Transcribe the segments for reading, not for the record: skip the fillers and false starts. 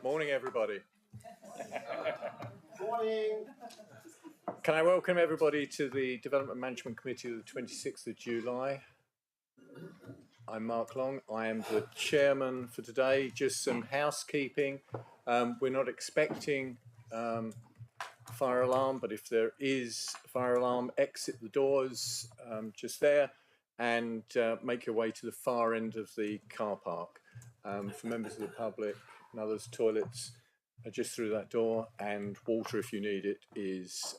Morning, everybody. Morning. Can I welcome everybody to the Development Management Committee of the 26th of July. I'm Mark Long. I am the chairman for today. Just some housekeeping. We're not expecting fire alarm, but if there is fire alarm, exit the doors just there and make your way to the far end of the car park. For members of the public and others, toilets are just through that door, and water, if you need it, is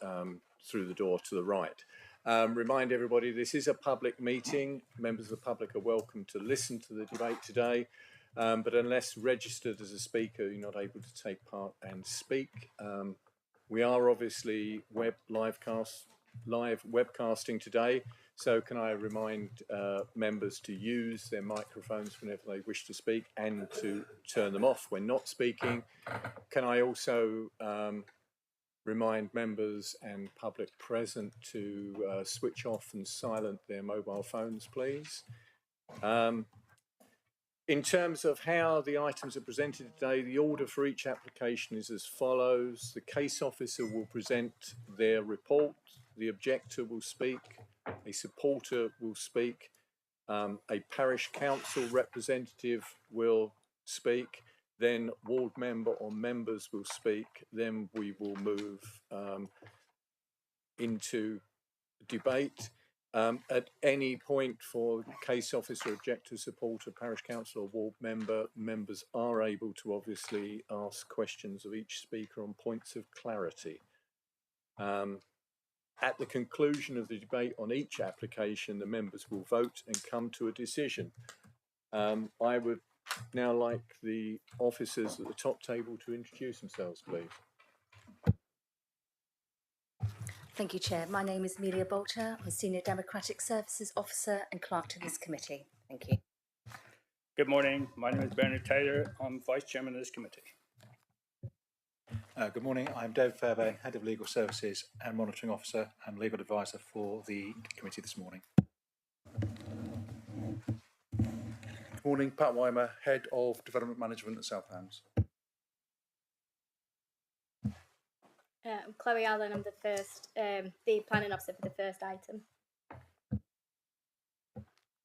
through the door to the right. Remind everybody this is a public meeting. Members of the public are welcome to listen to the debate today, but unless registered as a speaker, you're not able to take part and speak. We are obviously live webcasting today, so can I remind members to use their microphones whenever they wish to speak and to turn them off when not speaking. Can I also remind members and public present to switch off and silent their mobile phones, please. In terms of how the items are presented today, the order for each application is as follows. The case officer will present their report, the objector will speak, a supporter will speak, a parish council representative will speak, then ward member or members will speak, then we will move into debate. At any point for case officer, objector, supporter, parish council or ward member, members are able to obviously ask questions of each speaker on points of clarity. At the conclusion of the debate on each application, the members will vote and come to a decision. I would now like the officers at the top table to introduce themselves, please. Thank you, Chair. My name is Amelia Bolter. I'm a Senior Democratic Services Officer and Clerk to this committee. Thank you. Good morning. My name is Bernard Taylor. I'm Vice Chairman of this committee. Good morning. I'm David Fairbairn, Head of Legal Services and Monitoring Officer and Legal Advisor for the committee this morning. Good morning. Pat Weimer, Head of Development Management at South Hams. I'm Chloe Allen. I'm the planning officer for the first item.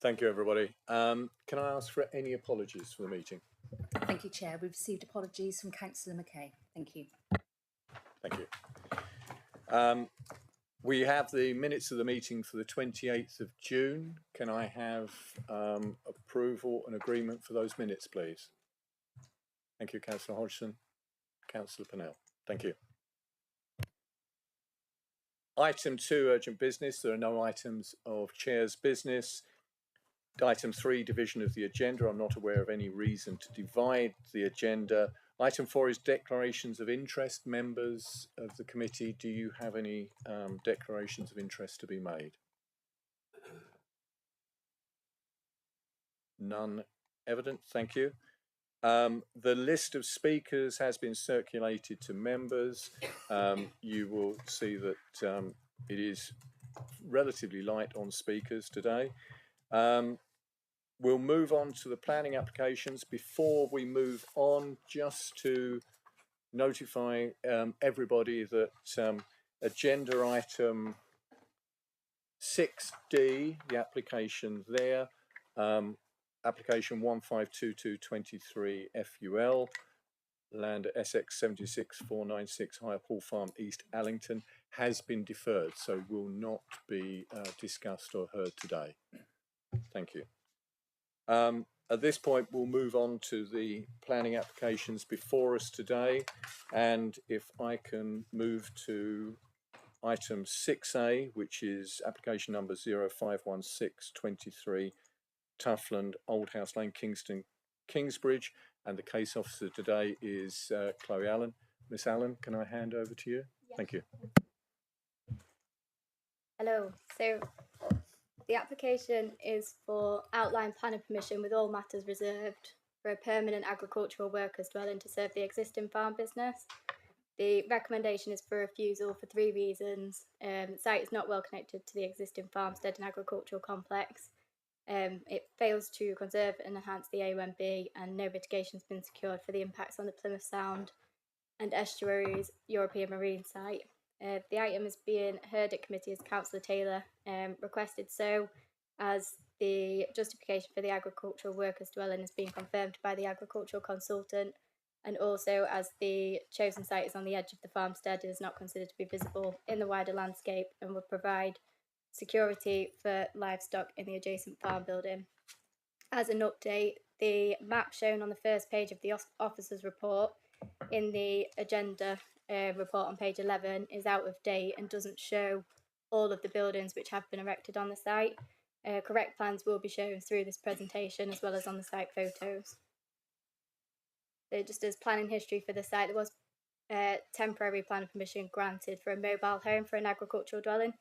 Thank you, everybody. Can I ask for any apologies for the meeting? Thank you, Chair. We've received apologies from Councillor McKay. Thank you. Thank you. We have the minutes of the meeting for the 28th of June. Can I have approval and agreement for those minutes, please? Thank you, Councillor Hodgson. Councillor Pennell. Thank you. Item 2, urgent business. There are no items of Chair's business. Item 3, division of the agenda. I'm not aware of any reason to divide the agenda. Item 4 is declarations of interest. Members of the committee, do you have any declarations of interest to be made? None evident. Thank you. The list of speakers has been circulated to members. You will see that it is relatively light on speakers today. We'll move on to the planning applications. Before we move on, just to notify everybody that agenda item 6D, the application there, application 152223 FUL, land at SX 76496 Higher Hall Farm, East Allington, has been deferred, so will not be discussed or heard today. Thank you. At this point, we'll move on to the planning applications before us today, and if I can move to item 6A, which is application number 051623 Tuffland, Old House Lane, Kingston, Kingsbridge, and the case officer today is Chloe Allen. Miss Allen, can I hand over to you? Yes. Thank you. Hello. So the application is for outline planning permission with all matters reserved for a permanent agricultural workers dwelling to serve the existing farm business. The recommendation is for refusal for 3 reasons. The site is not well connected to the existing farmstead and agricultural complex. It fails to conserve and enhance the AONB, and no mitigation has been secured for the impacts on the Plymouth Sound and Estuaries European Marine Site. The item is being heard at committee as Councillor Taylor requested so, as the justification for the agricultural workers dwelling is being confirmed by the agricultural consultant, and also as the chosen site is on the edge of the farmstead and is not considered to be visible in the wider landscape and would provide security for livestock in the adjacent farm building. As an update, the map shown on the first page of the officer's report in the agenda report on page 11 is out of date and doesn't show all of the buildings which have been erected on the site. Correct plans will be shown through this presentation as well as on the site photos. So just as planning history for the site, there was temporary planning permission granted for a mobile home for an agricultural dwelling.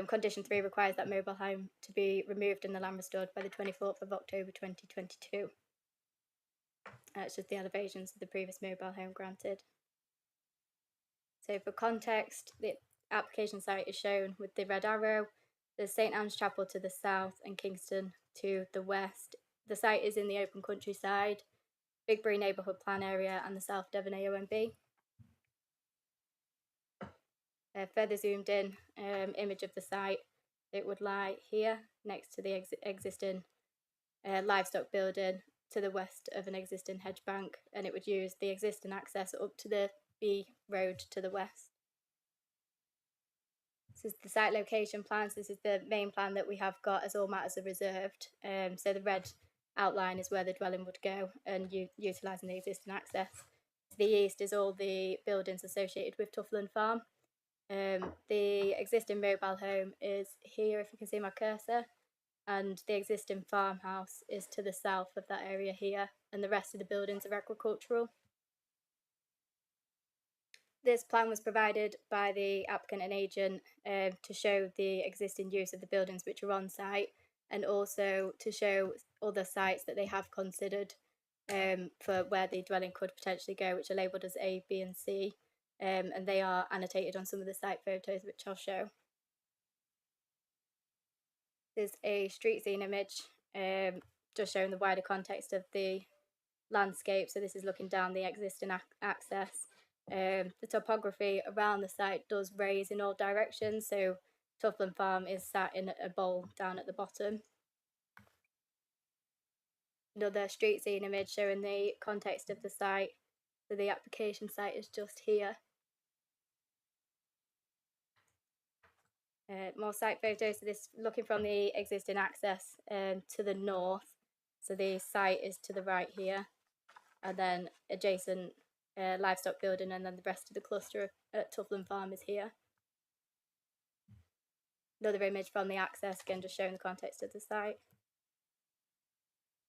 Condition 3 requires that mobile home to be removed and the land restored by the 24th of October 2022. It's just the elevations of the previous mobile home granted. So for context, the application site is shown with the red arrow. There's St Anne's Chapel to the south and Kingston to the west. The site is in the open countryside, Bigbury Neighbourhood Plan Area and the South Devon AONB. Further zoomed in image of the site, it would lie here next to the existing livestock building to the west of an existing hedge bank, and it would use the existing access up to the B road to the west. This is the site location plans. This is the main plan that we have got as all matters are reserved. So the red outline is where the dwelling would go and utilising the existing access. To the east is all the buildings associated with Tuffland Farm. The existing mobile home is here, if you can see my cursor, and the existing farmhouse is to the south of that area here, and the rest of the buildings are agricultural. This plan was provided by the applicant and agent to show the existing use of the buildings which are on site, and also to show other sites that they have considered for where the dwelling could potentially go, which are labelled as A, B and C, and they are annotated on some of the site photos which I'll show. There's a street scene image just showing the wider context of the landscape. So this is looking down the existing access. The topography around the site does raise in all directions, so Tuffland Farm is sat in a bowl down at the bottom. Another street scene image showing the context of the site. So the application site is just here. More site photos. So this looking from the existing access to the north. So the site is to the right here, and then adjacent livestock building, and then the rest of the cluster at Tuffland Farm is here. Another image from the access, again just showing the context of the site.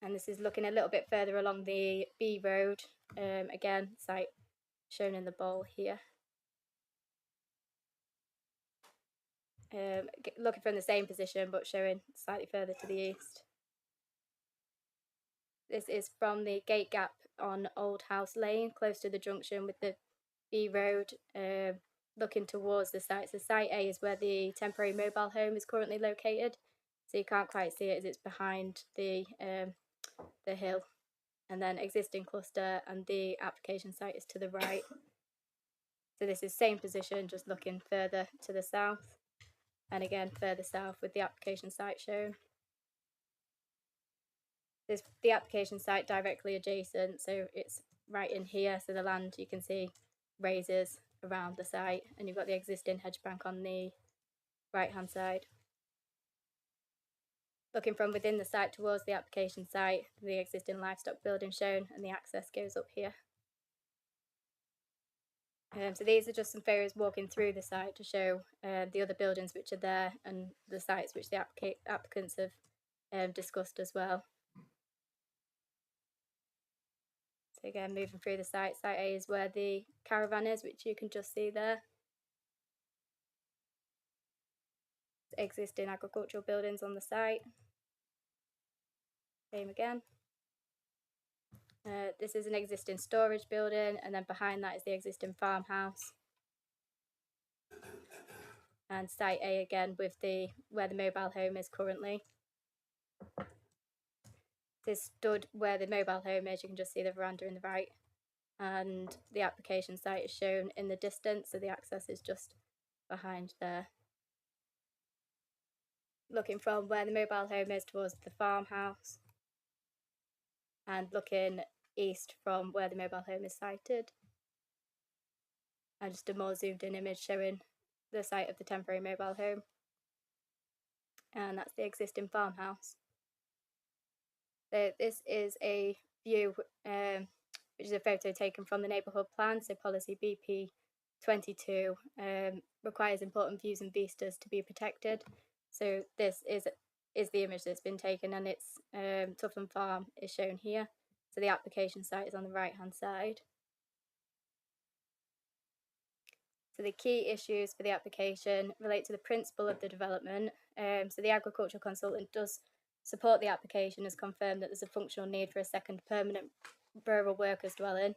And this is looking a little bit further along the B road, again site shown in the bowl here. Looking from the same position but showing slightly further to the east. This is from the gate gap on Old House Lane, close to the junction with the B road, looking towards the site. So site A is where the temporary mobile home is currently located. So you can't quite see it as it's behind the hill. And then existing cluster and the application site is to the right. So this is same position, just looking further to the south. And again further south with the application site shown. There's the application site directly adjacent, so it's right in here. So the land you can see raises around the site, and you've got the existing hedge bank on the right hand side. Looking from within the site towards the application site, the existing livestock building shown, and the access goes up here. So these are just some photos walking through the site to show the other buildings which are there and the sites which the applicants have discussed as well. So again, moving through the site, site A is where the caravan is, which you can just see there. Existing agricultural buildings on the site. Same again. This is an existing storage building, and then behind that is the existing farmhouse. And site A again with where the mobile home is currently. This stood where the mobile home is. You can just see the veranda in the right, and the application site is shown in the distance, so the access is just behind there. Looking from where the mobile home is towards the farmhouse, and looking east from where the mobile home is sited. And just a more zoomed in image showing the site of the temporary mobile home. And that's the existing farmhouse. So this is a view, which is a photo taken from the neighbourhood plan. So policy BP 22 requires important views and vistas to be protected. So this is the image that's been taken, and it's Tufton Farm is shown here. So the application site is on the right hand side. So the key issues for the application relate to the principle of the development. So the agricultural consultant does support the application, has confirmed that there's a functional need for a second permanent rural workers dwelling,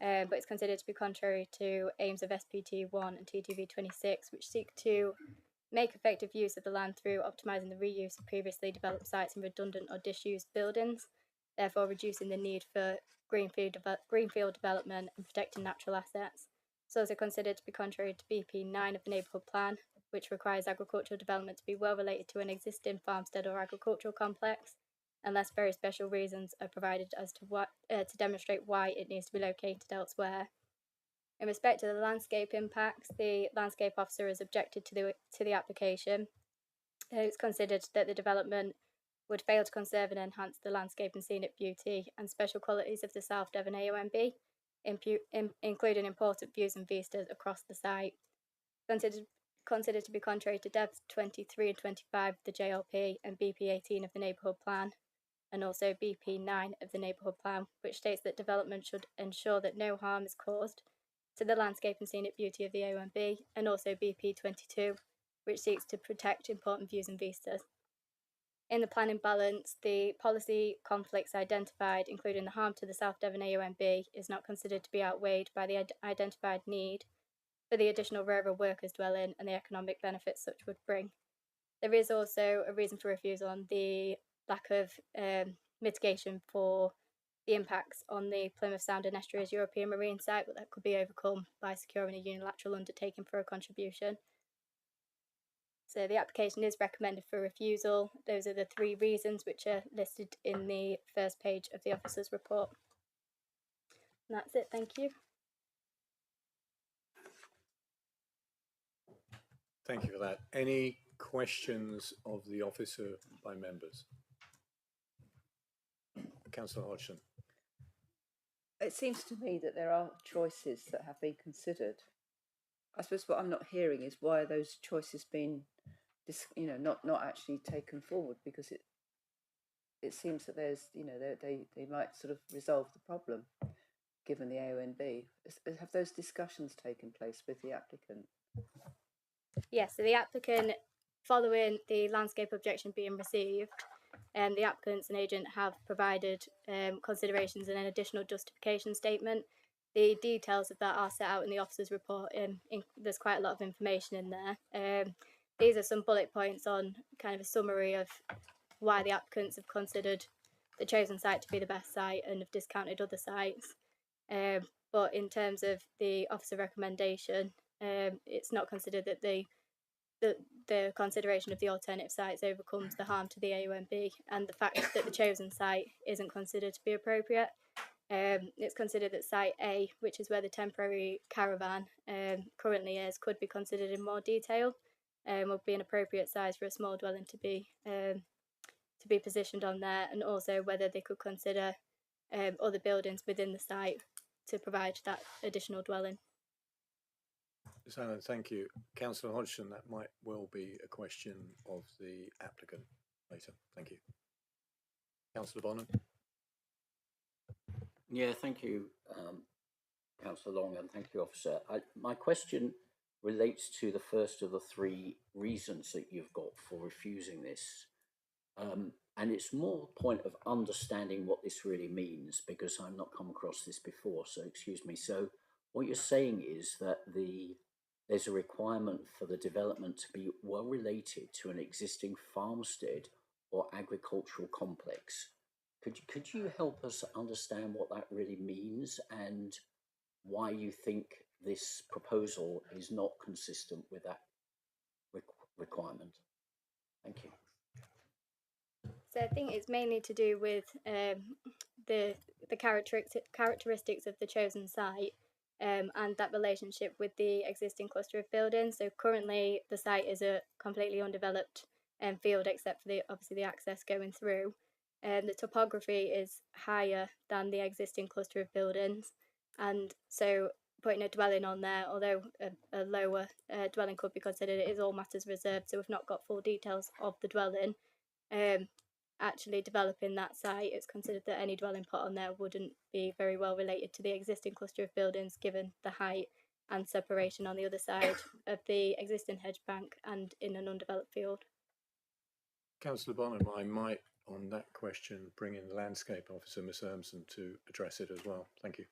but it's considered to be contrary to aims of SPT 1 and TTV 26, which seek to make effective use of the land through optimising the reuse of previously developed sites and redundant or disused buildings, therefore reducing the need for greenfield development and protecting natural assets. It's also considered to be contrary to BP 9 of the neighbourhood plan, which requires agricultural development to be well related to an existing farmstead or agricultural complex, unless very special reasons are provided as to what to demonstrate why it needs to be located elsewhere. In respect to the landscape impacts, the landscape officer has objected to the application. It's considered that the development would fail to conserve and enhance the landscape and scenic beauty and special qualities of the South Devon AONB, including important views and vistas across the site. Considered to be contrary to DEVs 23 and 25 of the JLP and BP 18 of the neighbourhood plan, and also BP 9 of the neighbourhood plan, which states that development should ensure that no harm is caused to the landscape and scenic beauty of the AONB, and also BP 22, which seeks to protect important views and vistas. In the planning balance, the policy conflicts identified, including the harm to the South Devon AONB, is not considered to be outweighed by the identified need for the additional rural workers dwelling and the economic benefits such would bring. There is also a reason for refusal on the lack of mitigation for the impacts on the Plymouth Sound and Estuaries European Marine Site, but that could be overcome by securing a unilateral undertaking for a contribution. So the application is recommended for refusal. Those are the 3 reasons which are listed in the first page of the officer's report. And that's it, thank you. Thank you for that. Any questions of the officer by members? Councillor Hodgson. It seems to me that there are choices that have been considered. I suppose what I'm not hearing is why are those choices being, not actually taken forward, because it seems that there's, they might sort of resolve the problem given the AONB. Have those discussions taken place with the applicant? Yes, so the applicant, following the landscape objection being received, the applicants and agent have provided considerations and an additional justification statement. The details of that are set out in the officer's report. There's quite a lot of information in there. These are some bullet points on kind of a summary of why the applicants have considered the chosen site to be the best site and have discounted other sites. But in terms of the officer recommendation, it's not considered that the consideration of the alternative sites overcomes the harm to the AONB, and the fact that the chosen site isn't considered to be appropriate. It's considered that site A, which is where the temporary caravan currently is, could be considered in more detail. Would be an appropriate size for a small dwelling to be positioned on there, and also whether they could consider other buildings within the site to provide that additional dwelling. Ms. Allen, thank you. Councillor Hodgson, that might well be a question of the applicant later. Thank you. Councillor Bonham. Yeah, thank you, Councillor Long, and thank you, Officer. My question relates to the first of the 3 reasons that you've got for refusing this. And it's more a point of understanding what this really means, because I've not come across this before, so excuse me. So what you're saying is that there's a requirement for the development to be well related to an existing farmstead or agricultural complex. Could you help us understand what that really means and why you think this proposal is not consistent with that requirement? Thank you. So I think it's mainly to do with the characteristics of the chosen site and that relationship with the existing cluster of buildings. So currently the site is a completely undeveloped field, except for obviously the access going through. The topography is higher than the existing cluster of buildings, and so putting a dwelling on there, although a lower dwelling could be considered, it is all matters reserved, so we've not got full details of the dwelling. Actually developing that site, it's considered that any dwelling put on there wouldn't be very well related to the existing cluster of buildings, given the height and separation on the other side of the existing hedge bank and in an undeveloped field. Councillor Bonham, I might, on that question, bring in the landscape officer, Ms Ermson, to address it as well. Thank you.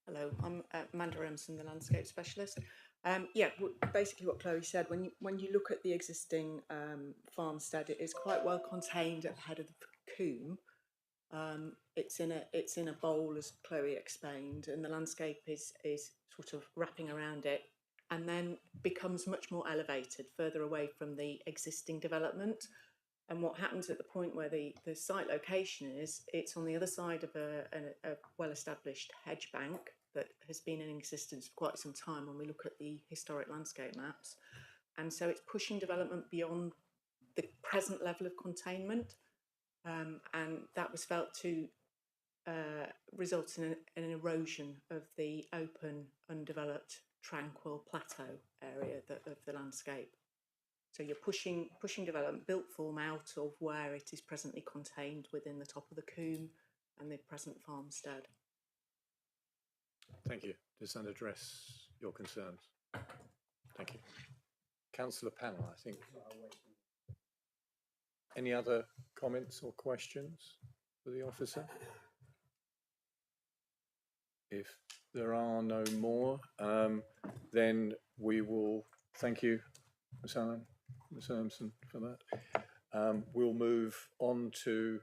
Hello, I'm Amanda Ermson, the landscape specialist. Basically what Chloe said, when you look at the existing farmstead, it is quite well contained at the head of the coombe. It's in a bowl, as Chloe explained, and the landscape is sort of wrapping around it, and then becomes much more elevated further away from the existing development. And what happens at the point where the site location is, it's on the other side of a well-established hedge bank that has been in existence for quite some time when we look at the historic landscape maps. And so it's pushing development beyond the present level of containment. And that was felt to result in an erosion of the open, undeveloped, tranquil plateau area of the landscape. So you're pushing development, built form out of where it is presently contained within the top of the coombe and the present farmstead. Thank you. Does that address your concerns? Thank you. Councillor Panel, I think. Any other comments or questions for the officer? If there are no more, then we will thank you, Ms Allen, Ms Ermson, for that. We'll move on to,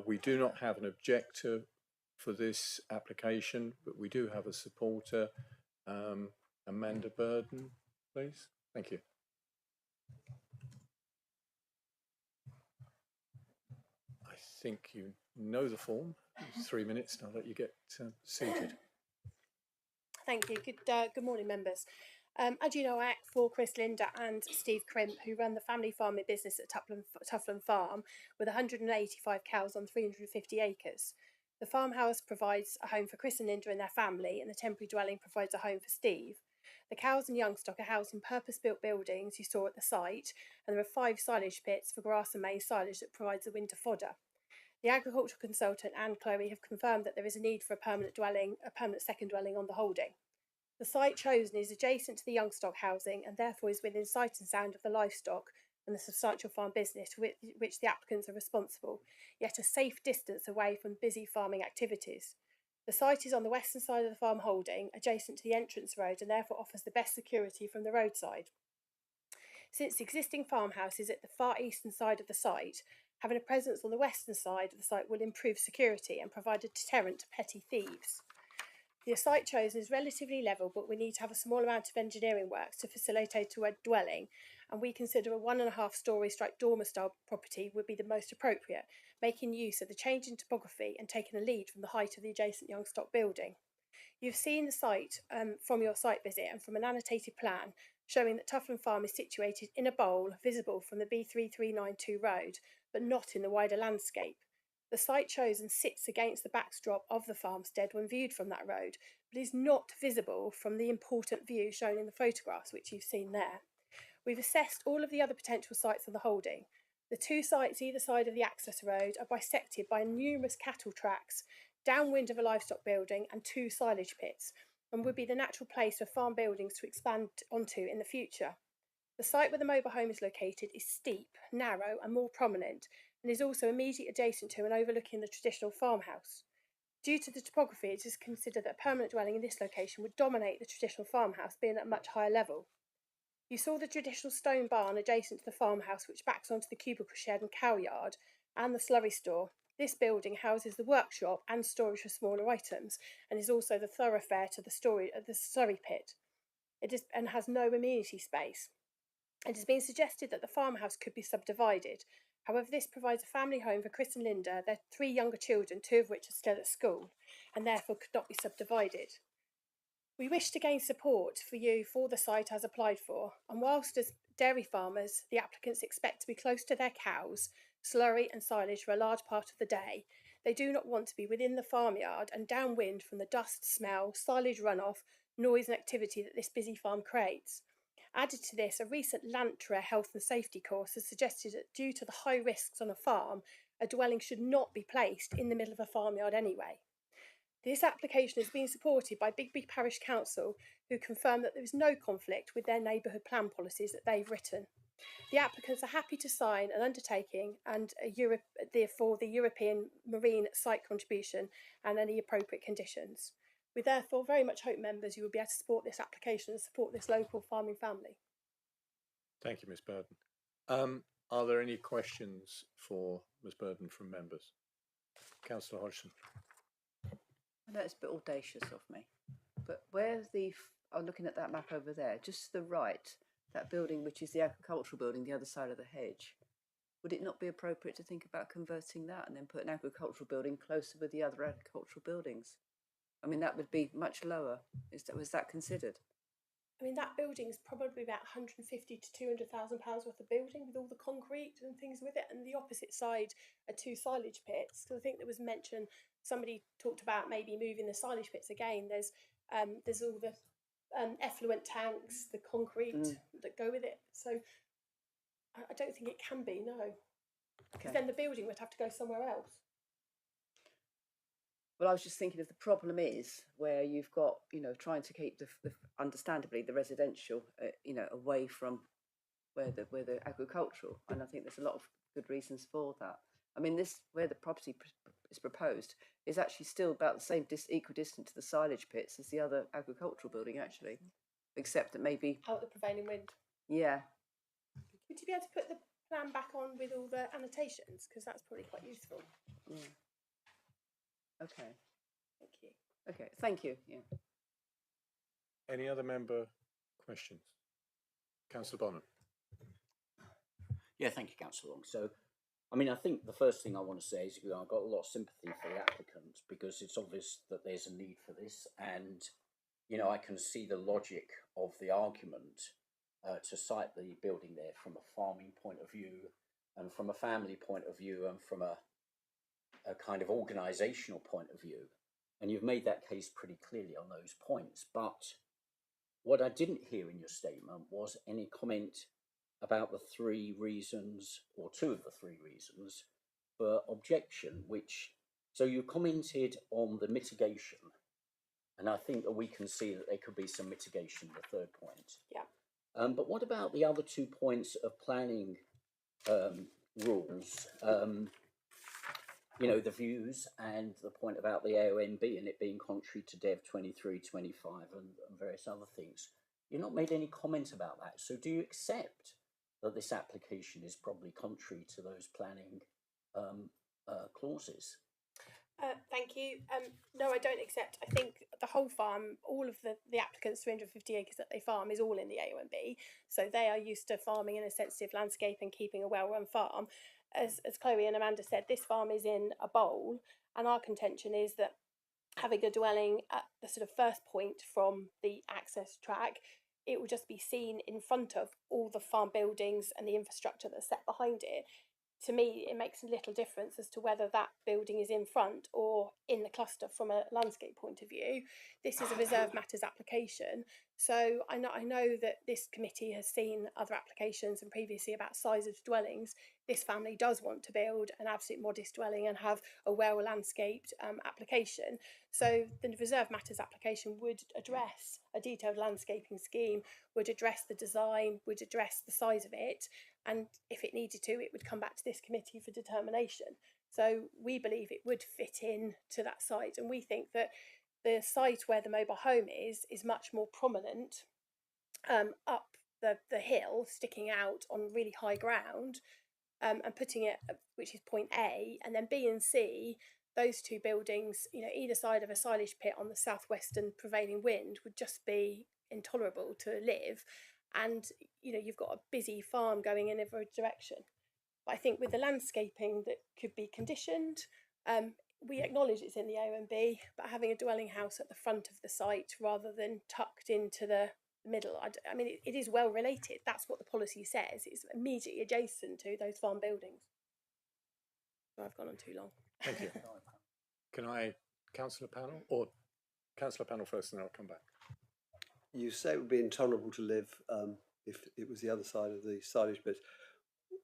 we do not have an objector for this application, but we do have a supporter. Amanda Burden, please. Thank you. I think you know the form. It's 3 minutes, and I'll let you get seated. Thank you. Good morning, members. As you know, I act for Chris Linder and Steve Crimp, who run the family farming business at Tuffland Farm with 185 cows on 350 acres. The farmhouse provides a home for Chris and Linda and their family, and the temporary dwelling provides a home for Steve. The cows and young stock are housed in purpose-built buildings you saw at the site, and there are 5 silage pits for grass and maize silage that provides the winter fodder. The agricultural consultant and Chloe have confirmed that there is a need for a permanent second dwelling on the holding. The site chosen is adjacent to the young stock housing and therefore is within sight and sound of the livestock and the substantial farm business for which the applicants are responsible, yet a safe distance away from busy farming activities. The site is on the western side of the farm holding, adjacent to the entrance road, and therefore offers the best security from the roadside. Since the existing farmhouse is at the far eastern side of the site, having a presence on the western side of the site will improve security and provide a deterrent to petty thieves. The site chosen is relatively level, but we need to have a small amount of engineering works to facilitate a dwelling, and we consider a 1.5-storey dormer style property would be the most appropriate, making use of the change in topography and taking a lead from the height of the adjacent young stock building. You've seen the site from your site visit and from an annotated plan showing that Tuffland Farm is situated in a bowl visible from the B3392 road, but not in the wider landscape. The site chosen sits against the backdrop of the farmstead when viewed from that road, but is not visible from the important view shown in the photographs, which you've seen there. We've assessed all of the other potential sites on the holding. The 2 sites either side of the access road are bisected by numerous cattle tracks, downwind of a livestock building and 2 silage pits, and would be the natural place for farm buildings to expand onto in the future. The site where the mobile home is located is steep, narrow and more prominent, and is also immediately adjacent to and overlooking the traditional farmhouse. Due to the topography, it is considered that a permanent dwelling in this location would dominate the traditional farmhouse, being at a much higher level. You saw the traditional stone barn adjacent to the farmhouse, which backs onto the cubicle shed and cow yard, and the slurry store. This building houses the workshop and storage for smaller items, and is also the thoroughfare to the slurry pit. It is and has no amenity space. It has been suggested that the farmhouse could be subdivided. However, this provides a family home for Chris and Linda, their 3 younger children, 2 of which are still at school, and therefore could not be subdivided. We wish to gain support for you for the site as applied for, and whilst as dairy farmers, the applicants expect to be close to their cows, slurry and silage for a large part of the day, they do not want to be within the farmyard and downwind from the dust, smell, silage runoff, noise and activity that this busy farm creates. Added to this, a recent LANTRA health and safety course has suggested that due to the high risks on a farm, a dwelling should not be placed in the middle of a farmyard anyway. This application has been supported by Bigby Parish Council, who confirm that there is no conflict with their neighbourhood plan policies that they've written. The applicants are happy to sign an undertaking and therefore the European Marine Site contribution and any appropriate conditions. We therefore very much hope, members, you will be able to support this application and support this local farming family. Thank you, Ms Burden. Are there any questions for Ms Burden from members? Councillor Hodgson. I know it's a bit audacious of me, but where's I'm looking at that map over there, just to the right, that building which is the agricultural building, the other side of the hedge. Would it not be appropriate to think about converting that and then put an agricultural building closer with the other agricultural buildings? I mean, that would be much lower. Was that considered? I mean, that building is probably about 150 to 200,000 pounds worth of building with all the concrete and things with it. And the opposite side are 2 silage pits. Because I think there was mention, somebody talked about maybe moving the silage pits again. There's all the effluent tanks, the concrete that go with it. So I don't think it can be, no. Because then the building would have to go somewhere else. Well, I was just thinking if the problem is where you've got, trying to keep the understandably the residential, away from where the agricultural, and I think there's a lot of good reasons for that. I mean, where the property is proposed is actually still about the same equidistant to the silage pits as the other agricultural building, actually, except that maybe out the prevailing wind. Yeah. Would you be able to put the plan back on with all the annotations, because that's probably quite useful. Yeah. Okay. Thank you. Okay, thank you. Yeah. Any other member questions? Councillor Bonham. Yeah, thank you, Councillor Long. So, I mean, I think the first thing I want to say is I've got a lot of sympathy for the applicant because it's obvious that there's a need for this, and I can see the logic of the argument to site the building there from a farming point of view and from a family point of view and from a kind of organisational point of view, and you've made that case pretty clearly on those points. But what I didn't hear in your statement was any comment about the 3 reasons, or 2 of the 3 reasons, for objection, so you commented on the mitigation, and I think that we can see that there could be some mitigation, the 3rd point. Yeah. But what about the other 2 points of planning rules? The views and the point about the AONB and it being contrary to Dev 2325 and various other things. You've not made any comment about that. So do you accept that this application is probably contrary to those planning clauses? Thank you. No, I don't accept. I think the whole farm, all of the applicants, 350 acres that they farm, is all in the AONB. So they are used to farming in a sensitive landscape and keeping a well-run farm. As Chloe and Amanda said, this farm is in a bowl, and our contention is that having a dwelling at the sort of first point from the access track, it will just be seen in front of all the farm buildings and the infrastructure that's set behind it. To me, it makes a little difference as to whether that building is in front or in the cluster from a landscape point of view. This is a reserve matters application. So I know that this committee has seen other applications and previously about size of dwellings. This family does want to build an absolute modest dwelling and have a well landscaped application. So the reserve matters application would address a detailed landscaping scheme, would address the design, would address the size of it, and if it needed to, it would come back to this committee for determination. So we believe it would fit in to that site, and we think that the site where the mobile home is much more prominent up the hill sticking out on really high ground, and putting it, which is point A, and then B and C, those two buildings, either side of a silage pit on the southwestern prevailing wind would just be intolerable to live. And, you've got a busy farm going in every direction. But I think with the landscaping that could be conditioned, we acknowledge it's in the OMB, but having a dwelling house at the front of the site rather than tucked into the middle, I mean, it is well related. That's what the policy says. It's immediately adjacent to those farm buildings. So I've gone on too long. Thank you. Can I, Councillor Panel, or Councillor Panel first, and then I'll come back. You say it would be intolerable to live if it was the other side of the silage pit.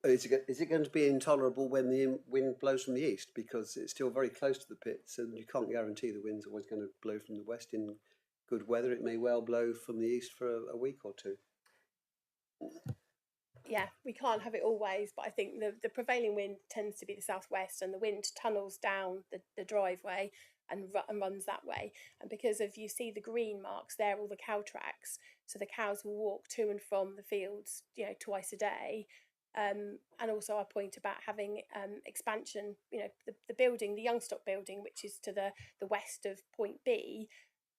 Is it going to be intolerable when the wind blows from the east? Because it's still very close to the pits, and you can't guarantee the wind's always going to blow from the west in good weather. It may well blow from the east for a week or two. Yeah, we can't have it always, but I think the prevailing wind tends to be the southwest, and the wind tunnels down the driveway and runs that way. And because of, you see the green marks there, all the cow tracks, so the cows will walk to and from the fields, twice a day. And also our point about having expansion, the building, the Youngstock building, which is to the west of point B,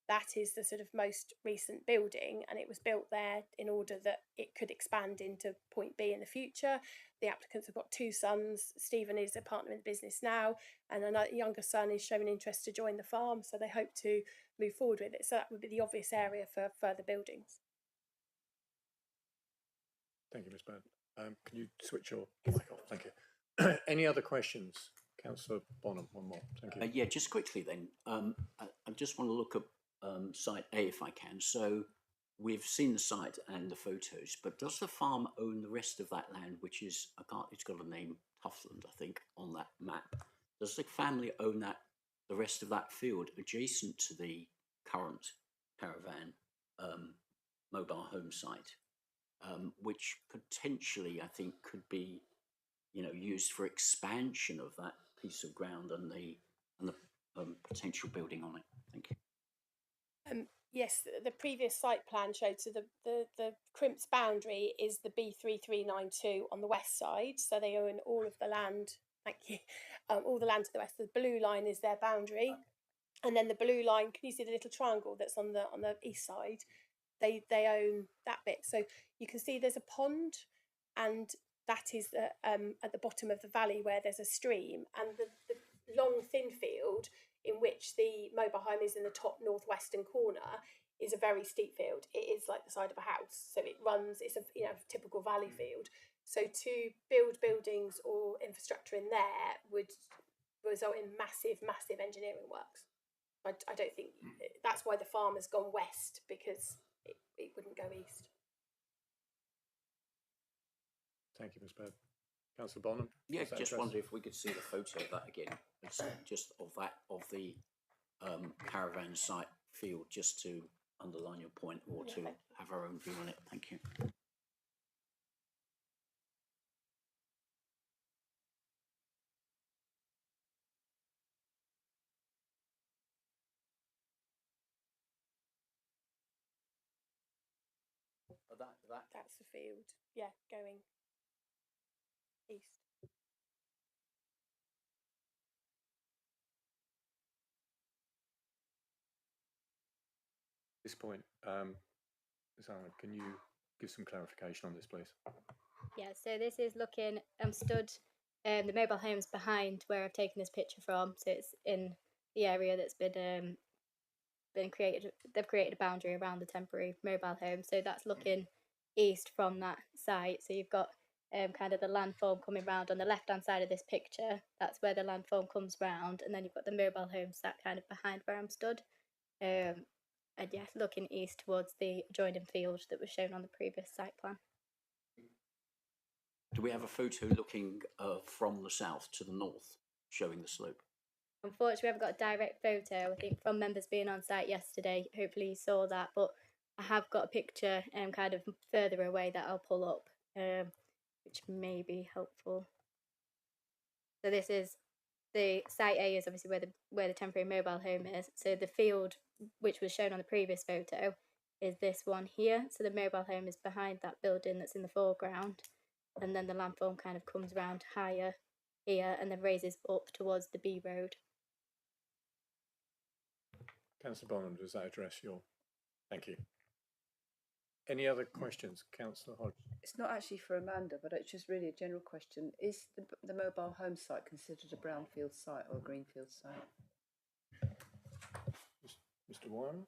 that is the sort of most recent building, and it was built there in order that it could expand into point B in the future. The applicants have got two sons. Stephen is a partner in the business now, and another younger son is showing interest to join the farm, so they hope to move forward with it. So that would be the obvious area for further buildings. Thank you, Ms. Byrne. Can you switch your mic off? Thank you. Any other questions? Councillor Bonham, one more. Thank you. Yeah, just quickly then. I just want to look at site A if I can. So we've seen the site and the photos, but does the farm own the rest of that land, which is, it's got a name, Tuffland, I think, on that map. Does the family own the rest of that field adjacent to the current caravan mobile home site? Which potentially I think could be, used for expansion of that piece of ground and the potential building on it. Thank you. Yes, the previous site plan showed, so the Crimp's boundary is the B3392 on the west side, so they own all of the land. Thank you. All the land to the west. The blue line is their boundary, and then the blue line. Can you see the little triangle that's on the east side? They own that bit. So you can see there's a pond, and that is at the bottom of the valley where there's a stream, and the long thin field in which the mobile home is in the top northwestern corner is a very steep field. It is like the side of a house, so it runs. It's a typical valley field. So to build buildings or infrastructure in there would result in massive engineering works. I don't think that's why the farm has gone west, because it wouldn't go east. Thank you, Ms. Bird. Councillor Bonham? Yeah, just wonder if we could see the photo of that again. It's just of the caravan site field, just to underline your point or to have our own view on it. Thank you. That's the field. Yeah, going east. At this point, Ms. Allen, can you give some clarification on this, please? Yeah, so this is looking, I'm stood the mobile home's behind where I've taken this picture from, so it's in the area that's been created. They've created a boundary around the temporary mobile home, so that's looking east from that site. So you've got kind of the landform coming round on the left hand side of this picture. That's where the landform comes round, and then you've got the mobile home sat kind of behind where I'm stood. And yeah, looking east towards the adjoining field that was shown on the previous site plan. Do we have a photo looking from the south to the north, showing the slope? Unfortunately, we haven't got a direct photo. I think from members being on site yesterday, hopefully you saw that, but I have got a picture kind of further away that I'll pull up, which may be helpful. So this is the site A, is obviously where the temporary mobile home is. So the field, which was shown on the previous photo, is this one here. So the mobile home is behind that building that's in the foreground, and then the lamp farm kind of comes round higher here and then raises up towards the B road. Councillor Bonham, does that address your? Thank you. Any other questions, Councillor Hodge? It's not actually for Amanda, but it's just really a general question. Is the mobile home site considered a brownfield site or a greenfield site? Mr. Wyman?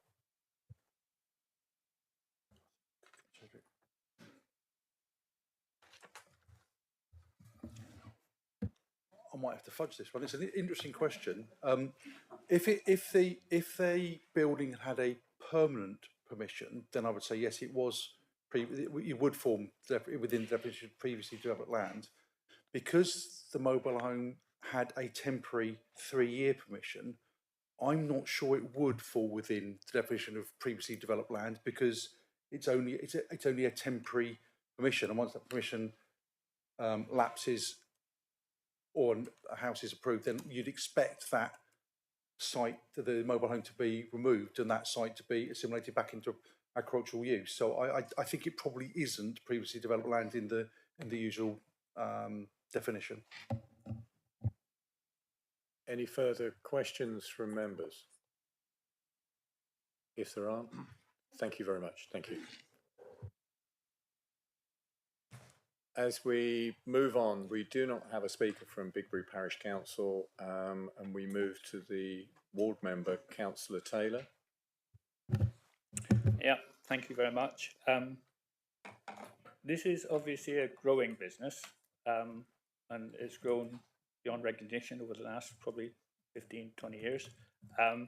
I might have to fudge this one. It's an interesting question. If the building had a permanent permission, then I would say yes, it was. It would form within the definition of previously developed land. Because the mobile home had a temporary 3-year permission, I'm not sure it would fall within the definition of previously developed land because it's only a temporary permission, and once that permission lapses or a house is approved, then you'd expect that site, the mobile home, to be removed and that site to be assimilated back into agricultural use. So I think it probably isn't previously developed land in the usual definition. Any further questions from members? If there aren't, thank you very much. Thank you. As we move on, we do not have a speaker from Bigbury Parish Council, and we move to the ward member, Councillor Taylor. Yeah, thank you very much. This is obviously a growing business, and it's grown beyond recognition over the last probably 15, 20 years. And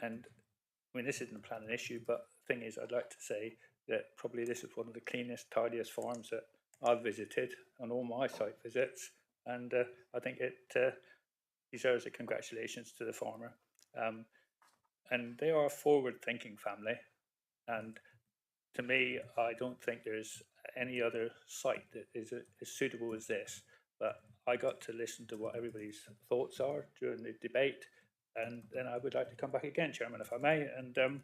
I mean, this isn't a planning issue, but the thing is, I'd like to say that probably this is one of the cleanest, tidiest farms that I've visited on all my site visits, and I think it deserves a congratulations to the farmer. And they are a forward-thinking family, and to me, I don't think there's any other site that is as suitable as this. But I got to listen to what everybody's thoughts are during the debate, and then I would like to come back again, Chairman, if I may, and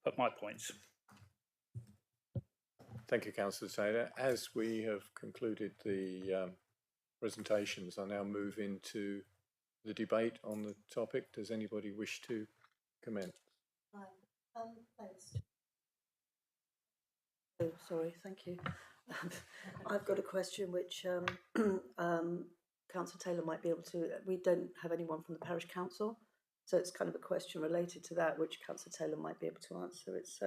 put my points. Thank you, Councillor Taylor. As we have concluded the presentations, I now move into the debate on the topic. Does anybody wish to comment? Thanks. Oh, sorry, thank you. I've got a question which Councillor Taylor might be able to. We don't have anyone from the parish council, so it's kind of a question related to that, which Councillor Taylor might be able to answer. It's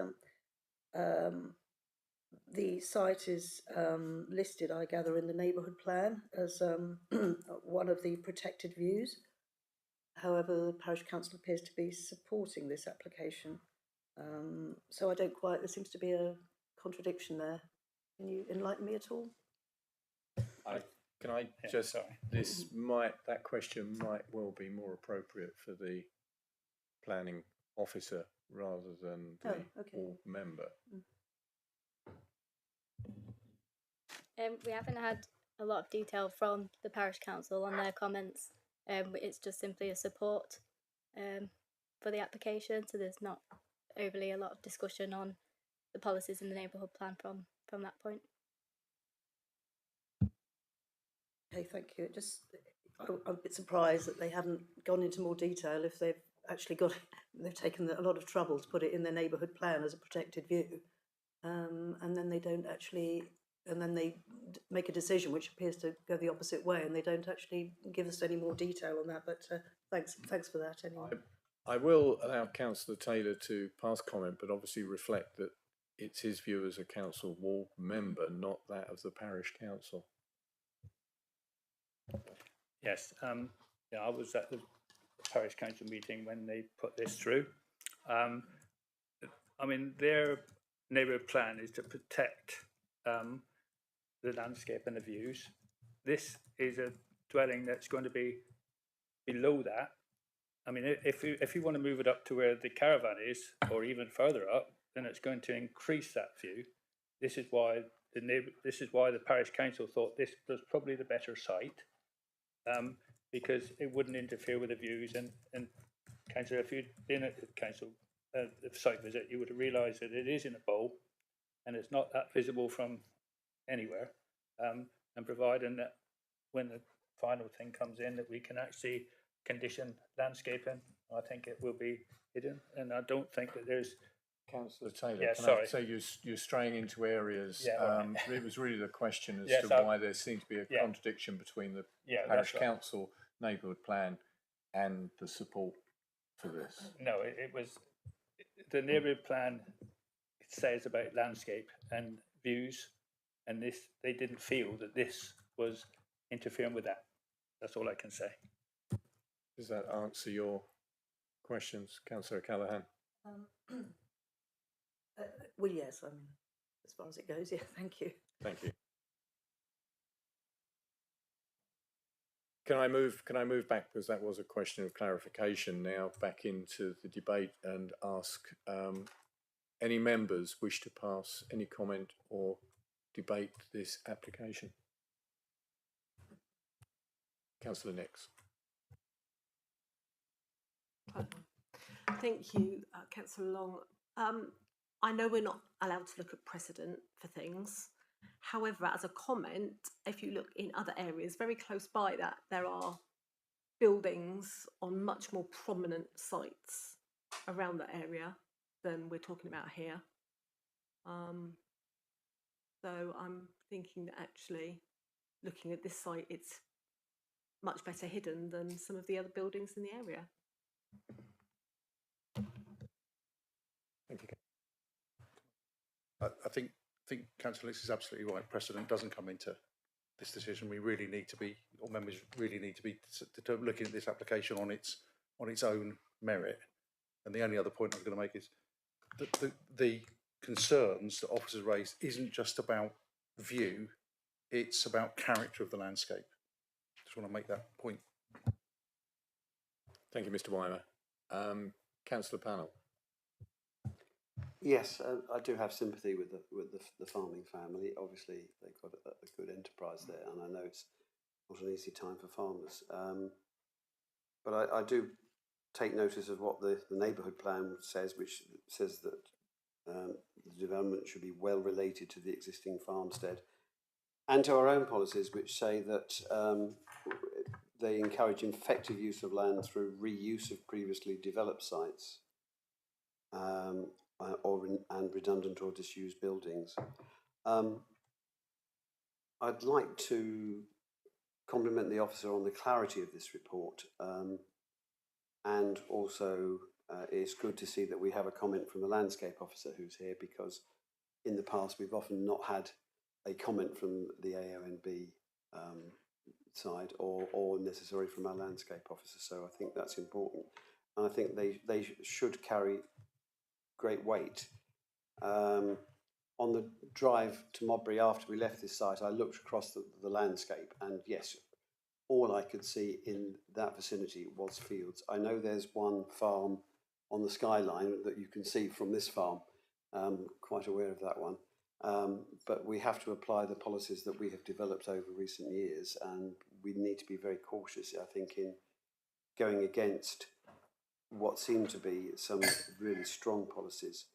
the site is listed, I gather, in the neighbourhood plan as one of the protected views. However, the parish council appears to be supporting this application. So I don't quite, there seems to be a contradiction there. Can you enlighten me at all? Can I just, that question might well be more appropriate for the planning officer rather than the ward member. We haven't had a lot of detail from the parish council on their comments. It's just simply a support for the application, so there's not overly a lot of discussion on the policies in the neighbourhood plan from that point. Okay, thank you. I'm a bit surprised that they haven't gone into more detail if they've actually they've taken a lot of trouble to put it in their neighbourhood plan as a protected view, and then they don't actually, and then they make a decision which appears to go the opposite way, and they don't actually give us any more detail on that. But thanks for that anyway. I will allow Councillor Taylor to pass comment, but obviously reflect that it's his view as a council ward member, not that of the parish council. Yes, yeah, I was at the parish council meeting when they put this through. I mean, their neighbourhood plan is to protect the landscape and the views. This is a dwelling that's going to be below that. I mean, if you want to move it up to where the caravan is, or even further up, then it's going to increase that view. This is why the parish council thought this was probably the better site, because it wouldn't interfere with the views. And councillor, if you'd been at the council the site visit, you would have realised that it is in a bowl and it's not that visible from anywhere. And providing that when the final thing comes in, that we can actually condition landscaping, I think it will be hidden. And I don't think that there's. Councillor Taylor, Yeah, can sorry. I say you're straying into areas? Yeah, right. It was really the question as Yes, to why there seemed to be a contradiction between the parish that's right. council neighbourhood plan and the support for this. No, it was the neighbourhood plan. It says about landscape and views, and this they didn't feel that this was interfering with that. That's all I can say. Does that answer your questions, Councillor Callaghan? Well, yes, I mean, as far as it goes, yeah, thank you. Thank you. Can I move back, because that was a question of clarification, now back into the debate and ask any members wish to pass any comment or debate this application? Councillor Nix. Thank you, Councillor Long. I know we're not allowed to look at precedent for things. However, as a comment, if you look in other areas very close by that, there are buildings on much more prominent sites around the area than we're talking about here. So I'm thinking that actually, looking at this site, it's much better hidden than some of the other buildings in the area. Thank you. I think Councillor Nix is absolutely right. Precedent doesn't come into this decision. We really need to be, or members really need to be looking at this application on its own merit. And the only other point I was going to make is that the concerns that officers raised isn't just about view, it's about character of the landscape. Just want to make that point. Thank you, Mr. Weimer. Councillor Pannell. Yes, I do have sympathy with the farming family. Obviously, they've got a good enterprise there, and I know it's not an easy time for farmers. But I do take notice of what the neighbourhood plan says, which says that the development should be well related to the existing farmstead, and to our own policies, which say that they encourage effective use of land through reuse of previously developed sites. And redundant or disused buildings. I'd like to compliment the officer on the clarity of this report, and also it's good to see that we have a comment from the landscape officer who's here, because in the past we've often not had a comment from the AONB side or necessarily from our landscape officer, so I think that's important, and I think they should carry great weight. On the drive to Modbury after we left this site, I looked across the landscape, and yes, all I could see in that vicinity was fields. I know there's one farm on the skyline that you can see from this farm, quite aware of that one, but we have to apply the policies that we have developed over recent years, and we need to be very cautious, I think, in going against what seem to be some really strong policies.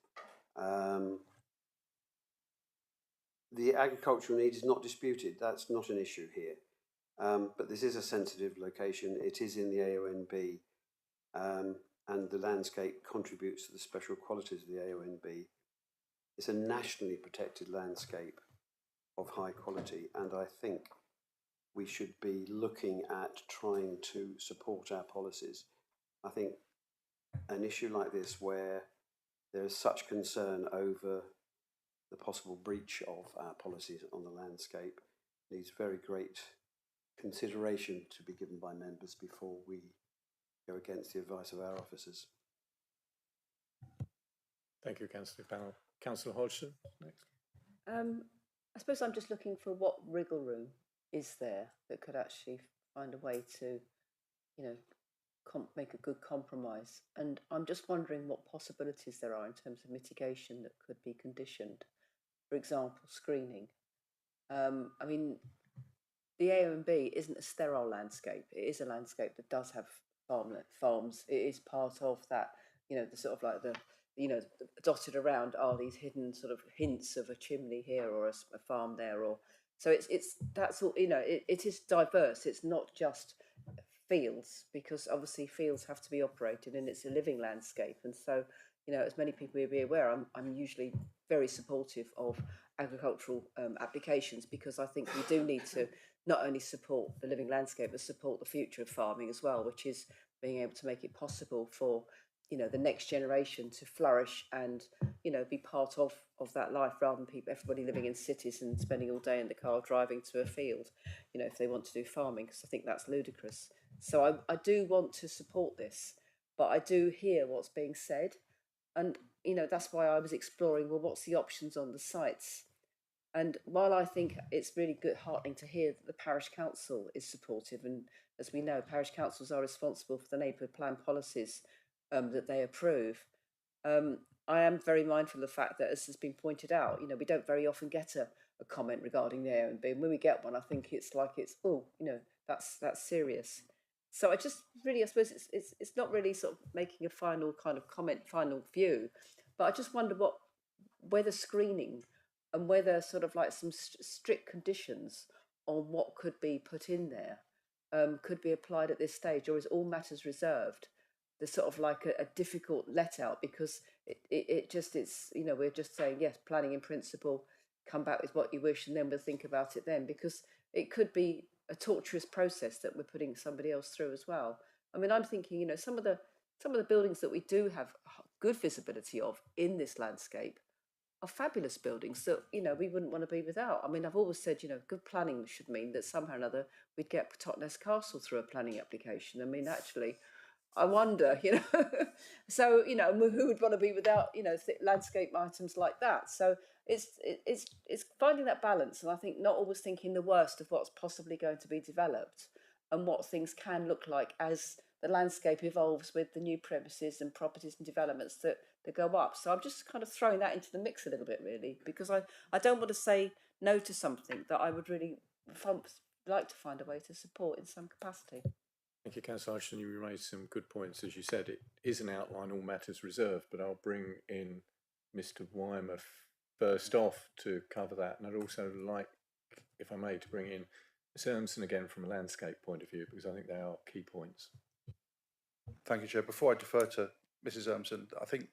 The agricultural need is not disputed. That's not an issue here. But this is a sensitive location. It is in the AONB, and the landscape contributes to the special qualities of the AONB. It's a nationally protected landscape of high quality, and I think we should be looking at trying to support our policies. I think an issue like this, where there is such concern over the possible breach of our policies on the landscape, needs very great consideration to be given by members before we go against the advice of our officers. Thank you, Councillor Pannell. Councillor Hodgson, next. I suppose I'm just looking for what wriggle room is there that could actually find a way to, you know, make a good compromise. And I'm just wondering what possibilities there are in terms of mitigation that could be conditioned. For example, screening. I mean, the AONB isn't a sterile landscape. It is a landscape that does have farms. It is part of that, you know, the sort of like the you know, dotted around are these hidden sort of hints of a chimney here or a farm there, or so it's that's all, you know, it is diverse. It's not just fields, because obviously fields have to be operated and it's a living landscape. And so, you know, as many people will be aware, I'm usually very supportive of agricultural applications, because I think we do need to not only support the living landscape but support the future of farming as well, which is being able to make it possible for, you know, the next generation to flourish and, you know, be part of that life, rather than everybody living in cities and spending all day in the car driving to a field, you know, if they want to do farming, because I think that's ludicrous. So I do want to support this, but I do hear what's being said, and, you know, that's why I was exploring, well, what's the options on the sites. And while I think it's really good, heartening to hear that the parish council is supportive, and as we know, parish councils are responsible for the neighbourhood plan policies that they approve. I am very mindful of the fact that, as has been pointed out, you know, we don't very often get a comment regarding the Airbnb. And when we get one, I think it's like oh, you know, that's serious. So I just really, I suppose it's not really sort of making a final kind of comment, final view, but I just wonder whether screening and whether sort of like some strict conditions on what could be put in there could be applied at this stage, or is all matters reserved? There's sort of like a difficult let out, because it just, it's, you know, we're just saying, yes, planning in principle, come back with what you wish, and then we'll think about it then, because it could be a torturous process that we're putting somebody else through as well. I mean, I'm thinking, you know, some of the buildings that we do have good visibility of in this landscape are fabulous buildings that, you know, we wouldn't want to be without. I mean, I've always said, you know, good planning should mean that somehow or another we'd get Totnes Castle through a planning application. I mean, actually, I wonder, you know, so, you know, who would want to be without, you know, landscape items like that? So it's finding that balance, and I think not always thinking the worst of what's possibly going to be developed and what things can look like as the landscape evolves with the new premises and properties and developments that go up. So I'm just kind of throwing that into the mix a little bit, really, because I don't want to say no to something that I would really like to find a way to support in some capacity. Thank you, Councillor Ashton. You raised some good points. As you said, it is an outline, all matters reserved, but I'll bring in Mr. Weimer first off to cover that. And I'd also like, if I may, to bring in Ms. Ermson again from a landscape point of view, because I think they are key points. Thank you, Chair. Before I defer to Mrs. Ermson, I think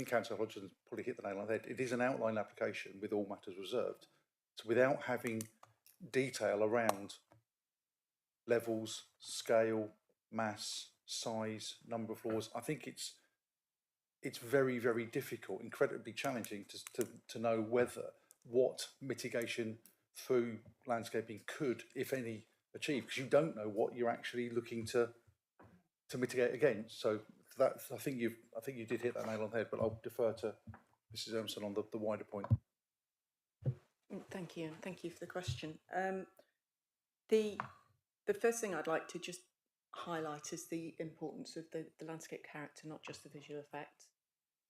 Councillor Hodgson's probably hit the nail on the head. It is an outline application with all matters reserved. So without having detail around levels, scale, mass, size, number of floors, I think it's very, very difficult, incredibly challenging to know what mitigation through landscaping could, if any, achieve, because you don't know what you're actually looking to mitigate against. So that, I think you did hit that nail on the head, but I'll defer to Mrs. Ermson on the wider point. Thank you, and thank you for the question. The first thing I'd like to just highlight is the importance of the landscape character, not just the visual effects.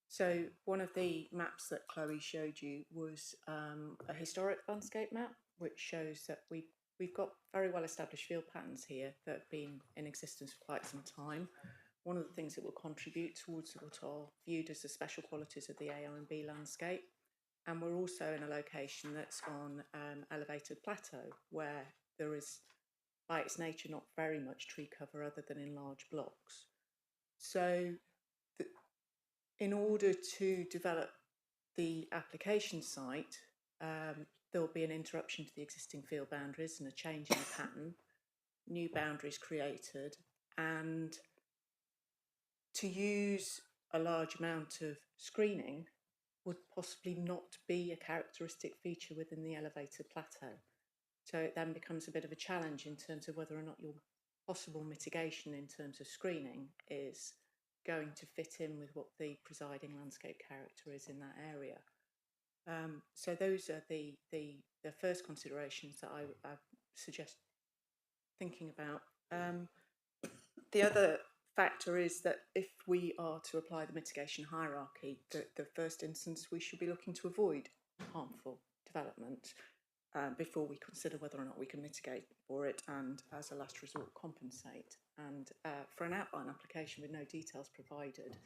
So one of the maps that Chloe showed you was a historic landscape map, which shows that we've got very well established field patterns here that have been in existence for quite some time. One of the things that will contribute towards what are viewed as the special qualities of the AONB landscape. And we're also in a location that's on elevated plateau, where there is, by its nature, not very much tree cover other than in large blocks. So in order to develop the application site, there'll be an interruption to the existing field boundaries and a change in the pattern, new boundaries created, and to use a large amount of screening would possibly not be a characteristic feature within the elevated plateau. So it then becomes a bit of a challenge in terms of whether or not your possible mitigation in terms of screening is going to fit in with what the presiding landscape character is in that area. So those are the first considerations that I suggest thinking about. The other factor is that if we are to apply the mitigation hierarchy, the first instance we should be looking to avoid harmful development before we consider whether or not we can mitigate for it and, as a last resort, compensate. And for an outline application with no details provided,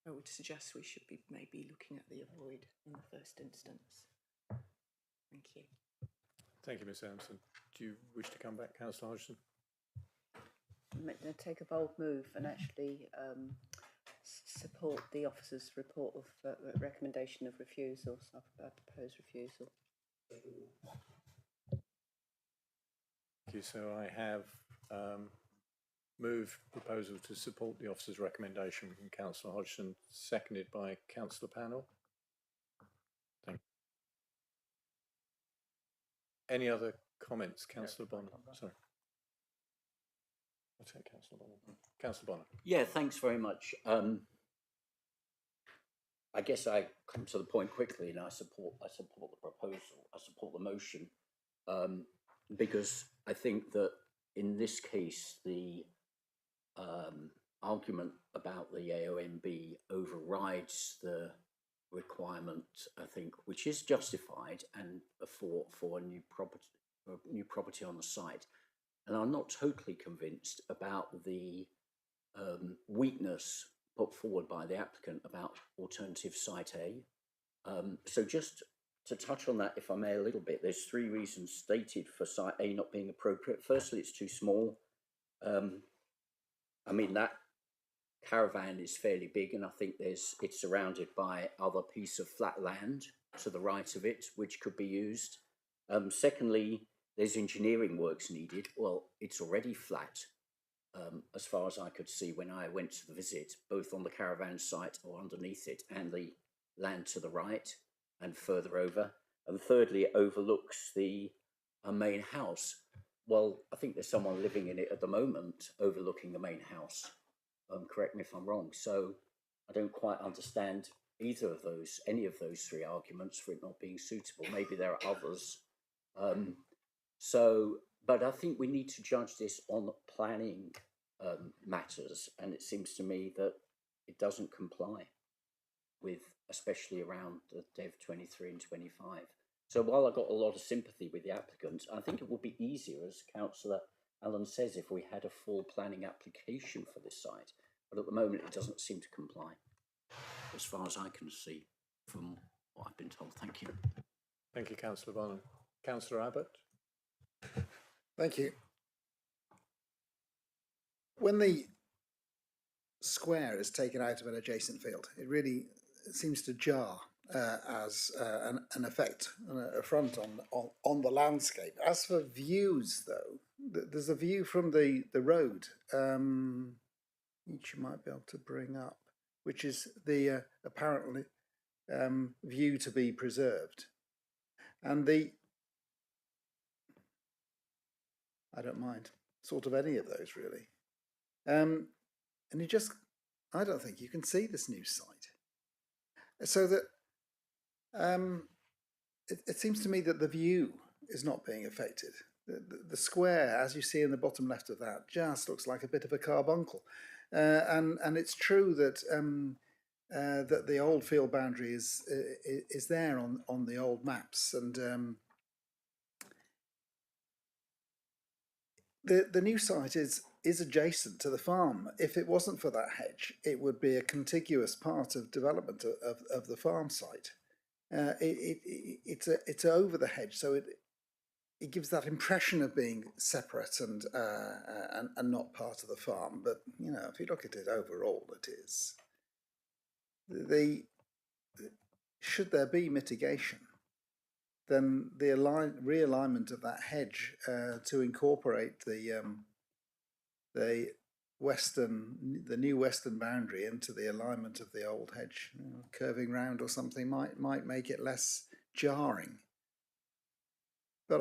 I would suggest we should be maybe looking at the avoid in the first instance. Thank you. Thank you, Ms Anderson. Do you wish to come back, Councillor Hodgson? I'm going to take a bold move and actually support the officer's report of recommendation of refusal. So I propose refusal. Thank you. So I have moved proposal to support the officer's recommendation from Councillor Hodgson, seconded by Councillor Pannell. Thank you. Any other comments, Councillor Bonner? Sorry. I'll take Councillor Bonner. Councillor Bonner. Yeah, thanks very much. I guess I come to the point quickly, and I support the proposal. I support the motion because I think that in this case the argument about the AONB overrides the requirement, I think, which is justified and for a new property on the site. And I'm not totally convinced about the weakness put forward by the applicant about alternative site A. So just to touch on that, if I may, a little bit, there's 3 reasons stated for site A not being appropriate. Firstly, it's too small. I mean, that caravan is fairly big, and I think it's surrounded by other piece of flat land to the right of it, which could be used. Secondly, there's engineering works needed. Well, it's already flat, as far as I could see when I went to the visit, both on the caravan site or underneath it, and the land to the right and further over. And thirdly, it overlooks the main house. Well, I think there's someone living in it at the moment overlooking the main house. Correct me if I'm wrong. So I don't quite understand any of those 3 arguments for it not being suitable. Maybe there are others. But I think we need to judge this on planning matters, and it seems to me that it doesn't comply with, especially around the Dev 23 and 25. So while I've got a lot of sympathy with the applicant, I think it would be easier, as Councillor Allen says, if we had a full planning application for this site. But at the moment, it doesn't seem to comply, as far as I can see from what I've been told. Thank you. Thank you, Councillor Bonham. Councillor Abbott. Thank you. When the square is taken out of an adjacent field, it really seems to jar as an effect, an affront on the landscape. As for views, though, there's a view from the road, which you might be able to bring up, which is the apparently view to be preserved. And I don't mind sort of any of those really. And I don't think you can see this new site. So that it seems to me that the view is not being affected. The square, as you see in the bottom left of that, just looks like a bit of a carbuncle. And it's true that that the old field boundary is there on the old maps, and the new site is adjacent to the farm. If it wasn't for that hedge, it would be a contiguous part of development of the farm site. It's over the hedge, so it gives that impression of being separate and not part of the farm. But you know, if you look at it overall, it is. Should there be mitigation, then the realignment of that hedge to incorporate the new western boundary into the alignment of the old hedge, curving round or something, might make it less jarring. But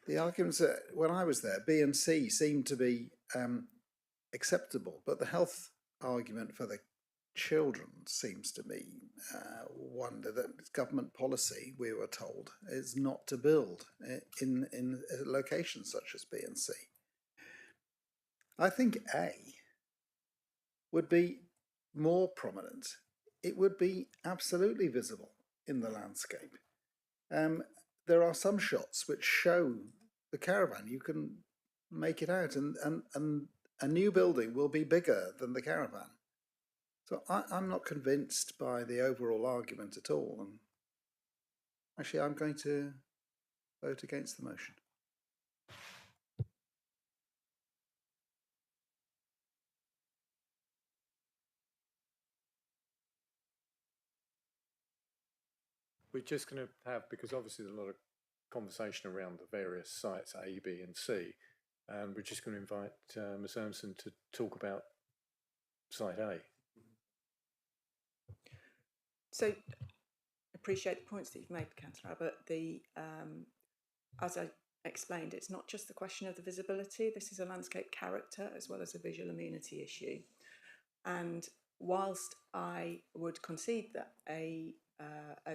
the arguments that when I was there, B and C seemed to be acceptable, but the health argument for the children seems to me one that government policy, we were told, is not to build in locations such as B and C. I think A would be more prominent. It would be absolutely visible in the landscape. There are some shots which show the caravan. You can make it out, and a new building will be bigger than the caravan. So I'm not convinced by the overall argument at all. And actually, I'm going to vote against the motion. We're just going to have, because obviously there's a lot of conversation around the various sites A, B and C, and we're just going to invite Ms Ermson to talk about site A. So, appreciate the points that you've made, Councillor Abbott. As I explained, it's not just the question of the visibility. This is a landscape character as well as a visual amenity issue. And whilst I would concede that a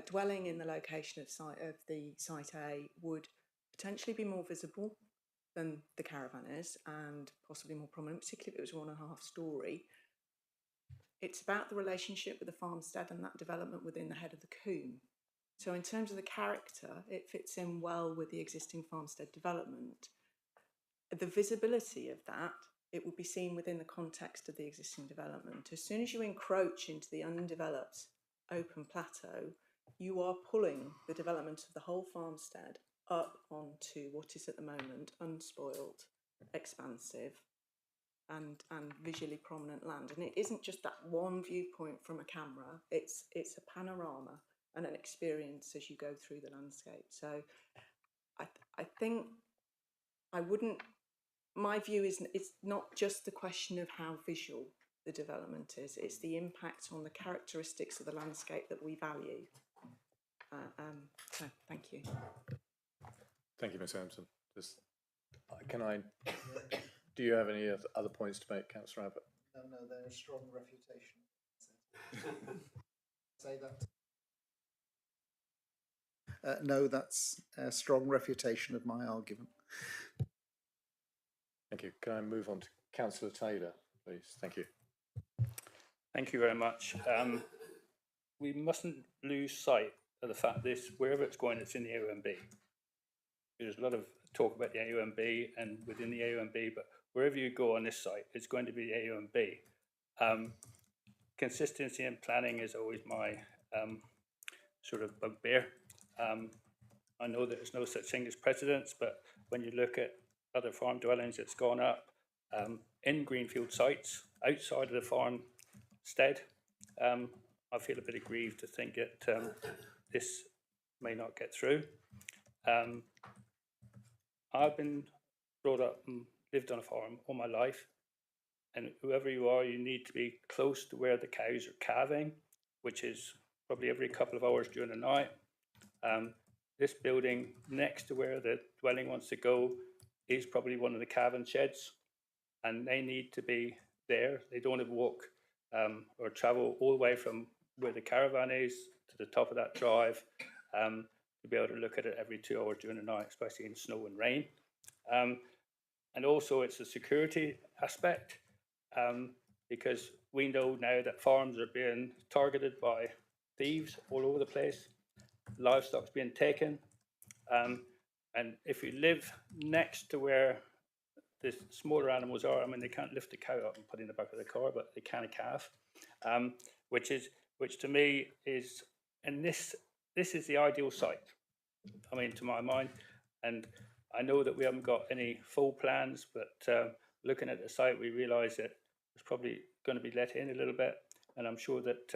dwelling in the location of the site A would potentially be more visible than the caravan is, and possibly more prominent, particularly if it was 1.5 storey. It's about the relationship with the farmstead and that development within the head of the coombe. So in terms of the character, it fits in well with the existing farmstead development. The visibility of that, it would be seen within the context of the existing development. As soon as you encroach into the undeveloped open plateau, you are pulling the development of the whole farmstead up onto what is at the moment unspoiled, expansive, and visually prominent land. And it isn't just that one viewpoint from a camera, it's a panorama and an experience as you go through the landscape. So I think I wouldn't, my view is it's not just the question of how visual the development is, it's the impact on the characteristics of the landscape that we value. So thank you. Thank you, Ms Ermson. Do you have any other points to make, Councillor Abbott? No, they're a strong refutation. Say that. No, that's a strong refutation of my argument. Thank you. Can I move on to Councillor Taylor, please? Thank you. Thank you very much. We mustn't lose sight of the fact this, wherever it's going, it's in the AONB. There's a lot of talk about the AONB and within the AONB, but wherever you go on this site, it's going to be the AONB. Consistency in planning is always my sort of bugbear. I know that there's no such thing as precedents, but when you look at other farm dwellings, it's gone up. In greenfield sites, outside of the farmstead, I feel a bit aggrieved to think that this may not get through. I've been brought up and lived on a farm all my life, and whoever you are, you need to be close to where the cows are calving, which is probably every couple of hours during the night. This building next to where the dwelling wants to go is probably one of the calving sheds, and they need to be there. They don't want to walk or travel all the way from where the caravan is to the top of that drive to be able to look at it every 2 hours during the night, especially in snow and rain. And also it's a security aspect, because we know now that farms are being targeted by thieves all over the place. Livestock's being taken. And if you live next to where the smaller animals are, I mean, they can't lift a cow up and put it in the back of the car, but they can a calf, which to me is, and this is the ideal site, I mean, to my mind. And I know that we haven't got any full plans, but looking at the site, we realise that it's probably going to be let in a little bit. And I'm sure that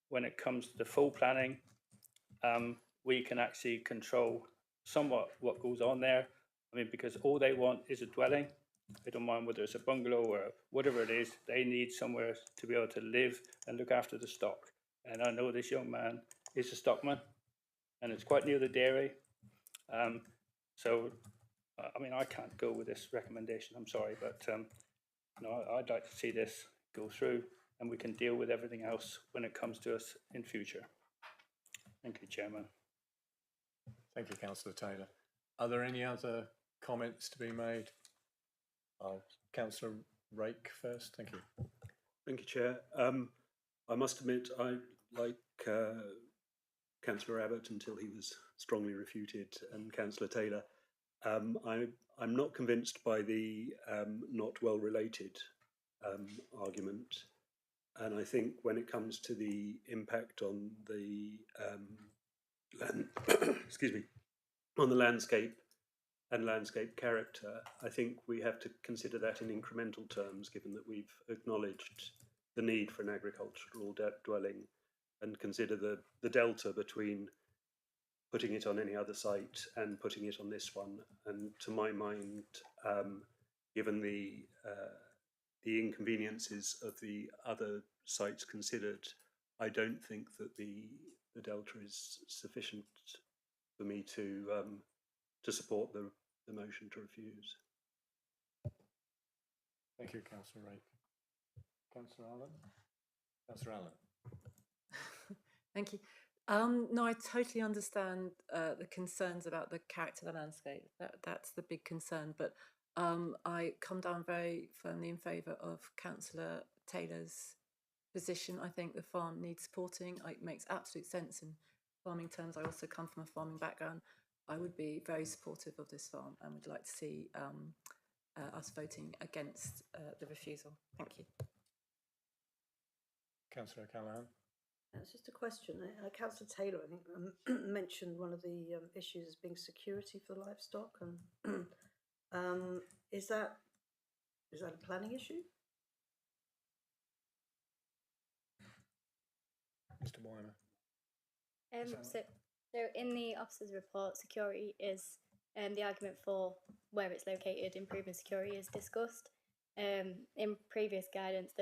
when it comes to the full planning, we can actually control somewhat what goes on there. I mean, because all they want is a dwelling. They don't mind whether it's a bungalow or whatever it is. They need somewhere to be able to live and look after the stock. And I know this young man is a stockman, and it's quite near the dairy. So, I mean, I can't go with this recommendation, I'm sorry, but no, I'd like to see this go through, and we can deal with everything else when it comes to us in future. Thank you, Chairman. Thank you, Councillor Taylor. Are there any other comments to be made? Councillor Rake first. Thank you. Thank you, Chair. I must admit, I like Councillor Abbott until he was strongly refuted, and Councillor Taylor. I'm not convinced by the not well related argument. And I think when it comes to the impact on the excuse me, on the landscape and landscape character, I think we have to consider that in incremental terms, given that we've acknowledged the need for an agricultural dwelling, and consider the delta between putting it on any other site and putting it on this one. And to my mind, given the inconveniences of the other sites considered, I don't think that the delta is sufficient for me to support the motion to refuse. Thank you, Councillor Rake. Councillor Allen? Councillor Allen. Thank you. No, I totally understand the concerns about the character of the landscape. That's the big concern. But I come down very firmly in favour of Councillor Taylor's position. I think the farm needs supporting. It makes absolute sense in farming terms. I also come from a farming background. I would be very supportive of this farm and would like to see us voting against the refusal. Thank you. Councillor Callaghan. It's just a question. Councillor Taylor, I think, mentioned one of the issues as being security for the livestock, and is that a planning issue? Mr. Weimer. So in the officer's report, security is the argument for where it's located, improving security is discussed. In previous guidance,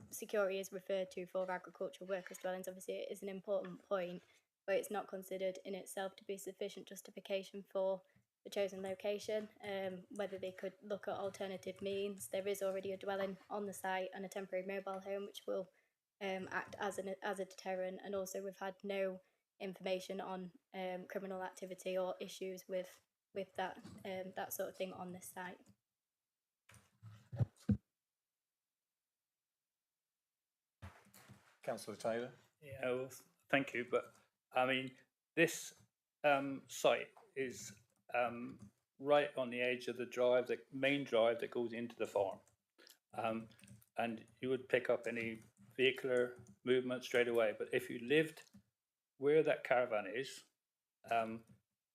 security is referred to for agricultural workers' dwellings. Obviously, it is an important point, but it's not considered in itself to be sufficient justification for the chosen location. Whether they could look at alternative means. There is already a dwelling on the site and a temporary mobile home, which will act as a deterrent. And also, we've had no information on criminal activity or issues with that sort of thing on this site. Councillor Taylor. Yeah, well, thank you. But I mean, this site is right on the edge of the drive, the main drive that goes into the farm, and you would pick up any vehicular movement straight away. But if you lived where that caravan is,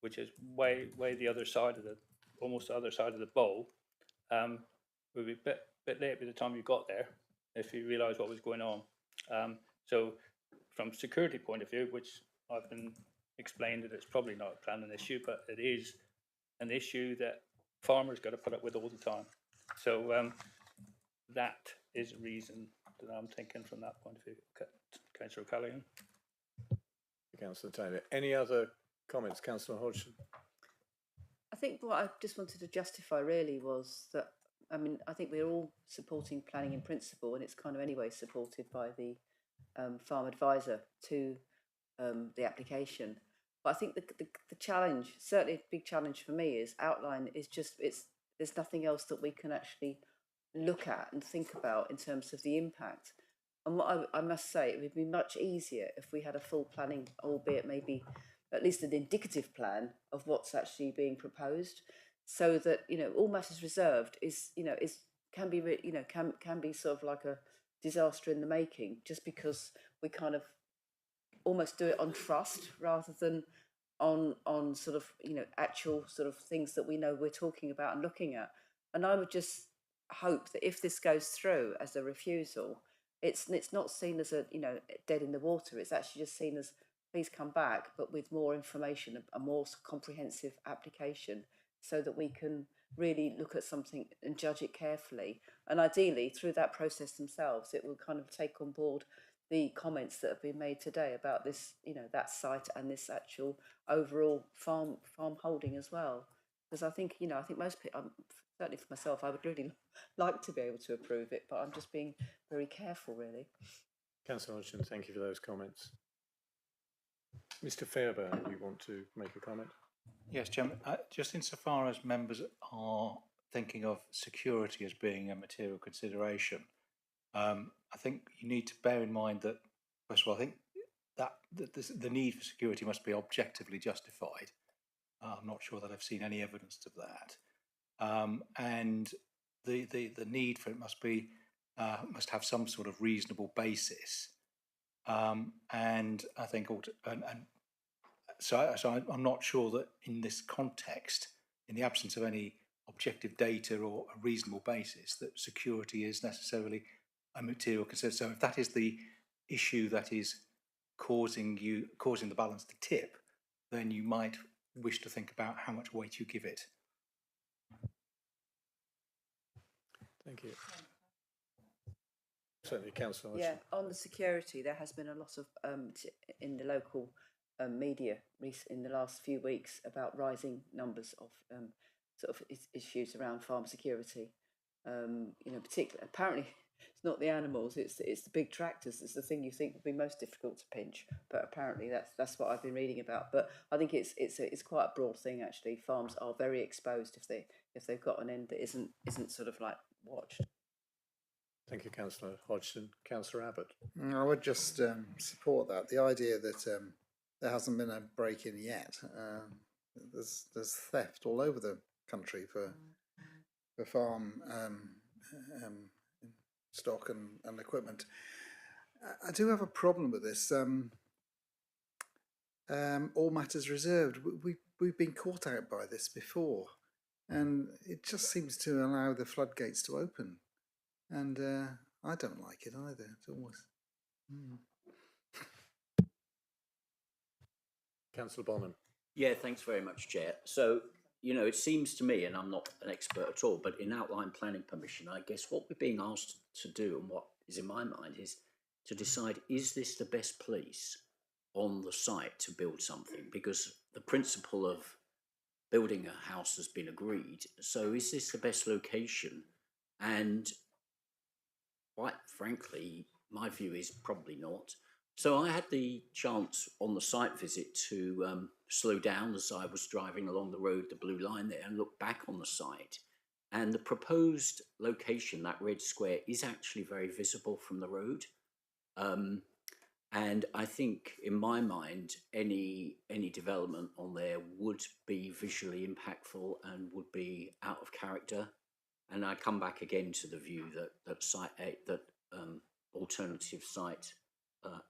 which is way the other side of almost the other side of the bowl, would be a bit late by the time you got there if you realised what was going on. So from security point of view, which I've been explained that it's probably not a planning issue, but it is an issue that farmers got to put up with all the time. So that is a reason that I'm thinking from that point of view. Councillor Callaghan. Councillor Taylor. Any other comments? Councillor Hodgson. I think what I just wanted to justify really was that, I mean, I think we're all supporting planning in principle, and it's kind of anyway supported by the farm advisor to the application. But I think the challenge, certainly a big challenge for me, is outline is just there's nothing else that we can actually look at and think about in terms of the impact. And what I must say, it would be much easier if we had a full planning, albeit maybe at least an indicative plan of what's actually being proposed, so that all matters reserved can be sort of like a disaster in the making, just because we kind of almost do it on trust rather than on sort of actual sort of things that we know we're talking about and looking at. And I would just hope that if this goes through as a refusal, it's not seen as a dead in the water. It's actually just seen as, please come back, but with more information, a more comprehensive application, so that we can really look at something and judge it carefully. And ideally, through that process themselves, it will kind of take on board the comments that have been made today about this, that site and this actual overall farm holding as well. Because I think most people, certainly for myself, I would really like to be able to approve it, but I'm just being very careful, really. Councillor Hodgson, thank you for those comments. Mr. Fairbairn, you want to make a comment? Yes, Chairman. Just insofar as members are thinking of security as being a material consideration, I think you need to bear in mind that, first of all, I think that the need for security must be objectively justified. I'm not sure that I've seen any evidence of that. And the need for it must be must have some sort of reasonable basis. And I think, so I'm not sure that in this context, in the absence of any objective data or a reasonable basis, that security is necessarily a material concern. So if that is the issue that is causing the balance to tip, then you might wish to think about how much weight you give it. Thank you. Certainly, Councillor Yeah, Hodgson. on the security, there has been a lot of in the local media in the last few weeks about rising numbers of sort of issues around farm security. You know, particularly apparently it's not the animals, it's the big tractors. It's the thing you think would be most difficult to pinch, but apparently that's what I've been reading about. But I think it's quite a broad thing actually. Farms are very exposed if they've got an end that isn't sort of like watched. Thank you, Councillor Hodgson. Councillor Abbott. I would just support that. The idea that there hasn't been a break-in yet. There's theft all over the country for farm stock and equipment. I do have a problem with this. All matters reserved. We've been caught out by this before, and it just seems to allow the floodgates to open. And I don't like it either. It's almost. Councillor Bonham. Yeah, thanks very much, Chair. So, you know, it seems to me, and I'm not an expert at all, but in outline planning permission, I guess what we're being asked to do, and what is in my mind, is to decide, is this the best place on the site to build something? Because the principle of building a house has been agreed. So is this the best location? And quite frankly, my view is probably not. So I had the chance on the site visit to slow down as I was driving along the road, the blue line there, and look back on the site. And the proposed location, that red square, is actually very visible from the road. And I think, in my mind, any development on there would be visually impactful and would be out of character. And I come back again to the view that site A, that alternative site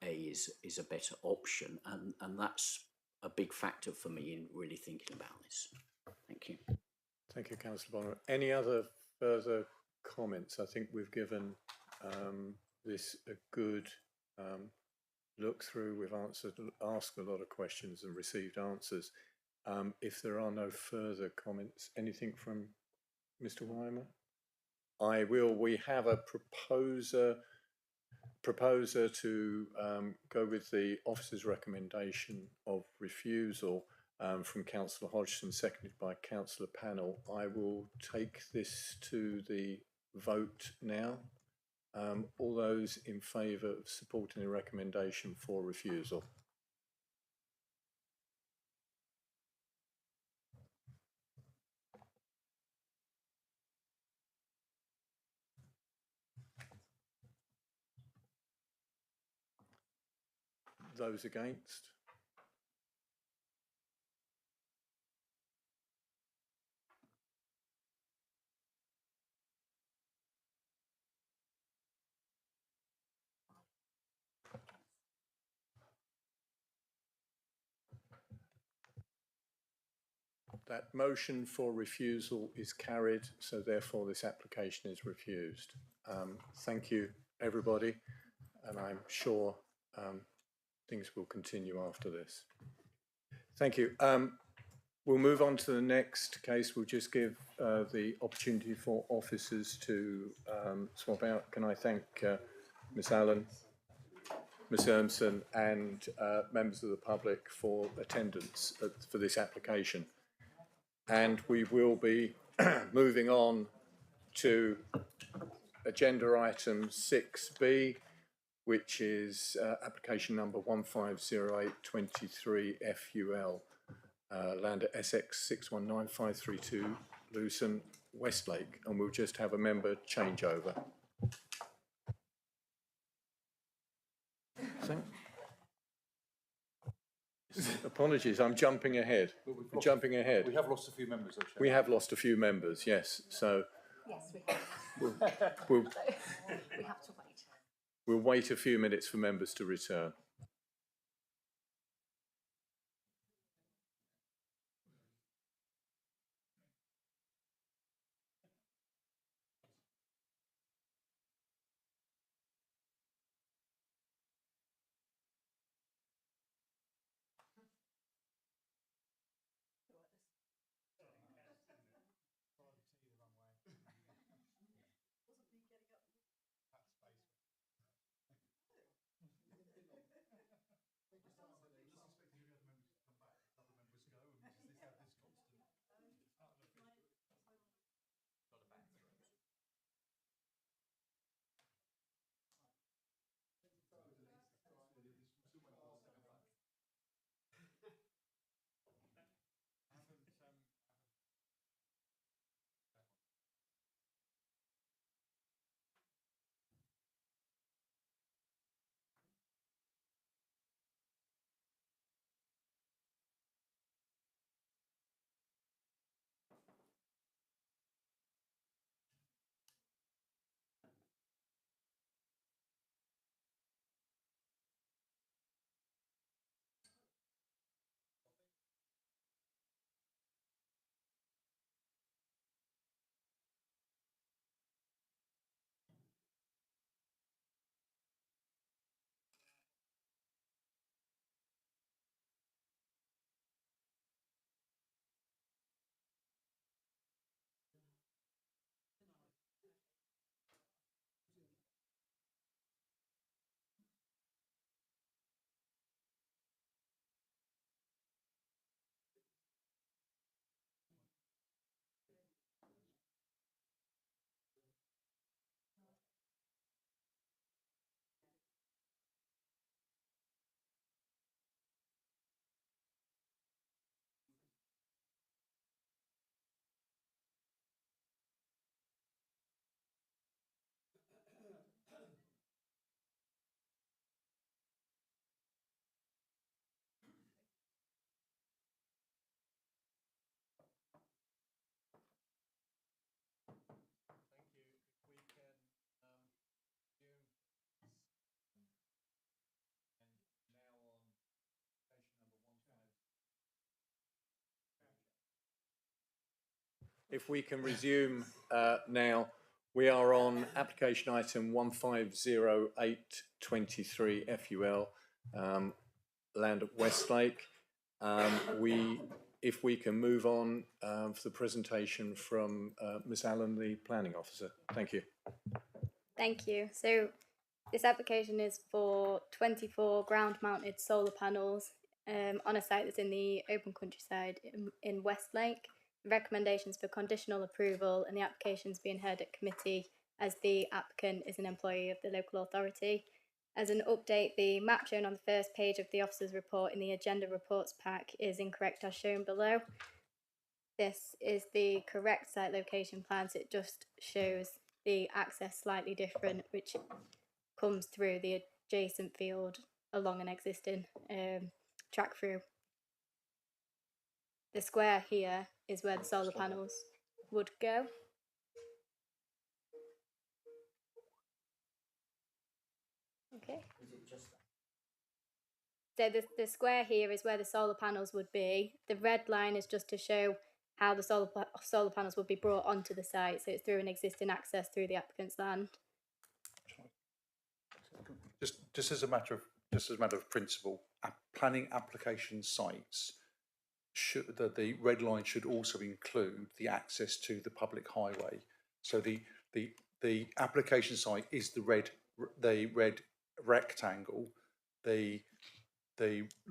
A is a better option, and that's a big factor for me in really thinking about this. Thank you. Thank you, Councillor Bonham. Any other further comments? I think we've given this a good look through. We've asked a lot of questions and received answers. If there are no further comments, anything from Mr. Weimer? We have a proposer to go with the officer's recommendation of refusal from Councillor Hodgson, seconded by Councillor Pannell. I will take this to the vote now. All those in favour of supporting the recommendation for refusal? Those against? That motion for refusal is carried, so therefore this application is refused. Thank you, everybody, and I'm sure things will continue after this. Thank you. We'll move on to the next case. We'll just give the opportunity for officers to swap out. Can I thank Ms. Allen, Ms. Ermson, and members of the public for attendance for this application. And we will be moving on to agenda item 6B, which is application number 150823 FUL, land at SX 619532, Lewson, Westlake. And we'll just have a member changeover. Apologies, I'm jumping ahead. We have lost a few members, though, Chair. We have lost a few members, yes. So Yes, we have. We'll, We have to wait. we'll wait a few minutes for members to return. If we can resume now, we are on application item 150823 FUL, land at Westlake. If we can move on for the presentation from Ms. Allen, the planning officer. Thank you. Thank you. So this application is for 24 ground-mounted solar panels on a site that's in the open countryside in Westlake. Recommendations for conditional approval, and the application's being heard at committee as the applicant is an employee of the local authority. As an update, the map shown on the first page of the officer's report in the agenda reports pack is incorrect as shown below. This is the correct site location plans. It just shows the access slightly different, which comes through the adjacent field along an existing track through. The square here is where the solar panels would go. Okay. So the square here is where the solar panels would be. The red line is just to show how the solar panels would be brought onto the site. So it's through an existing access through the applicant's land. Just as a matter of principle, planning application sites should the red line should also include the access to the public highway. So the application site is the red rectangle. The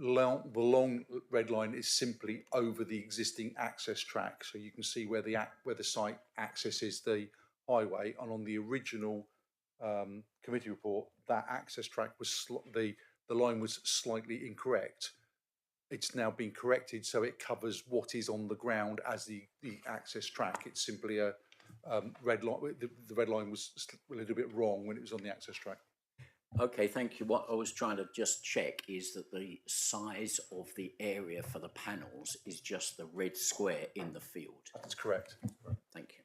long red line is simply over the existing access track, so you can see where the site accesses the highway. And on the original committee report, that access track was the line was slightly incorrect. It's now been corrected, so it covers what is on the ground as the access track. It's simply a red line. The red line was a little bit wrong when it was on the access track. Okay, thank you. What I was trying to just check is that the size of the area for the panels is just the red square in the field. That's correct. Thank you.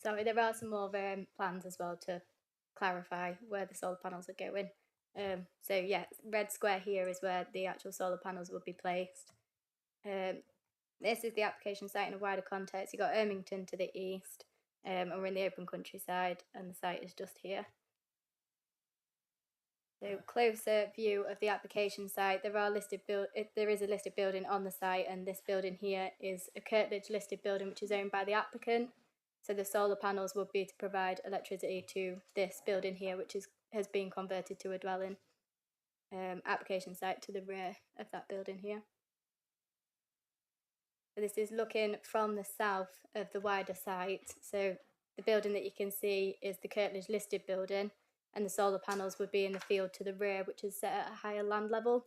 Sorry, there are some more plans as well to clarify where the solar panels are going. So yeah, red square here is where the actual solar panels will be placed. This is the application site in a wider context. You've got Ermington to the east, and we're in the open countryside, and the site is just here. So closer view of the application site. There is a listed building on the site, and this building here is a Kirtledge listed building which is owned by the applicant. So the solar panels would be to provide electricity to this building here, which has been converted to a dwelling. Application site to the rear of that building here. So this is looking from the south of the wider site. So the building that you can see is the Kirtledge listed building, and the solar panels would be in the field to the rear, which is set at a higher land level.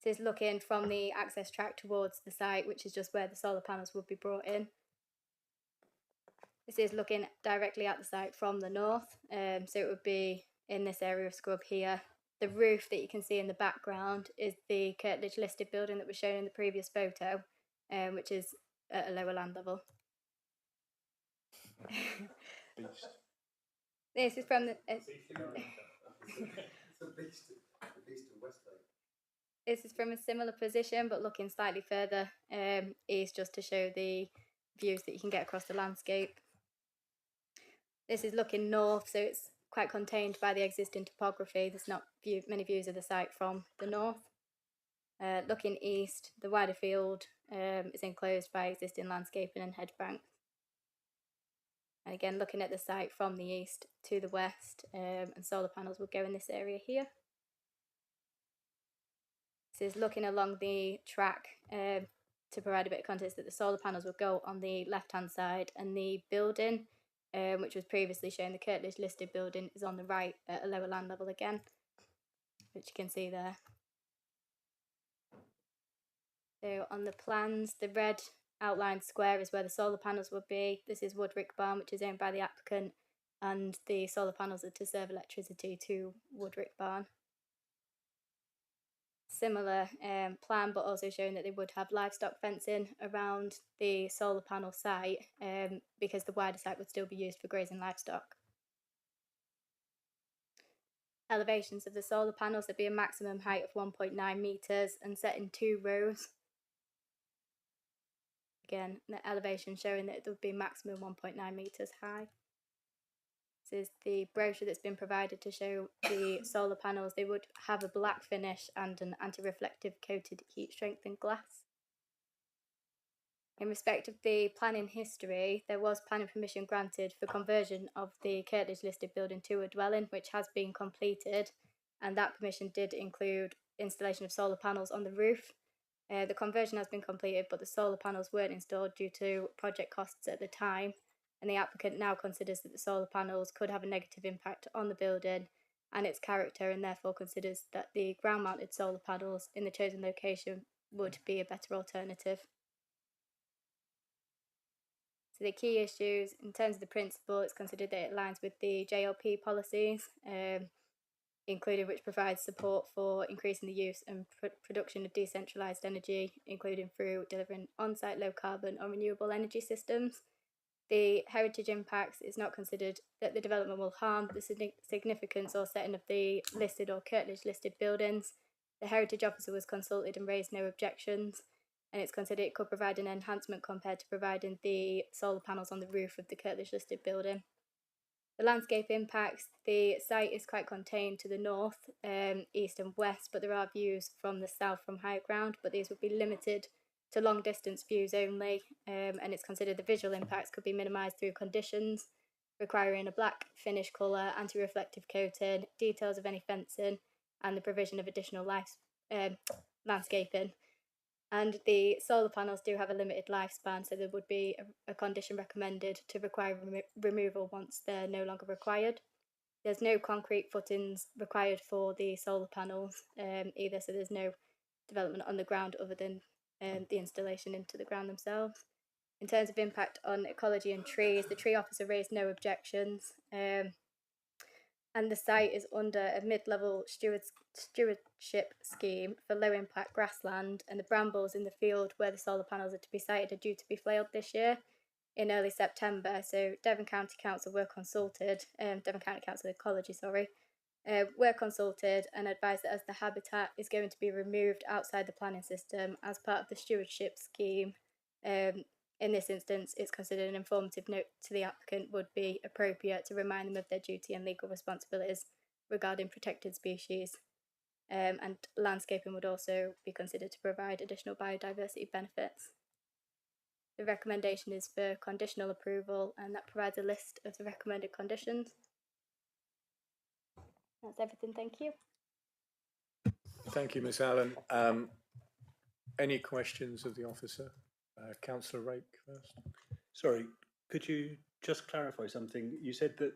This is looking from the access track towards the site, which is just where the solar panels would be brought in. This is looking directly at the site from the north, so it would be in this area of scrub here. The roof that you can see in the background is the Kirtledge listed building that was shown in the previous photo, which is at a lower land level. This is from the... This is from a similar position, but looking slightly further east, just to show the views that you can get across the landscape. This is looking north, so it's quite contained by the existing topography. There's not many views of the site from the north. Looking east, the wider field is enclosed by existing landscaping and hedge banks. And again, looking at the site from the east to the west, and solar panels will go in this area here. This is looking along the track to provide a bit of context that the solar panels will go on the left-hand side, and the building, which was previously shown, the Kirtledge listed building, is on the right at a lower land level again, which you can see there. So on the plans, the red outlined square is where the solar panels would be. This is Woodrick Barn, which is owned by the applicant, and the solar panels are to serve electricity to Woodrick Barn. Similar plan, but also showing that they would have livestock fencing around the solar panel site, because the wider site would still be used for grazing livestock. Elevations of the solar panels would be a maximum height of 1.9 metres and set in 2 rows. Again, the elevation showing that it would be maximum 1.9 metres high. This is the brochure that's been provided to show the solar panels. They would have a black finish and an anti-reflective coated heat strengthened glass. In respect of the planning history, there was planning permission granted for conversion of the Kirtledge listed building to a dwelling, which has been completed, and that permission did include installation of solar panels on the roof. The conversion has been completed, but the solar panels weren't installed due to project costs at the time, and the applicant now considers that the solar panels could have a negative impact on the building and its character, and therefore considers that the ground-mounted solar panels in the chosen location would be a better alternative. So the key issues, in terms of the principle, it's considered that it aligns with the JLP policies, including which provides support for increasing the use and production of decentralised energy, including through delivering on-site low-carbon or renewable energy systems. The heritage impacts is not considered that the development will harm the significance or setting of the listed or Kirtledge listed buildings. The heritage officer was consulted and raised no objections, and it's considered it could provide an enhancement compared to providing the solar panels on the roof of the Kirtledge listed building. The landscape impacts, the site is quite contained to the north, east and west, but there are views from the south from higher ground, but these would be limited to long distance views only, and it's considered the visual impacts could be minimised through conditions requiring a black finish colour, anti-reflective coating, details of any fencing, and the provision of additional landscaping. And the solar panels do have a limited lifespan, so there would be a condition recommended to require removal once they're no longer required. There's no concrete footings required for the solar panels either, so there's no development on the ground other than the installation into the ground themselves. In terms of impact on ecology and trees, the tree officer raised no objections, and the site is under a mid-level stewardship scheme for low-impact grassland, and the brambles in the field where the solar panels are to be sited are due to be flailed this year. in early September. So Devon County Council were consulted, Devon County Council Ecology, sorry, were consulted and advised that as the habitat is going to be removed outside the planning system as part of the stewardship scheme, in this instance, it's considered an informative note to the applicant would be appropriate to remind them of their duty and legal responsibilities regarding protected species. And landscaping would also be considered to provide additional biodiversity benefits. The recommendation is for conditional approval, and that provides a list of the recommended conditions. That's everything, thank you. Thank you, Ms Allen. Any questions of the officer? Councillor Rake first. Sorry, could you just clarify something? You said that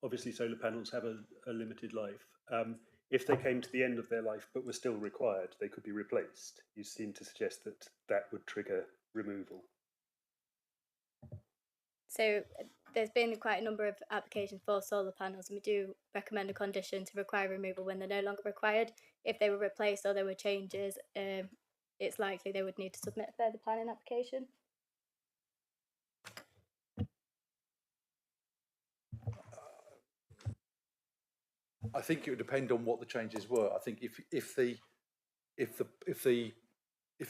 obviously solar panels have a limited life. If they came to the end of their life but were still required, they could be replaced. You seem to suggest that that would trigger removal. So there's been quite a number of applications for solar panels, and we do recommend a condition to require removal when they're no longer required. If they were replaced or there were changes, it's likely they would need to submit a further planning application. I think it would depend on what the changes were. I think if the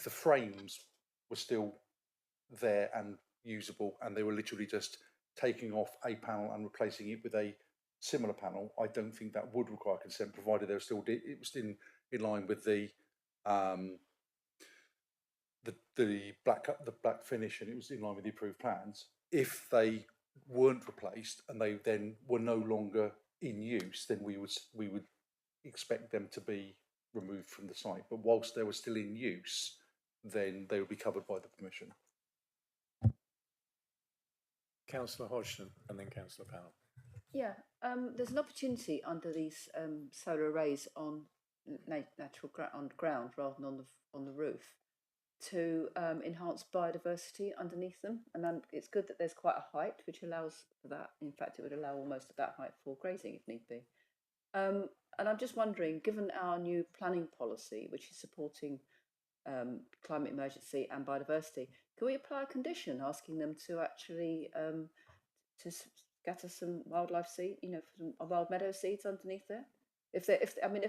frames were still there and usable, and they were literally just taking off a panel and replacing it with a similar panel, I don't think that would require consent, provided they were still it was in line with the black finish, and it was in line with the approved plans. If they weren't replaced and they then were no longer in use, then we would expect them to be removed from the site. But whilst they were still in use, then they would be covered by the permission. Councillor Hodgson and then Councillor Powell. Yeah, there's an opportunity under these solar arrays on natural ground rather than on the roof to enhance biodiversity underneath them, and it's good that there's quite a height which allows for that. In fact, it would allow almost at that height for grazing if need be. And I'm just wondering, given our new planning policy, which is supporting climate emergency and biodiversity, can we apply a condition asking them to actually to scatter some wildlife seed, some wild meadow seeds underneath there? If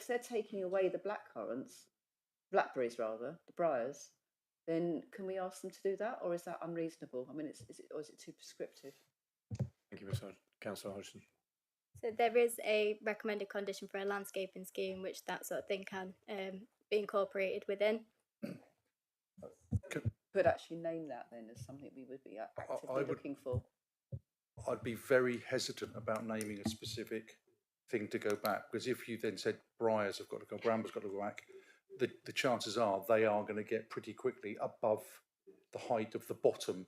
they're taking away the blackberries rather, the briars, then can we ask them to do that, or is that unreasonable? I mean, is it too prescriptive? Thank you, Ms. Councillor Hodgson. So there is a recommended condition for a landscaping scheme, which that sort of thing can be incorporated within. Could actually name that then as something we would be actively looking for. I'd be very hesitant about naming a specific thing to go back, because if you then said briars have got to go, brambles got to go back, the chances are they are going to get pretty quickly above the height of the bottom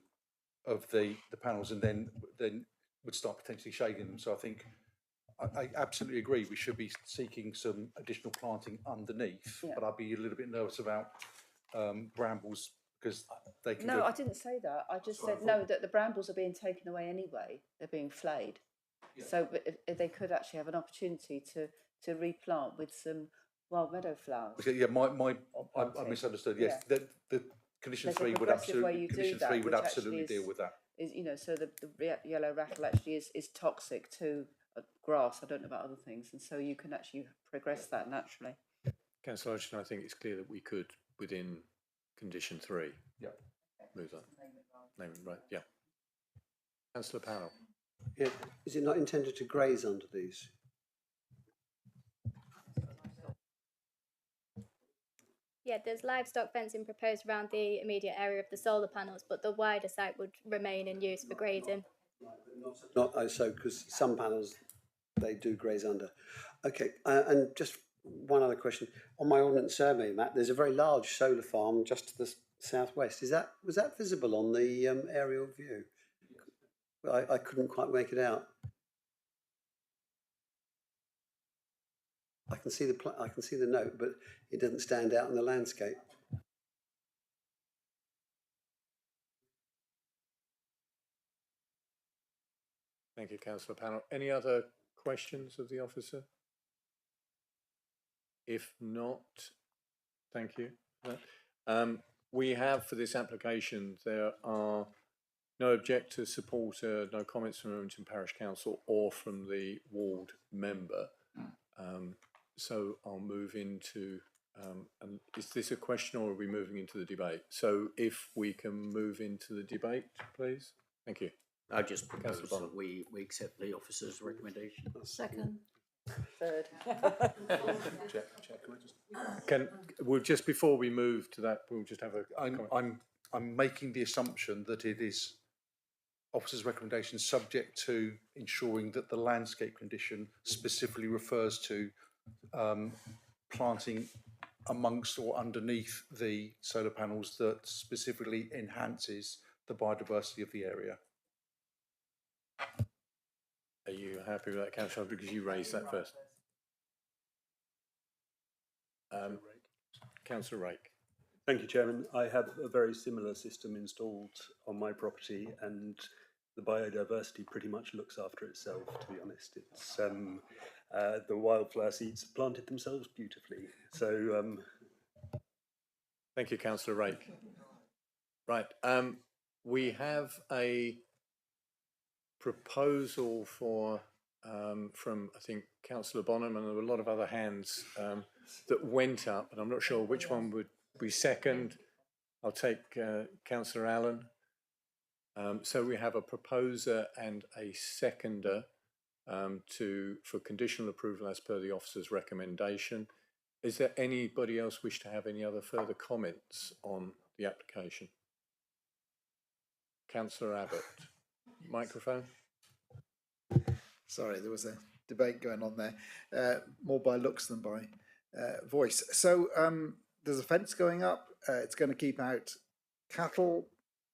of the panels, and then would start potentially shading them. So I think I absolutely agree we should be seeking some additional planting underneath, but I'd be a little bit nervous about brambles, because they can I didn't say that. I just said that the brambles are being taken away anyway. They're being flayed. Yeah. So if they could actually have an opportunity to replant with some wild meadow flowers. Okay, yeah, I misunderstood. Yes, yeah. The condition 3 would absolutely deal with that. So the yellow rattle actually is toxic to grass. I don't know about other things, and so you can actually progress that naturally. Councillor Hodgson, I think it's clear that we could, within condition 3, move that. Name it, right? Yeah. Councillor Powell. Yeah, is it not intended to graze under these? Yeah, there's livestock fencing proposed around the immediate area of the solar panels, but the wider site would remain in use for grazing. Not so, because some panels they do graze under. Okay, and just one other question. On my ordnance survey map, there's a very large solar farm just to the southwest. Was that visible on the aerial view? I couldn't quite make it out. I can see the note, but it doesn't stand out in the landscape. Thank you, Councillor Powell. Any other questions of the officer? If not, thank you. We have for this application, there are No objector, supporter, no comments from Remington Parish Council or from the ward member. So I'll move into, and is this a question or are we moving into the debate? So if we can move into the debate, please. Thank you. I just propose Councillor Bonham. that we accept the officer's recommendation. Second. Third. We'll just before we move to that, we'll just have a. I'm making the assumption that it is officer's recommendation subject to ensuring that the landscape condition specifically refers to planting amongst or underneath the solar panels that specifically enhances the biodiversity of the area. Are you happy with that, Councillor? Because you raised that first. Councillor Rake. Thank you, Chairman. I have a very similar system installed on my property, and the biodiversity pretty much looks after itself, to be honest. It's the wildflower seeds have planted themselves beautifully. So Thank you, Councillor Rake. Right, we have a proposal for from I think Councillor Bonham, and there were a lot of other hands that went up, and I'm not sure which one would be second. I'll take Councillor Allen. So we have a proposer and a seconder for conditional approval as per the officer's recommendation. Is there anybody else wish to have any other further comments on the application? Councillor Abbott, microphone. Sorry, there was a debate going on there, more by looks than by voice. So there's a fence going up. It's going to keep out cattle.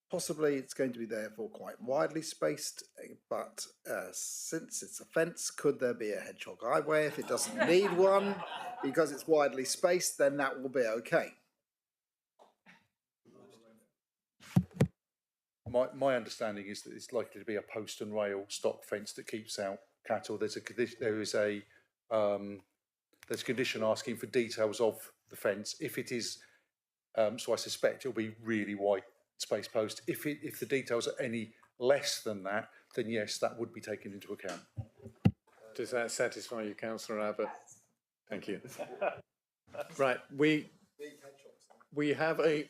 Possibly it's going to be therefore quite widely spaced, but since it's a fence, could there be a hedgehog highway if it doesn't need one? Because it's widely spaced, then that will be okay. My understanding is that it's likely to be a post and rail stock fence that keeps out cattle. There's a condition asking for details of the fence. If it is, so I suspect it'll be really wide space post. If the details are any less than that, then yes, that would be taken into account. Does that satisfy you, Councillor Abbott? Thank you. Right, we have a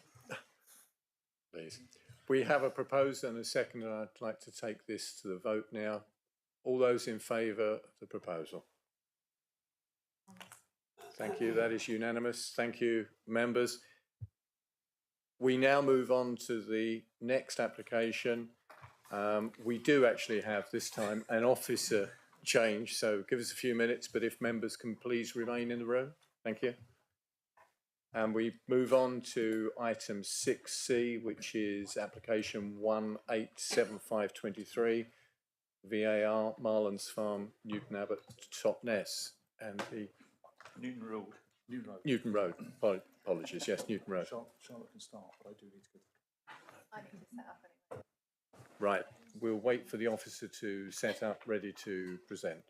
please. We have a proposer and a second, and I'd like to take this to the vote now. All those in favour of the proposal? Thank you, that is unanimous. Thank you, members. We now move on to the next application. We do actually have this time an officer change, so give us a few minutes, but if members can please remain in the room. Thank you. And we move on to item 6C, which is application 187523, VAR, Marlins Farm, Newton Abbott, Totnes, and the Newton Road. Newton Road. Apologies, yes, Newton Road. Charlotte can start, but I do need to go. I need to set up anyway. Right, we'll wait for the officer to set up, ready to present.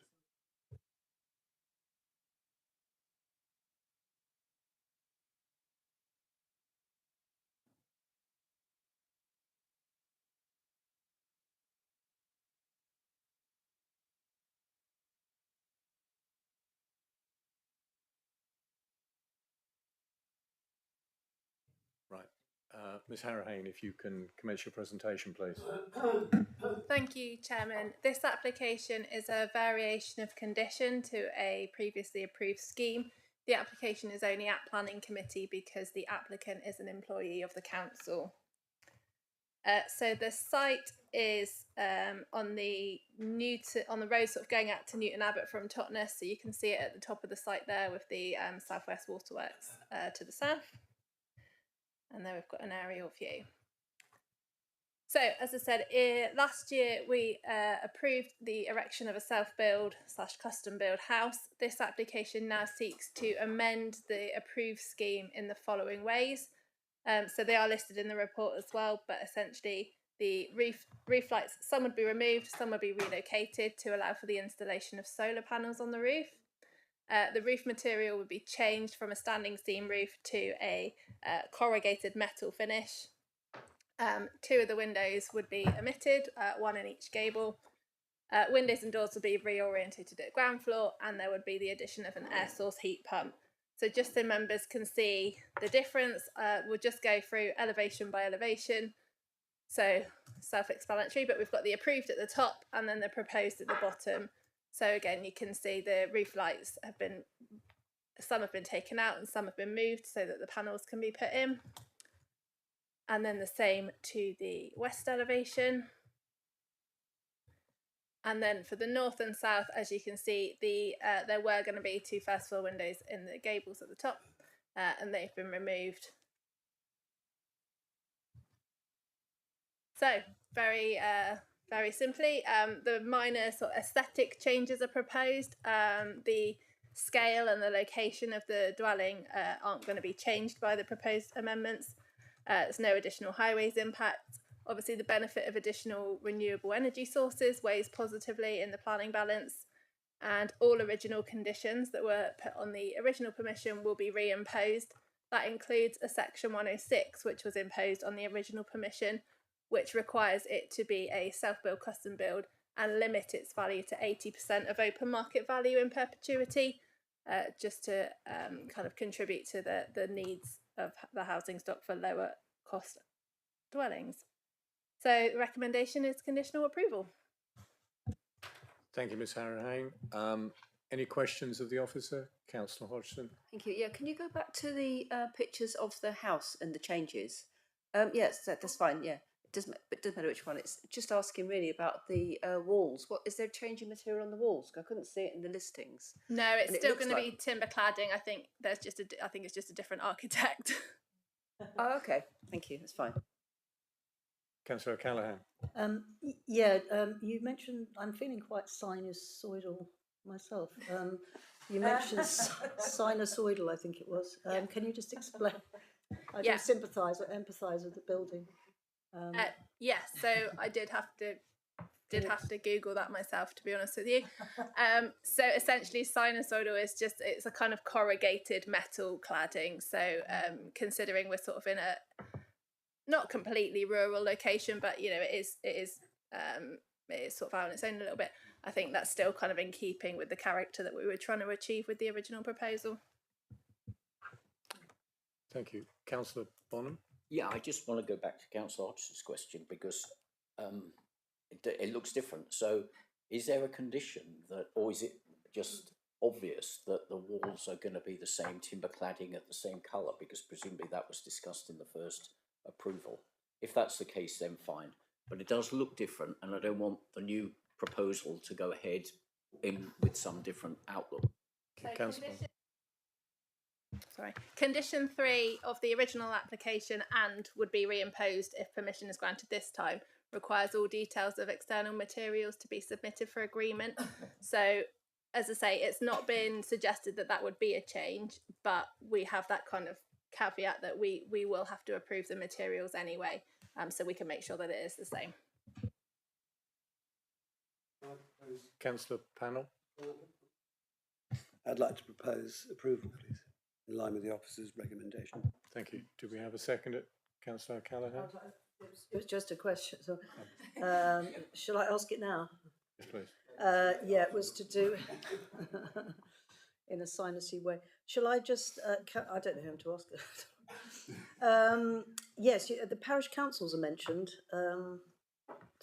Ms Harrahane, if you can commence your presentation, please. Thank you, Chairman. This application is a variation of condition to a previously approved scheme. The application is only at Planning Committee because the applicant is an employee of the council. So the site is on the road sort of going out to Newton Abbott from Totnes, so you can see it at the top of the site there with the South West Waterworks to the south. And there we've got an aerial view. So, as I said, last year we approved the erection of a self-build / custom-build house. This application now seeks to amend the approved scheme in the following ways. So they are listed in the report as well, but essentially the roof lights, some would be removed, some would be relocated to allow for the installation of solar panels on the roof. The roof material would be changed from a standing seam roof to a corrugated metal finish. 2 of the windows would be omitted, 1 in each gable. Windows and doors would be reorientated at ground floor, and there would be the addition of an air source heat pump. So just so members can see the difference, we'll just go through elevation by elevation. So self-explanatory, but we've got the approved at the top and then the proposed at the bottom. So again, you can see the roof lights some have been taken out and some have been moved so that the panels can be put in. And then the same to the west elevation. And then for the north and south, as you can see, there were going to be 2 first floor windows in the gables at the top, and they've been removed. So very simply, the minor sort of aesthetic changes are proposed. The scale and the location of the dwelling aren't going to be changed by the proposed amendments. There's no additional highways impact. Obviously, the benefit of additional renewable energy sources weighs positively in the planning balance, and all original conditions that were put on the original permission will be reimposed. That includes a section 106, which was imposed on the original permission, which requires it to be a self-build, custom build and limit its value to 80% of open market value in perpetuity, just to kind of contribute to the needs of the housing stock for lower cost dwellings. So the recommendation is conditional approval. Thank you, Ms Harrahane. Any questions of the officer? Councillor Hodgson. Thank you. Yeah, can you go back to the pictures of the house and the changes? Yes, that's fine. Yeah, it doesn't matter which one. It's just asking really about the walls. What is there changing material on the walls? I couldn't see it in the listings. No, it's still going to be timber cladding. I think it's just a different architect. Oh, okay. Thank you. That's fine. Councillor O'Callaghan. You mentioned, I'm feeling quite sinusoidal myself. You mentioned sinusoidal, I think it was. Can you just explain? I do sympathise or empathise with the building. Yes, so I did have to Google that myself, to be honest with you. So essentially sinusoidal is it's a kind of corrugated metal cladding. So considering we're sort of in a not completely rural location, but you know it is sort of out on its own a little bit. I think that's still kind of in keeping with the character that we were trying to achieve with the original proposal. Thank you. Councillor Bonham. Yeah, I just want to go back to Councillor Hodgson's question because it looks different. So is there a condition that, or is it just obvious that the walls are going to be the same timber cladding at the same colour? Because presumably that was discussed in the first approval. If that's the case, then fine. But it does look different, and I don't want the new proposal to go ahead with some different outlook. Condition 3 of the original application and would be reimposed if permission is granted this time, requires all details of external materials to be submitted for agreement. So as I say, it's not been suggested that would be a change, but we have that kind of caveat that we will have to approve the materials anyway, so we can make sure that it is the same. Councillor Pannell. I'd like to propose approval, please, in line with the officer's recommendation. Thank you. Do we have a second, Councillor O'Callaghan? It was just a question. So, shall I ask it now? Yes, please. It was to do in a sinusy way. Shall I just? I don't know who to ask it. Yes, the parish councils are mentioned.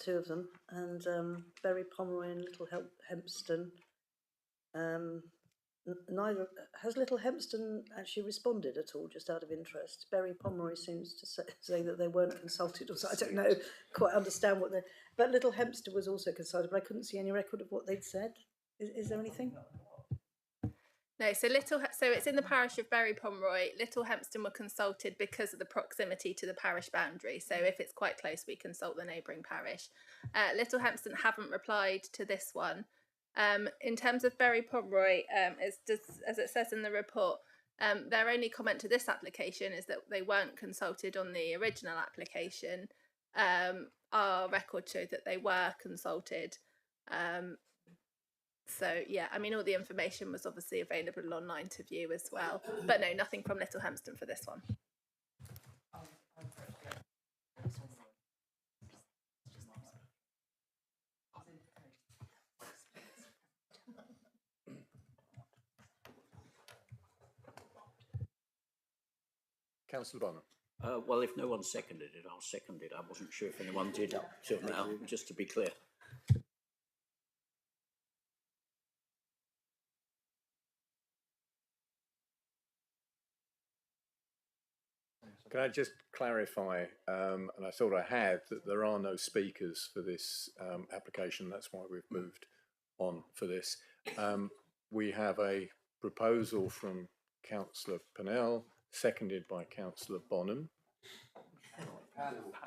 2 of them, and Bury Pomeroy and Little Hempston. Neither has Little Hempston actually responded at all, just out of interest. Bury Pomeroy seems to say that they weren't consulted, or so. I don't know, quite understand what they. But Little Hempston was also consulted, but I couldn't see any record of what they'd said. Is there anything? No, so it's in the parish of Bury Pomeroy. Little Hempston were consulted because of the proximity to the parish boundary. So if it's quite close, we consult the neighbouring parish. Little Hempston haven't replied to this one. In terms of Bury Pomeroy, as it says in the report, their only comment to this application is that they weren't consulted on the original application. Our record showed that they were consulted. So yeah, I mean, all the information was obviously available online to view as well. But no, nothing from Little Hempston for this one. Councillor Bonham. Well, if no one seconded it, I'll second it. I wasn't sure if anyone did up till now, just to be clear. Can I just clarify, and I thought I had, that there are no speakers for this application. That's why we've moved on for this. We have a proposal from Councillor Pennell, seconded by Councillor Bonham.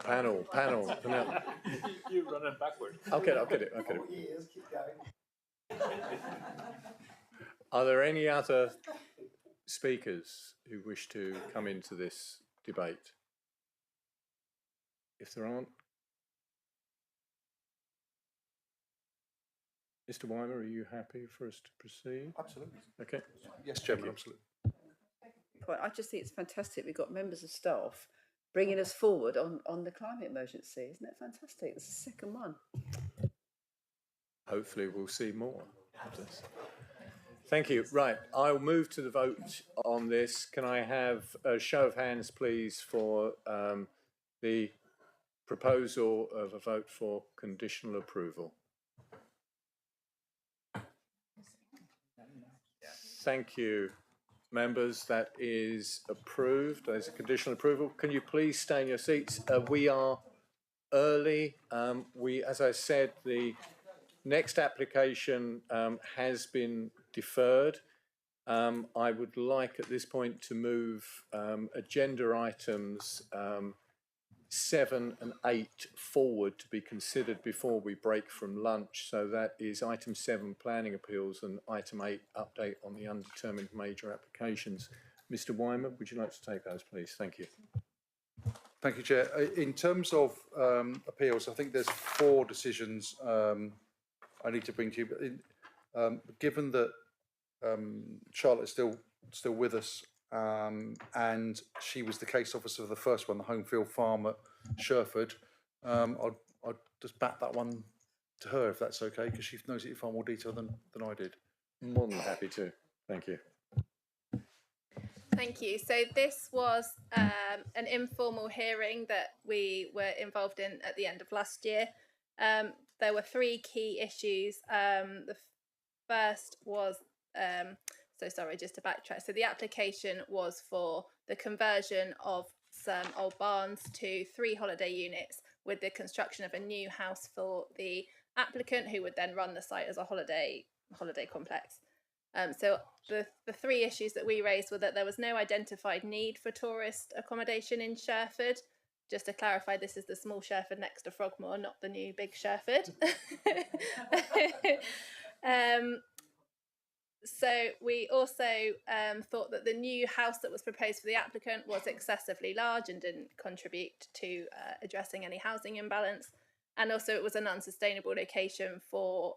Panel, Pennell. You're running backward. I'll get it. Are there any other speakers who wish to come into this debate? If there aren't, Mr. Weimer, are you happy for us to proceed? Absolutely. Okay. Yes, Chairman, absolutely. I just think it's fantastic. We've got members of staff bringing us forward on the climate emergency. Isn't it fantastic? It's the second one. Hopefully we'll see more of this. Thank you. Right, I'll move to the vote on this. Can I have a show of hands, please, for the proposal of a vote for conditional approval? Thank you, members. That is approved. There's a conditional approval. Can you please stay in your seats? We are early. As I said, the next application has been deferred. I would like at this point to move agenda items 7 and 8 forward to be considered before we break from lunch. So that is item 7, planning appeals, and item 8, update on the undetermined major applications. Mr. Weimer, would you like to take those, please? Thank you. Thank you, Chair. In terms of appeals, I think there's 4 decisions I need to bring to you. But given that Charlotte's still with us, and she was the case officer of the first one, the Homefield Farm at Sherford, I'd just bat that one to her if that's okay, because she knows it in far more detail than I did. More than happy to. Thank you. Thank you. So this was an informal hearing that we were involved in at the end of last year. There were 3 key issues. The first was, so sorry, just to backtrack. So the application was for the conversion of some old barns to 3 holiday units with the construction of a new house for the applicant, who would then run the site as a holiday complex. So the 3 issues that we raised were that there was no identified need for tourist accommodation in Sherford. Just to clarify, this is the small Sherford next to Frogmore, not the new big Sherford. So we also thought that the new house that was proposed for the applicant was excessively large and didn't contribute to addressing any housing imbalance. And also it was an unsustainable location for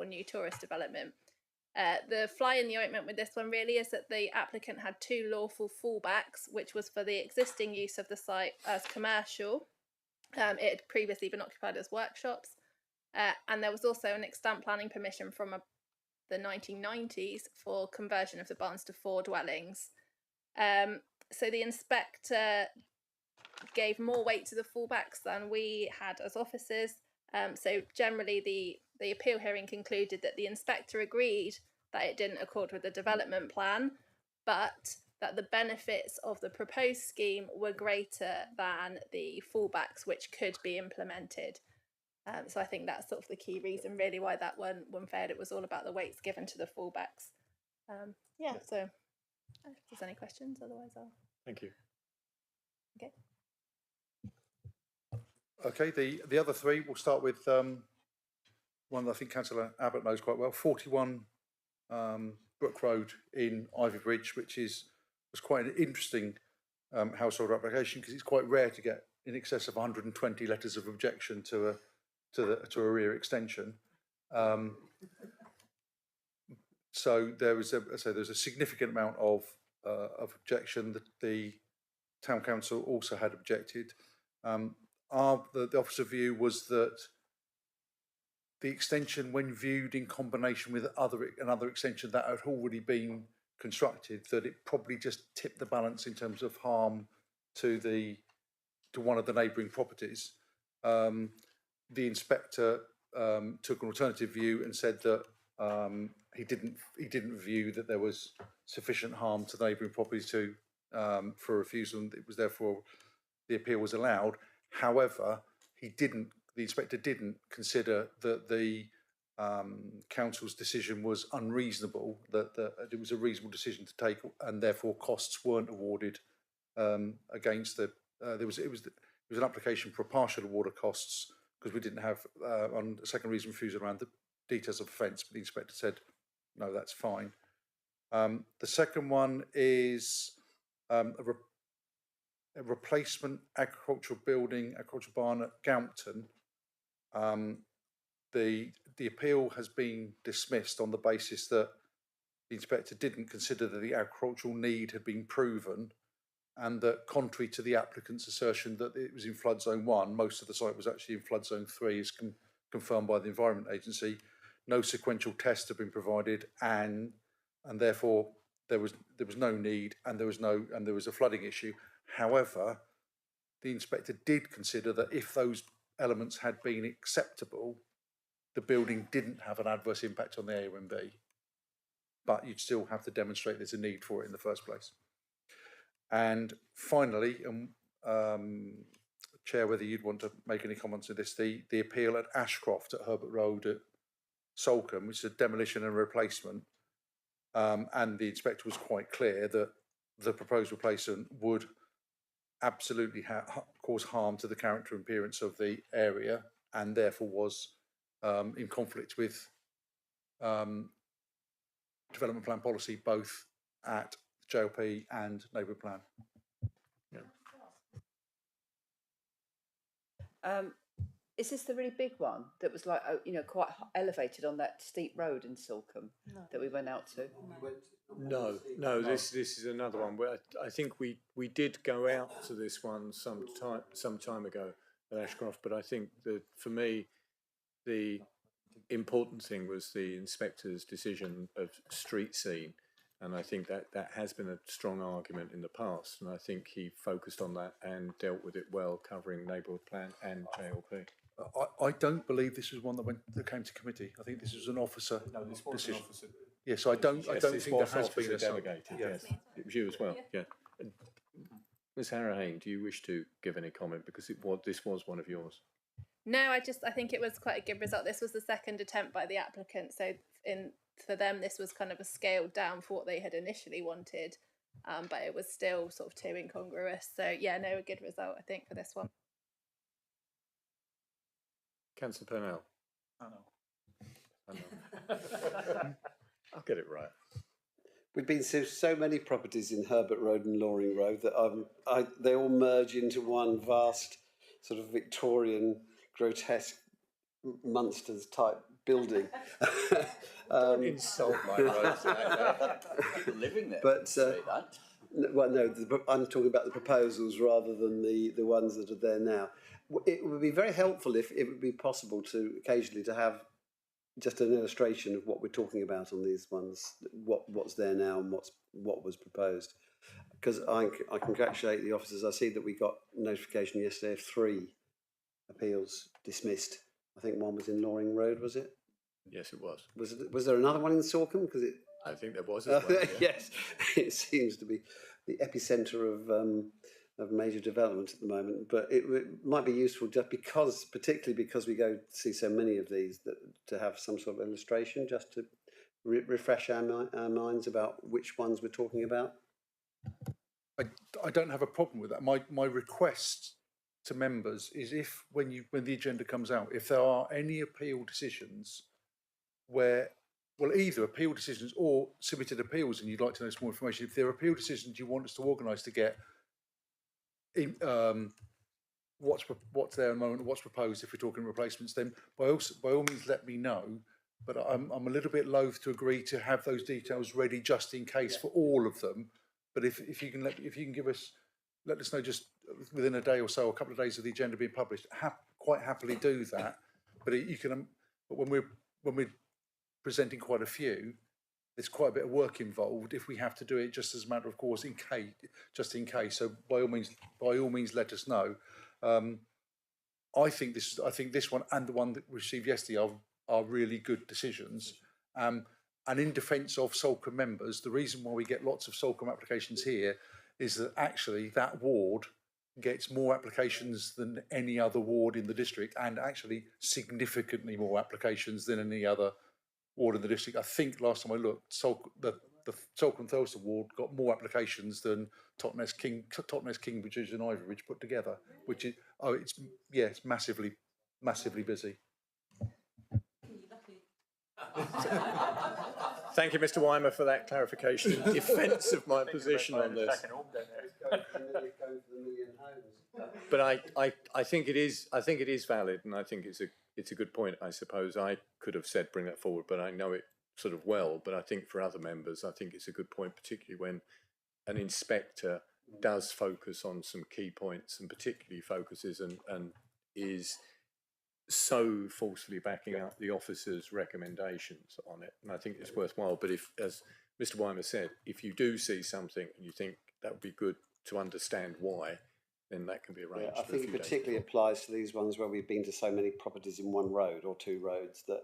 new tourist development. The fly in the ointment with this one really is that the applicant had 2 lawful fallbacks, which was for the existing use of the site as commercial. It had previously been occupied as workshops. And there was also an extant planning permission from the 1990s for conversion of the barns to 4 dwellings. So the inspector gave more weight to the fallbacks than we had as officers. So generally the appeal hearing concluded that the inspector agreed that it didn't accord with the development plan, but that the benefits of the proposed scheme were greater than the fallbacks which could be implemented. So I think that's sort of the key reason really why that one failed. It was all about the weights given to the fallbacks. So if there's any questions, otherwise I'll... Thank you. Okay. Okay, the other 3, we'll start with one that I think Councillor Abbott knows quite well, 41 Brook Road in Ivybridge, which was quite an interesting household application, because it's quite rare to get in excess of 120 letters of objection to a rear extension. So there was a significant amount of objection. The Town Council also had objected. The officer view was that the extension, when viewed in combination with another extension that had already been constructed, that it probably just tipped the balance in terms of harm to one of the neighbouring properties, the inspector took an alternative view and said that he didn't view that there was sufficient harm to neighbouring properties for a refusal, and it was therefore the appeal was allowed. However, the inspector didn't consider that the council's decision was unreasonable, that it was a reasonable decision to take, and therefore costs weren't awarded against the. It was an application for a partial award of costs because we didn't have on a second reason refusal around the details of offence, but the inspector said no, that's fine. The second one is a replacement agricultural building, agricultural barn at Gampton. The appeal has been dismissed on the basis that the inspector didn't consider that the agricultural need had been proven, and that contrary to the applicant's assertion that it was in flood zone 1, most of the site was actually in flood zone 3, is confirmed by the Environment Agency. No sequential tests have been provided, and therefore there was no need, and there was a flooding issue. However, the inspector did consider that if those elements had been acceptable, the building didn't have an adverse impact on the AONB, but you'd still have to demonstrate there's a need for it in the first place. And finally, Chair, whether you'd want to make any comments on this, the appeal at Ashcroft at Herbert Road at Salcombe, which is a demolition and replacement, and the inspector was quite clear that the proposed replacement would absolutely cause harm to the character and appearance of the area, and therefore was in conflict with development plan policy, both at JLP and neighbourhood plan. Is this the really big one that was like, quite elevated on that steep road in Salcombe that we went out to? No. This is another one where I think we did go out to this one some time ago at Ashcroft, but I think that for me the important thing was the inspector's decision of street scene, and I think that has been a strong argument in the past, and I think he focused on that and dealt with it well, covering neighbourhood plan and JLP. I don't believe this was one that came to committee. I think this was an officer decision. Officer. Yes, I don't think there has been a delegated. Yes, it was you as well. Yeah. Ms. Harrahane, do you wish to give any comment, because this was one of yours? No, I think it was quite a good result. This was the second attempt by the applicant, so for them this was kind of a scaled down for what they had initially wanted, but it was still sort of too incongruous. So yeah, no, a good result I think for this one. Councillor Purnell. I know. I'll get it right. We've been to so many properties in Herbert Road and Loring Road that they all merge into one vast sort of Victorian grotesque Munsters type building. Don't insult my roads like that. People living there but say that. Well, no, I'm talking about the proposals rather than the ones that are there now. It would be very helpful if it would be possible to occasionally to have just an illustration of what we're talking about on these ones, what's there now and what was proposed. Because I congratulate the officers. I see that we got notification yesterday of 3 appeals dismissed. I think one was in Loring Road, was it? Yes, it was. Was there another one in Salcombe? Because I think there was as well. Yeah. Yes, it seems to be the epicentre of major development at the moment. But it might be useful just particularly because we go to see so many of these, to have some sort of illustration just to refresh our minds about which ones we're talking about. I don't have a problem with that. My request to members is when the agenda comes out, if there are any appeal decisions where, well, either appeal decisions or submitted appeals and you'd like to know some more information, if there are appeal decisions you want us to organise to get what's there at the moment, what's proposed, if we're talking replacements, then by all means let me know. But I'm a little bit loath to agree to have those details ready just in case for all of them. But if you can let us know just within a day or so, a couple of days of the agenda being published, quite happily do that. But but when we're presenting quite a few, there's quite a bit of work involved if we have to do it just as a matter of course, just in case. So by all means, let us know. I think this one and the one that we received yesterday are really good decisions. And in defence of Salcombe members, the reason why we get lots of Salcombe applications here is that actually that ward gets more applications than any other ward in the district, and actually significantly more applications than any other ward in the district. I think last time I looked, the Salcombe Thurlestone ward got more applications than Totnes, Kingbridge and Ivoryridge put together, which is it's massively busy. Thank you, Mr. Weimer, for that clarification in defence of my position on this. But I think it is valid, and I think it's a good point. I suppose I could have said bring that forward, but I know it sort of well. But I think for other members, I think it's a good point, particularly when an inspector does focus on some key points, and particularly focuses and is so forcefully backing up the officer's recommendations on it. And I think it's worthwhile. But if, as Mr. Weimer said, if you do see something and you think that would be good to understand why, then that can be arranged. Yeah, I think it particularly applies to these ones where we've been to so many properties in one road or two roads that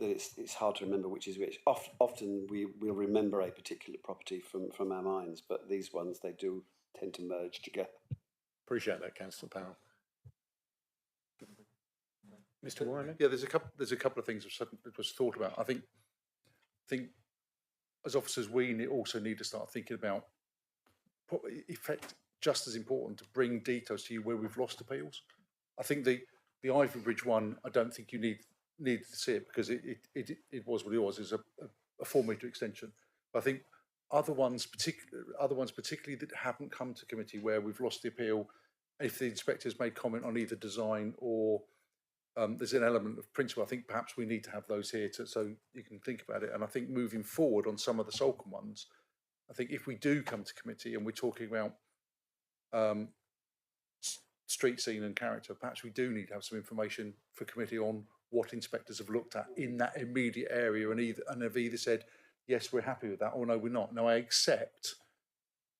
it's hard to remember which is which. Often we'll remember a particular property from our minds, but these ones, they do tend to merge together. Appreciate that, Councillor Powell. Mr. Weimer? Yeah, there's a couple of things that was thought about. I think as officers, we also need to start thinking about effect. Just as important to bring details to you where we've lost appeals. I think the Ivoryridge one, I don't think you need to see it because it was what it was. It's a 4 metre extension. But I think other ones particularly that haven't come to committee where we've lost the appeal, if the inspectors made comment on either design or there's an element of principle, I think perhaps we need to have those here so you can think about it. And I think moving forward on some of the Salcombe ones, I think if we do come to committee and we're talking about street scene and character, perhaps we do need to have some information for committee on what inspectors have looked at in that immediate area and have either said, yes, we're happy with that, or no, we're not. Now, I accept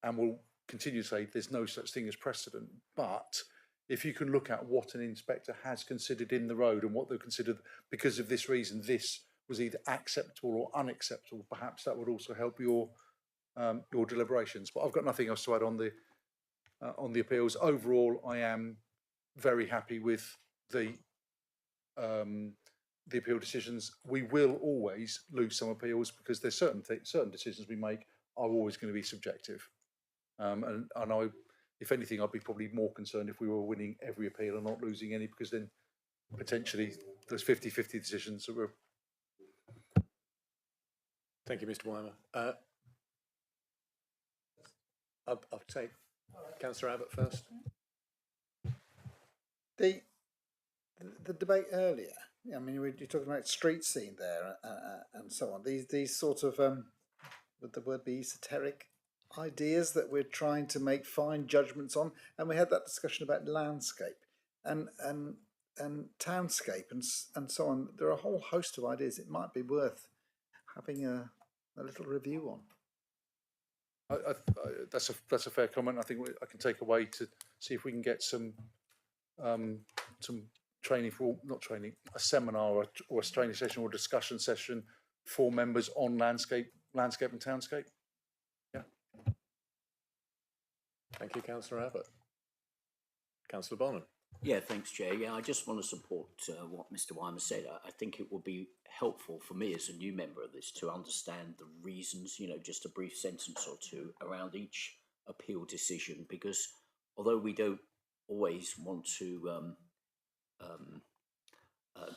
and will continue to say there's no such thing as precedent, but if you can look at what an inspector has considered in the road and what they've considered because of this reason, this was either acceptable or unacceptable, perhaps that would also help your deliberations. But I've got nothing else to add on the appeals. Overall, I am very happy with the appeal decisions. We will always lose some appeals because there's certain decisions we make are always going to be subjective. And I, if anything, I'd be probably more concerned if we were winning every appeal and not losing any, because then potentially there's 50-50 decisions that were. Thank you, Mr. Weimer. I'll take Councillor Abbott first. The debate earlier, I mean, you're talking about street scene there and so on. These sort of, would the word be esoteric ideas that we're trying to make fine judgments on? And we had that discussion about landscape and townscape and so on. There are a whole host of ideas it might be worth having a little review on. That's a fair comment. I think I can take away to see if we can get some training a seminar or a training session or discussion session for members on landscape and townscape. Yeah. Thank you, Councillor Abbott. Councillor Bonham. Yeah, thanks, Chair. Yeah, I just want to support what Mr. Weimer said. I think it would be helpful for me as a new member of this to understand the reasons, just a brief sentence or two around each appeal decision, because although we don't always want to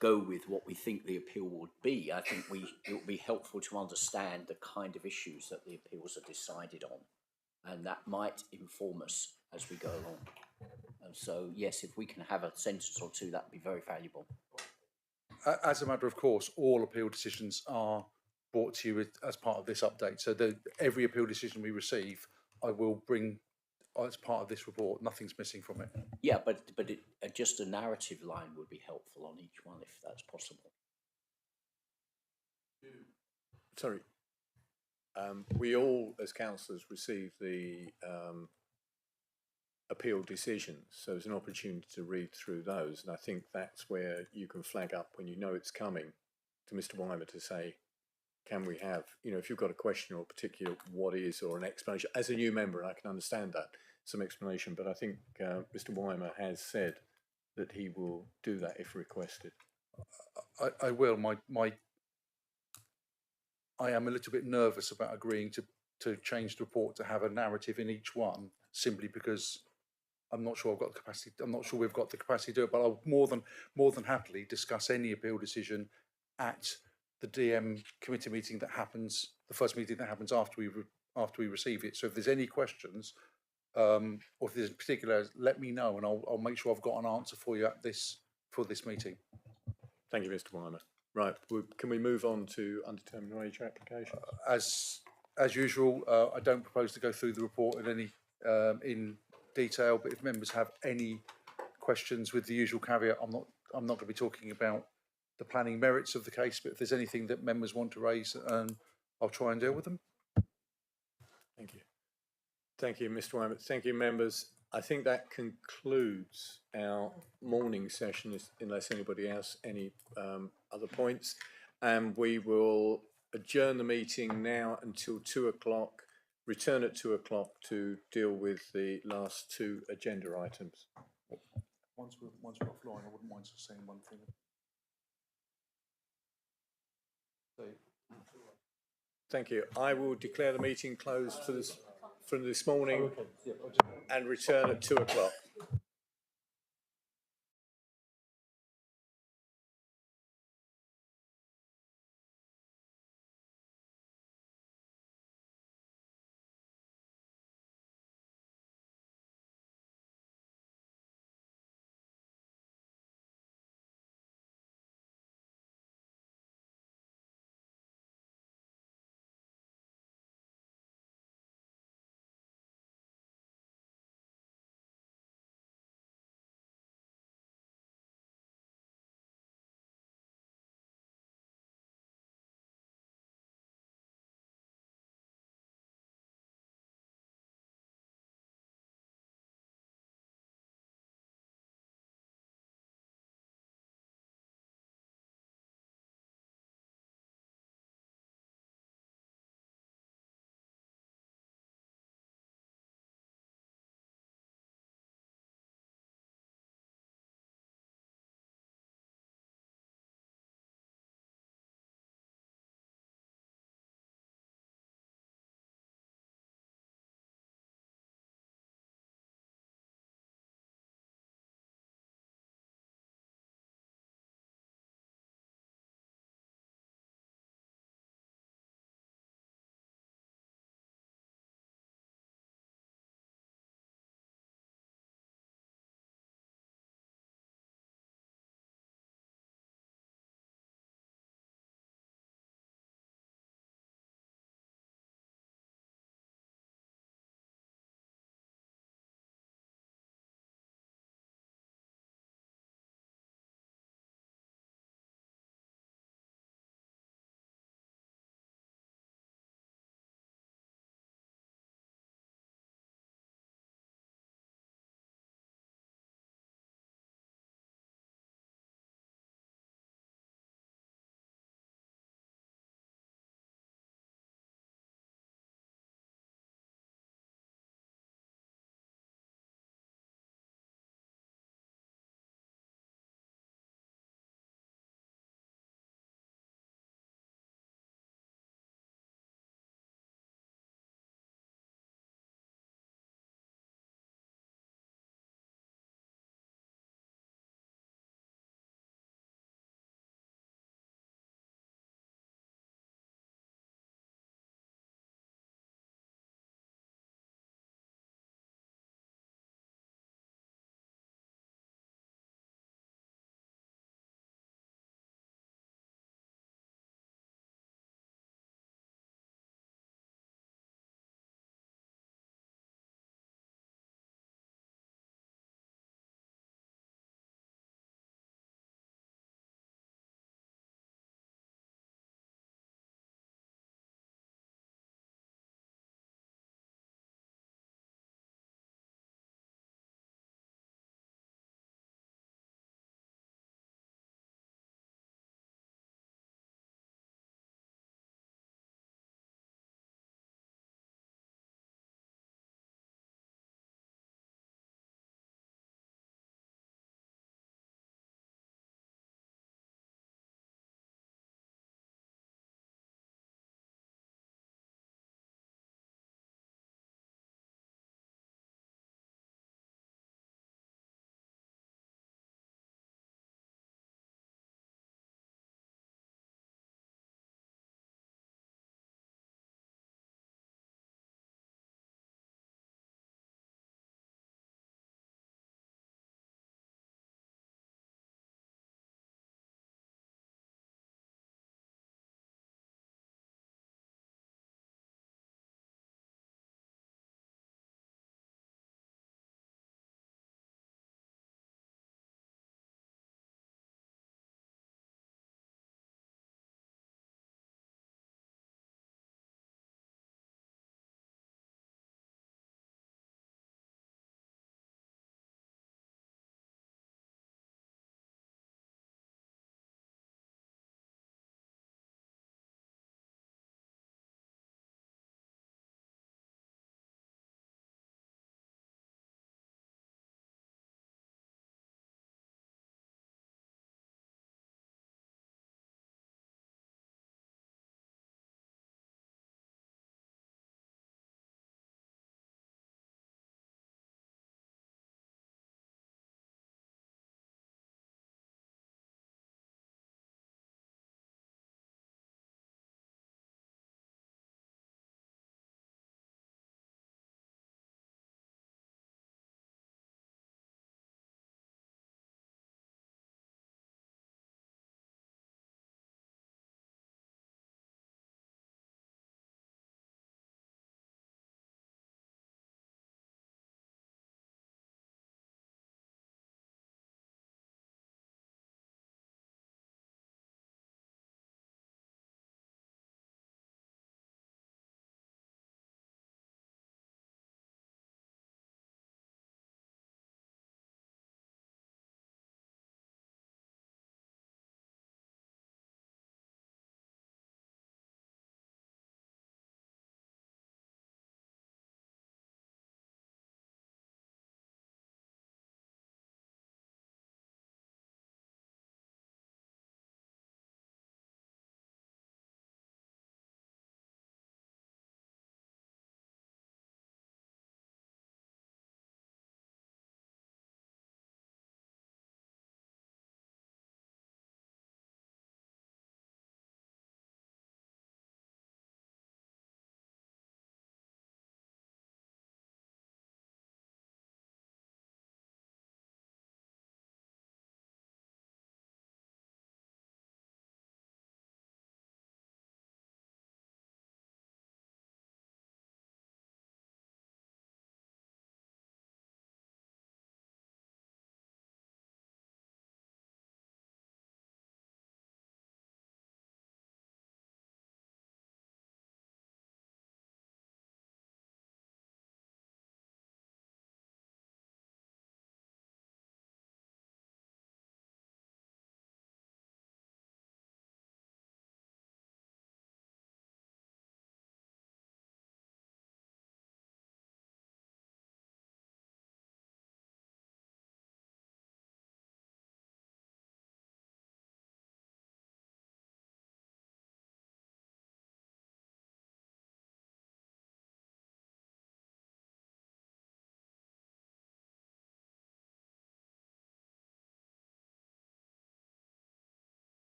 go with what we think the appeal would be, I think it would be helpful to understand the kind of issues that the appeals are decided on, and that might inform us as we go along. And so, yes, if we can have a sentence or two, that would be very valuable. As a matter of course, all appeal decisions are brought to you as part of this update. So every appeal decision we receive, I will bring as part of this report. Nothing's missing from it. Yeah, but just a narrative line would be helpful on each one, if that's possible. Sorry. We all, as councillors, receive the appeal decisions, so there's an opportunity to read through those, and I think that's where you can flag up when you know it's coming to Mr. Weimer to say, can we have, you know, if you've got a question or a particular what is or an explanation, as a new member, and I can understand that, some explanation, but I think Mr. Weimer has said that he will do that if requested. I will. I am a little bit nervous about agreeing to change the report to have a narrative in each one, simply because I'm not sure I've got the capacity. I'm not sure we've got the capacity to do it. But I'll more than happily discuss any appeal decision at the DM committee meeting that happens, the first meeting that happens after we receive it. So if there's any questions, or if there's particular, let me know, and I'll make sure I've got an answer for you at this meeting. Thank you, Mr. Weimer. Right, can we move on to undetermined wage applications? As usual, I don't propose to go through the report in detail, but if members have any questions, with the usual caveat, I'm not going to be talking about the planning merits of the case, but if there's anything that members want to raise, I'll try and deal with them. Thank you. Thank you, Mr. Weimer. Thank you, members. I think that concludes our morning session, unless anybody else any other points. And we will adjourn the meeting now until 2 o'clock, return at 2 o'clock to deal with the last two agenda items. Once we're offline, I wouldn't mind just saying one thing. Thank you. I will declare the meeting closed for this morning and return at 2 o'clock.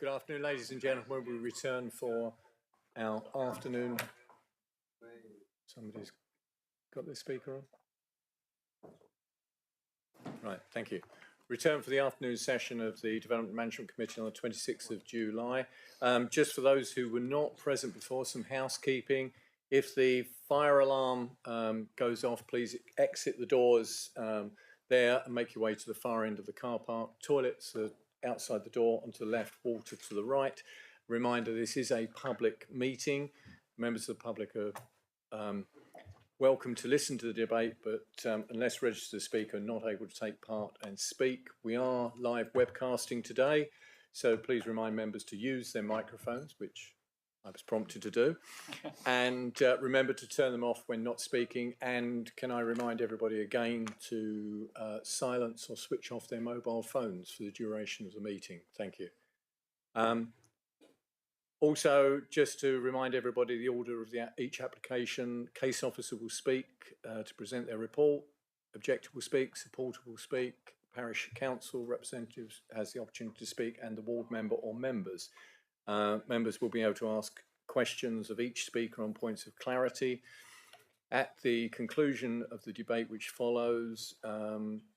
Good afternoon, ladies and gentlemen. We return for our afternoon. Somebody's got the speaker on. Right, thank you. Return for the afternoon session of the Development Management Committee on the 26th of July. Just for those who were not present before, some housekeeping. If the fire alarm goes off, please exit the doors there and make your way to the far end of the car park. Toilets are outside the door onto the left, water to the right. Reminder, this is a public meeting. Members of the public are welcome to listen to the debate, but unless registered speaker, not able to take part and speak. We are live webcasting today, so please remind members to use their microphones, which I was prompted to do, and remember to turn them off when not speaking. And can I remind everybody again to silence or switch off their mobile phones for the duration of the meeting. Thank you. Also, just to remind everybody the order of each application: case officer will speak to present their report, objector will speak, supporter will speak, parish council representatives has the opportunity to speak, and the ward member or members. Members will be able to ask questions of each speaker on points of clarity. At the conclusion of the debate which follows,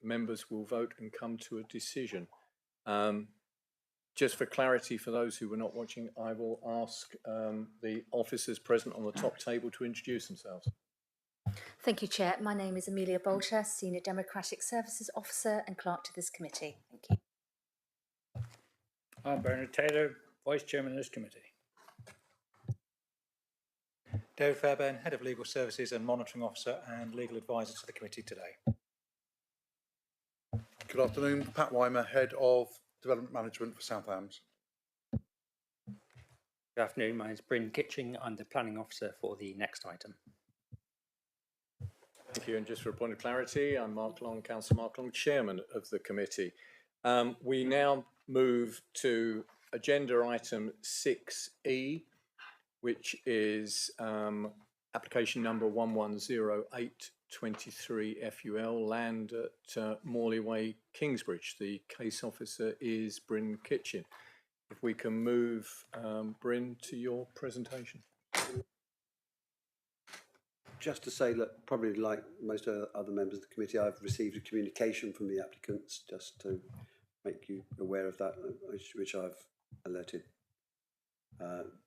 members will vote and come to a decision. Just for clarity, for those who were not watching, I will ask the officers present on the top table to introduce themselves. Thank you, Chair. My name is Amelia Bolter, Senior Democratic Services Officer and Clerk to this committee. Thank you. I'm Bernard Taylor, Vice Chairman of this committee. David Fairbairn, Head of Legal Services and Monitoring Officer and Legal Advisor to the committee today. Good afternoon, Pat Weimer, Head of Development Management for South Hams. Good afternoon, my name is Bryn Kitching. I'm the Planning Officer for the next item. Thank you, and just for a point of clarity, I'm Mark Long, Councillor Mark Long, Chairman of the committee. We now move to agenda item 6E, which is application number 110823 FUL, land at Morley Way, Kingsbridge. The case officer is Bryn Kitchen. If we can move, Bryn, to your presentation. Just to say that probably like most other members of the committee, I've received a communication from the applicants just to make you aware of that, which I've alerted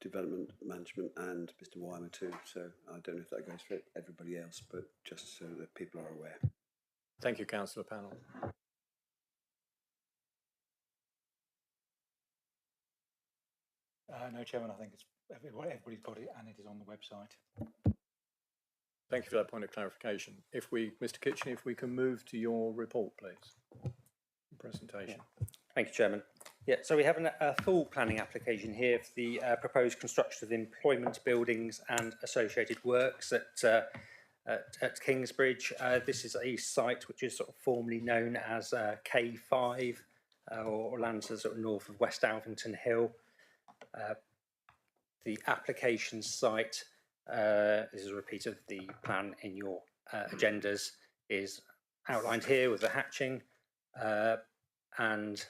Development Management and Mr. Weimer too. So I don't know if that goes for everybody else, but just so that people are aware. Thank you, Councillor Panel. No, Chairman, I think it's everybody's got it and it is on the website. Thank you for that point of clarification. If we, Mr. Kitchen, if we can move to your report, please. Presentation. Yeah. Thank you, Chairman. Yeah, so we have a full planning application here for the proposed construction of employment buildings and associated works at Kingsbridge. This is a site which is sort of formerly known as K5 or lands sort of north of West Alvington Hill. The application site, this is a repeat of the plan in your agendas, is outlined here with the hatching, and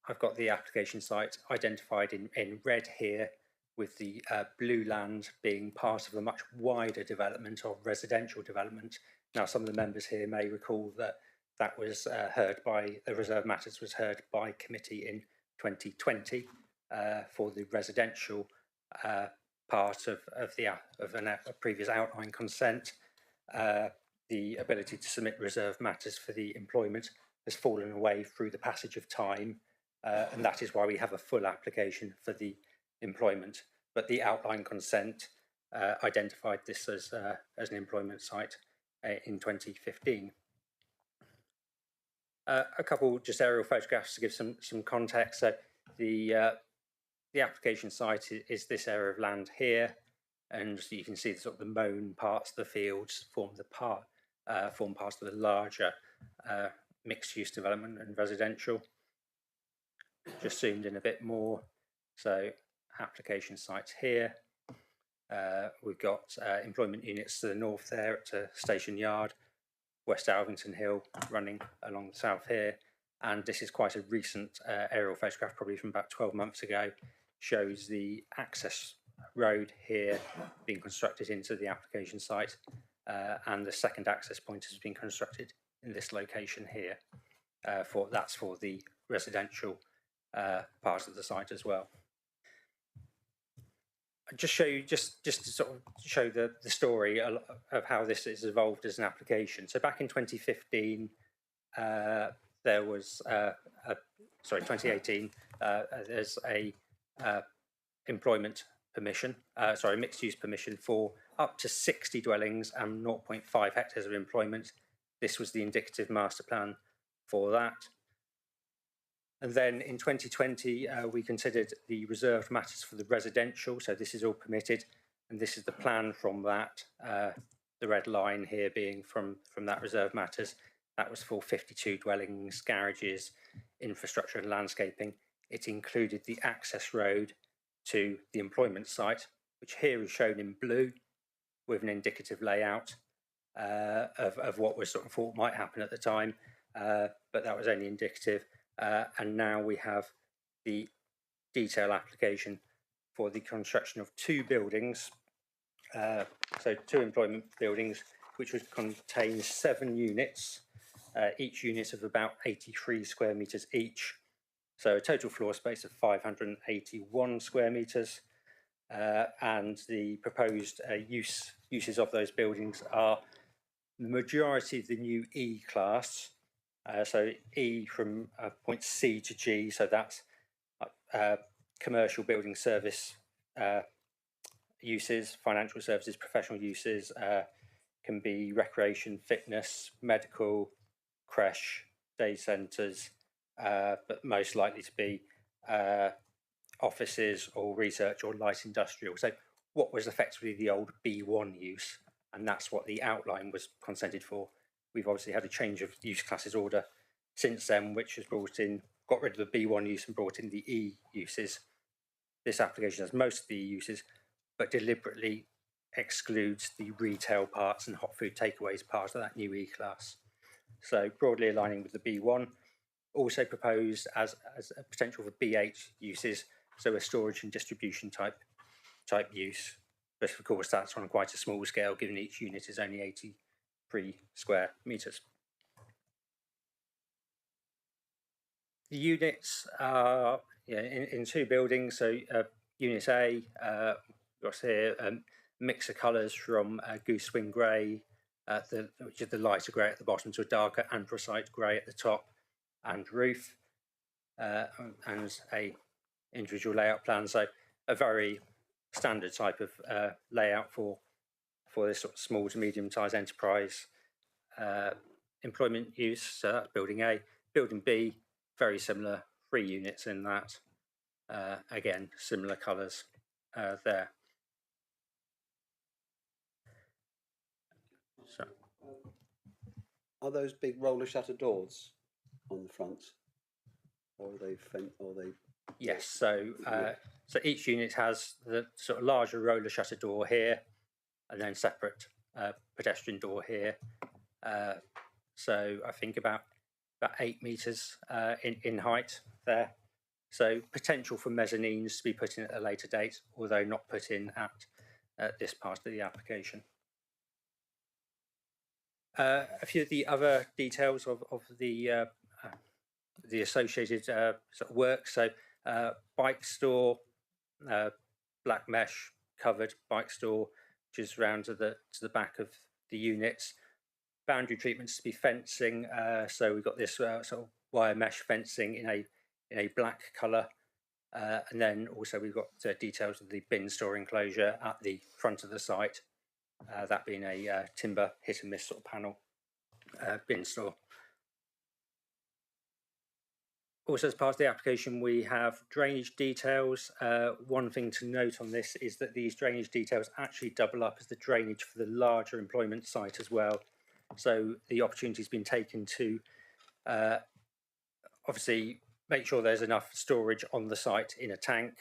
I've got the application site identified in red here, with the blue land being part of a much wider development of residential development. Now, some of the members here may recall that that was heard by, the Reserve Matters was heard by committee in 2020 for the residential part of a previous outline consent. The ability to submit reserve matters for the employment has fallen away through the passage of time, and that is why we have a full application for the employment. But the outline consent identified this as an employment site in 2015. A couple just aerial photographs to give some context. So the application site is this area of land here, and you can see sort of the mown parts of the fields form parts of the larger mixed-use development and residential. Just zoomed in a bit more. So application sites here. We've got employment units to the north there at Station Yard, West Alvington Hill running along the south here, and this is quite a recent aerial photograph, probably from about 12 months ago, shows the access road here being constructed into the application site, and the second access point has been constructed in this location here. That's for the residential part of the site as well. I'll just show you, just to sort of show the story of how this has evolved as an application. So back in 2015, there was, 2018, there's a employment permission, mixed use permission for up to 60 dwellings and 0.5 hectares of employment. This was the indicative master plan for that. And then in 2020, we considered the reserved matters for the residential. So this is all permitted, and this is the plan from that. The red line here being from that reserved matters. That was for 52 dwellings, garages, infrastructure and landscaping. It included the access road to the employment site, which here is shown in blue with an indicative layout of what was sort of thought might happen at the time, but that was only indicative. And now we have the detail application for the construction of 2 buildings, so 2 employment buildings, which would contain 7 units, each unit of about 83 square metres each. So a total floor space of 581 square metres, and the proposed uses of those buildings are the majority of the new E class. So E from point C to G, so that's commercial building service uses, financial services, professional uses, can be recreation, fitness, medical, creche, day centres, but most likely to be offices or research or light industrial. So what was effectively the old B1 use, and that's what the outline was consented for. We've obviously had a change of use classes order since then, which has got rid of the B1 use and brought in the E uses. This application has most of the E uses, but deliberately excludes the retail parts and hot food takeaways part of that new E class. So broadly aligning with the B1, also proposed as a potential for B8 uses, so a storage and distribution type use. But of course, that's on quite a small scale, given each unit is only 83 square metres. The units are in 2 buildings. So Unit A, got here mix of colours from goose wing grey, which is the lighter grey at the bottom, to a darker anthracite grey at the top and roof, and a individual layout plan. So a very standard type of layout for this sort of small to medium sized enterprise employment use. So that's building A. Building B, very similar, 3 units in that. Again, similar colours there. So, are those big roller shutter doors on the front, or are they? Yes. So so each unit has the sort of larger roller shutter door here, and then separate pedestrian door here. So I think about 8 metres in height there. So potential for mezzanines to be put in at a later date, although not put in at this part of the application. A few of the other details of the associated sort of work. So bike store, black mesh covered bike store, which is round to the back of the units. Boundary treatments to be fencing. So we've got this sort of wire mesh fencing in a black colour, and then also we've got details of the bin store enclosure at the front of the site. That being a timber hit and miss sort of panel bin store. Also, as part of the application, we have drainage details. One thing to note on this is that these drainage details actually double up as the drainage for the larger employment site as well. So the opportunity has been taken to obviously make sure there's enough storage on the site in a tank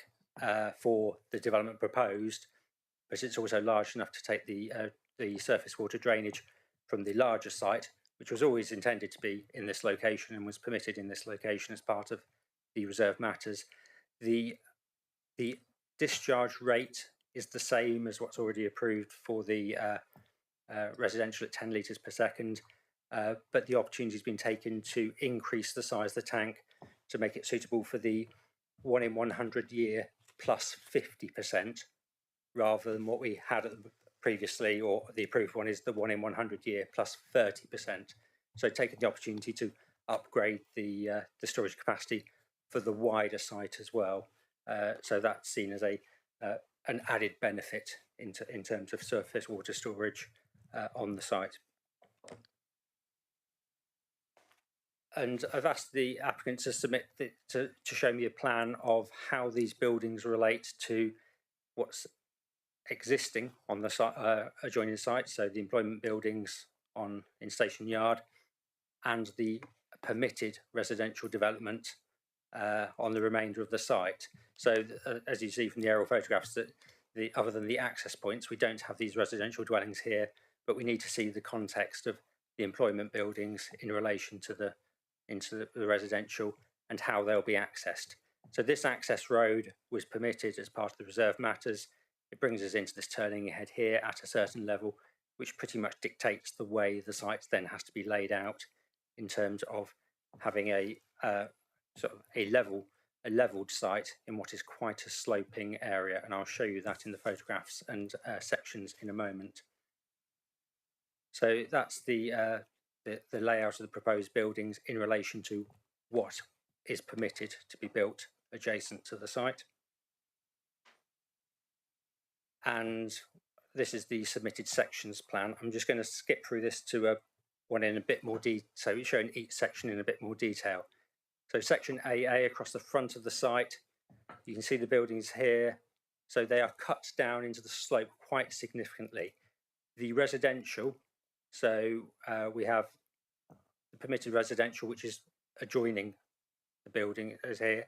for the development proposed, but it's also large enough to take the surface water drainage from the larger site, which was always intended to be in this location and was permitted in this location as part of the reserve matters. The discharge rate is the same as what's already approved for the residential at 10 litres per second, but the opportunity has been taken to increase the size of the tank to make it suitable for the 1 in 100 year plus 50%, rather than what we had previously, or the approved one is the 1 in 100 year plus 30%. So taking the opportunity to upgrade the storage capacity for the wider site as well. So that's seen as an added benefit in terms of surface water storage on the site. And I've asked the applicant to submit to show me a plan of how these buildings relate to what's existing on the adjoining site, so the employment buildings in Station Yard, and the permitted residential development on the remainder of the site. So as you see from the aerial photographs, that other than the access points, we don't have these residential dwellings here, but we need to see the context of the employment buildings in relation to the residential and how they'll be accessed. So this access road was permitted as part of the reserve matters. It brings us into this turning ahead here at a certain level, which pretty much dictates the way the site then has to be laid out in terms of having a sort of a leveled site in what is quite a sloping area, and I'll show you that in the photographs and sections in a moment. So that's the layout of the proposed buildings in relation to what is permitted to be built adjacent to the site. And this is the submitted sections plan. I'm just going to skip through this to one in a bit more detail, so it's showing each section in a bit more detail. So section AA across the front of the site, you can see the buildings here. So they are cut down into the slope quite significantly. The residential, so we have the permitted residential, which is adjoining the building as here.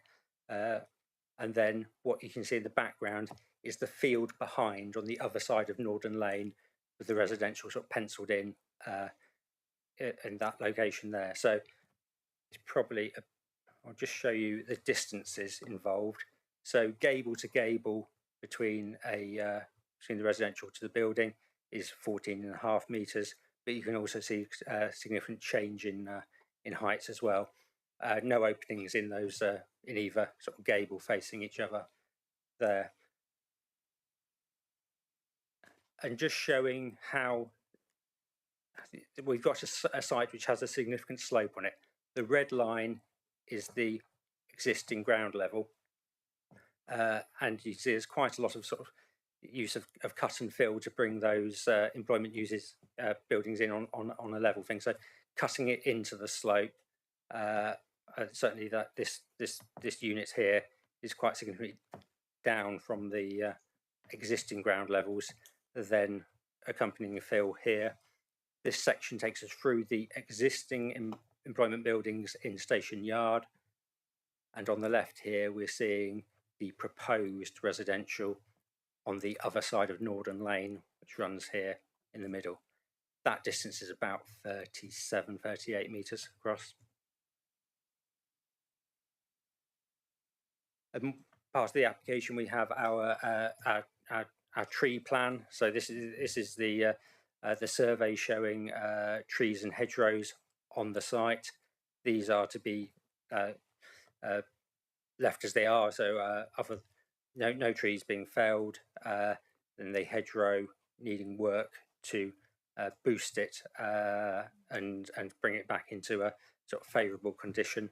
And then what you can see in the background is the field behind on the other side of Norden Lane, with the residential sort of penciled in that location there. So it's probably, I'll just show you the distances involved. So gable to gable between the residential to the building is 14.5 metres, but you can also see significant change in heights as well. No openings in those in either sort of gable facing each other there. And just showing how we've got a site which has a significant slope on it. The red line is the existing ground level, and you see there's quite a lot of sort of use of cut and fill to bring those employment buildings in on a level thing. So cutting it into the slope, certainly that this unit here is quite significantly down from the existing ground levels, then accompanying a fill here. This section takes us through the existing employment buildings in Station Yard, and on the left here we're seeing the proposed residential on the other side of Norden Lane, which runs here in the middle. That distance is about 38 metres across. Part of the application we have our tree plan. So this is the survey showing trees and hedgerows on the site. These are to be left as they are. So no trees being felled, and the hedgerow needing work to boost it and bring it back into a sort of favourable condition.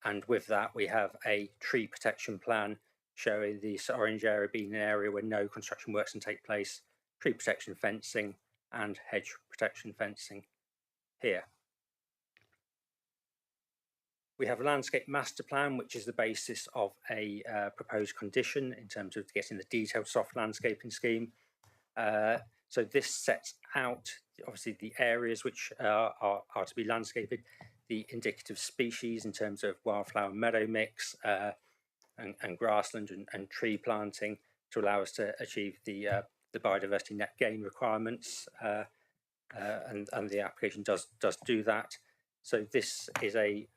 And with that, we have a tree protection plan showing this orange area being an area where no construction works can take place, tree protection fencing and hedge protection fencing here. We have a landscape master plan, which is the basis of a proposed condition in terms of getting the detailed soft landscaping scheme. So this sets out obviously the areas which are to be landscaped, the indicative species in terms of wildflower meadow mix and grassland and tree planting to allow us to achieve the biodiversity net gain requirements. and the application does do that. So this is a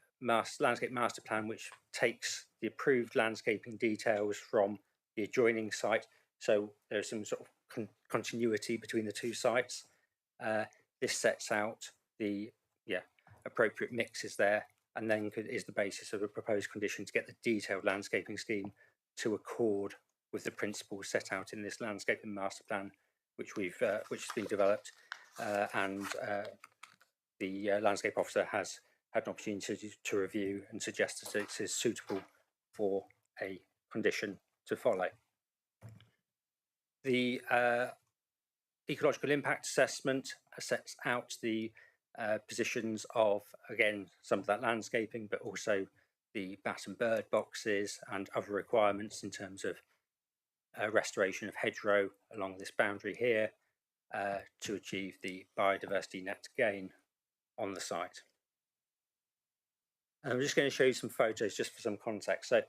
landscape master plan which takes the approved landscaping details from the adjoining site. So there's some sort of continuity between the two sites. This sets out the appropriate mixes there, and then is the basis of a proposed condition to get the detailed landscaping scheme to accord with the principles set out in this landscaping master plan, which has been developed, and the landscape officer has had an opportunity to review and suggest that it is suitable for a condition to follow. The ecological impact assessment sets out the positions of, again, some of that landscaping, but also the bat and bird boxes and other requirements in terms of restoration of hedgerow along this boundary here to achieve the biodiversity net gain on the site. And I'm just going to show you some photos just for some context. So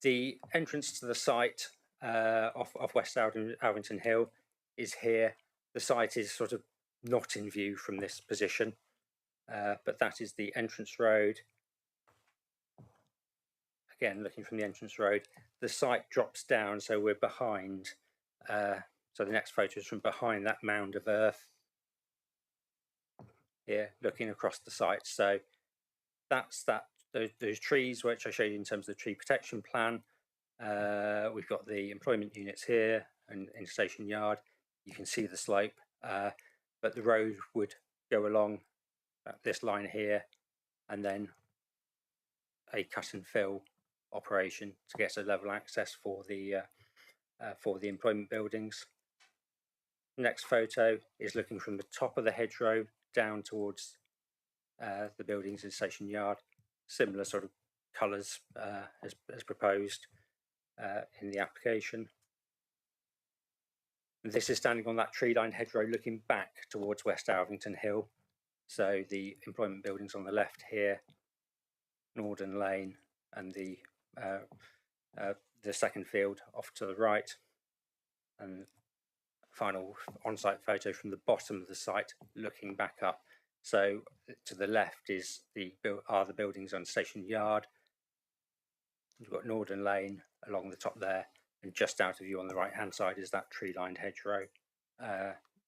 the entrance to the site off West Alvington Hill is here. The site is sort of not in view from this position, but that is the entrance road. Again, looking from the entrance road, the site drops down, so we're behind. So the next photo is from behind that mound of earth here, looking across the site. So that's those trees which I showed you in terms of the tree protection plan. We've got the employment units here and in Station Yard. You can see the slope, but the road would go along this line here, and then a cut and fill operation to get a level access for the employment buildings. Next photo is looking from the top of the hedgerow down towards the buildings in Station Yard. Similar sort of colours as proposed in the application. This is standing on that tree-lined hedgerow looking back towards West Alvington Hill. So the employment buildings on the left here, Norden Lane, and the second field off to the right. And final on-site photo from the bottom of the site looking back up. So to the left are the buildings on Station Yard. You've got Norden Lane along the top there, and just out of view on the right-hand side is that tree-lined hedgerow,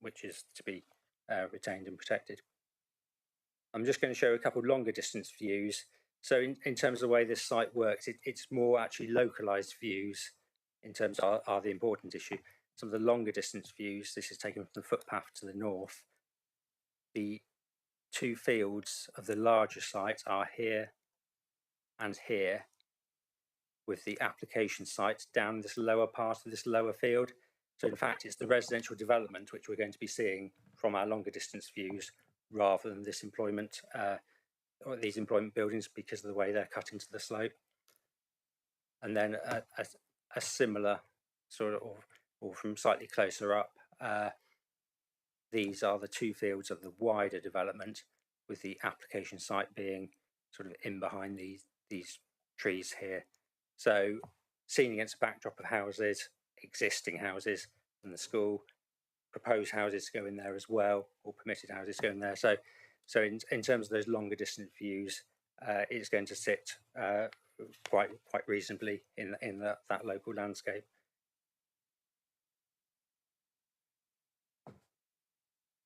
which is to be retained and protected. I'm just going to show a couple of longer distance views. So in terms of the way this site works, it's more actually localised views in terms of are the important issue. Some of the longer distance views, this is taken from the footpath to the north. The two fields of the larger site are here and here, with the application site down this lower part of this lower field. So in fact, it's the residential development which we're going to be seeing from our longer distance views rather than this employment or these employment buildings because of the way they're cut into the slope. And then a similar sort of, or from slightly closer up, these are the two fields of the wider development, with the application site being sort of in behind these trees here. So seen against a backdrop of houses, existing houses and the school, proposed houses go in there as well, or permitted houses go in there. So in terms of those longer distance views, it's going to sit quite reasonably in that local landscape.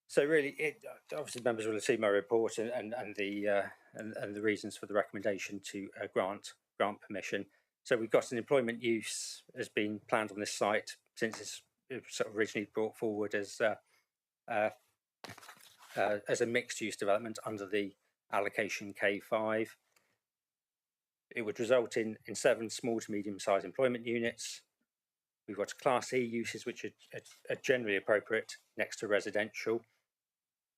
So really, obviously members will have seen my report and the reasons for the recommendation to grant permission. So we've got an employment use has been planned on this site since it was sort of originally brought forward as a mixed use development under the allocation K5. It would result in 7 small to medium sized employment units. We've got Class E uses which are generally appropriate next to residential,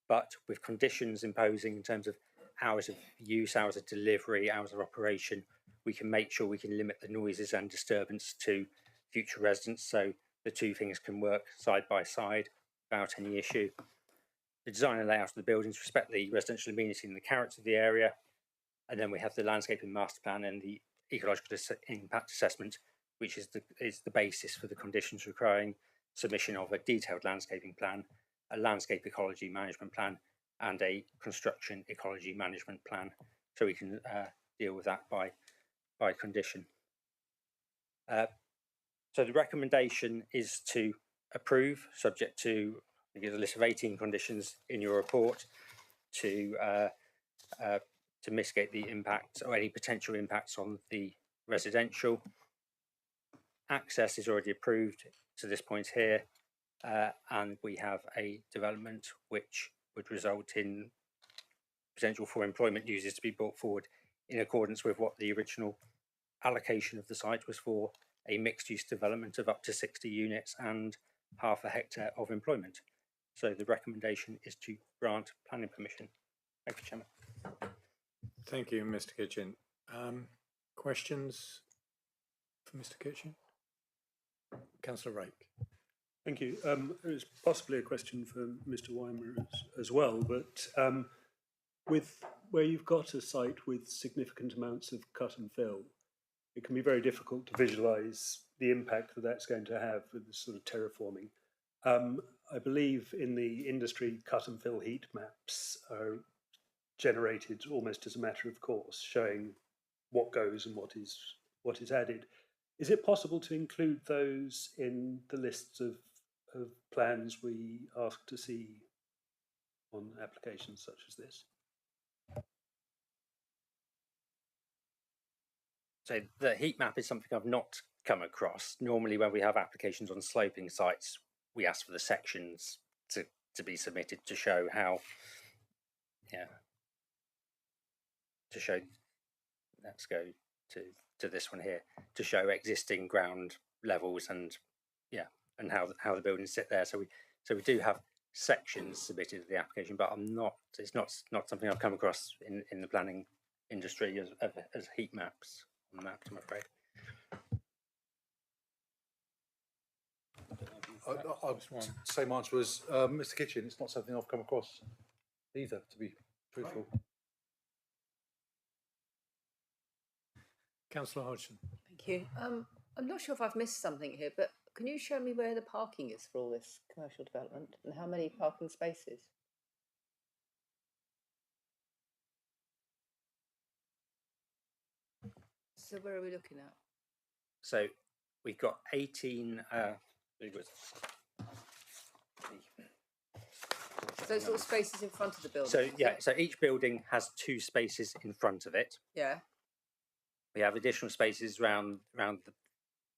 but with conditions imposing in terms of hours of use, hours of delivery, hours of operation, we can make sure we can limit the noises and disturbance to future residents, so the two things can work side by side without any issue. The design and layout of the buildings respect the residential amenity and the character of the area, and then we have the landscaping master plan and the ecological impact assessment, which is the basis for the conditions requiring submission of a detailed landscaping plan a landscape ecology management plan and a construction ecology management plan, so we can deal with that by condition. So the recommendation is to approve, subject to, I think there's a list of 18 conditions in your report, to mitigate the impact or any potential impacts on the residential. Access is already approved to this point here, and we have a development which would result in potential for employment users to be brought forward in accordance with what the original allocation of the site was for, a mixed-use development of up to 60 units and half a hectare of employment. So the recommendation is to grant planning permission. Thank you, Chairman. Thank you, Mr. Kitchen. Questions for Mr. Kitchen? Councillor Rake. Thank you. There's possibly a question for Mr. Weimer as well, but with where you've got a site with significant amounts of cut and fill, it can be very difficult to visualise the impact that that's going to have with this sort of terraforming. I believe in the industry, cut and fill heat maps are generated almost as a matter of course, showing what goes and what is added. Is it possible to include those in the lists of plans we ask to see on applications such as this? So the heat map is something I've not come across. Normally when we have applications on sloping sites, we ask for the sections to be submitted to show how, to show, let's go to this one here, to show existing ground levels and and how the buildings sit there. So we do have sections submitted to the application, but it's not something I've come across in the planning industry as heat maps on the maps, I'm afraid. Same answer as Mr. Kitchen. It's not something I've come across either, to be truthful. Councillor Hodgson. Thank you. I'm not sure if I've missed something here, but can you show me where the parking is for all this commercial development and how many parking spaces? So where are we looking at? So we've got 18. Those little spaces in front of the building. So so each building has 2 spaces in front of it. Yeah. We have additional spaces around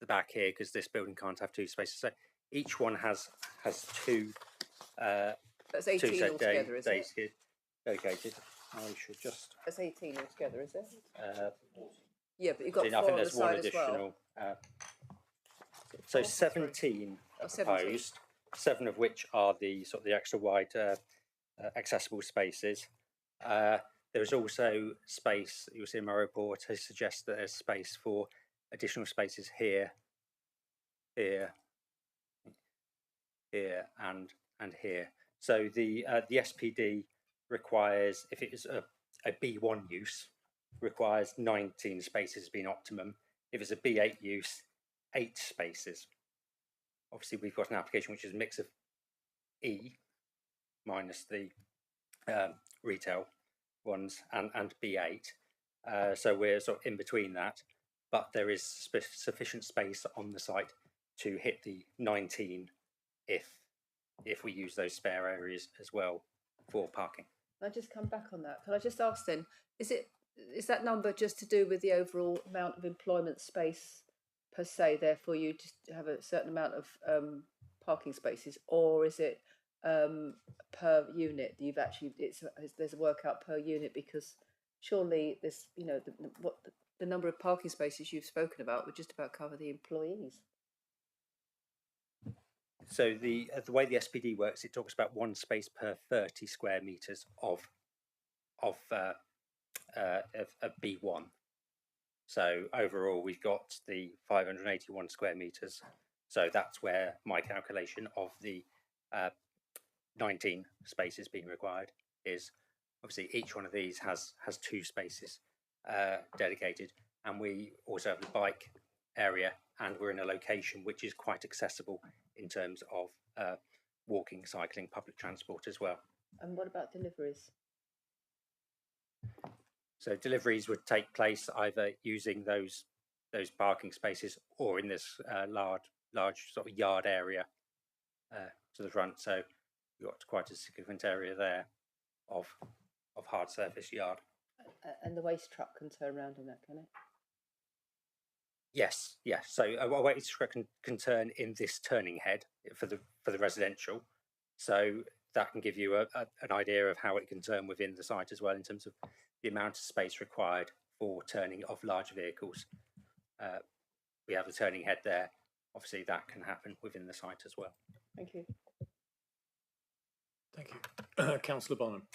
the back here because this building can't have 2 spaces. So each one has 2. That's 18 altogether, is it? Dedicated. I should just. That's 18 altogether, is it? Yeah, but you've got 4 I think on the there's one side as additional. well. So 17 are 17. proposed, 7 of which are the sort of the extra wide accessible spaces. There is also space, you'll see in my report, to suggest that there's space for additional spaces here, here, here, and here. So the SPD requires, if it is a B1 use, requires 19 spaces being optimum. If it's a B8 use, 8 spaces. Obviously, we've got an application which is a mix of E minus the retail ones and B8. So we're sort of in between that, but there is sufficient space on the site to hit the 19 if we use those spare areas as well for parking. Can I just come back on that? Can I just ask then, is that number just to do with the overall amount of employment space per se, therefore you just have a certain amount of parking spaces, or is it per unit? You've actually there's a workout per unit, because surely this the number of parking spaces you've spoken about would just about cover the employees. So the way the SPD works, it talks about 1 space per 30 square meters of B1. So overall, we've got the 581 square meters. So that's where my calculation of the 19 spaces being required is. Obviously, each one of these has 2 spaces dedicated, and we also have the bike area, and we're in a location which is quite accessible in terms of walking, cycling, public transport as well. And what about deliveries? So deliveries would take place either using those parking spaces or in this large sort of yard area to the front. So you've got quite a significant area there of hard surface yard. And the waste truck can turn around in that, can it? Yes. So a waste truck can turn in this turning head for the residential. So that can give you an idea of how it can turn within the site as well in terms of the amount of space required for turning of large vehicles. We have a turning head there. Obviously, that can happen within the site as well. Thank you. Thank you. Councillor Bonham.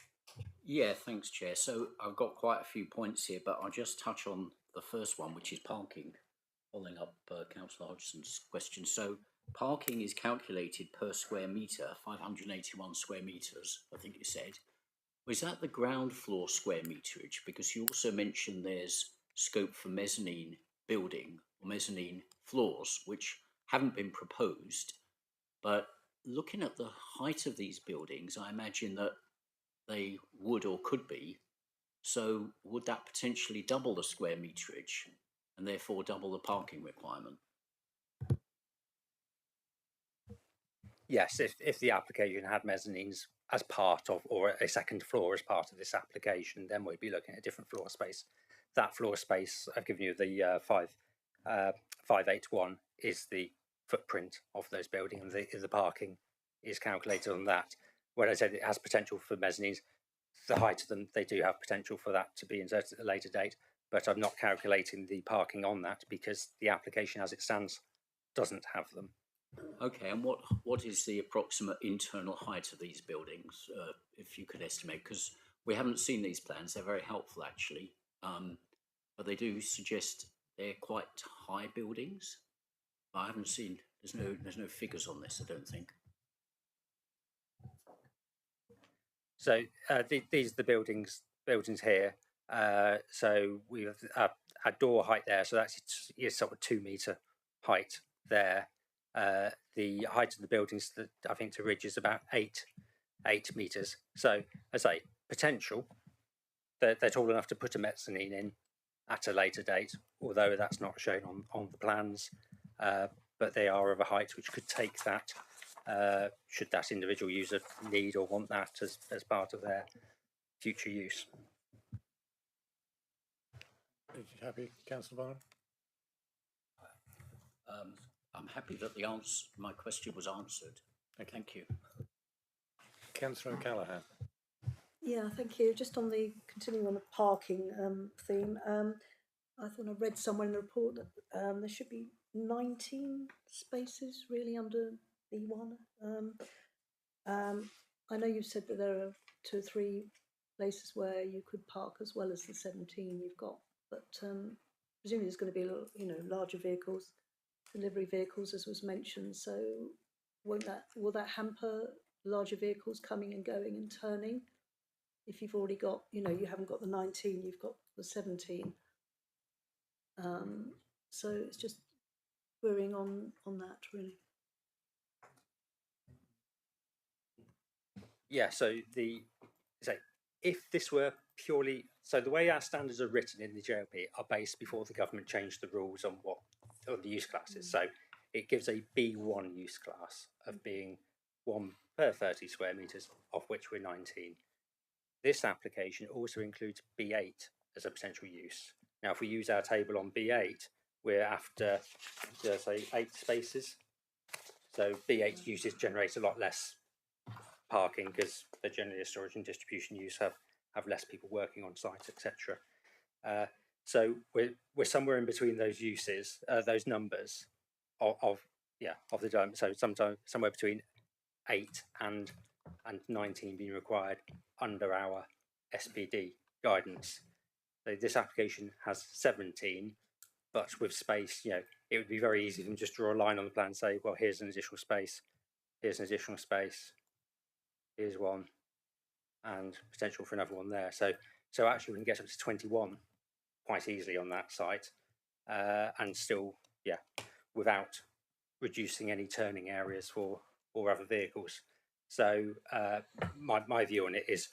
Yeah, thanks, Chair. So I've got quite a few points here, but I'll just touch on the first one, which is parking, following up Councillor Hodgson's question. So parking is calculated per square metre, 581 square metres, I think you said. Was that the ground floor square meterage? Because you also mentioned there's scope for mezzanine building or mezzanine floors, which haven't been proposed. But looking at the height of these buildings, I imagine that they would or could be. So would that potentially double the square meterage and therefore double the parking requirement? Yes, if the application had mezzanines as part of, or a second floor as part of this application, then we'd be looking at a different floor space. That floor space I've given you, the 581, is the footprint of those buildings, and the parking is calculated on that. When I said it has potential for mezzanines, the height of them, they do have potential for that to be inserted at a later date, but I'm not calculating the parking on that because the application as it stands doesn't have them. Okay, and what is the approximate internal height of these buildings, if you could estimate? Because we haven't seen these plans. They're very helpful, actually, but they do suggest they're quite high buildings. I haven't seen. There's no figures on this, I don't think. So these are the buildings here. So we have a door height there. So that's sort of 2 metre height there. The height of the buildings, I think to ridge is about 8 metres. So as I say, potential, they're tall enough to put a mezzanine in at a later date, although that's not shown on the plans. But they are of a height which could take that, should that individual user need or want that as part of their future use. Are you happy, Councillor Bonham? I'm happy that my question was answered. Thank you. Councillor O'Callaghan. Yeah, thank you. Just continuing on the parking theme, I thought I read somewhere in the report that there should be 19 spaces really under B1. I know you said that there are 2 or 3 places where you could park as well as the 17 you've got, but presumably there's going to be larger vehicles, delivery vehicles, as was mentioned. So will that hamper larger vehicles coming and going and turning? If you've already got, you haven't got the 19, you've got the 17. So it's just querying on that, really. Yeah, so if this were purely, so the way our standards are written in the JLP are based before the government changed the rules on the use classes. So it gives a B1 use class of being 1 per 30 square metres, of which we're 19. This application also includes B8 as a potential use. Now, if we use our table on B8, we're after, say, 8 spaces. So B8 uses generate a lot less parking because they're generally a storage and distribution use, have less people working on site, etc. So we're somewhere in between those uses, those numbers of the development. So somewhere between 8 and 19 being required under our SPD guidance. So this application has 17, but with space, it would be very easy for them just draw a line on the plan and say, well, here's an additional space, here's an additional space, here's one, and potential for another one there. So actually we can get up to 21 quite easily on that site, and still, without reducing any turning areas for other vehicles. So my view on it is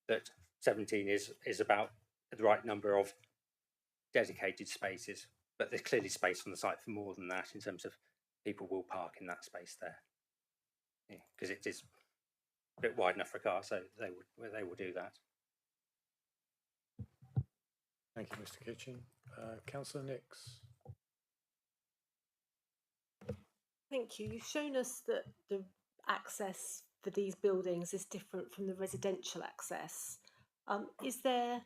that 17 is about the right number of dedicated spaces, but there's clearly space on the site for more than that in terms of people will park in that space there, because it is a bit wide enough for a car, so they will do that. Thank you, Mr. Kitchen. Councillor Nix. Thank you. You've shown us that the access for these buildings is different from the residential access. Is there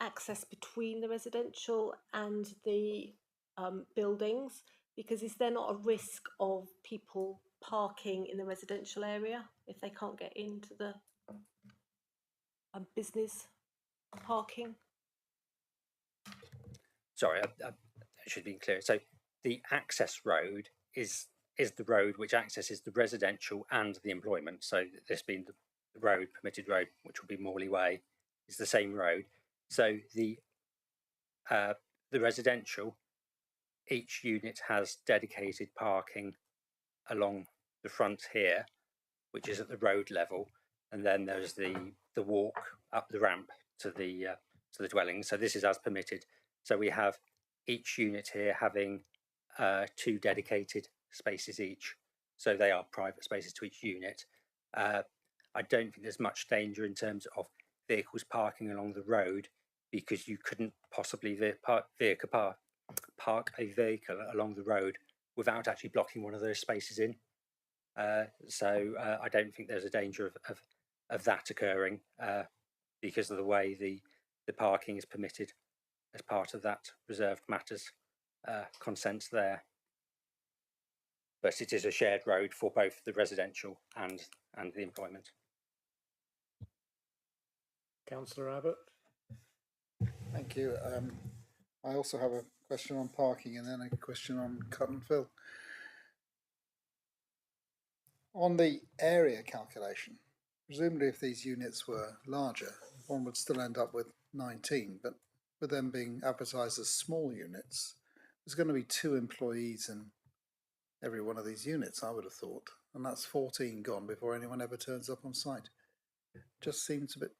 access between the residential and the buildings? Because is there not a risk of people parking in the residential area if they can't get into the business parking? Sorry, I should be clear. So the access road is the road which accesses the residential and the employment. So this being the road, permitted road, which will be Morley Way, is the same road. So the residential, each unit has dedicated parking along the front here, which is at the road level, and then there's the walk up the ramp to the dwelling. So this is as permitted. So we have each unit here having 2 dedicated spaces each. So they are private spaces to each unit. I don't think there's much danger in terms of vehicles parking along the road, because you couldn't possibly park a vehicle along the road without actually blocking one of those spaces in. So I don't think there's a danger of that occurring because of the way the parking is permitted as part of that reserved matters consent there. But it is a shared road for both the residential and the employment. Councillor Abbott. Thank you. I also have a question on parking and then a question on cut and fill. On the area calculation, presumably if these units were larger, one would still end up with 19, but with them being advertised as small units, there's going to be 2 employees in every one of these units, I would have thought, and that's 14 gone before anyone ever turns up on site. Just seems a bit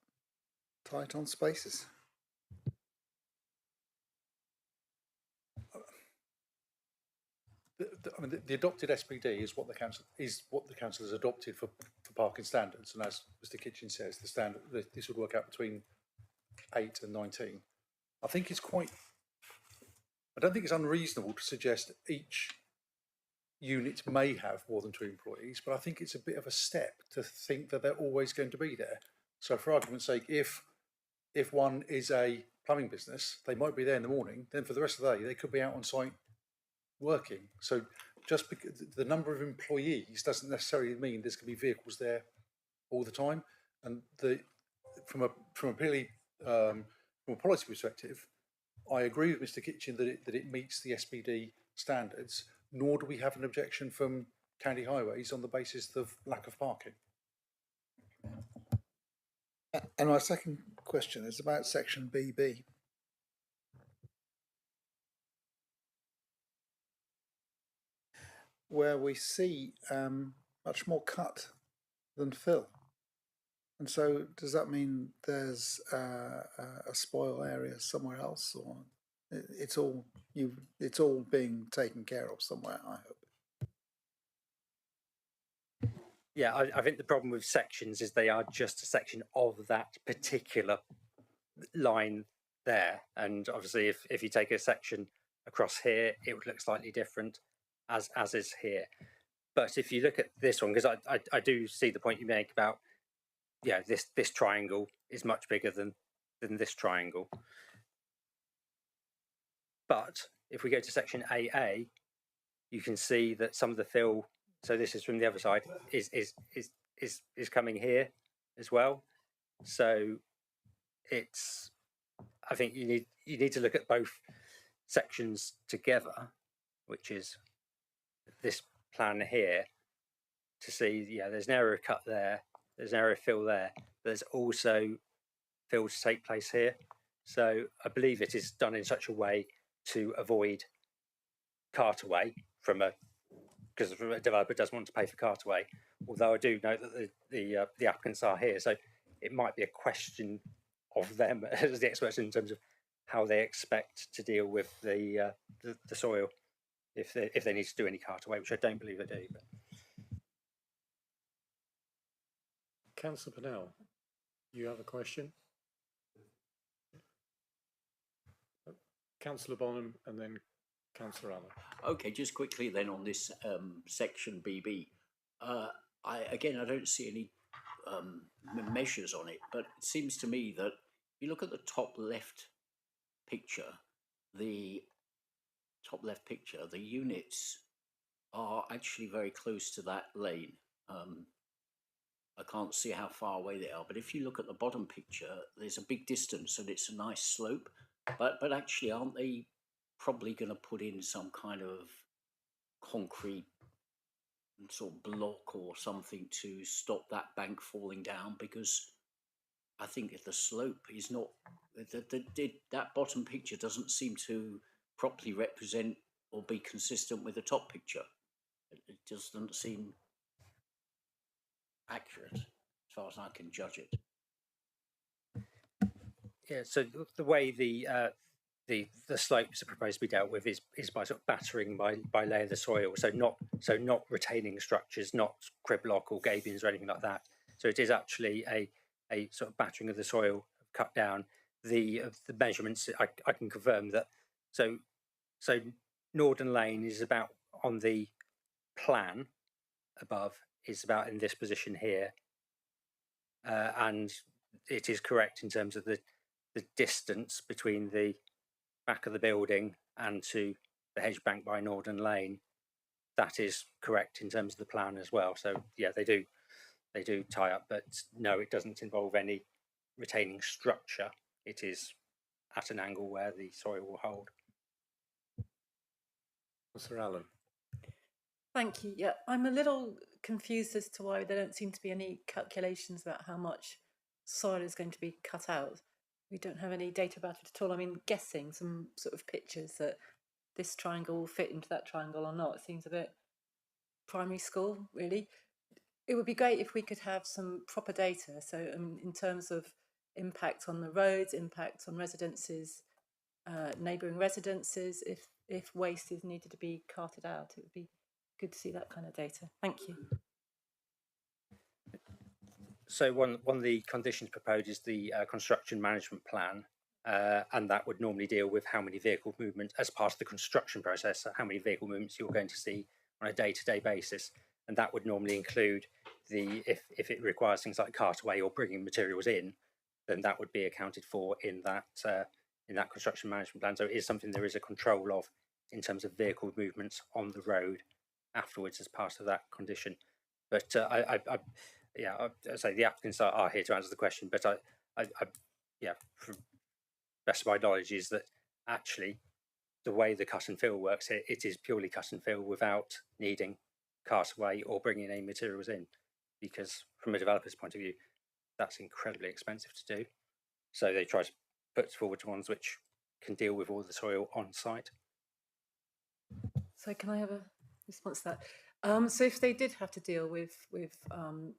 tight on spaces. The adopted SPD is what the council has adopted for parking standards, and as Mr. Kitchen says, the standard this would work out between 8 and 19. I think it's quite. I don't think it's unreasonable to suggest each unit may have more than 2 employees, but I think it's a bit of a step to think that they're always going to be there. So, for argument's sake, if one is a plumbing business, they might be there in the morning. Then for the rest of the day, they could be out on site working. So just because the number of employees doesn't necessarily mean there's going to be vehicles there all the time. And from a purely from a policy perspective, I agree with Mr. Kitchen that it meets the SPD standards. Nor do we have an objection from County Highways on the basis of lack of parking. And my second question is about section BB. Where we see much more cut than fill. And so does that mean there's a spoil area somewhere else, or it's all being taken care of somewhere, I hope? Yeah, I think the problem with sections is they are just a section of that particular line there. And obviously if you take a section across here, it would look slightly different as is here. But if you look at this one, because I do see the point you make about, yeah, this triangle is much bigger than this triangle. But if we go to section AA, you can see that some of the fill, so this is from the other side, is coming here as well. So it's, I think you need to look at both sections together, which is this plan here, to see, yeah, there's an area of cut there, there's an area of fill there, but there's also fill to take place here. So I believe it is done in such a way to avoid cartaway from a because a developer does want to pay for cartaway. Although I do know that the applicants are here, so it might be a question of them as the experts in terms of how they expect to deal with the soil if they need to do any cartaway, which I don't believe they do. But. Councillor Pennell, you have a question? Councillor Bonham and then Councillor Allen. Okay, just quickly then on this section BB. I don't see any measures on it, but it seems to me that if you look at the top left picture, the units are actually very close to that lane. I can't see how far away they are, but if you look at the bottom picture, there's a big distance and it's a nice slope. But actually, aren't they probably going to put in some kind of concrete sort of block or something to stop that bank falling down? Because I think if the slope is not, that bottom picture doesn't seem to properly represent or be consistent with the top picture. It just doesn't seem accurate as far as I can judge it. Yeah, so the way the slopes are proposed to be dealt with is by sort of battering by layer of the soil. So not retaining structures, not crib block or gabions or anything like that. So it is actually a sort of battering of the soil, cut down. The measurements I can confirm that. So Norden Lane is about on the plan above is about in this position here, and it is correct in terms of the distance between the back of the building and to the hedge bank by Norden Lane. That is correct in terms of the plan as well. So yeah, they do tie up, but no, it doesn't involve any retaining structure. It is at an angle where the soil will hold. Sir Allen. Thank you. Yeah, I'm a little confused as to why there don't seem to be any calculations about how much soil is going to be cut out. We don't have any data about it at all. I mean, guessing some sort of pictures that this triangle will fit into that triangle or not. It seems a bit primary school, really. It would be great if we could have some proper data. So in terms of impact on the roads, impact on residences, neighbouring residences, if waste is needed to be carted out, it would be good to see that kind of data. Thank you. So one of the conditions proposed is the construction management plan, and that would normally deal with how many vehicle movements as part of the construction process, how many vehicle movements you're going to see on a day-to-day basis, and that would normally include if it requires things like cartaway or bringing materials in, then that would be accounted for in that construction management plan. So it is something there is a control of in terms of vehicle movements on the road afterwards as part of that condition. But I say the applicants are here to answer the question, but from best of my knowledge is that actually the way the cut and fill works here, it is purely cut and fill without needing cartaway or bringing any materials in, because from a developer's point of view, that's incredibly expensive to do. So they try to put forward ones which can deal with all the soil on site. So can I have a response to that? So if they did have to deal with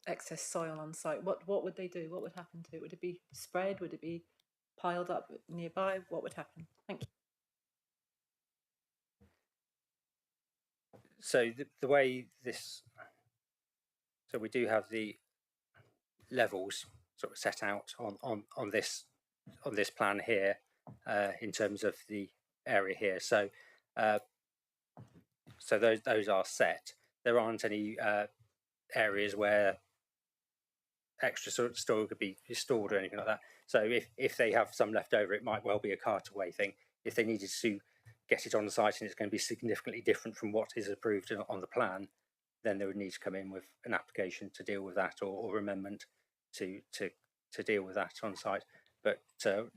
excess soil on site, what would they do? What would happen to it? Would it be spread? Would it be piled up nearby? What would happen? Thank you. So the way this, so we do have the levels sort of set out on this plan here in terms of the area here. So so those are set. There aren't any areas where extra sort of store could be stored or anything like that. So if they have some left over, it might well be a cartaway thing. If they needed to get it on the site and it's going to be significantly different from what is approved on the plan, then they would need to come in with an application to deal with that or amendment to deal with that on site. But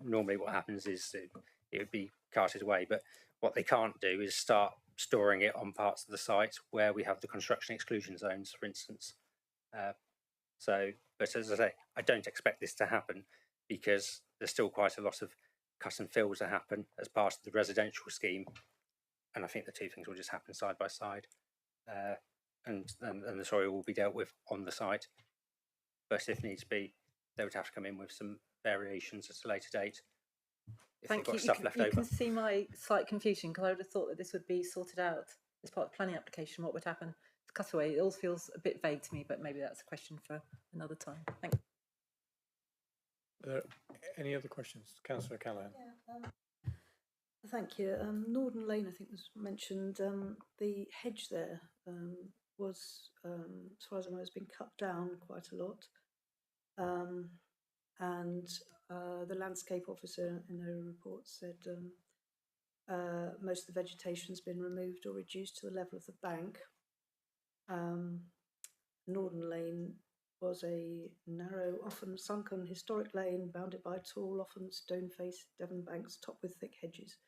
normally what happens is it would be carted away. But what they can't do is start storing it on parts of the site where we have the construction exclusion zones, for instance. But as I say, I don't expect this to happen because there's still quite a lot of cut and fill to happen as part of the residential scheme. And I think the two things will just happen side by side. and the soil will be dealt with on the site. But if needs be, they would have to come in with some variations at a later date if Thank they've you. got stuff left You over. can see my slight confusion because I would have thought that this would be sorted out as part of the planning application. What would happen to cutaway? It all feels a bit vague to me, but maybe that's a question for another time. Thank you. Any other questions? Councillor Callaghan. Thank you. Norden Lane, I think, was mentioned. The hedge there was, as far as I know, has been cut down quite a lot. And the landscape officer in her report said most of the vegetation's been removed or reduced to the level of the bank. Norden Lane was a narrow, often sunken historic lane bounded by tall, often stone-faced Devon banks topped with thick hedges.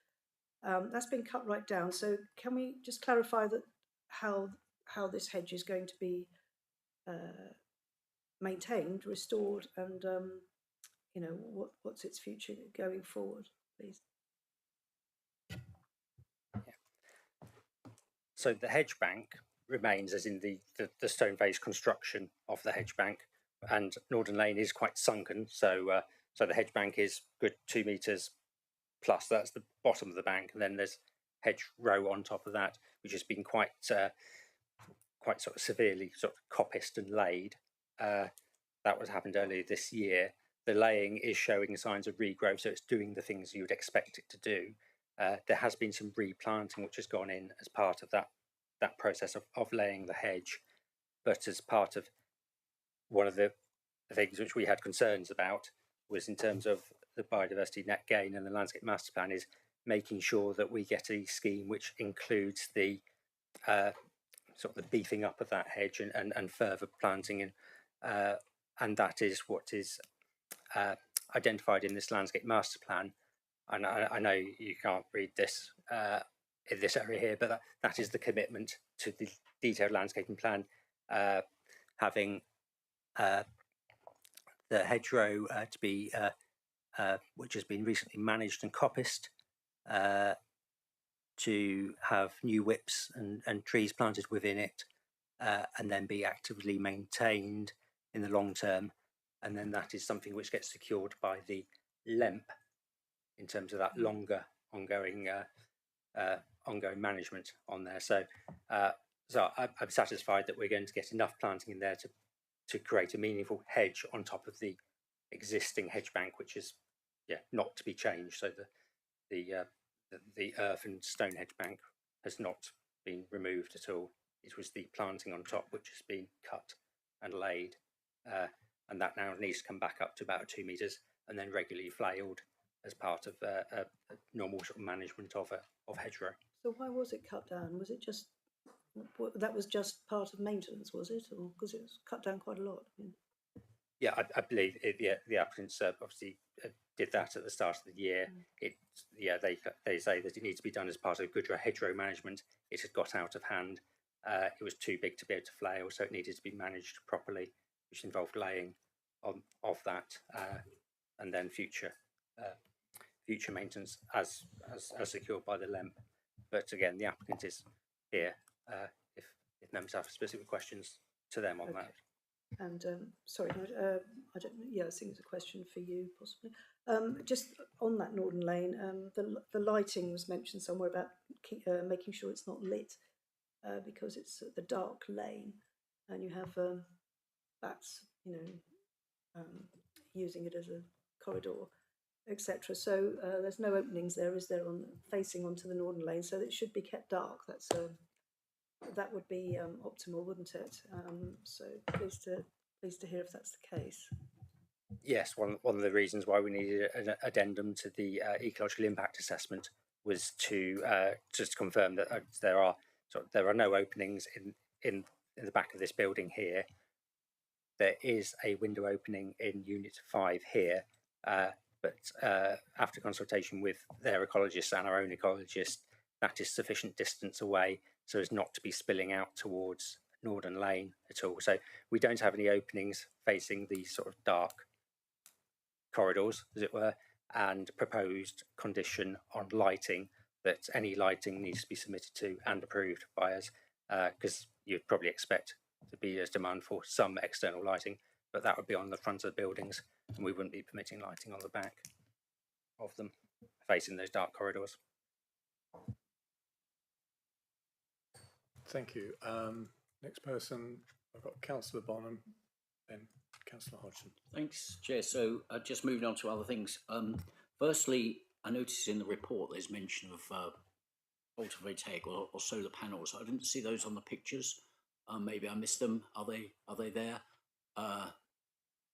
That's been cut right down. So can we just clarify that how this hedge is going to be maintained, restored, and you know, what's its future going forward, please? So the hedge bank remains as in the stone face construction of the hedge bank, and Norden Lane is quite sunken, so so the hedge bank is good 2 metres plus. That's the bottom of the bank, and then there's hedge row on top of that, which has been quite quite sort of severely sort of coppiced and laid. That was happened earlier this year. The laying is showing signs of regrowth, so it's doing the things you would expect it to do. There has been some replanting which has gone in as part of that process of laying the hedge, but as part of one of the things which we had concerns about was in terms of the biodiversity net gain and the landscape master plan is making sure that we get a scheme which includes the sort of the beefing up of that hedge and further planting in, and that is what is identified in this landscape master plan. And I know you can't read this in this area here, but that is the commitment to the detailed landscaping plan, having the hedgerow to be which has been recently managed and coppiced, to have new whips and trees planted within it, and then be actively maintained in the long term. And then that is something which gets secured by the LEMP in terms of that longer ongoing management on there. So so I'm satisfied that we're going to get enough planting in there to create a meaningful hedge on top of the existing hedge bank, which is not to be changed. So the earth and stone hedge bank has not been removed at all. It was the planting on top which has been cut and laid, and that now needs to come back up to about 2 metres and then regularly flailed as part of a normal sort of management of hedgerow. So why was it cut down? Was it just that was just part of maintenance, was it, or because it was cut down quite a lot? Yeah, I believe the applicants obviously did that at the start of the year. They say that it needs to be done as part of good hedgerow management. It had got out of hand. It was too big to be able to flail, so it needed to be managed properly, which involved laying of that, and then future maintenance as secured by the LEMP. But again, the applicant is here if members have specific questions to them on that. And sorry, I don't. Yeah, I think it's a question for you, possibly. Just on that Norden Lane, the lighting was mentioned somewhere about making sure it's not lit because it's the dark lane, and you have bats, you know, using it as a corridor, etc. So there's no openings there, is there, on facing onto the Norden Lane? So it should be kept dark. That would be optimal, wouldn't it? So pleased to hear if that's the case. Yes, one of the reasons why we needed an addendum to the ecological impact assessment was to just confirm that there are no openings in the back of this building here. There is a window opening in Unit 5 here, but after consultation with their ecologists and our own ecologist, that is sufficient distance away so as not to be spilling out towards Norden Lane at all. So we don't have any openings facing these sort of dark corridors, as it were, and proposed condition on lighting that any lighting needs to be submitted to and approved by us, because you'd probably expect to be as demand for some external lighting, but that would be on the front of the buildings, and we wouldn't be permitting lighting on the back of them, facing those dark corridors. Thank you. Next person, I've got Councillor Bonham, then Councillor Hodgson. Thanks, Chair. So just moving on to other things. Firstly, I noticed in the report there's mention of photovoltaic or solar panels. I didn't see those on the pictures. Maybe I missed them. Are they there?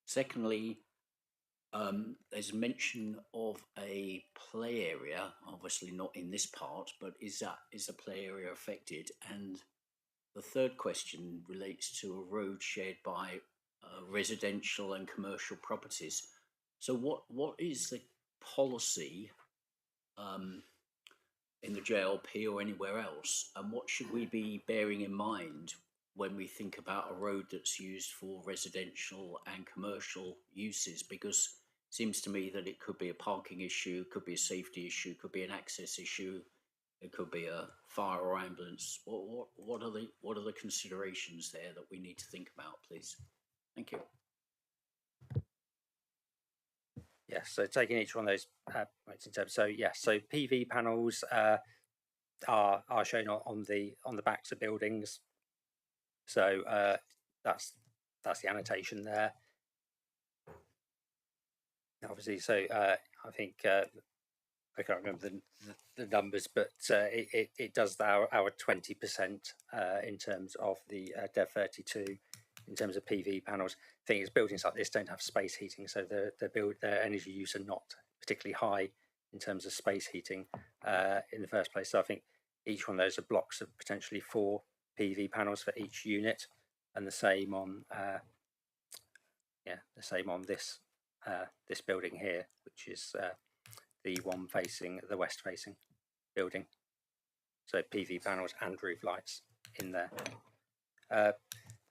Secondly, there's mention of a play area, obviously not in this part, but is the play area affected? And the third question relates to a road shared by residential and commercial properties. So what is the policy in the JLP or anywhere else, and what should we be bearing in mind when we think about a road that's used for residential and commercial uses? Because it seems to me that it could be a parking issue, could be a safety issue, could be an access issue, it could be a fire or ambulance. What are the considerations there that we need to think about, please? Thank you. Yes, so taking each one of those points in terms. So yes, so PV panels are shown on the backs of buildings. So that's the annotation there. Obviously, so I think I can't remember the numbers, but it does our 20% in terms of the DEV 32 in terms of PV panels. The thing is, buildings like this don't have space heating, so their energy use are not particularly high in terms of space heating in the first place. So I think each one of those are blocks of potentially 4 PV panels for each unit, and the same on this this building here, which is the one facing the west facing building. So PV panels and roof lights in there.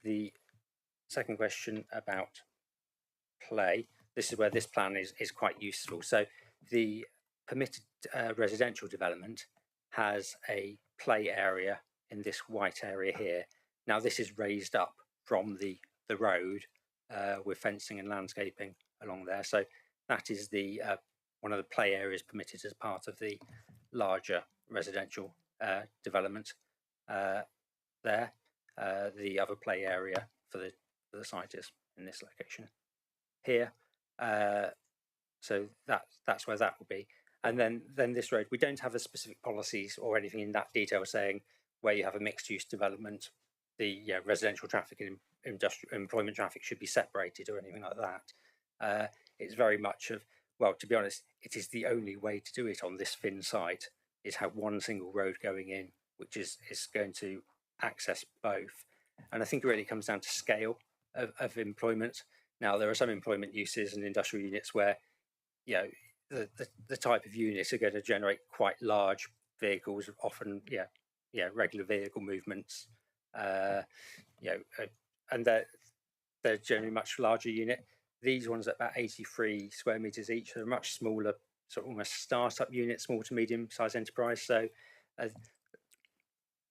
The second question about play, this is where this plan is quite useful. So the permitted residential development has a play area in this white area here. Now this is raised up from the road with fencing and landscaping along there. So that is the one of the play areas permitted as part of the larger residential development there. The other play area for the site is in this location here. So that's where that will be. And then this road, we don't have a specific policies or anything in that detail saying where you have a mixed use development, the residential traffic and industrial employment traffic should be separated or anything like that. It's very much of, well, to be honest, it is the only way to do it on this thin site, is have one single road going in, which is going to access both. And I think it really comes down to scale of employment. Now, there are some employment uses and industrial units where, the type of units are going to generate quite large vehicles, often, regular vehicle movements, and they're generally much larger unit. These ones are about 83 square meters each. They're much smaller, sort of almost startup unit, small to medium size enterprise. So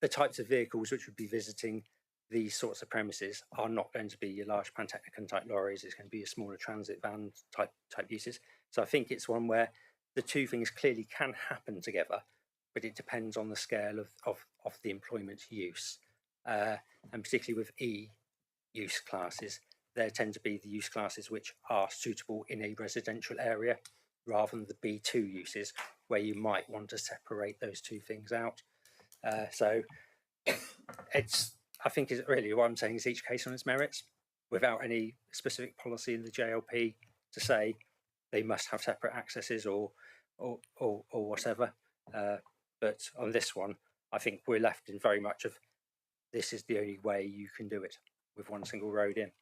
the types of vehicles which would be visiting these sorts of premises are not going to be your large Pantechnicon type lorries. It's going to be a smaller transit van type uses. So I think it's one where the two things clearly can happen together, but it depends on the scale of the employment use. And particularly with E use classes, there tend to be the use classes which are suitable in a residential area rather than the B2 uses where you might want to separate those two things out. So I think really what I'm saying is each case on its merits without any specific policy in the JLP to say they must have separate accesses or whatever. But on this one, I think we're left in very much of this is the only way you can do it with one single road in.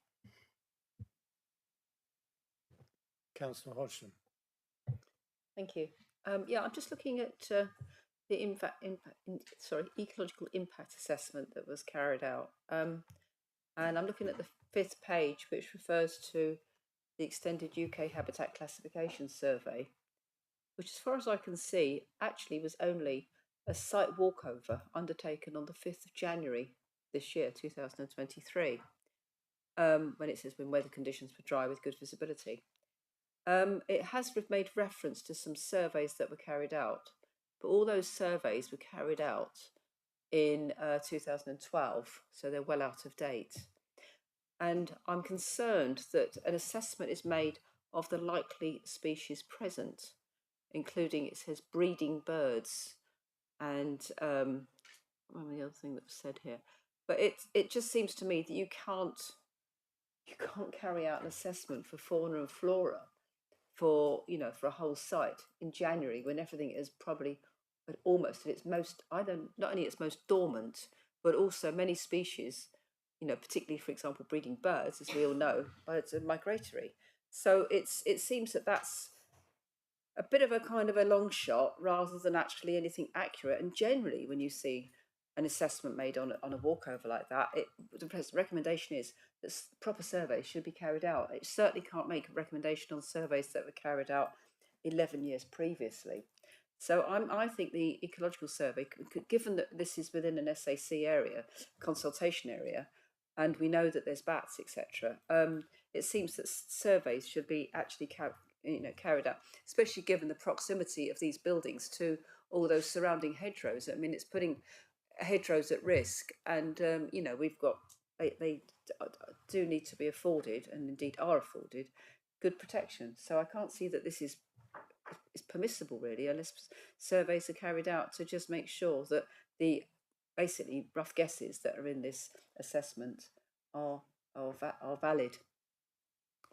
Councillor Hodgson. Thank you. I'm just looking at the ecological impact assessment that was carried out, and I'm looking at the 5th page, which refers to the extended UK Habitat Classification Survey, which, as far as I can see, actually was only a site walkover undertaken on the 5th of January this year, 2023, when it says when weather conditions were dry with good visibility. It has made reference to some surveys that were carried out, but all those surveys were carried out in 2012, so they're well out of date. And I'm concerned that an assessment is made of the likely species present, including, it says, breeding birds and one of the other thing that was said here. But it just seems to me that you can't carry out an assessment for fauna and flora for a whole site in January when everything is probably almost at its most, either not only its most dormant, but also many species, particularly, for example, breeding birds, as we all know, birds are migratory. So it seems that that's a bit of a kind of a long shot rather than actually anything accurate. And generally, when you see an assessment made on a walkover like that, the recommendation is that proper surveys should be carried out. It certainly can't make a recommendation on surveys that were carried out 11 years previously. So I think the ecological survey, given that this is within an SAC area, consultation area, and we know that there's bats, etc., it seems that surveys should be actually carried out, especially given the proximity of these buildings to all those surrounding hedgerows. I mean, it's putting hedgerows at risk, and we've got they do need to be afforded, and indeed are afforded, good protection. So I can't see that this is permissible really, unless surveys are carried out to just make sure that the basically rough guesses that are in this assessment are valid.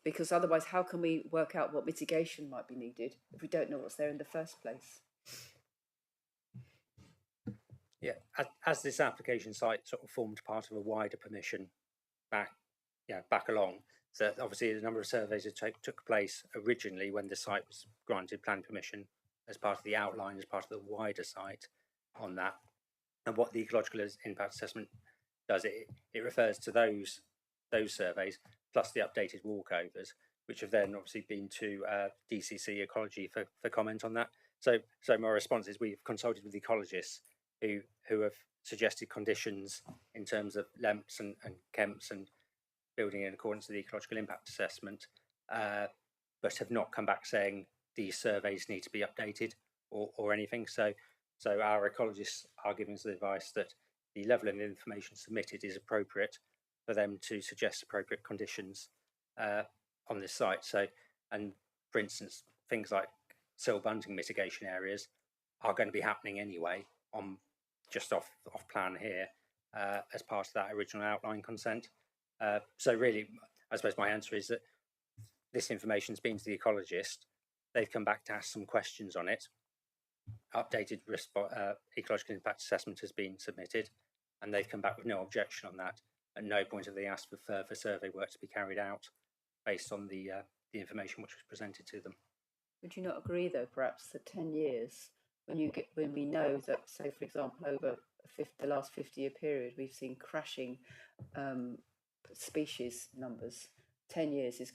Because otherwise, how can we work out what mitigation might be needed if we don't know what's there in the first place? Yeah, as this application site sort of formed part of a wider permission back along, so obviously a number of surveys that took place originally when the site was granted plan permission as part of the outline, as part of the wider site on that. And what the ecological impact assessment does, it refers to those surveys plus the updated walkovers, which have then obviously been to DCC Ecology for comment on that. So my response is we've consulted with ecologists who have suggested conditions in terms of LEMPs and KEMPs and building in accordance with the ecological impact assessment, but have not come back saying these surveys need to be updated or anything. So our ecologists are giving us the advice that the level of information submitted is appropriate for them to suggest appropriate conditions on this site. So, and for instance, things like sill bunting mitigation areas are going to be happening anyway on just off plan here as part of that original outline consent. So really, I suppose my answer is that this information's been to the ecologist. They've come back to ask some questions on it. Updated ecological impact assessment has been submitted, and they've come back with no objection on that. At no point have they asked for further survey work to be carried out based on the information which was presented to them. Would you not agree, though, perhaps that 10 years, when we know that, say, for example, over the last 50-year period, we've seen crashing species numbers. 10 years is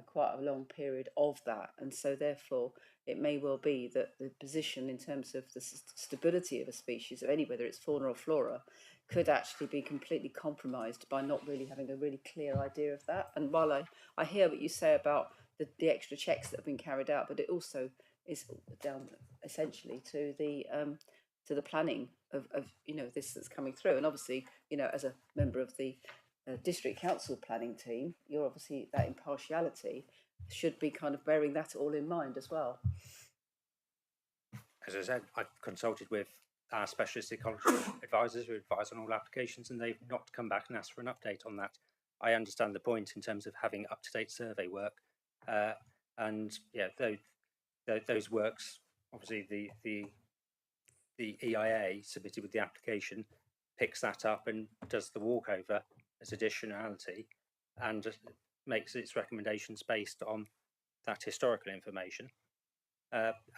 quite a long period of that, and so therefore it may well be that the position in terms of the stability of a species, of any, whether it's fauna or flora, could actually be completely compromised by not really having a really clear idea of that. And while I hear what you say about the extra checks that have been carried out, but it also is down essentially to the planning of this that's coming through. And obviously, as a member of the district council planning team, you're obviously, that impartiality should be kind of bearing that all in mind as well. As I said, I've consulted with our specialist ecology advisors who advise on all applications, and they've not come back and asked for an update on that. I understand the point in terms of having up-to-date survey work, and yeah, those works, obviously the EIA submitted with the application picks that up and does the walkover as additionality and makes its recommendations based on that historical information.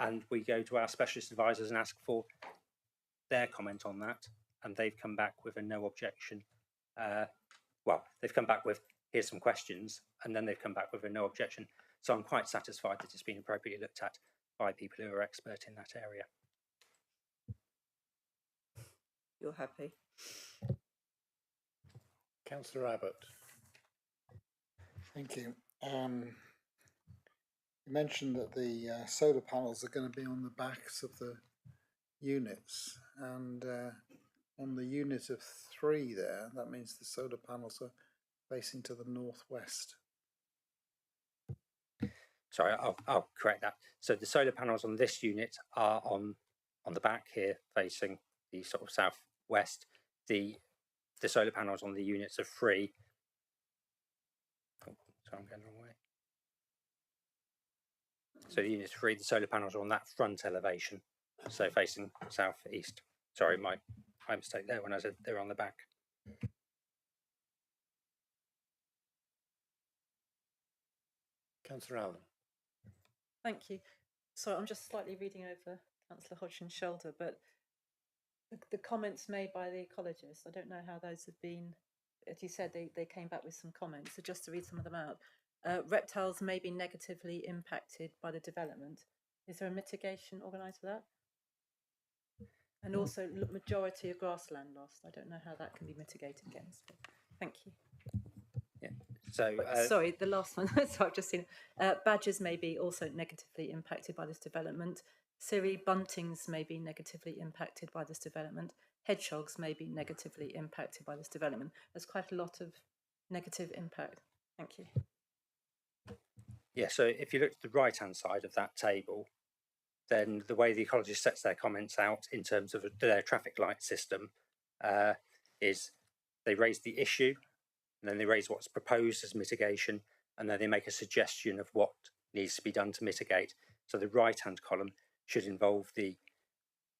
And we go to our specialist advisors and ask for their comment on that, and they've come back with a no objection. Well, they've come back with, here's some questions, and then they've come back with a no objection. So I'm quite satisfied that it's been appropriately looked at by people who are expert in that area. You're happy? Councillor Abbott. Thank you. You mentioned that the solar panels are going to be on the backs of the units, and on the unit of 3 there, that means the solar panels are facing to the northwest. Sorry, I'll correct that. So the solar panels on this unit are on the back here, facing the sort of southwest. The solar panels on the units of 3. Oh, sorry, I'm going the wrong way. So the unit 3, the solar panels are on that front elevation, so facing southeast. Sorry, my mistake there when I said they're on the back. Councillor Allen. Thank you. So I'm just slightly reading over Councillor Hodgson's shoulder, but the comments made by the ecologists, I don't know how those have been, as you said, they came back with some comments, so just to read some of them out. Reptiles may be negatively impacted by the development. Is there a mitigation organised for that? And also, majority of grassland lost. I don't know how that can be mitigated against. But thank you. Yeah. So sorry, the last one. So I've just seen badgers may be also negatively impacted by this development. Cirri buntings may be negatively impacted by this development. Hedgehogs may be negatively impacted by this development. There's quite a lot of negative impact. Thank you. Yeah, so if you look at the right-hand side of that table, then the way the ecologist sets their comments out in terms of their traffic light system is they raise the issue, and then they raise what's proposed as mitigation, and then they make a suggestion of what needs to be done to mitigate. So the right-hand column should involve the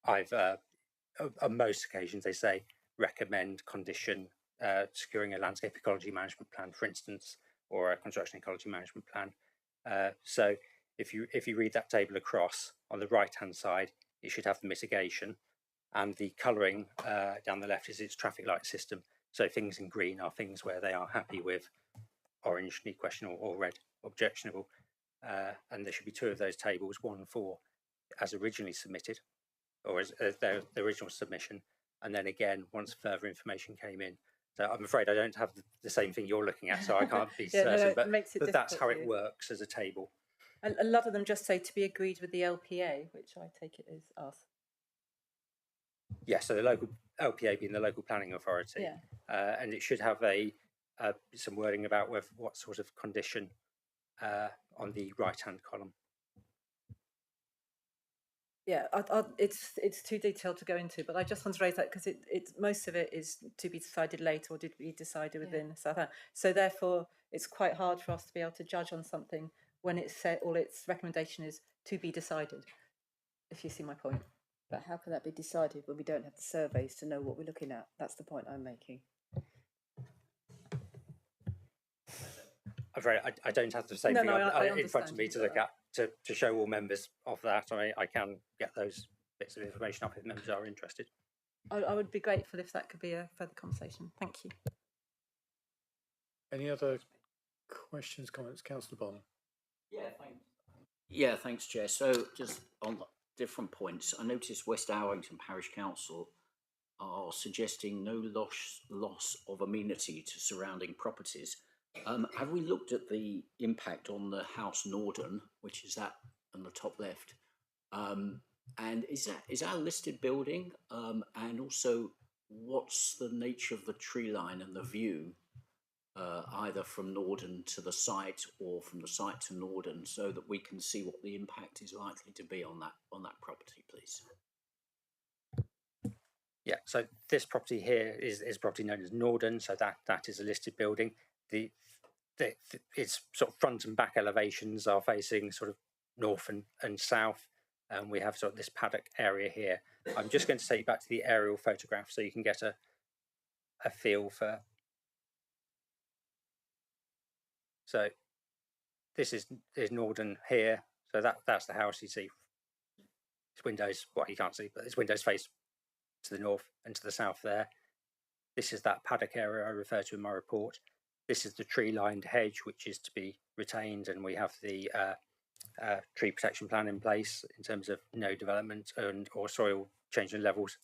either, on most occasions, they say recommend, condition, securing a landscape ecology management plan, for instance, or a construction ecology management plan. So if you read that table across, on the right-hand side, it should have the mitigation, and the colouring down the left is its traffic light system. So things in green are things where they are happy with, orange need questionable, or red objectionable. And there should be 2 of those tables, 1 for as originally submitted, or as their original submission, and then again once further information came in. So I'm afraid I don't have the same thing you're looking at, so I can't be certain, but that's how it works as a table. A lot of them just say to be agreed with the LPA, which I take it is us. Yeah, so the local LPA being the local planning authority, yeah. And it should have some wording about what sort of condition on the right-hand column. Yeah, it's too detailed to go into, but I just want to raise that because most of it is to be decided later or did be decided within South Africa. So therefore, it's quite hard for us to be able to judge on something when it's said all its recommendation is to be decided. If you see my point. But how can that be decided when we don't have the surveys to know what we're looking at? That's the point I'm making. I'm afraid I don't have the same thing in front of me to look at to show all members of that. I mean, I can get those bits of information up if members are interested. I would be grateful if that could be a further conversation. Thank you. Any other questions, comments, Councillor Bond? Yeah, thanks, Chair. So just on different points, I noticed West Arlington Parish Council are suggesting no loss of amenity to surrounding properties. Have we looked at the impact on the House Norden, which is that on the top left? And is that a listed building? And also, what's the nature of the tree line and the view, either from Norden to the site or from the site to Norden, so that we can see what the impact is likely to be on that property, please? Yeah, so this property here is property known as Norden, so that is a listed building. Its sort of front and back elevations are facing sort of north and south, and we have sort of this paddock area here. I'm just going to take you back to the aerial photograph so you can get a feel for. So this is Norden here. So that's the house you see. Its windows, well, you can't see, but its windows face to the north and to the south there. This is that paddock area I referred to in my report. This is the tree-lined hedge, which is to be retained, and we have the tree protection plan in place in terms of no development or soil change in levels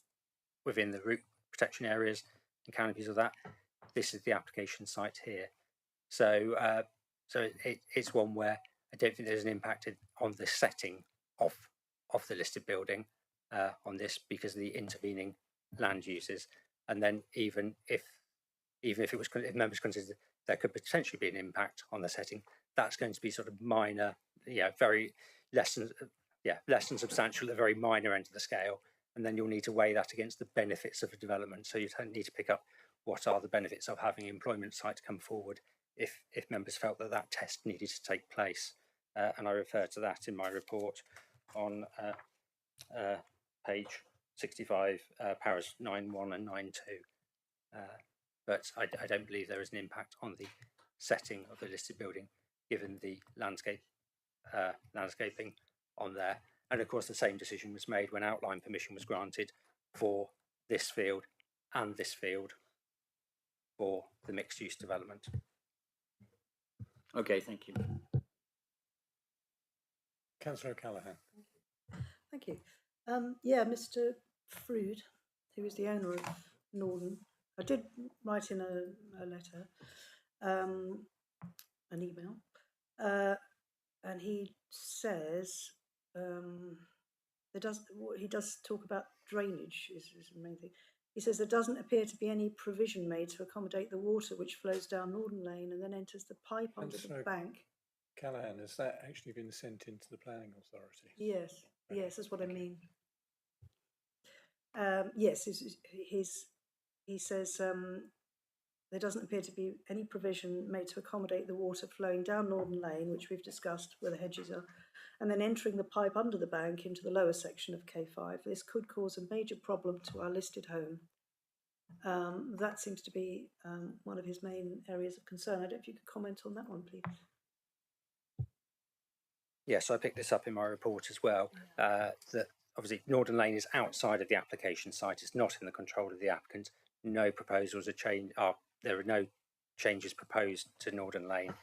within the root protection areas and canopies of that. this is the application site here. So it's one where I don't think there's an impact on the setting of the listed building on this because of the intervening land uses. And then even if if members consider there could potentially be an impact on the setting, that's going to be sort of minor, very less than substantial at the very minor end of the scale. And then you'll need to weigh that against the benefits of a development. So you don't need to pick up what are the benefits of having an employment site come forward if members felt that test needed to take place. And I refer to that in my report on page 65, paras 9.1 and 9.2. But I don't believe there is an impact on the setting of the listed building, given the landscaping on there. And of course, the same decision was made when outline permission was granted for this field and this field for the mixed-use development. Okay, thank you. Councillor O'Callaghan. Thank you. Yeah, Mr. Frood, who is the owner of Norden, I did write in a letter, an email, and he says he does talk about drainage is the main thing. He says there doesn't appear to be any provision made to accommodate the water which flows down Norden Lane and then enters the pipe under the bank. Callaghan, has that actually been sent into the planning authority? Yes, yes, that's what I mean. Yes, he says there doesn't appear to be any provision made to accommodate the water flowing down Norden Lane, which we've discussed where the hedges are, and then entering the pipe under the bank into the lower section of K5. This could cause a major problem to our listed home. That seems to be one of his main areas of concern. I don't know if you could comment on that one, please. Yes, I picked this up in my report as well, that obviously Norden Lane is outside of the application site. It's not in the control of the applicant. No proposals are there are no changes proposed to Norden Lane.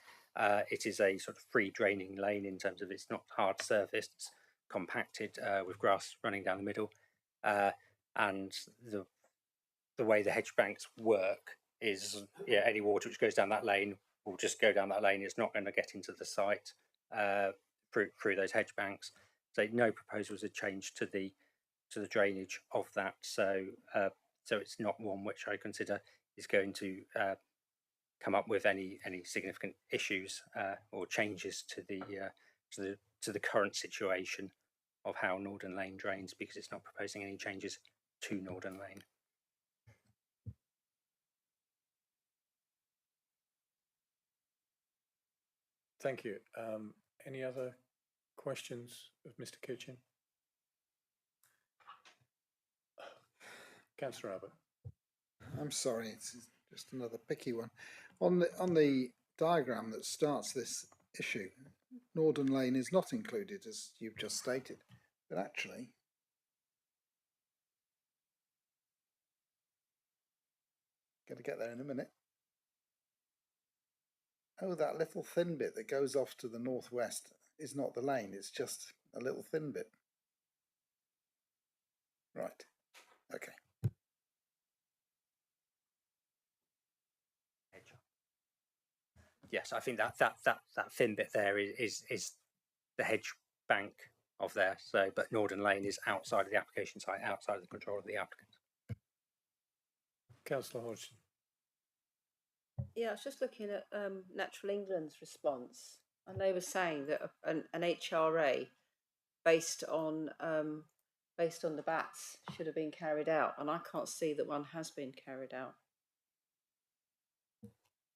It is a sort of free draining lane in terms of it's not hard surfaced, it's compacted with grass running down the middle. And the way the hedge banks work is any water which goes down that lane will just go down that lane. It's not going to get into the site through those hedge banks. So no proposals are changed to the drainage of that. So it's not one which I consider is going to come up with any significant issues or changes to the current situation of how Norden Lane drains, because it's not proposing any changes to Norden Lane. Thank you. Any other questions of Mr. Kitchen? Councillor Abbott. I'm sorry, it's just another picky one. On the diagram that starts this issue, Norden Lane is not included, as you've just stated, but actually going to get there in a minute. Oh, that little thin bit that goes off to the northwest is not the lane, it's just a little thin bit. Right, okay. Yes, I think that thin bit there is the hedge bank of there. So, but Norden Lane is outside of the application site, outside of the control of the applicant. Councillor Hodgson. Yeah, I was just looking at Natural England's response, and they were saying that an HRA based on the bats should have been carried out, and I can't see that one has been carried out.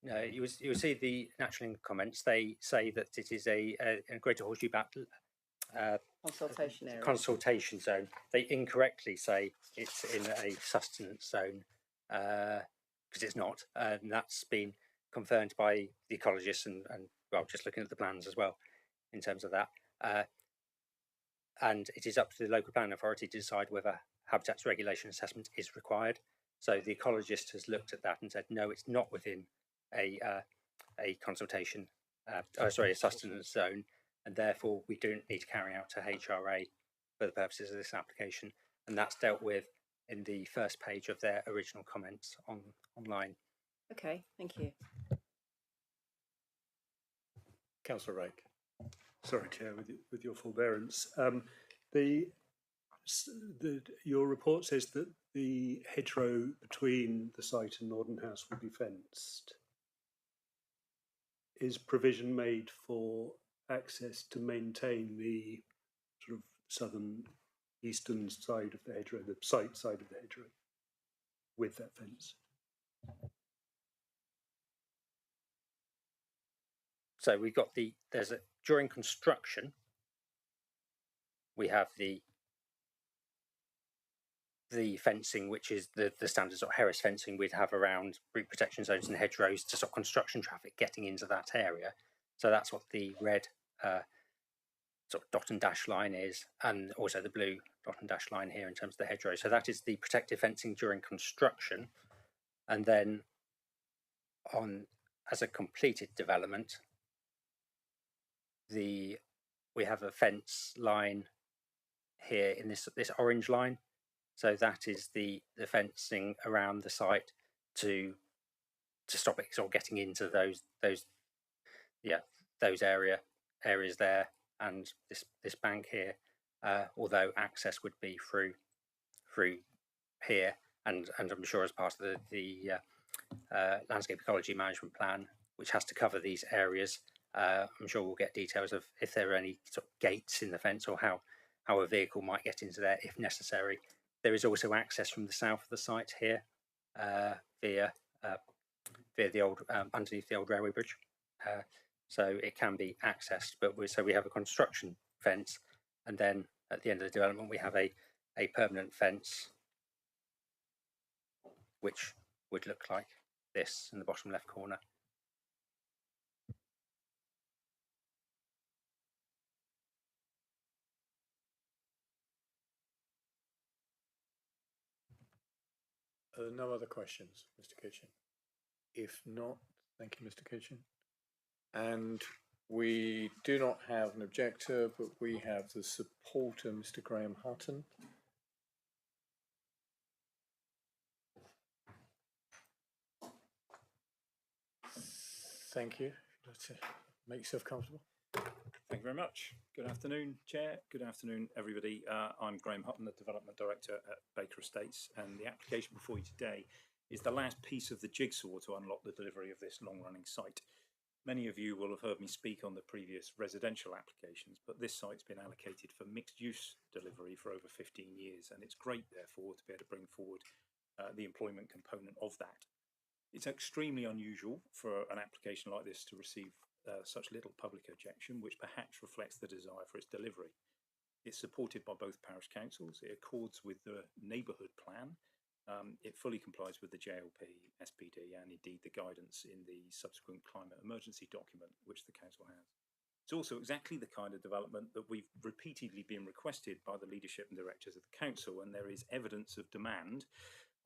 No, you will see the Natural England comments. They say that it is a Greater Horseshoe Bat consultation area. Consultation zone. They incorrectly say it's in a sustenance zone because it's not, and that's been confirmed by the ecologists and well, just looking at the plans as well in terms of that. And it is up to the local planning authority to decide whether habitats regulation assessment is required. So the ecologist has looked at that and said, no, it's not within a consultation, a sustenance zone, and therefore we don't need to carry out a HRA for the purposes of this application. And that's dealt with in the first page of their original comments online. Okay, thank you. Councillor Rake. Sorry, Chair, with your forbearance. Your report says that the hedgerow between the site and Norden House will be fenced. Is provision made for access to maintain the sort of southern eastern side of the hedgerow, the site side of the hedgerow, with that fence? So we've got during construction, we have the fencing, which is the standard sort of Harris fencing we'd have around root protection zones and hedgerows to stop construction traffic getting into that area. So that's what the red sort of dot and dash line is, and also the blue dot and dash line here in terms of the hedgerow. So that is the protective fencing during construction. And then as a completed development, we have a fence line here in this orange line. So that is the fencing around the site to stop it sort of getting into those areas there, and this bank here. Although access would be through here, and I'm sure as part of the landscape ecology management plan, which has to cover these areas, I'm sure we'll get details of if there are any sort of gates in the fence or how a vehicle might get into there if necessary. There is also access from the south of the site here via the old underneath the old railway bridge, so it can be accessed. But we have a construction fence, and then at the end of the development we have a permanent fence, which would look like this in the bottom left corner. Are there no other questions, Mr. Kitchen? If not, thank you, Mr. Kitchen. And we do not have an objector, but we have the supporter, Mr. Graham Hutton. Thank you. Let's make yourself comfortable. Thank you very much. Good afternoon, Chair. Good afternoon, everybody. I'm Graham Hutton, the Development Director at Baker Estates, and the application before you today is the last piece of the jigsaw to unlock the delivery of this long-running site. Many of you will have heard me speak on the previous residential applications, but this site's been allocated for mixed-use delivery for over 15 years, and it's great, therefore, to be able to bring forward the employment component of that. It's extremely unusual for an application like this to receive such little public objection, which perhaps reflects the desire for its delivery. It's supported by both parish councils. It accords with the neighbourhood plan. It fully complies with the JLP, SPD, and indeed the guidance in the subsequent climate emergency document, which the council has. It's also exactly the kind of development that we've repeatedly been requested by the leadership and directors of the council, and there is evidence of demand.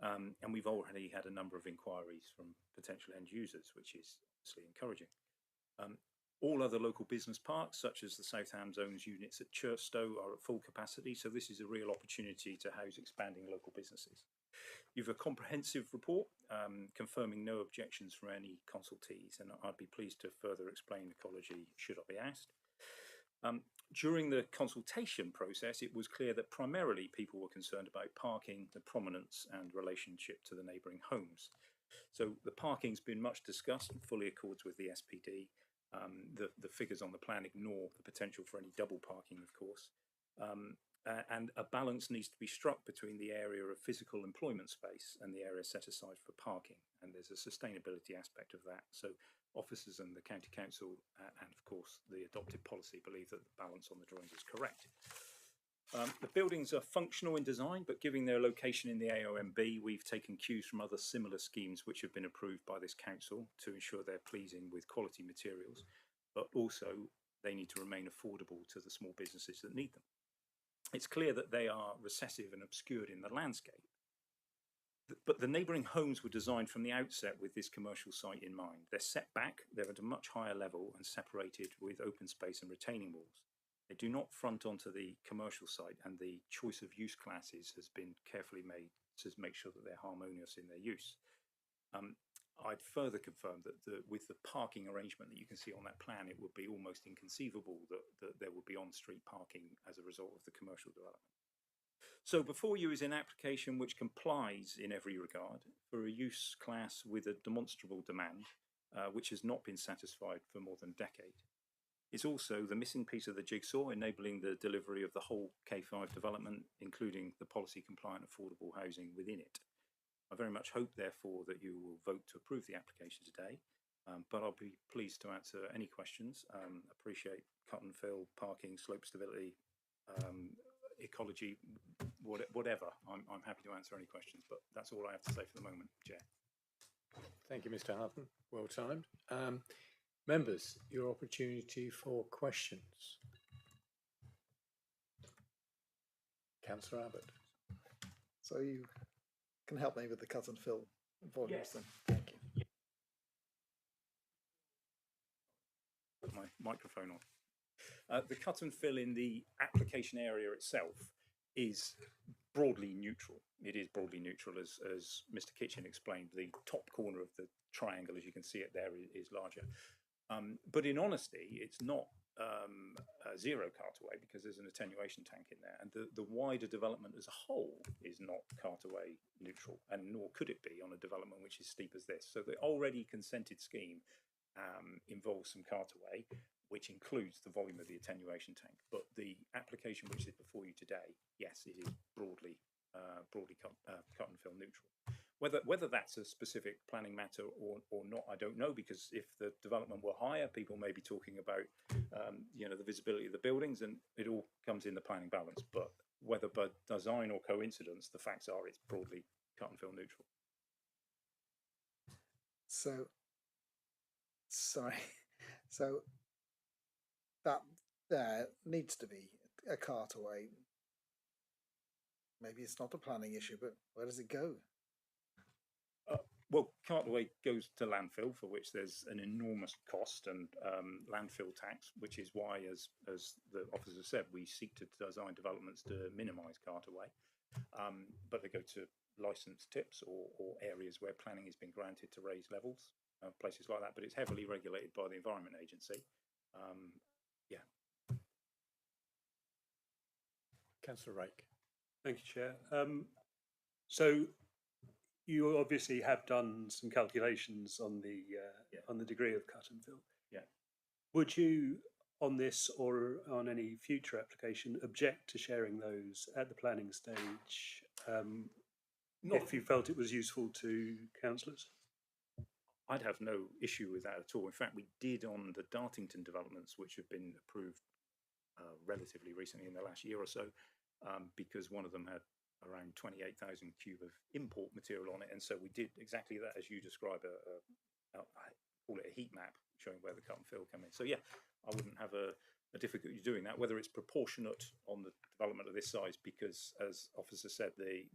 And we've already had a number of inquiries from potential end users, which is obviously encouraging. All other local business parks, such as the South Ham Zones units at Churchstowe, are at full capacity, so this is a real opportunity to house expanding local businesses. You've a comprehensive report confirming no objections from any consultees, and I'd be pleased to further explain ecology should I be asked. During the consultation process, it was clear that primarily people were concerned about parking, the prominence and relationship to the neighbouring homes. So the parking's been much discussed and fully accords with the SPD. The figures on the plan ignore the potential for any double parking, of course. And a balance needs to be struck between the area of physical employment space and the area set aside for parking. And there's a sustainability aspect of that. So officers and the county council and of course the adopted policy believe that the balance on the drawings is correct. The buildings are functional in design, but given their location in the AONB, we've taken cues from other similar schemes which have been approved by this council to ensure they're pleasing with quality materials, but also they need to remain affordable to the small businesses that need them. It's clear that they are recessive and obscured in the landscape, but the neighbouring homes were designed from the outset with this commercial site in mind. They're set back, they're at a much higher level and separated with open space and retaining walls. They do not front onto the commercial site, and the choice of use classes has been carefully made to make sure that they're harmonious in their use. I'd further confirm that with the parking arrangement that you can see on that plan, it would be almost inconceivable that there would be on-street parking as a result of the commercial development. So before you is an application which complies in every regard for a use class with a demonstrable demand, which has not been satisfied for more than a decade. It's also the missing piece of the jigsaw enabling the delivery of the whole K5 development, including the policy compliant affordable housing within it. I very much hope, therefore, that you will vote to approve the application today, but I'll be pleased to answer any questions. Appreciate cut and fill, parking, slope stability, ecology, whatever. I'm happy to answer any questions, but that's all I have to say for the moment, Chair. Thank you, Mr. Hutton. Well timed. Members, your opportunity for questions. Councillor Abbott. So you can help me with the cut and fill volumes Yes. then. Thank you. Put my microphone on. The cut and fill in the application area itself is broadly neutral. It is broadly neutral, as Mr. Kitchen explained. The top corner of the triangle, as you can see it there, is larger. But in honesty, it's not a zero cartaway because there's an attenuation tank in there, and the wider development as a whole is not cartaway neutral, and nor could it be on a development which is steep as this. So the already consented scheme involves some cartaway, which includes the volume of the attenuation tank. But the application which is before you today, yes, it is broadly cut and fill neutral. Whether that's a specific planning matter or not, I don't know, because if the development were higher, people may be talking about the visibility of the buildings, and it all comes in the planning balance. But whether by design or coincidence, the facts are it's broadly cut and fill neutral. So, sorry. So that there needs to be a cartaway. Maybe it's not a planning issue, but where does it go? Well, cartaway goes to landfill, for which there's an enormous cost and landfill tax, which is why, as the officer said, we seek to design developments to minimise cartaway. But they go to licensed tips or areas where planning has been granted to raise levels, places like that. But it's heavily regulated by the Environment Agency. Yeah. Councillor Rake. Thank you, Chair. So you obviously have done some calculations on the degree of cut and fill. Yeah. Would you, on this or on any future application, object to sharing those at the planning stage if you felt it was useful to councillors? I'd have no issue with that at all. In fact, we did on the Dartington developments, which have been approved relatively recently in the last year or so, because one of them had around 28,000 cube of import material on it, and so we did exactly that as you describe. I call it a heat map showing where the cut and fill come in. So yeah, I wouldn't have a difficulty doing that. Whether it's proportionate on the development of this size, because as officer said, the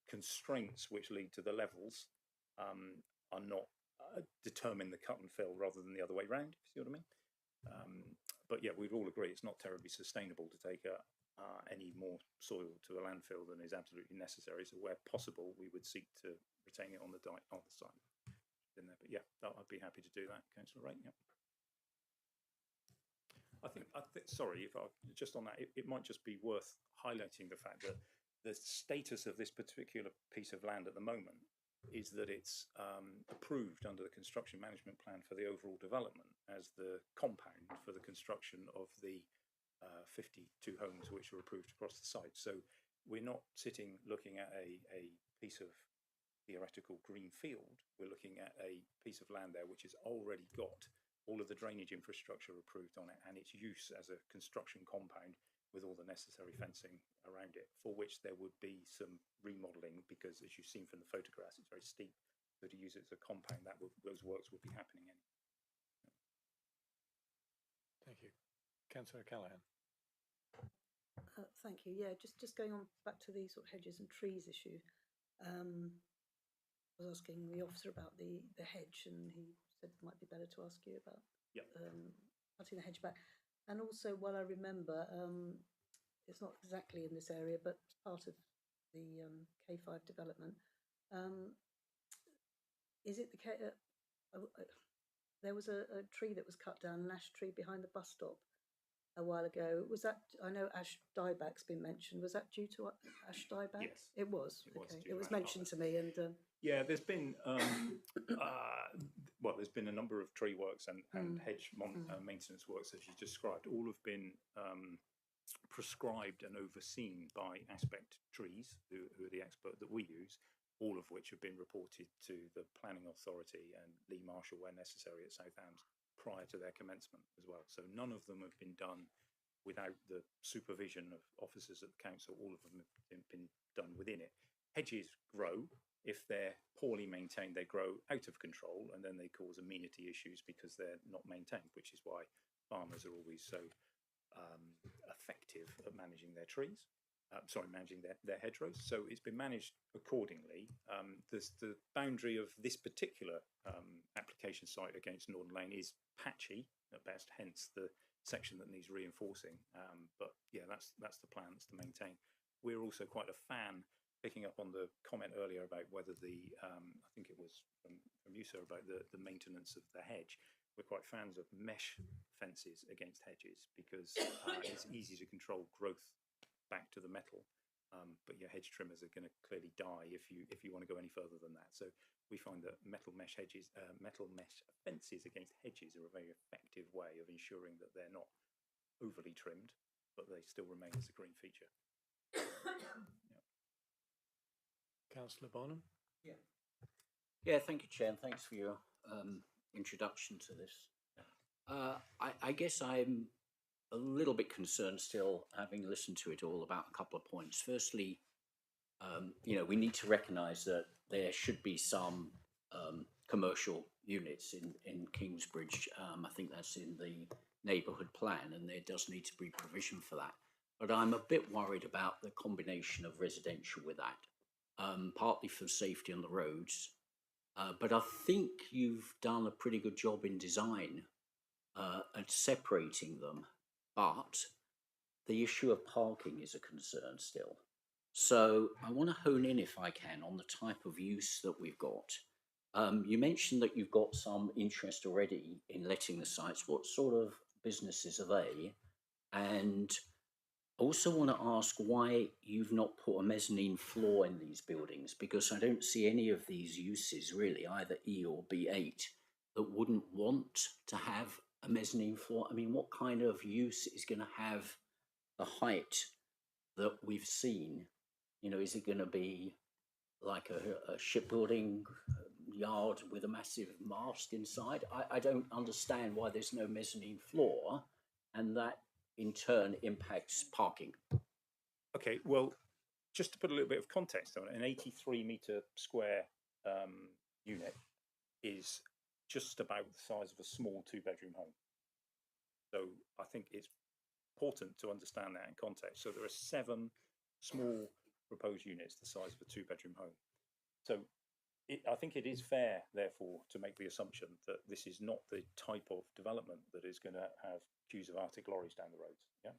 constraints which lead to the levels are not determine the cut and fill rather than the other way round. If you see what I mean. But yeah, we'd all agree it's not terribly sustainable to take any more soil to a landfill than is absolutely necessary. So where possible, we would seek to retain it on the site. In there. But yeah, I'd be happy to do that, Councillor Wright. Yeah. I think sorry, if just on that, it might just be worth highlighting the fact that the status of this particular piece of land at the moment is that it's approved under the construction management plan for the overall development as the compound for the construction of the 52 homes which are approved across the site. So we're not sitting looking at a piece of theoretical green field. We're looking at a piece of land there which has already got all of the drainage infrastructure approved on it and its use as a construction compound with all the necessary fencing around it, for which there would be some remodelling because, as you've seen from the photographs, it's very steep. So to use it as a compound, those works would be happening anyway. Thank you. Councillor Callaghan. Thank you. Yeah, just going on back to the sort of hedges and trees issue. I was asking the officer about the hedge, and he said it might be better to ask you about cutting the hedge back. And also, what I remember, it's not exactly in this area, but part of the K5 development, is it the case? There was a tree that was cut down, an ash tree behind the bus stop a while ago. Was that, I know ash dieback's been mentioned. Was that due to ash dieback? Yes. It was. It was Okay. due It to was ash mentioned to me, and Yeah, there's been well, there's been a number of tree works and hedge maintenance works, as you described. All have been prescribed and overseen by Aspect Trees, who are the expert that we use. All of which have been reported to the Planning Authority and Lee Marshall where necessary at Southampton prior to their commencement as well. So none of them have been done without the supervision of officers at the council. All of them have been done within it. Hedges grow. If they're poorly maintained, they grow out of control, and then they cause amenity issues because they're not maintained, which is why farmers are always so effective at managing their trees. Managing their hedgerows. So it's been managed accordingly. There's the boundary of this particular application site against Northern Lane is patchy at best, hence the section that needs reinforcing. But yeah, that's the plan, that's to maintain. We're also quite a fan, picking up on the comment earlier about whether the, I think it was from you, sir, about the maintenance of the hedge. We're quite fans of mesh fences against hedges because it's easy to control growth back to the metal, but your hedge trimmers are going to clearly die if you want to go any further than that. So we find that metal mesh fences against hedges are a very effective way of ensuring that they're not overly trimmed, but they still remain as a green feature. Councillor Barnum. Yeah, thank you, Chair, and thanks for your introduction to this. I guess I'm a little bit concerned still, having listened to it all, about a couple of points. Firstly, we need to recognise that there should be some commercial units in Kingsbridge. I think that's in the neighbourhood plan, and there does need to be provision for that. But I'm a bit worried about the combination of residential with that, partly for safety on the roads. But I think you've done a pretty good job in design at separating them. But the issue of parking is a concern still. So I want to hone in, if I can, on the type of use that we've got. You mentioned that you've got some interest already in letting the sites. What sort of businesses are they? And I also want to ask why you've not put a mezzanine floor in these buildings, because I don't see any of these uses really, either E or B8, that wouldn't want to have a mezzanine floor. I mean, what kind of use is going to have the height that we've seen? Is it going to be like a shipbuilding yard with a massive mast inside? I don't understand why there's no mezzanine floor, and that in turn impacts parking. Okay, well, just to put a little bit of context on it, an 83 metre square unit is just about the size of a small 2-bedroom home. So I think it's important to understand that in context. So there are 7 small proposed units the size of a 2-bedroom home. So I think it is fair, therefore, to make the assumption that this is not the type of development that is going to have queues of Arctic lorries down the roads. Yeah,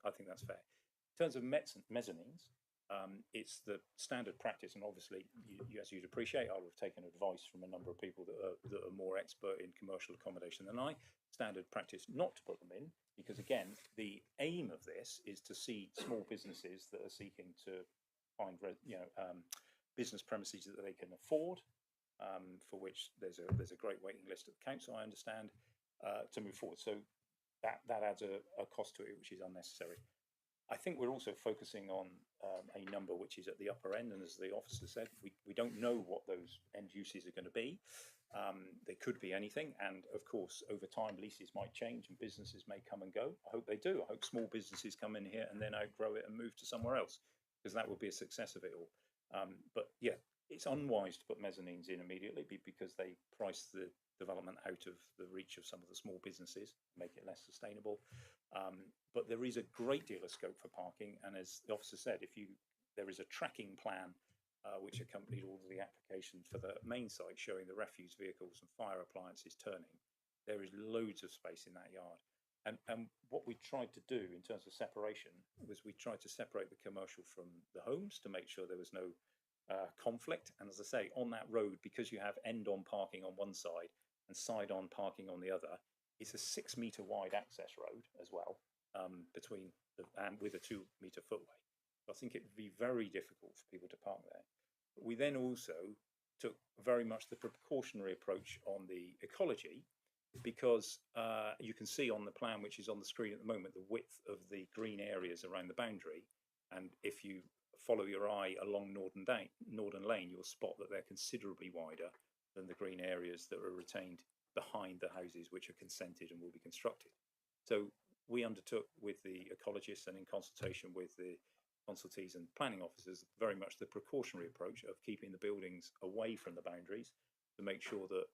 I think that's fair. In terms of mezzanines, it's the standard practice, and obviously, as you'd appreciate, I'll have taken advice from a number of people that are more expert in commercial accommodation than I. Standard practice not to put them in, because again, the aim of this is to see small businesses that are seeking to find, business premises that they can afford, for which there's a great waiting list at the council, I understand, to move forward. So that adds a cost to it, which is unnecessary. I think we're also focusing on a number which is at the upper end, and as the officer said, we don't know what those end uses are going to be. They could be anything, and of course, over time, leases might change and businesses may come and go. I hope they do. I hope small businesses come in here and then outgrow it and move to somewhere else, because that would be a success of it all. But yeah, it's unwise to put mezzanines in immediately because they price the development out of the reach of some of the small businesses, make it less sustainable. But there is a great deal of scope for parking, and as the officer said, there is a tracking plan which accompanied all of the applications for the main site, showing the refuse vehicles and fire appliances turning. There is loads of space in that yard. And what we tried to do in terms of separation was we tried to separate the commercial from the homes to make sure there was no conflict. And as I say, on that road, because you have end-on parking on one side and side-on parking on the other, it's a 6 metre wide access road as well, between and with a 2 metre footway. So I think it would be very difficult for people to park there. But we then also took very much the precautionary approach on the ecology, because you can see on the plan, which is on the screen at the moment, the width of the green areas around the boundary. And if you follow your eye along Northern Lane, you'll spot that they're considerably wider than the green areas that are retained behind the houses which are consented and will be constructed. So we undertook with the ecologists and in consultation with the consultees and planning officers very much the precautionary approach of keeping the buildings away from the boundaries to make sure that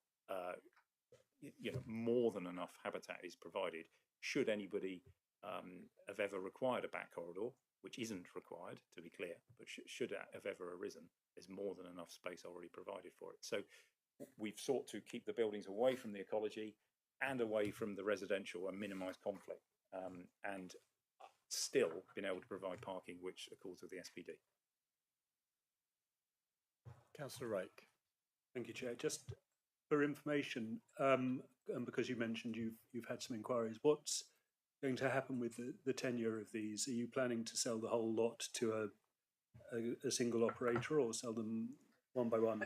more than enough habitat is provided should anybody have ever required a back corridor, which isn't required, to be clear, but should have ever arisen, there's more than enough space already provided for it. So we've sought to keep the buildings away from the ecology and away from the residential and minimise conflict, and still been able to provide parking which accords with the SPD. Councillor Rake. Thank you, Chair. Just for information, and because you mentioned you've had some inquiries, what's going to happen with the tenure of these? Are you planning to sell the whole lot to a single operator, or sell them one by one?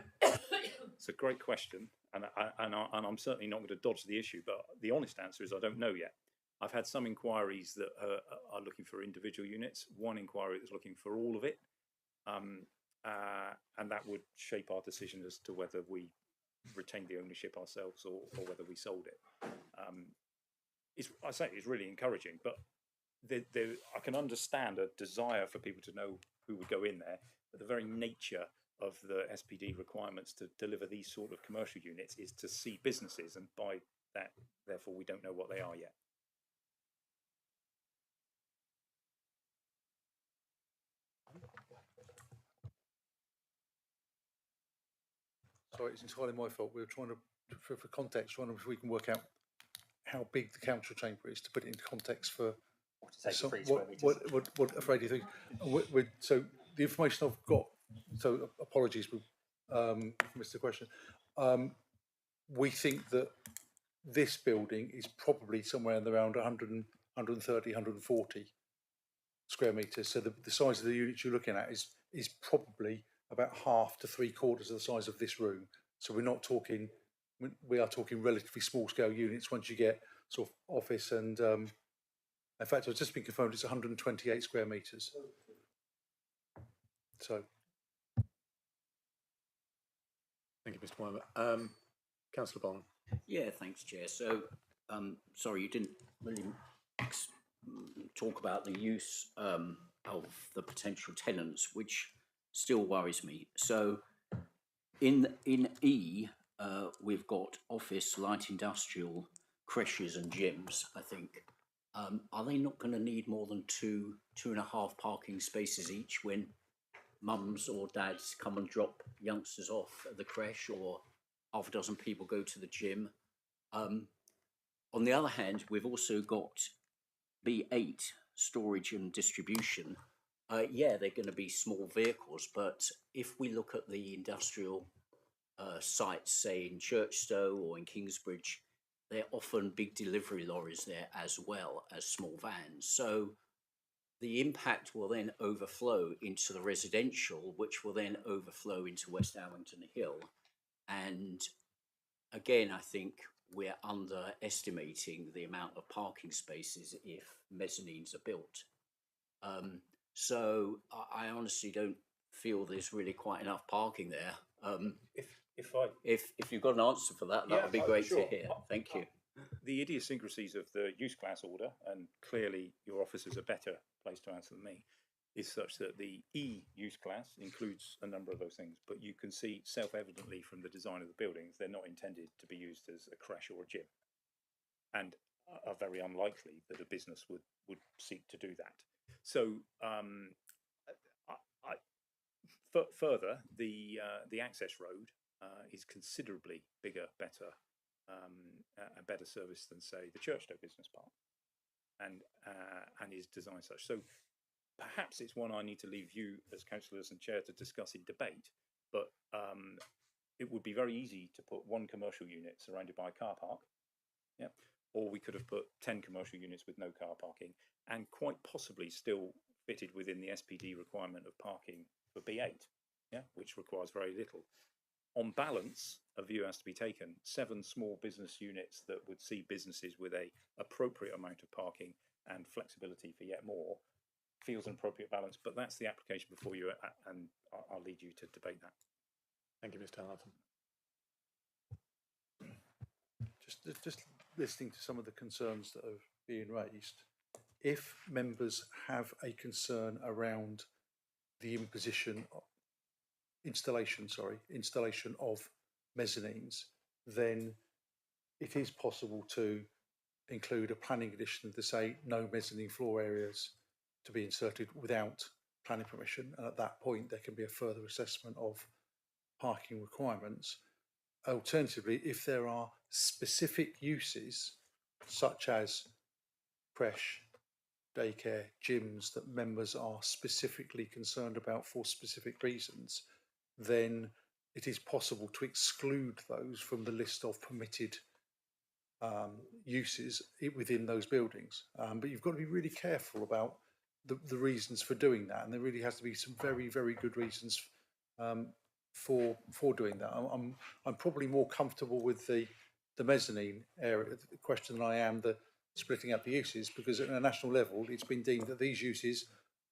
It's a great question, and I'm certainly not going to dodge the issue, but the honest answer is I don't know yet. I've had some inquiries that are looking for individual units, one inquiry that's looking for all of it, and that would shape our decision as to whether we retain the ownership ourselves or whether we sold it. I say it's really encouraging, but I can understand a desire for people to know who would go in there, but the very nature of the SPD requirements to deliver these sort of commercial units is to see businesses, and by that, therefore, we don't know what they are yet. Sorry, it's entirely my fault. We were trying to, for context, trying to if we can work out how big the council chamber is to put it into context for what afraid you think. So the information I've got. So apologies for missed the question. We think that this building is probably somewhere in around 100, 130, 140 square metres. So the size of the units you're looking at is probably about half to 3/4 of the size of this room. So we're not talking, we are talking relatively small scale units once you get sort of office and, in fact, it's just been confirmed it's 128 square metres. So. Thank you, Mr. Wymer. Councillor Bond. Yeah, thanks, Chair. So, sorry, you didn't really talk about the use of the potential tenants, which still worries me. So, in E, we've got office, light industrial, creches and gyms, I think. Are they not going to need more than two and a half parking spaces each when mums or dads come and drop youngsters off at the creche, or half a dozen people go to the gym? On the other hand, we've also got B8, storage and distribution. Yeah, they're going to be small vehicles, but if we look at the industrial sites, say in Churchstowe or in Kingsbridge, they're often big delivery lorries there as well as small vans. So the impact will then overflow into the residential, which will then overflow into West Allington Hill. And again, I think we're underestimating the amount of parking spaces if mezzanines are built. So I honestly don't feel there's really quite enough parking there. If you've got an answer for that, that would be great to hear. Thank you. The idiosyncrasies of the use class order, and clearly your officers are better placed to answer than me, is such that the E use class includes a number of those things, but you can see self-evidently from the design of the buildings, they're not intended to be used as a creche or a gym, and are very unlikely that a business would seek to do that. So further, the access road is considerably bigger, better, a better service than, say, the Churchstowe Business Park, and is designed such. So perhaps it's one I need to leave you as councillors and chair to discuss in debate, but it would be very easy to put one commercial unit surrounded by a car park, yeah, or we could have put 10 commercial units with no car parking, and quite possibly still fitted within the SPD requirement of parking for B8, yeah, which requires very little. On balance, a view has to be taken. 7 small business units that would see businesses with a appropriate amount of parking and flexibility for yet more feels an appropriate balance, but that's the application before you, and I'll lead you to debate that. Thank you, Mr. Harton. Just listening to some of the concerns that are being raised, if members have a concern around the installation of mezzanines, then it is possible to include a planning condition to say no mezzanine floor areas to be inserted without planning permission, and at that point there can be a further assessment of parking requirements. Alternatively, if there are specific uses such as creche, daycare, gyms that members are specifically concerned about for specific reasons, then it is possible to exclude those from the list of permitted uses within those buildings. But you've got to be really careful about the reasons for doing that, and there really has to be some very, very good reasons for doing that. I'm probably more comfortable with the mezzanine area question than I am the splitting up the uses, because at a national level it's been deemed that these uses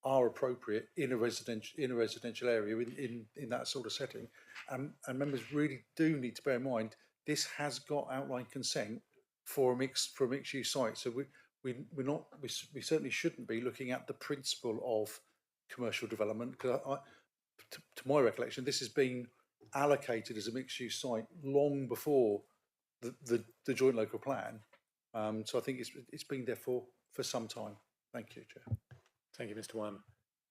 are appropriate in a residential area in that sort of setting, and members really do need to bear in mind this has got outline consent for a mixed use site. So we certainly shouldn't be looking at the principle of commercial development, because to my recollection this has been allocated as a mixed use site long before the joint local plan. So I think it's been there for some time. Thank you, Chair. Thank you, Mr. Wyman.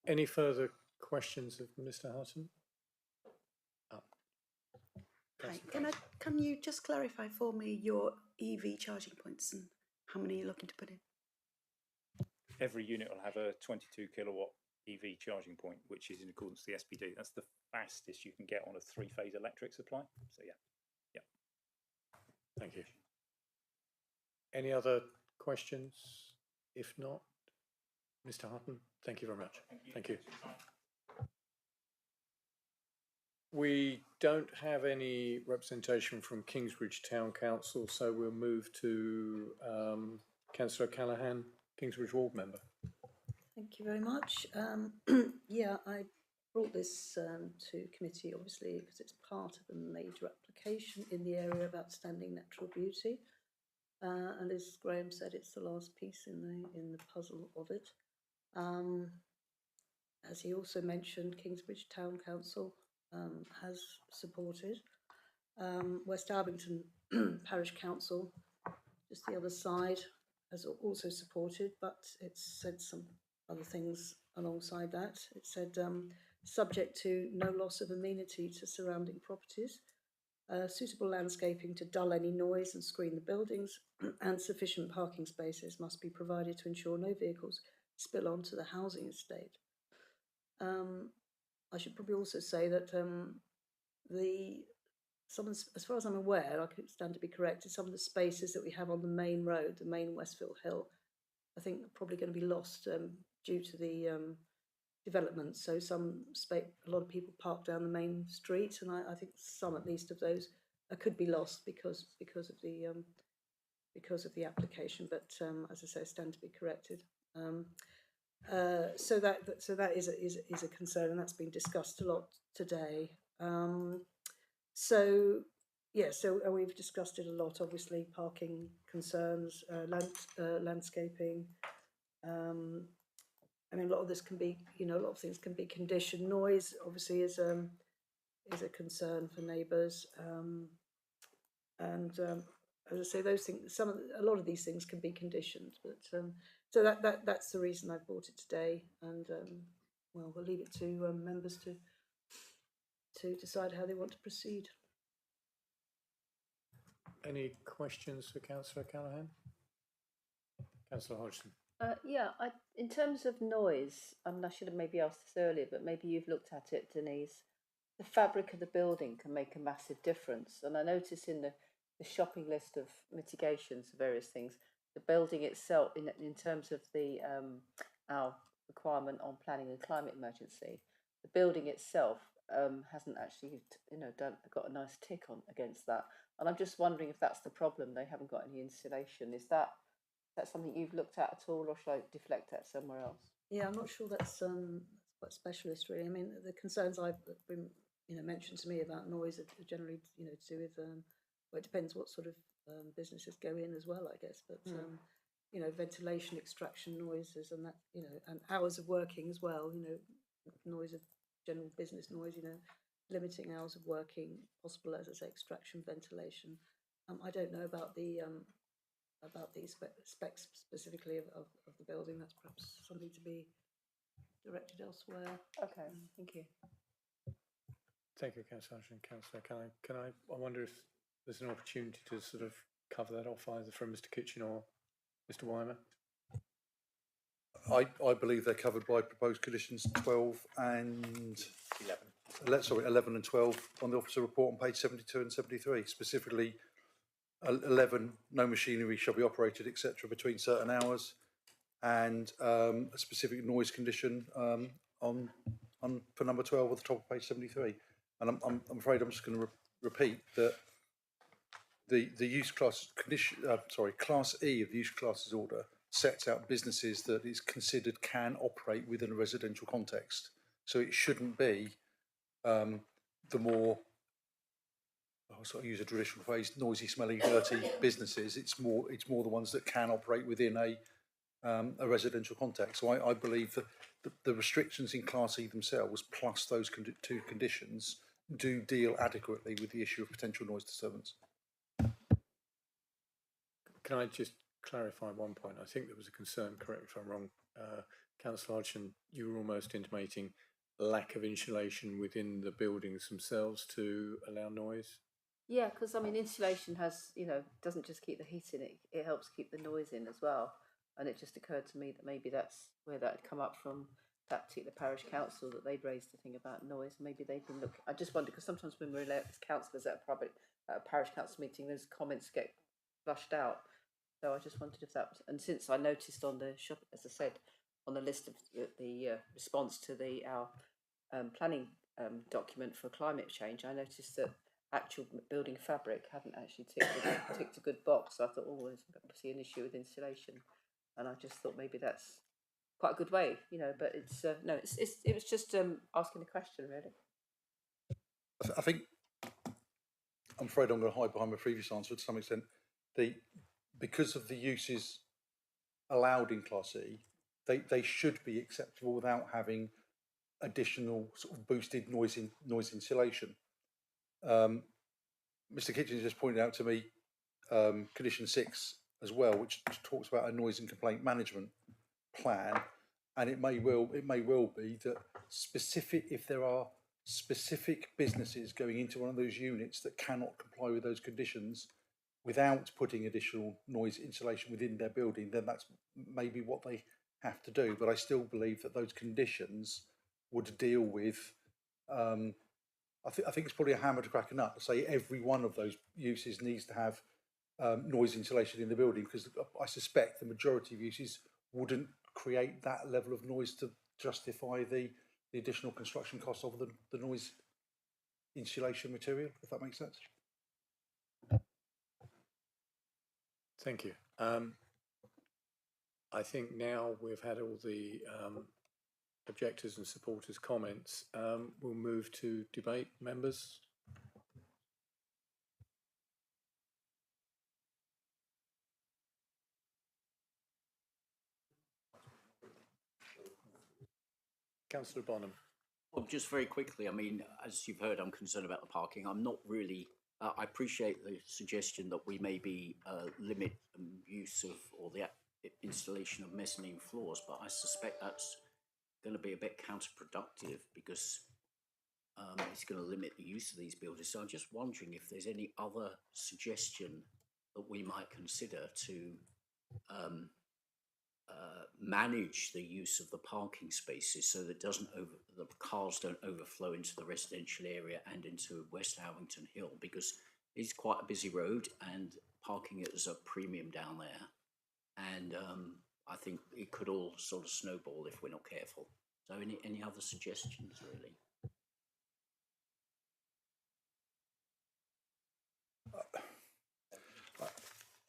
Any further questions of Mr. Houghton? Hi. Can you just clarify for me your EV charging points and how many you're looking to put in? Every unit will have a 22 kilowatt EV charging point, which is in accordance with the SPD. That's the fastest you can get on a 3-phase electric supply. So yeah. Thank you. Any other questions? If not, Mr. Hutton, thank you very much. Thank you. We don't have any representation from Kingsbridge Town Council, so we'll move to Councillor Callaghan, Kingsbridge Ward Member. Thank you very much. Yeah, I brought this to committee obviously because it's part of a major application in the area of outstanding natural beauty. And as Graham said, it's the last piece in the puzzle of it. As he also mentioned, Kingsbridge Town Council has supported. West Albington Parish Council, just the other side, has also supported, but it's said some other things alongside that. It said, subject to no loss of amenity to surrounding properties, suitable landscaping to dull any noise and screen the buildings, and sufficient parking spaces must be provided to ensure no vehicles spill onto the housing estate. I should probably also say that as far as I'm aware, I could stand to be corrected, some of the spaces that we have on the main road, the main Westfield Hill, I think are probably going to be lost due to the development. So a lot of people park down the main street, and I think some at least of those could be lost because of the application. But as I say, I stand to be corrected. So that is a concern, and that's been discussed a lot today. So we've discussed it a lot. Obviously, parking concerns, landscaping. I mean, a lot of this can be, a lot of things can be conditioned. Noise, obviously, is a concern for neighbours. As I say, those things, a lot of these things can be conditioned. But so that's the reason I brought it today. And well, we'll leave it to members to decide how they want to proceed. Any questions for Councillor Callaghan? Councillor Hodgson. Yeah, in terms of noise, I should have maybe asked this earlier, but maybe you've looked at it, Denise. The fabric of the building can make a massive difference. And I notice in the shopping list of mitigations for various things, the building itself, in terms of our requirement on planning and climate emergency, the building itself hasn't actually, got a nice tick on against that. And I'm just wondering if that's the problem. They haven't got any insulation. Is that something you've looked at all, or should I deflect that somewhere else? Yeah, I'm not sure that's quite specialist, really. I mean, the concerns I've been, mentioned to me about noise are generally, to do with, well, it depends what sort of businesses go in as well, I guess. But ventilation, extraction noises, and that, and hours of working as well. Noise of general business noise. Limiting hours of working, possible, as I say, extraction, ventilation. I don't know about the specs specifically of the building. That's perhaps something to be directed elsewhere. Okay, thank you. Thank you, Councillor Ashton. Councillor, I wonder if there's an opportunity to sort of cover that off either from Mr. Kitchen or Mr. Weimer. I believe they're covered by proposed conditions 12 and 11 and 12 on the officer report on page 72 and 73. Specifically, 11, no machinery shall be operated, etc., between certain hours, and a specific noise condition on for number 12 at the top of page 73. And I'm afraid I'm just going to repeat that the use class condition, class E of the use classes order sets out businesses that is considered can operate within a residential context. So it shouldn't be the more, I'll sort of use a traditional phrase, noisy, smelly, dirty businesses. It's more the ones that can operate within a residential context. So I believe that the restrictions in Class E themselves, plus those two conditions, do deal adequately with the issue of potential noise disturbance. Can I just clarify one point? I think there was a concern, correct me if I'm wrong, Councillor Hodgson, you were almost intimating lack of insulation within the buildings themselves to allow noise. Yeah, because I mean, insulation has, doesn't just keep the heat in, it helps keep the noise in as well. And it just occurred to me that maybe that's where that had come up from, that particular parish council, that they'd raised the thing about noise. Maybe they've been looking. I just wonder, because sometimes when we're as councillors at a parish council meeting, those comments get flushed out. So I just wondered if that was, and since I noticed on the shop, as I said, on the list of the response to our planning document for climate change, I noticed that actual building fabric hadn't actually ticked a good box. So I thought, oh, there's obviously an issue with insulation, and I just thought maybe that's quite a good way, But it's no, it was just asking a question, really. I think, I'm afraid I'm going to hide behind my previous answer to some extent. Because of the uses allowed in Class E, they should be acceptable without having additional sort of boosted noise insulation. Mr. Kitchen just pointed out to me condition 6 as well, which talks about a noise and complaint management plan, and it may well be that if there are specific businesses going into one of those units that cannot comply with those conditions without putting additional noise insulation within their building, then that's maybe what they have to do. But I still believe that those conditions would deal with, I think it's probably a hammer to crack a nut to say every one of those uses needs to have noise insulation in the building, because I suspect the majority of uses wouldn't create that level of noise to justify the additional construction cost of the noise insulation material, if that makes sense. Thank you. I think now we've had all the objectors and supporters' comments. We'll move to debate. Members? Councillor Bonham. Well, just very quickly, I mean, as you've heard, I'm concerned about the parking. I'm not really, I appreciate the suggestion that we maybe limit use of, or the installation of mezzanine floors, but I suspect that's going to be a bit counterproductive, because it's going to limit the use of these buildings. So I'm just wondering if there's any other suggestion that we might consider to manage the use of the parking spaces so that the cars don't overflow into the residential area and into West Howington Hill, because it's quite a busy road and parking is a premium down there. And I think it could all sort of snowball if we're not careful. So any other suggestions, really?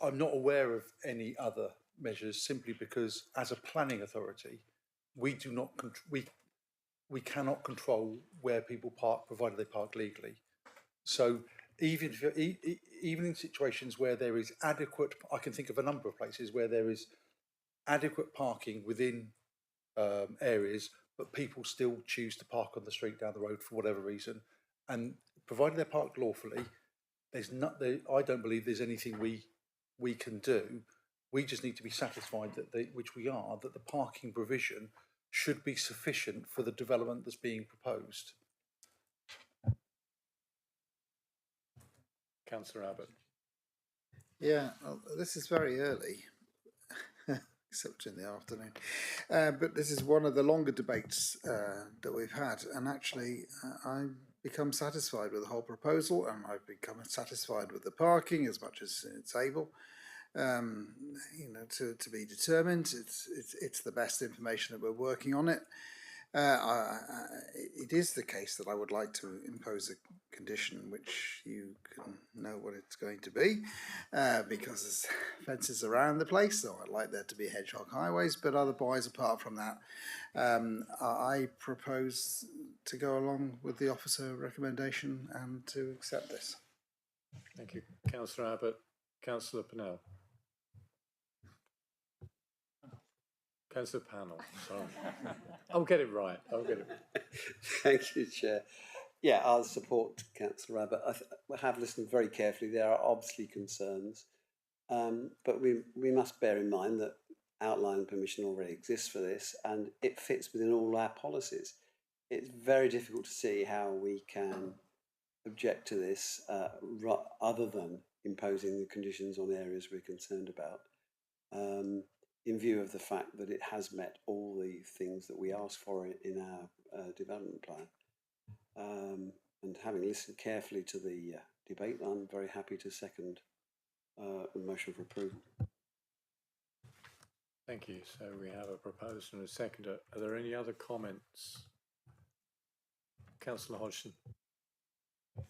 I'm not aware of any other measures, simply because as a planning authority, we do not we cannot control where people park, provided they park legally. So even if even in situations where there is adequate, I can think of a number of places where there is adequate parking within areas, but people still choose to park on the street down the road for whatever reason, and provided they're parked lawfully, I don't believe there's anything we can do. We just need to be satisfied that which we are, that the parking provision should be sufficient for the development that's being proposed. Councillor Abbott. Yeah, well, this is very early, except in the afternoon. But this is one of the longer debates that we've had, and actually I've become satisfied with the whole proposal, and I've become satisfied with the parking as much as it's able. You know, to be determined. It's the best information that we're working on it. It is the case that I would like to impose a condition which you can know what it's going to be, because there's fences around the place, so I'd like there to be hedgehog highways, but otherwise, apart from that, I propose to go along with the officer recommendation and to accept this. Thank you. Councillor Abbott. Councillor Pennell. Councillor Panel, sorry. I'll get it right. Thank you, Chair. Yeah, I'll support Councillor Abbott. I have listened very carefully. There are obviously concerns, but we must bear in mind that outline permission already exists for this, and it fits within all our policies. It's very difficult to see how we can object to this other than imposing the conditions on areas we're concerned about. In view of the fact that it has met all the things that we asked for in our development plan. And having listened carefully to the debate, I'm very happy to second the motion for approval. Thank you. So we have a proposal and a seconder. Are there any other comments? Councillor Hodgson.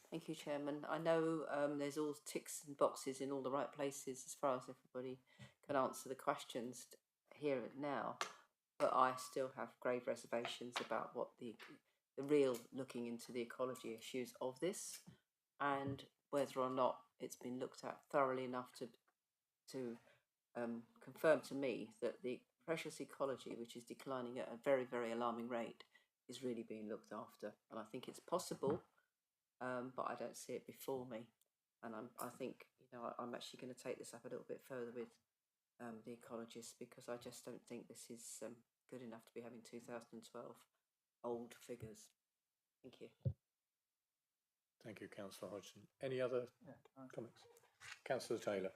Thank you, Chairman. I know there's all ticks and boxes in all the right places as far as everybody can answer the questions here and now, but I still have grave reservations about what the real looking into the ecology issues of this, and whether or not it's been looked at thoroughly enough to confirm to me that the precious ecology, which is declining at a very, very alarming rate, is really being looked after. And I think it's possible, but I don't see it before me. And I think, you know, I'm actually going to take this up a little bit further with the ecologists, because I just don't think this is good enough to be having 2012 old figures. Thank you. Thank you, Councillor Hodgson. Any other comments? Councillor Taylor.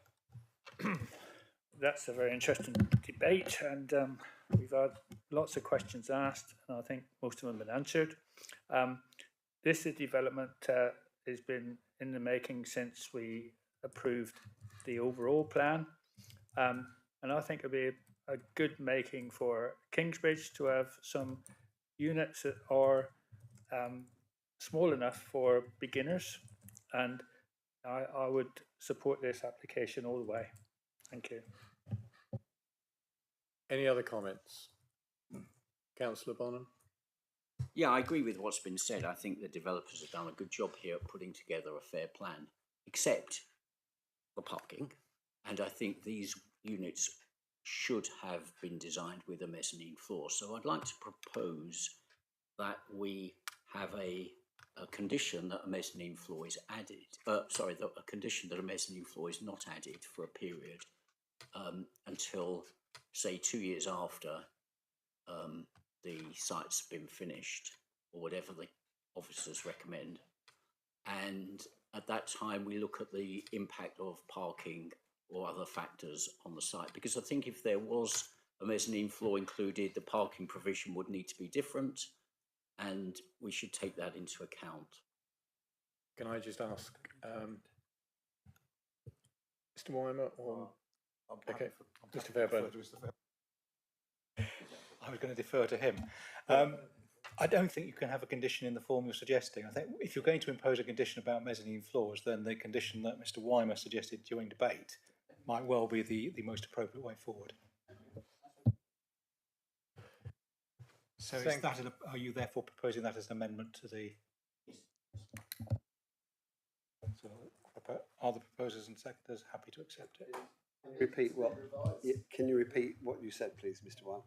That's a very interesting debate, and we've had lots of questions asked, and I think most of them have been answered. This development has been in the making since we approved the overall plan, and I think it'll be a good making for Kingsbridge to have some units that are small enough for beginners, and I would support this application all the way. Thank you. Any other comments? Councillor Bonham? Yeah, I agree with what's been said. I think the developers have done a good job here at putting together a fair plan, except the parking. And I think these units should have been designed with a mezzanine floor. So I'd like to propose that we have a condition that a mezzanine floor is added. A condition that a mezzanine floor is not added for a period until, say, 2 years after the site's been finished, or whatever the officers recommend. And at that time, we look at the impact of parking or other factors on the site. Because I think if there was a mezzanine floor included, the parking provision would need to be different, and we should take that into account. Can I just ask, Mr. Weimer or okay, Mr. Fairbairn? I was going to defer to him. I don't think you can have a condition in the form you're suggesting. I think if you're going to impose a condition about mezzanine floors, then the condition that Mr. Weimer suggested during debate might well be the most appropriate way forward. So is that are you therefore proposing that as an amendment to the... So are the proposers and seconders happy to accept it? Repeat what? Can you repeat what you said, please, Mr. Weil?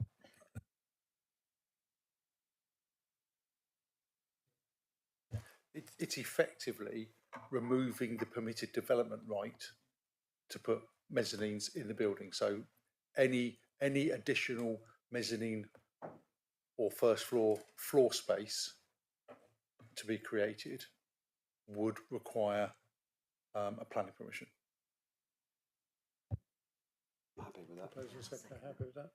It's effectively removing the permitted development right to put mezzanines in the building. So any additional mezzanine or first floor space to be created would require a planning permission. I'm happy with that. Happy with that?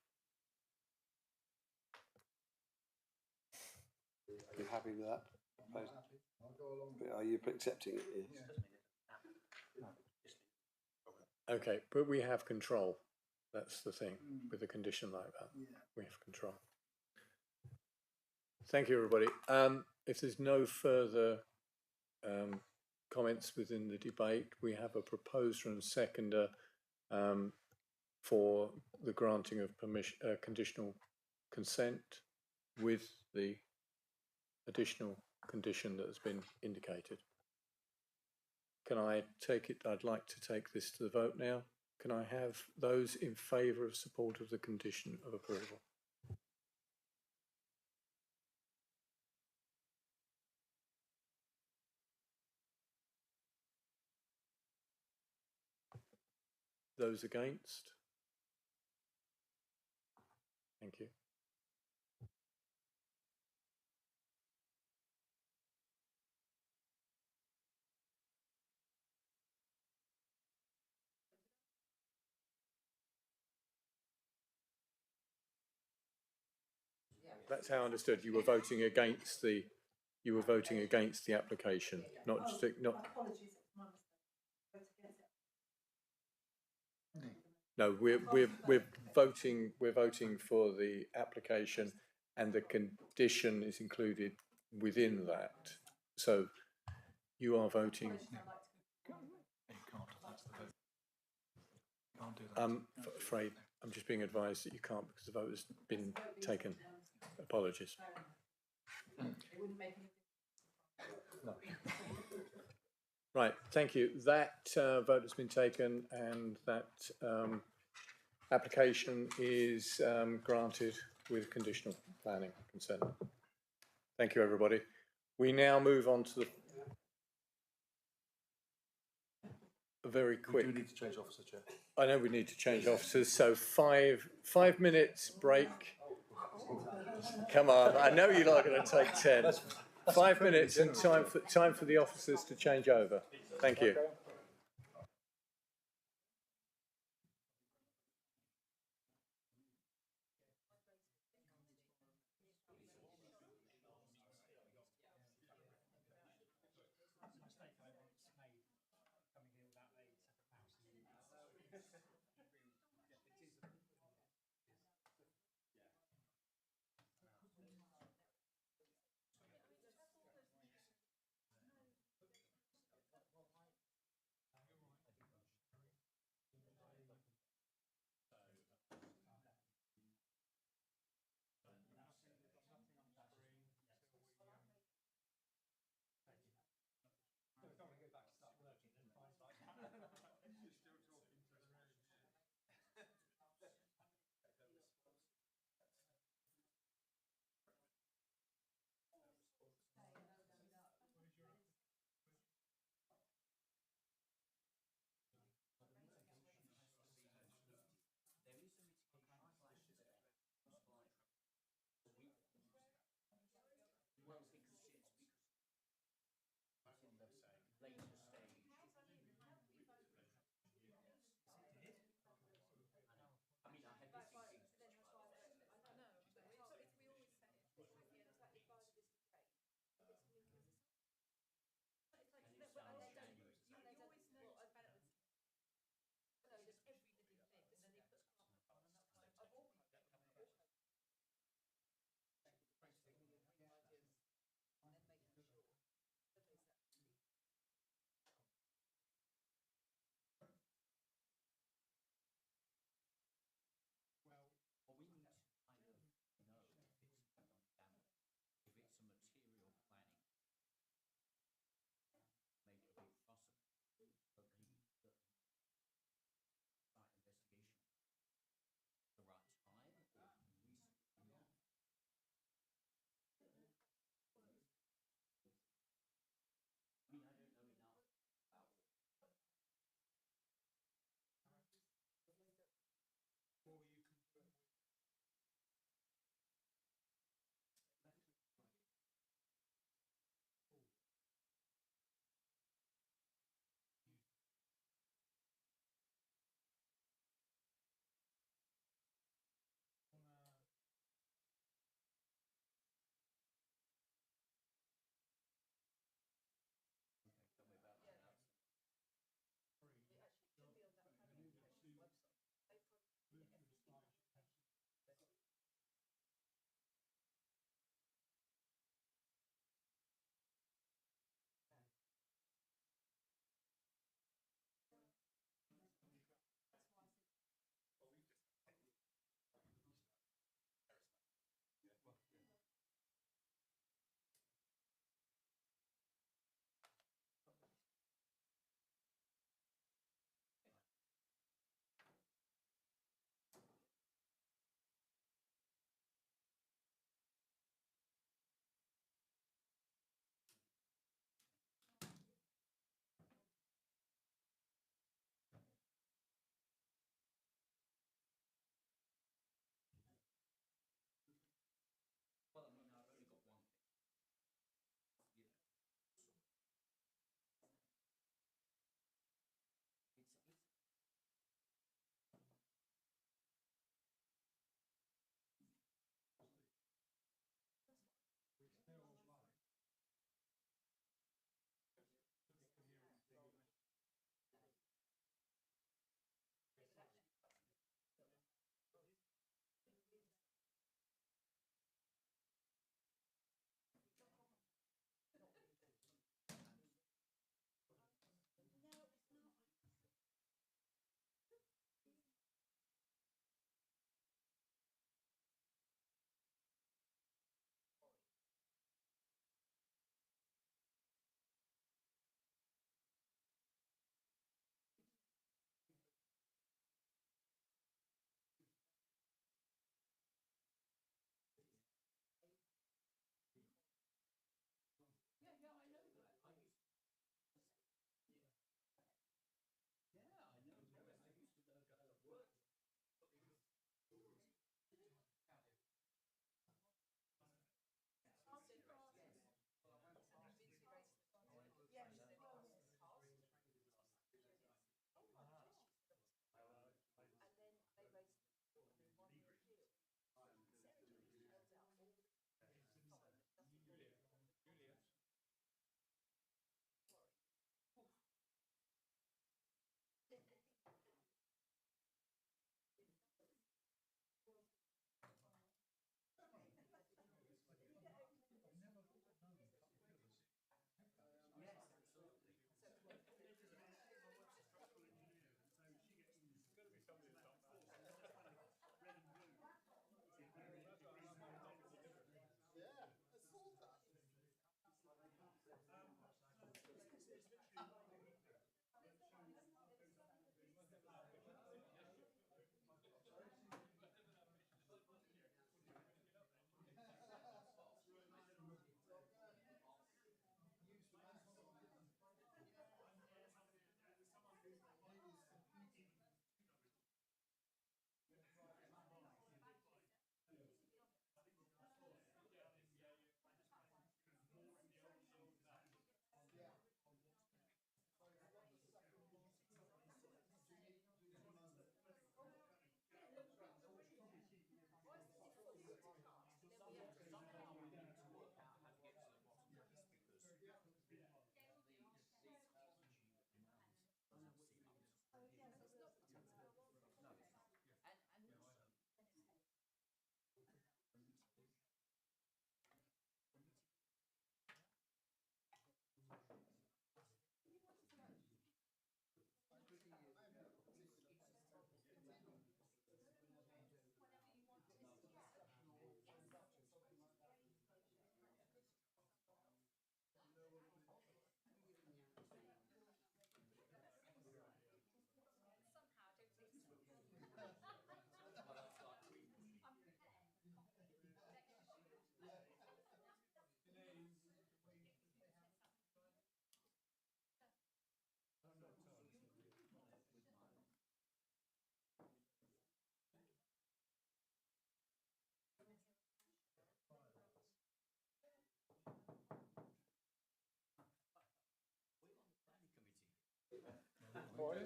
Are you happy with that? Are you accepting it? Yes. Okay, but we have control. That's the thing with a condition like that. We have control. Thank you, everybody. If there's no further comments within the debate, we have a proposer and seconder for the granting of permission, conditional consent with the additional condition that has been indicated. Can I take it? I'd like to take this to the vote now. Can I have those in favour of support of the condition of approval? Those against? Thank you. That's how I understood. You were voting against the. You were voting against the application, not just not. No, we're voting. We're voting for the application, and the condition is included within that. So, you are voting. I'm afraid I'm just being advised that you can't because the vote has been taken. Apologies. No. Right, thank you. That vote has been taken and that application is granted with conditional planning consent. Thank you, everybody. We now move on to the very quick. We do need to change officer, Chair. I know we need to change officers, so five minutes break. Come on, I know you're not going to take 10. 5 minutes and time for the officers to change over. Thank you.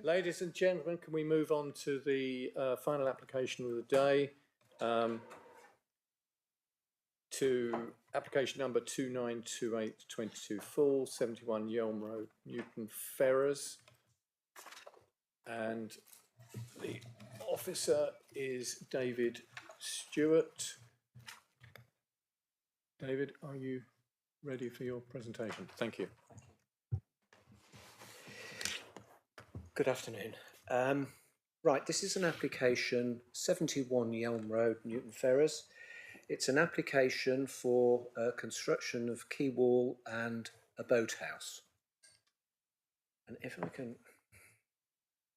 Ladies and gentlemen, can we move on to the final application of the day? To application number 292822 71 Yelm Road, Newton Ferrers. And the officer is David Stewart. David, are you ready for your presentation? Thank you. Good afternoon. Right, this is an application 71 Yelm Road, Newton Ferrers. It's an application for construction of quay wall and a boathouse. And if I can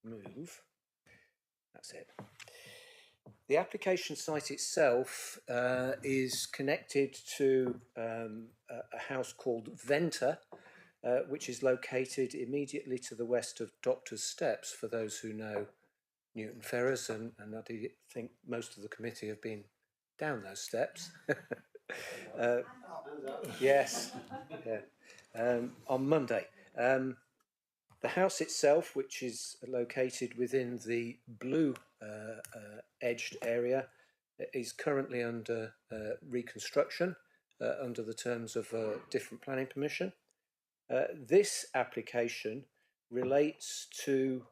move, that's it. The application site itself is connected to a house called Venter, which is located immediately to the west of Doctor's Steps, for those who know Newton Ferrers, and I do think most of the committee have been down those steps. Yes, yeah. On Monday. The house itself, which is located within the blue edged area, is currently under reconstruction under the terms of a different planning permission. This application relates to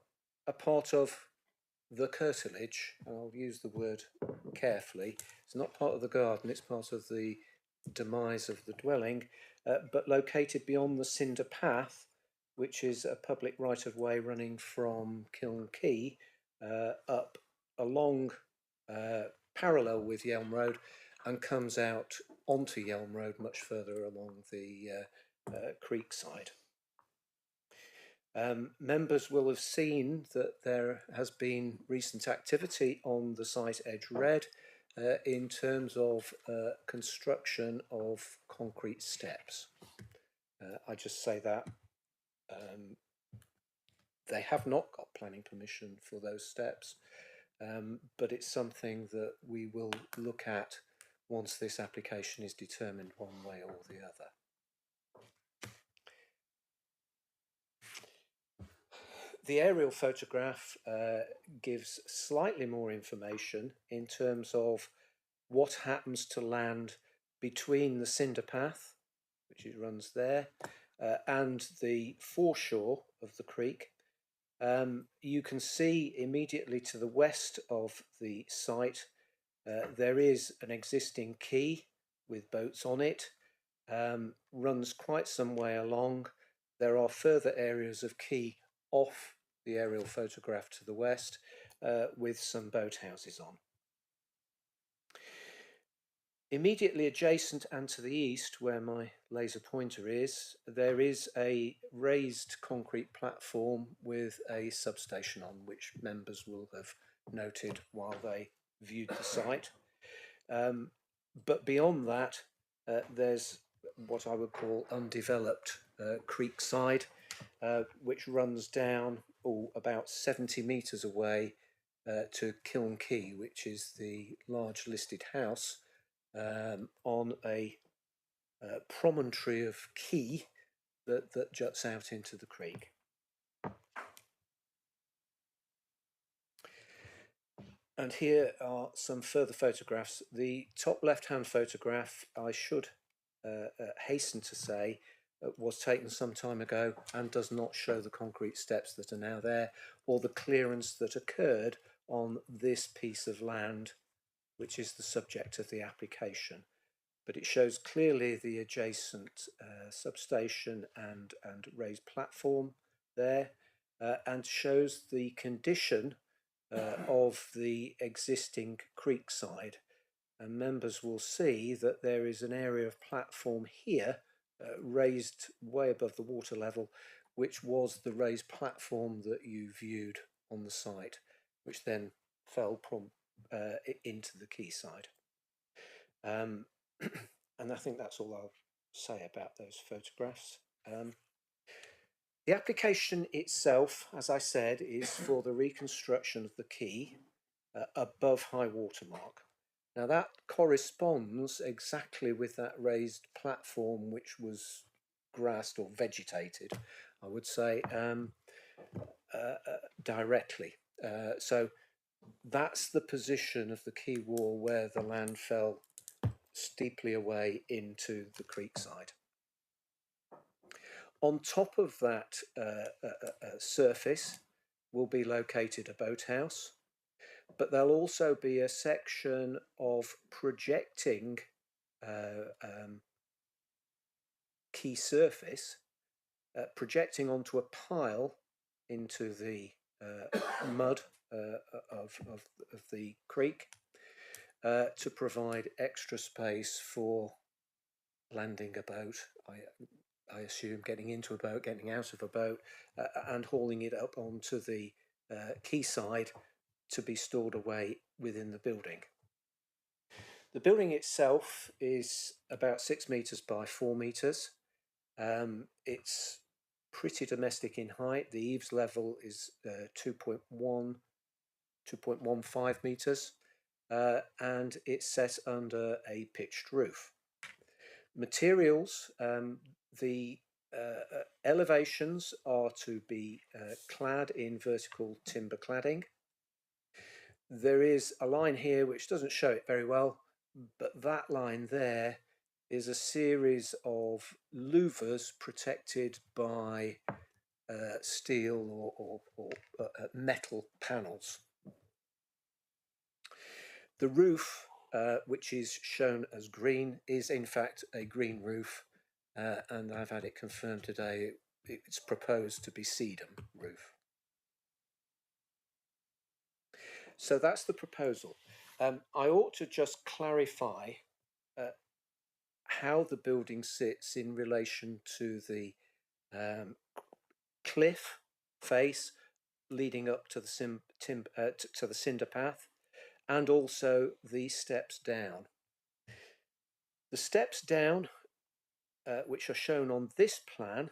a part of the curtilage. I'll use the word carefully. It's not part of the garden, it's part of the demise of the dwelling, but located beyond the Cinder Path, which is a public right-of-way running from Kiln Quay up along parallel with Yelm Road and comes out onto Yelm Road much further along the creek side. Members will have seen that there has been recent activity on the site Edge Red in terms of construction of concrete steps. I just say that they have not got planning permission for those steps, but it's something that we will look at once this application is determined one way or the other. The aerial photograph gives slightly more information in terms of what happens to land between the Cinder Path, which it runs there, and the foreshore of the creek. You can see immediately to the west of the site there is an existing quay with boats on it, runs quite some way along. There are further areas of quay off the aerial photograph to the west with some boathouses on. Immediately adjacent and to the east, where my laser pointer is, there is a raised concrete platform with a substation on, which members will have noted while they viewed the site. But beyond that, there's what I would call undeveloped creek side, which runs down about 70 metres away to Kiln Quay, which is the large listed house on a promontory of quay that juts out into the creek. And here are some further photographs. The top left-hand photograph, I should hasten to say, was taken some time ago and does not show the concrete steps that are now there or the clearance that occurred on this piece of land, which is the subject of the application. But it shows clearly the adjacent substation and raised platform there, and shows the condition of the existing creek side. And members will see that there is an area of platform here raised way above the water level, which was the raised platform that you viewed on the site, which then fell into the quayside. And I think that's all I'll say about those photographs. The application itself, as I said, is for the reconstruction of the quay above high water mark. Now that corresponds exactly with that raised platform which was grassed or vegetated, I would say, directly. So that's the position of the quay wall where the land fell steeply away into the creek side. On top of that surface will be located a boathouse, but there'll also be a section of projecting quay surface, projecting onto a pile into the mud of the creek to provide extra space for landing a boat, I assume, getting into a boat, getting out of a boat, and hauling it up onto the quayside to be stored away within the building. The building itself is about 6 metres by 4 metres. It's pretty domestic in height. The eaves level is 2.15 metres, and it's set under a pitched roof. Materials, the elevations are to be clad in vertical timber cladding. There is a line here which doesn't show it very well, but that line there is a series of louvers protected by steel or metal panels. The roof, which is shown as green, is in fact a green roof, and I've had it confirmed today it's proposed to be sedum roof. So that's the proposal. I ought to just clarify how the building sits in relation to the cliff face leading up to the cinder path, and also the steps down. The steps down, which are shown on this plan,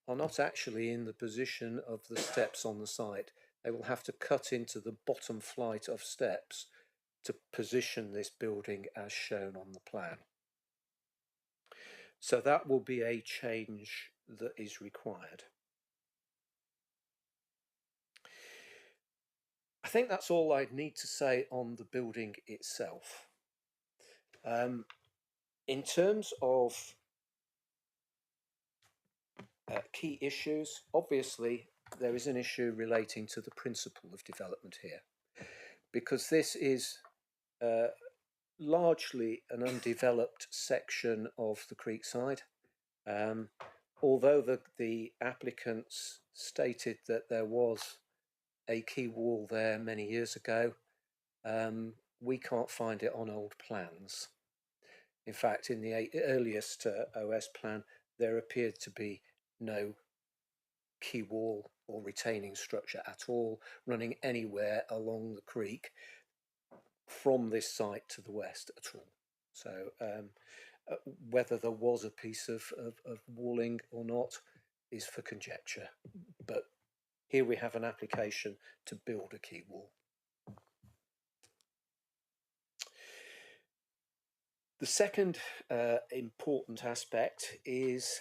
are not actually in the position of the steps on the site. They will have to cut into the bottom flight of steps to position this building as shown on the plan. So that will be a change that is required. I think that's all I'd need to say on the building itself. In terms of key issues, obviously there is an issue relating to the principle of development here, because this is largely an undeveloped section of the creekside. Although the applicants stated that there was a quay wall there many years ago, we can't find it on old plans. In fact, in the earliest OS plan, there appeared to be no quay wall or retaining structure at all running anywhere along the creek from this site to the west at all. So whether there was a piece of walling or not is for conjecture, but here we have an application to build a quay wall. The second important aspect is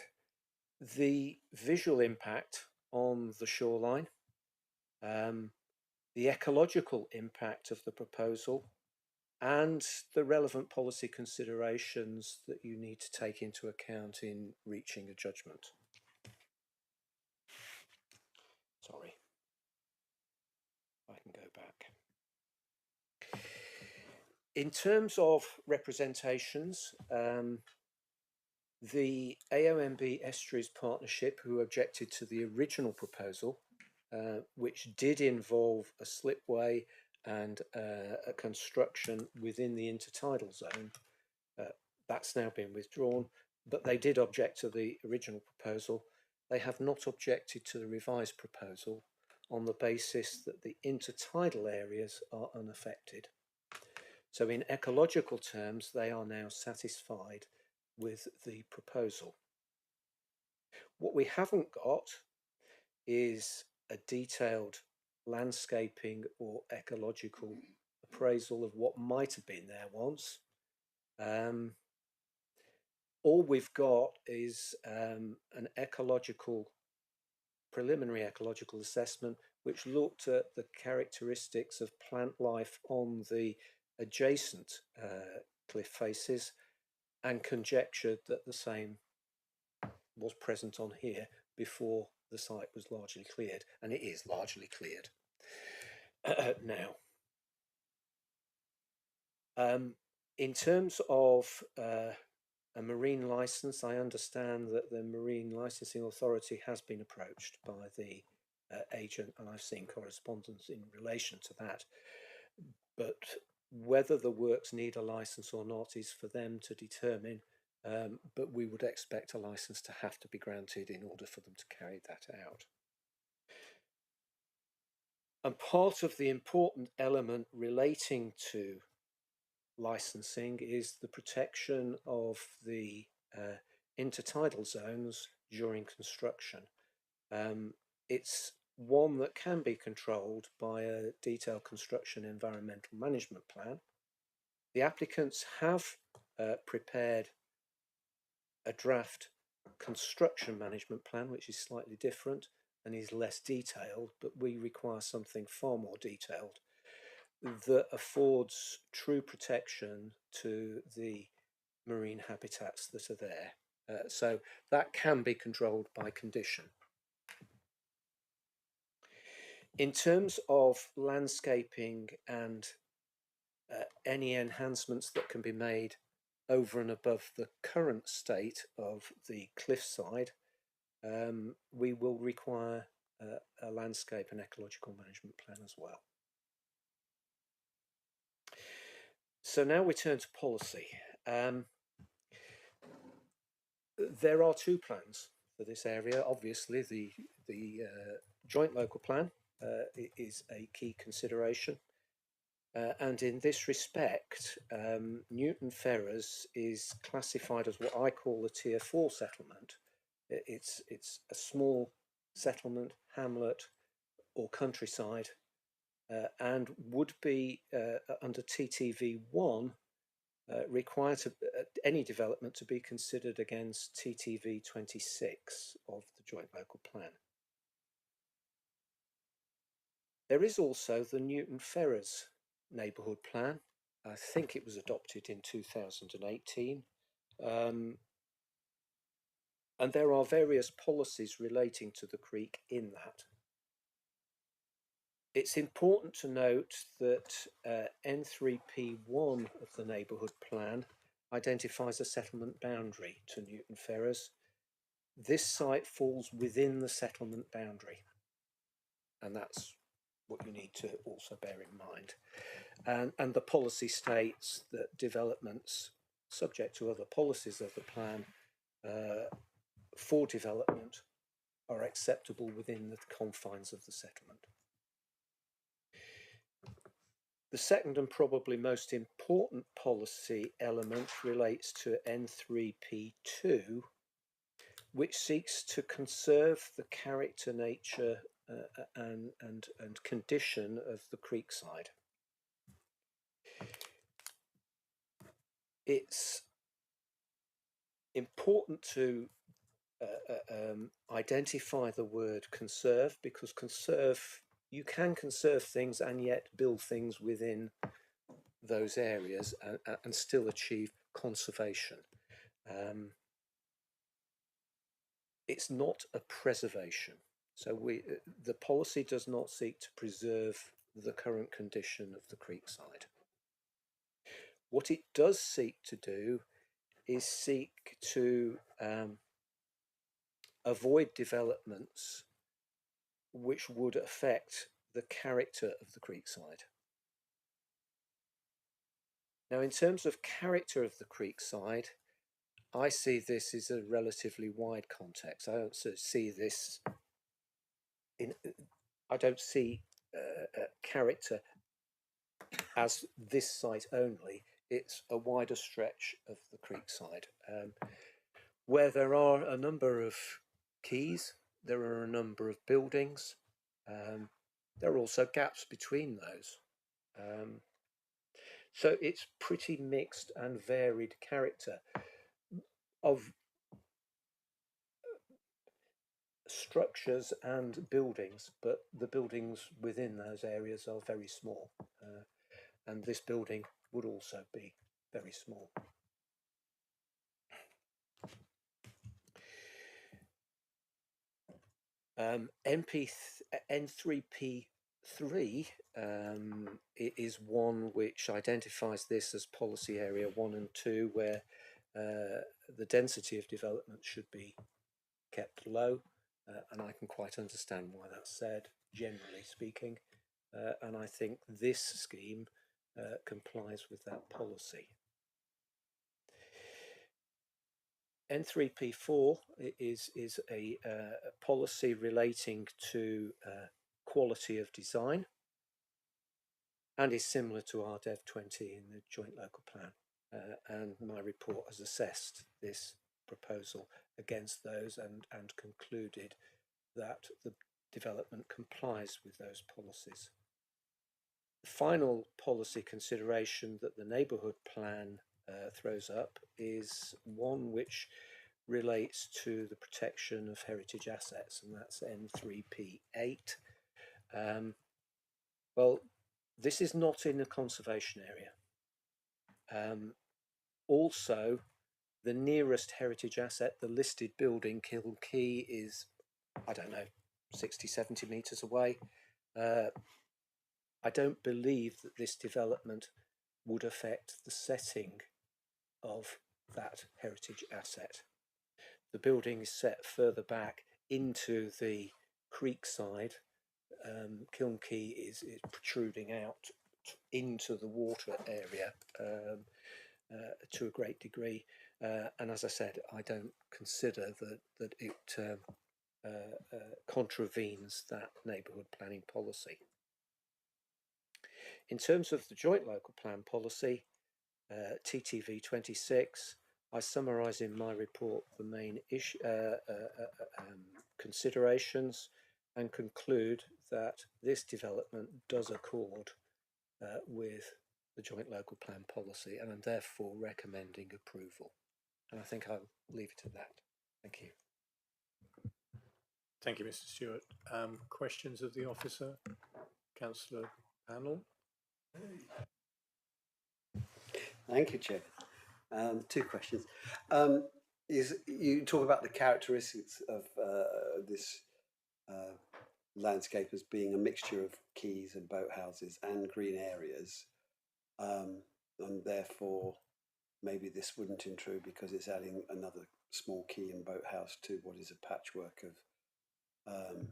the visual impact on the shoreline, the ecological impact of the proposal, and the relevant policy considerations that you need to take into account in reaching a judgment. Sorry, I can go back. In terms of representations, the AONB Estuaries Partnership, who objected to the original proposal, which did involve a slipway and a construction within the intertidal zone, that's now been withdrawn, but they did object to the original proposal. They have not objected to the revised proposal on the basis that the intertidal areas are unaffected. So in ecological terms, they are now satisfied with the proposal. What we haven't got is a detailed landscaping or ecological appraisal of what might have been there once. All we've got is an ecological preliminary ecological assessment, which looked at the characteristics of plant life on the adjacent cliff faces and conjectured that the same was present on here before the site was largely cleared, and it is largely cleared now. In terms of a marine licence, I understand that the Marine Licensing Authority has been approached by the agent, and I've seen correspondence in relation to that. But whether the works need a licence or not is for them to determine, but we would expect a licence to have to be granted in order for them to carry that out. And part of the important element relating to licensing is the protection of the intertidal zones during construction. It's one that can be controlled by a detailed construction environmental management plan. The applicants have prepared a draft construction management plan, which is slightly different and is less detailed, but we require something far more detailed that affords true protection to the marine habitats that are there. So that can be controlled by condition. In terms of landscaping and any enhancements that can be made over and above the current state of the cliffside, we will require a landscape and ecological management plan as well. So now we turn to policy. There are two plans for this area. Obviously, the joint local plan is a key consideration. And in this respect, Newton Ferrers is classified as what I call a Tier 4 settlement. It's a small settlement, hamlet, or countryside, and would be under TTV1 required any development to be considered against TTV 26 of the joint local plan. There is also the Newton Ferrers neighbourhood plan. I think it was adopted in 2018. And there are various policies relating to the creek in that. It's important to note that N3P1 of the neighbourhood plan identifies a settlement boundary to Newton Ferrers. This site falls within the settlement boundary, and that's what you need to also bear in mind. And the policy states that developments subject to other policies of the plan for development are acceptable within the confines of the settlement. The second and probably most important policy element relates to N3P2, which seeks to conserve the character, nature and condition of the creekside. It's important to identify the word conserve, because you can conserve things and yet build things within those areas and still achieve conservation. It's not a preservation. So the policy does not seek to preserve the current condition of the creekside. What it does seek to do is seek to avoid developments which would affect the character of the creekside. Now, in terms of character of the creekside, I see this as a relatively wide context. I don't see this I don't see character as this site only. It's a wider stretch of the creekside, where there are a number of quays, there are a number of buildings, there are also gaps between those. So it's pretty mixed and varied character. structures and buildings, but the buildings within those areas are very small, and this building would also be very small. N3P3 is one which identifies this as policy area 1 and 2, where the density of development should be kept low, and I can quite understand why that's said, generally speaking, and I think this scheme complies with that policy. N3P4 is a policy relating to quality of design, and is similar to our Dev 20 in the Joint Local Plan, and my report has assessed this proposal against those and concluded that the development complies with those policies. The final policy consideration that the neighbourhood plan throws up is one which relates to the protection of heritage assets, and that's N3P8. Well, this is not in a conservation area. Also, the nearest heritage asset, the listed building, Kilnkey, is, I don't know, 60, 70 metres away. I don't believe that this development would affect the setting of that heritage asset. The building is set further back into the creek side. Kilnkey is protruding out into the water area to a great degree, and as I said, I don't consider that it contravenes that neighbourhood planning policy. In terms of the joint local plan policy, TTV 26, I summarise in my report the main considerations and conclude that this development does accord with the joint local plan policy, and I'm therefore recommending approval. And I think I'll leave it at that. Thank you. Thank you, Mr. Stewart. Questions of the officer? Councillor Panel? Thank you, Chair. Two questions. You talk about the characteristics of this landscape as being a mixture of quays and boathouses and green areas, and therefore maybe this wouldn't intrude because it's adding another small quay and boathouse to what is a patchwork of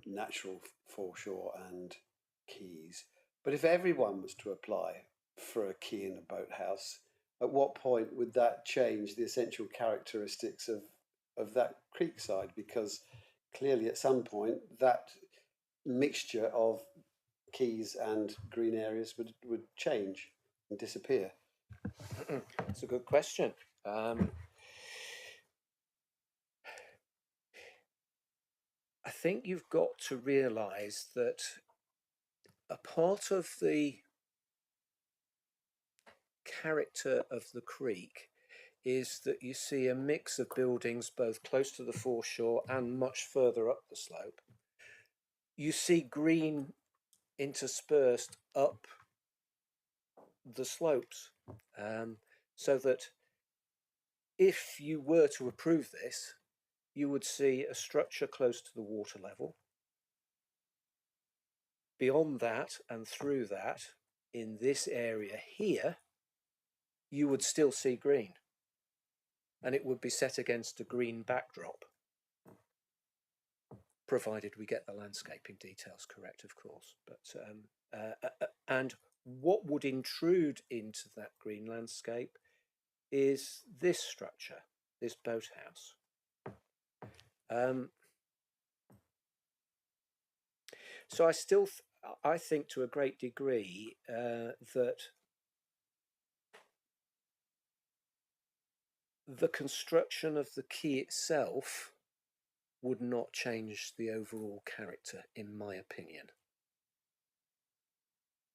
natural foreshore and quays. But if everyone was to apply for a quay and a boathouse, at what point would that change the essential characteristics of that creek side? Because clearly at some point that mixture of quays and green areas would change and disappear. It's a good question. I think you've got to realise that a part of the character of the creek is that you see a mix of buildings both close to the foreshore and much further up the slope. You see green interspersed up the slopes, so that if you were to approve this, you would see a structure close to the water level. Beyond that and through that, in this area here, you would still see green, and it would be set against a green backdrop, provided we get the landscaping details correct, of course. But and what would intrude into that green landscape is this structure, this boathouse. So I think to a great degree that the construction of the quay itself would not change the overall character, in my opinion.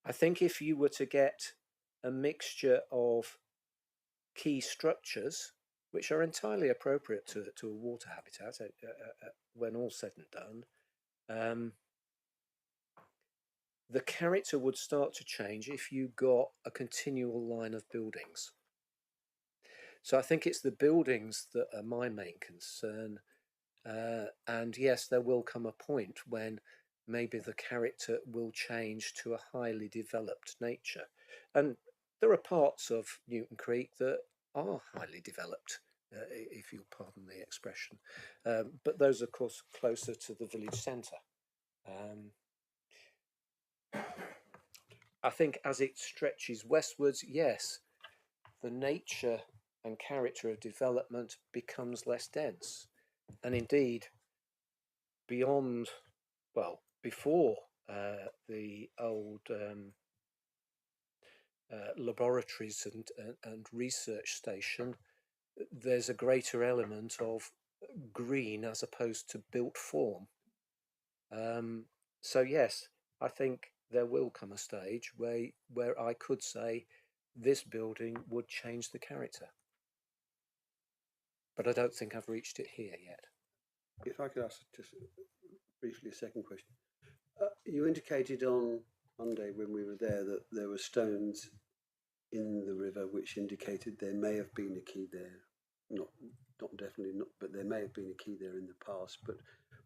I think if you were to get a mixture of quay structures which are entirely appropriate to a water habitat when all said and done, the character would start to change if you got a continual line of buildings. So I think it's the buildings that are my main concern. And yes, there will come a point when maybe the character will change to a highly developed nature. And there are parts of Newton Creek that are highly developed, if you'll pardon the expression. But those are, of course, closer to the village centre. I think as it stretches westwards, yes, the nature and character of development becomes less dense. And indeed, beyond, well, before the old laboratories and research station, there's a greater element of green as opposed to built form. So yes, I think there will come a stage where I could say this building would change the character. But I don't think I've reached it here yet. If I could ask just briefly a second question. You indicated on Monday when we were there that there were stones in the river which indicated there may have been a key there. Not definitely not, but there may have been a key there in the past. But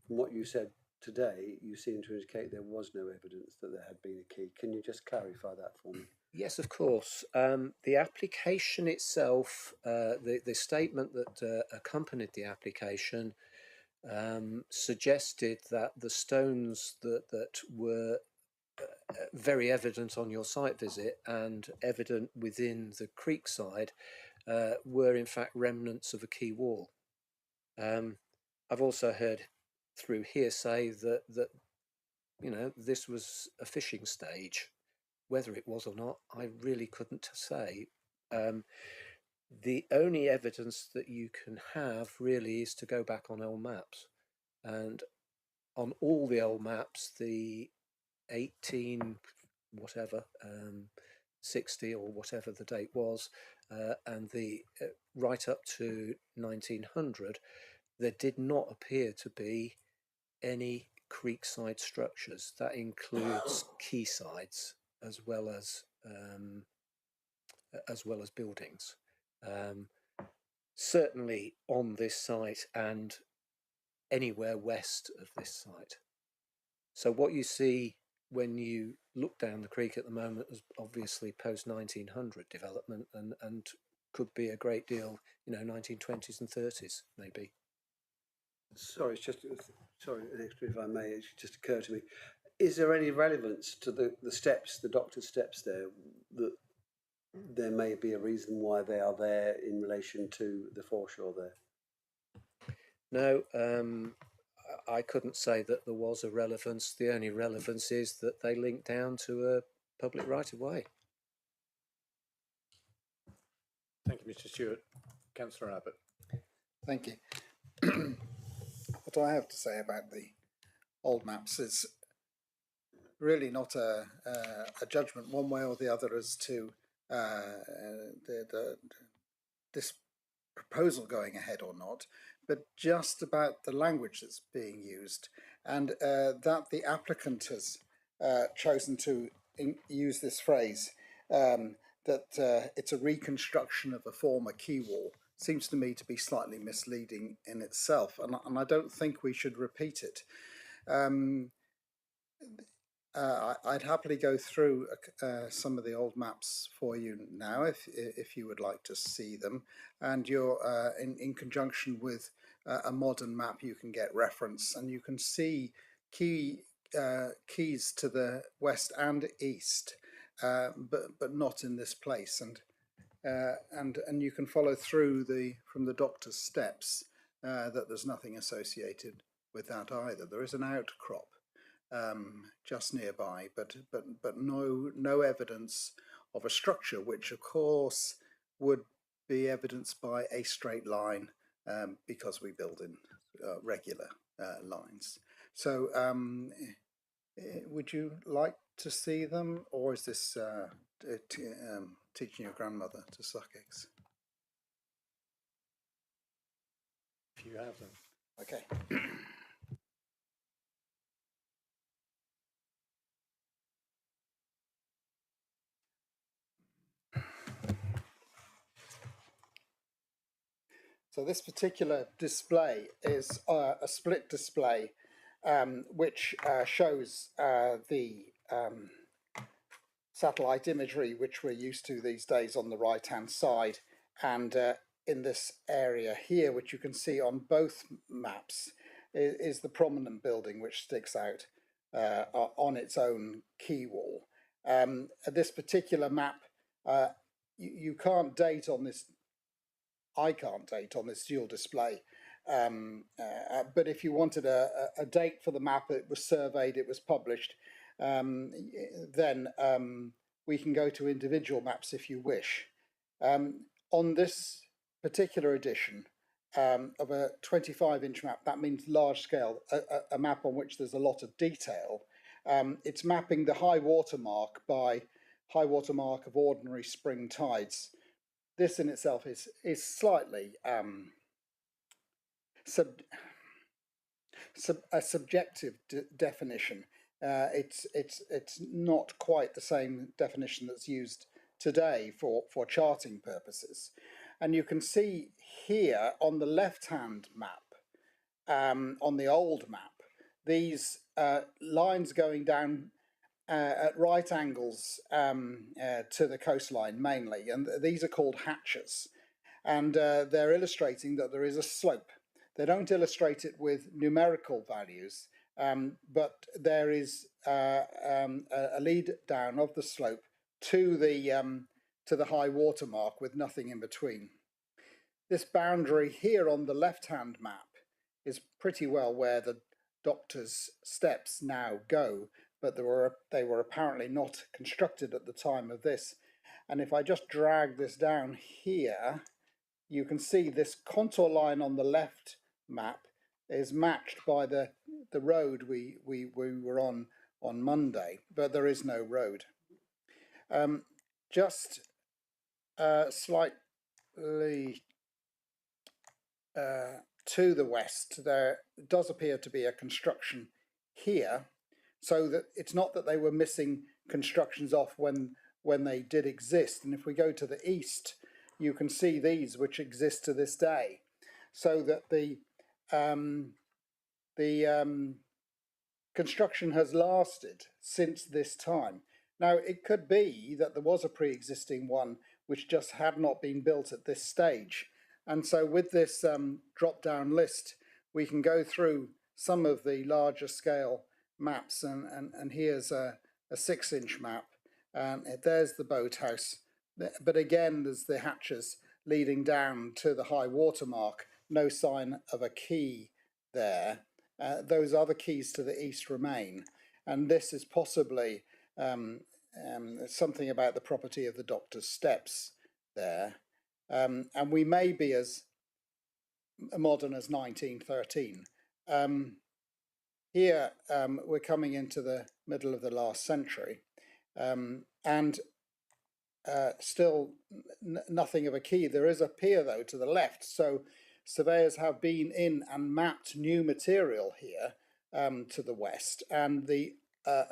from what you said today, you seem to indicate there was no evidence that there had been a key. Can you just clarify that for me? Yes, of course. The application itself, the statement that accompanied the application suggested that the stones that were very evident on your site visit and evident within the creek side were in fact remnants of a quay wall. I've also heard through hearsay that you know, this was a fishing stage. Whether it was or not, I really couldn't say. The only evidence that you can have really is to go back on old maps. And on all the old maps, the 18 whatever, 60 or whatever the date was, and the right up to 1900, there did not appear to be any creekside structures. That includes quaysides as well as buildings. Certainly on this site and anywhere west of this site. So what you see when you look down the creek at the moment is obviously post 1900 development and could be a great deal, you know, 1920s and 30s maybe. Sorry, it's just sorry, an extra if I may. It just occurred to me: is there any relevance to the steps, the doctor's steps there, that there may be a reason why they are there in relation to the foreshore there? No, I couldn't say that there was a relevance. The only relevance is that they link down to a public right-of-way. Thank you, Mr. Stewart. Councillor Abbott. Thank you. What I have to say about the old maps is really not a judgment one way or the other as to this proposal going ahead or not, but just about the language that's being used, and that the applicant has chosen to use this phrase, that it's a reconstruction of a former quay wall, seems to me to be slightly misleading in itself, and I don't think we should repeat it. I'd happily go through some of the old maps for you now, if you would like to see them, and you're in conjunction with a modern map, you can get reference, and you can see keys to the west and east, but not in this place, and you can follow through from the doctor's steps that there's nothing associated with that either. There is an outcrop just nearby, but no evidence of a structure, which of course would be evidenced by a straight line, because we build in regular lines. So would you like to see them, or is this teaching your grandmother to suck eggs? you have them. Okay. So this particular display is a split display, which shows the satellite imagery which we're used to these days on the right hand side, and in this area here, which you can see on both maps, is the prominent building which sticks out on its own quay wall. This particular map, you can't date on this, I can't date on this dual display, but if you wanted a date for the map, it was surveyed, it was published, then we can go to individual maps if you wish. On this particular edition of a 25-inch map, that means large scale, a map on which there's a lot of detail. It's mapping the high water mark by high water mark of ordinary spring tides. This in itself is slightly a subjective definition. It's not quite the same definition that's used today for charting purposes. And you can see here on the left-hand map, on the old map, these lines going down at right angles to the coastline mainly, and these are called hatches, and they're illustrating that there is a slope. They don't illustrate it with numerical values, but there is a lead down of the slope to the high water mark with nothing in between. This boundary here on the left-hand map is pretty well where the Doctor's Steps now go, but they were apparently not constructed at the time of this. And if I just drag this down here, you can see this contour line on the left map is matched by the road we were on Monday, but there is no road. Just slightly to the west, there does appear to be a construction here, so that it's not that they were missing constructions off when they did exist. And if we go to the east, you can see these which exist to this day, so that the construction has lasted since this time. Now, it could be that there was a pre-existing one which just had not been built at this stage. And so with this drop-down list, we can go through some of the larger scale maps, and here's a 6-inch map. There's the boathouse, but again, there's the hatches leading down to the high water mark. No sign of a quay there. Those other quays to the east remain, and this is possibly something about the property of the Doctor's Steps there. And we may be as modern as 1913. Here we're coming into the middle of the last century, and still nothing of a quay. There is a pier though to the left, so surveyors have been in and mapped new material here to the west, and the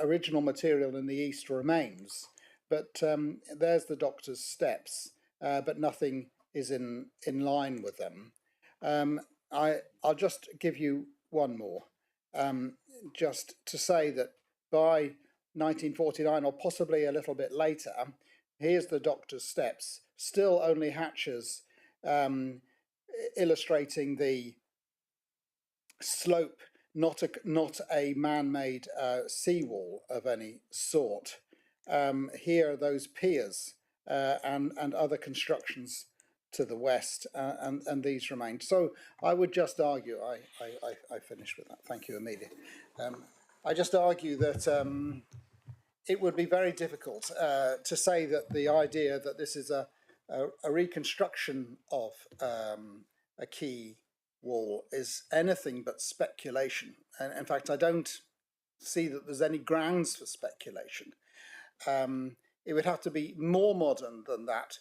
original material in the east remains. But there's the Doctor's Steps, but nothing is in line with them. I'll just give you one more, just to say that by 1949, or possibly a little bit later, here's the Doctor's Steps, still only hatches illustrating the slope, not a man-made seawall of any sort. Here are those piers and other constructions to the west, and these remain. So I would just argue, I finish with that. Thank you, Amelia. I just argue that it would be very difficult to say that the idea that this is a reconstruction of a quay wall is anything but speculation. And in fact, I don't see that there's any grounds for speculation. It would have to be more modern than that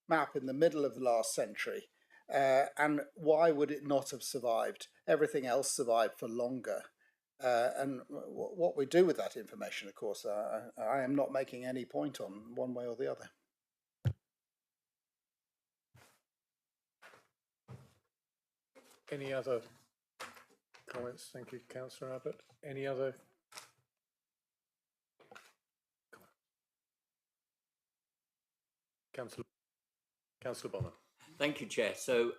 map in the middle of the last century, And why would it not have survived? Everything else survived for longer. And what we do with that information, of course, I am not making any point on one way or the other. Any other comments? Thank you, Councillor Abbott. Any other? Councillor Bonner. Thank you, Chair. So,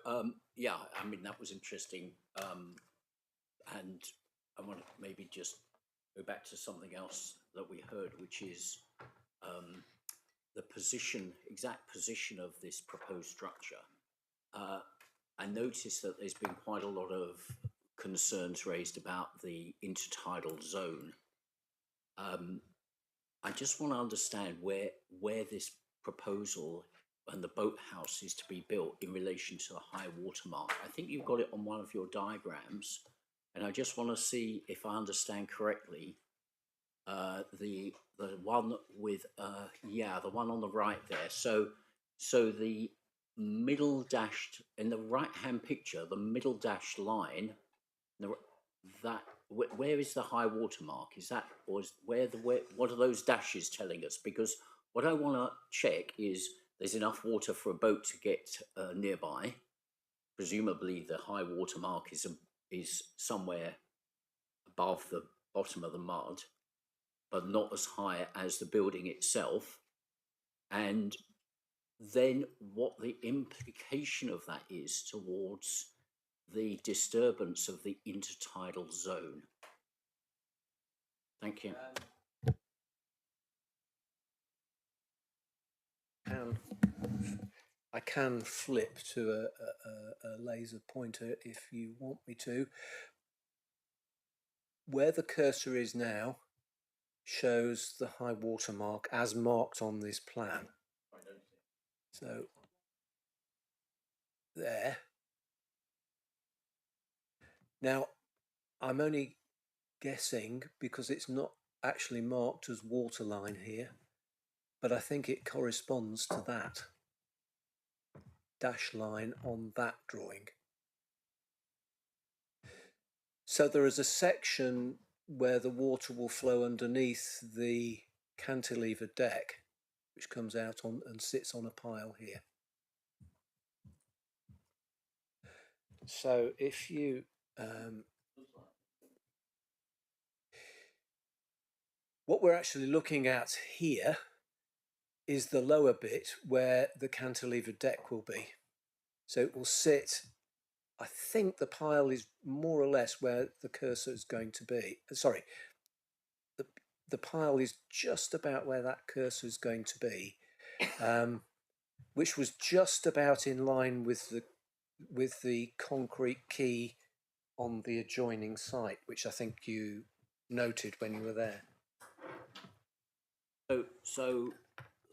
yeah, I mean, that was interesting. And I want to maybe just go back to something else that we heard, which is the exact position of this proposed structure. I noticed that there's been quite a lot of concerns raised about the intertidal zone. I just want to understand where this proposal and the boathouse is to be built in relation to the high water mark. I think you've got it on one of your diagrams, and I just want to see if I understand correctly. The one with the one on the right there. So the middle dashed in the right hand picture, the middle dashed line, where is the high water mark? Is that, or is what are those dashes telling us? Because what I want to check is there's enough water for a boat to get nearby. Presumably the high water mark is somewhere above the bottom of the mud, but not as high as the building itself. And then what the implication of that is towards the disturbance of the intertidal zone. Thank you. I can flip to a laser pointer if you want me to. Where the cursor is now shows the high water mark as marked on this plan. So there. Now, I'm only guessing because it's not actually marked as waterline here, but I think it corresponds to that dash line on that drawing. So there is a section where the water will flow underneath the cantilever deck, which comes out on and sits on a pile here. So if you what we're actually looking at here is the lower bit where the cantilever deck will be. So it will sit, I think the pile is more or less where the cursor is going to be. Sorry, the pile is just about where that cursor is going to be, which was just about in line with the concrete quay on the adjoining site, which I think you noted when you were there. So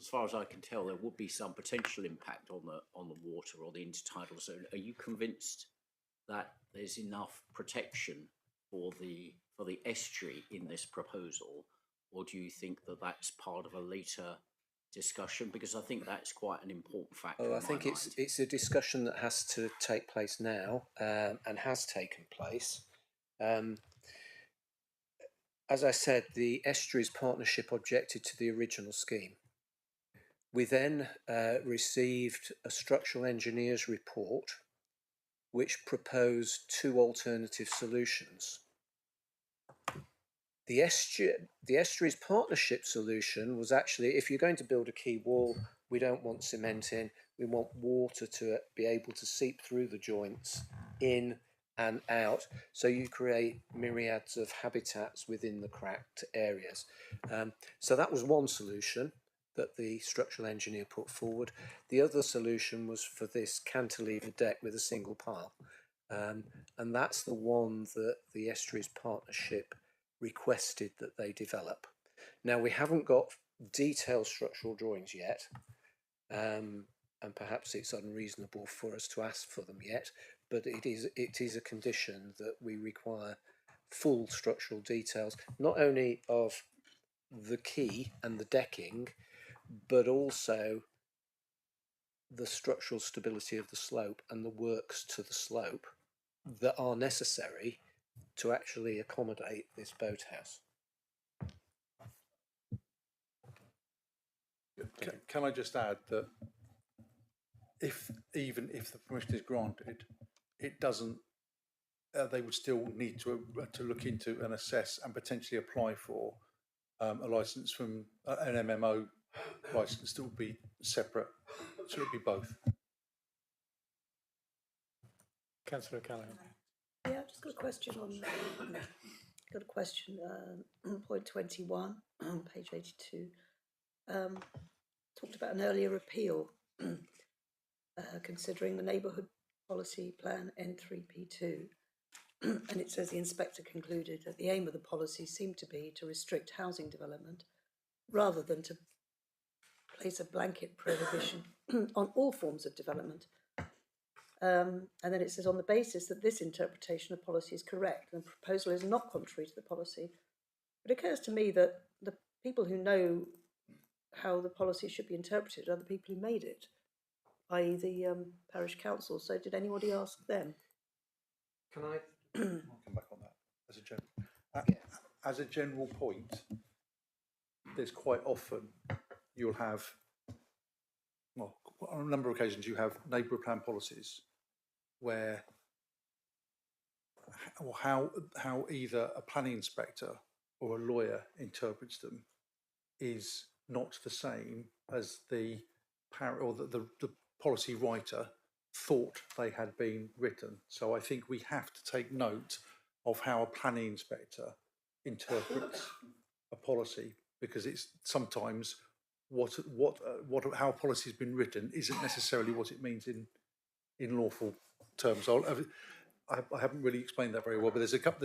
as far as I can tell, there would be some potential impact on the water or the intertidal zone. Are you convinced that there's enough protection for the estuary in this proposal, or do you think that that's part of a later discussion? Because I think that's quite an important factor. Oh, I think it's a discussion that has to take place now, and has taken place. As I said, the Estuaries Partnership objected to the original scheme. We then received a structural engineer's report which proposed two alternative solutions. The Estuaries Partnership solution was actually, if you're going to build a quay wall, we don't want cement in, we want water to be able to seep through the joints in and out, so you create myriads of habitats within the cracked areas. So that was one solution that the structural engineer put forward. The other solution was for this cantilever deck with a single pile, and that's the one that the Estuaries Partnership requested that they develop. Now, we haven't got detailed structural drawings yet, and perhaps it's unreasonable for us to ask for them yet, but it is a condition that we require full structural details, not only of the quay and the decking, but also the structural stability of the slope and the works to the slope that are necessary to actually accommodate this boathouse. Can I just add that even if the permission is granted, it doesn't. They would still need to look into and assess and potentially apply for a license from an MMO license that would be separate. So it would be both. Councillor Callaghan. Yeah, I've just got a question on. Got a question. Point 21, on page 82. Talked about an earlier appeal, considering the neighbourhood policy plan N3P2. And it says the inspector concluded that the aim of the policy seemed to be to restrict housing development rather than to place a blanket prohibition on all forms of development. And then it says on the basis that this interpretation of policy is correct and the proposal is not contrary to the policy. It occurs to me that the people who know how the policy should be interpreted are the people who made it, i.e. the parish council. So did anybody ask them? Can I I'll come back on that as a general point. There's quite often you'll have, well, on a number of occasions you have neighbourhood plan policies where how either a planning inspector or a lawyer interprets them is not the same as the policy writer thought they had been written. So I think we have to take note of how a planning inspector interprets a policy, because it's sometimes how a policy has been written isn't necessarily what it means in lawful terms. I haven't really explained that very well, but there's a couple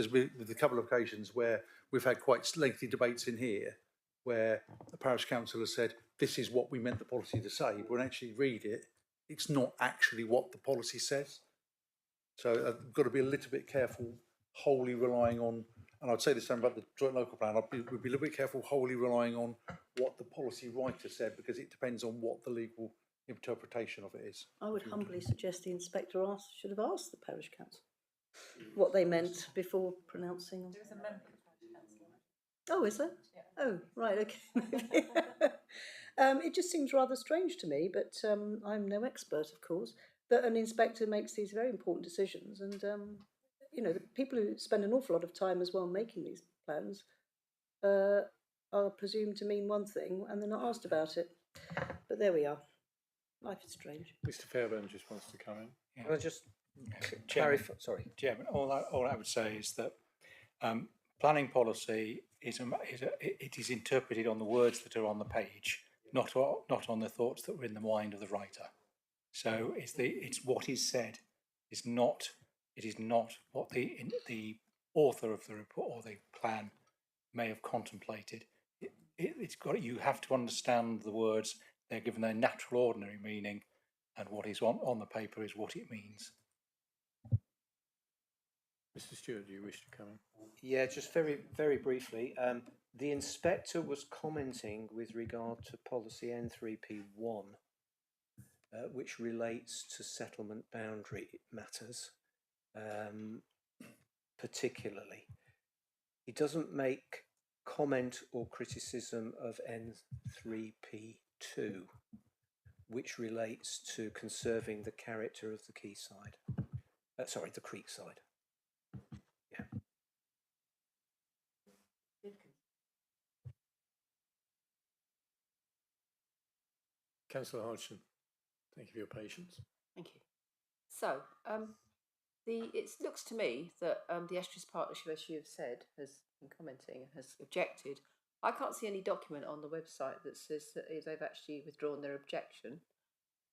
of occasions where we've had quite lengthy debates in here where the parish council has said this is what we meant the policy to say, but when I actually read it, it's not actually what the policy says. So I've got to be a little bit careful wholly relying on, and I'd say the same about the joint local plan, we'd be a little bit careful wholly relying on what the policy writer said, because it depends on what the legal interpretation of it is. I would humbly suggest the inspector should have asked the parish council what they meant before pronouncing. There is a member of the parish council. Oh, is there? Yeah. Oh, right, okay. It just seems rather strange to me, but I'm no expert, of course, that an inspector makes these very important decisions. And, the people who spend an awful lot of time as well making these plans are presumed to mean one thing and they're not asked about it. But there we are. Life is strange. Mr. Fairburn just wants to come in. Yeah. Can I just clarify? Sorry, Chairman. All I would say is that planning policy is interpreted on the words that are on the page, not on the thoughts that were in the mind of the writer. So it's what is said. It is not what the author of the report or the plan may have contemplated. You have to understand the words. They're given their natural, ordinary meaning, and what is on the paper is what it means. Mr. Stewart, do you wish to come in? Yeah, just very, very briefly. The inspector was commenting with regard to policy N3P1, which relates to settlement boundary matters, particularly. He doesn't make comment or criticism of N3P2, which relates to conserving the character of the quayside. The creek side. Yeah. Councillor Hodgson, thank you for your patience. Thank you. So, it looks to me that the Estuaries Partnership, as you have said, has been commenting, has objected. I can't see any document on the website that says that they've actually withdrawn their objection.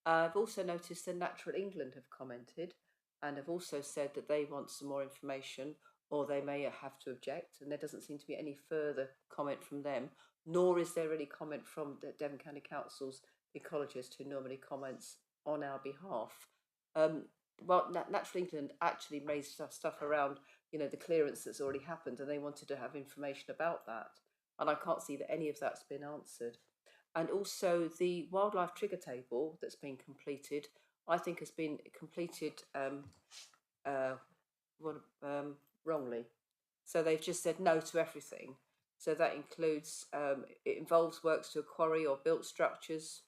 I've also noticed that Natural England have commented and have also said that they want some more information, or they may have to object, and there doesn't seem to be any further comment from them, nor is there any comment from the Devon County Council's ecologist who normally comments on our behalf. Natural England actually raised stuff around, the clearance that's already happened, and they wanted to have information about that. And I can't see that any of that's been answered. And also the wildlife trigger table that's been completed, I think has been completed wrongly. So they've just said no to everything. So that includes, it involves works to a quarry or built structures.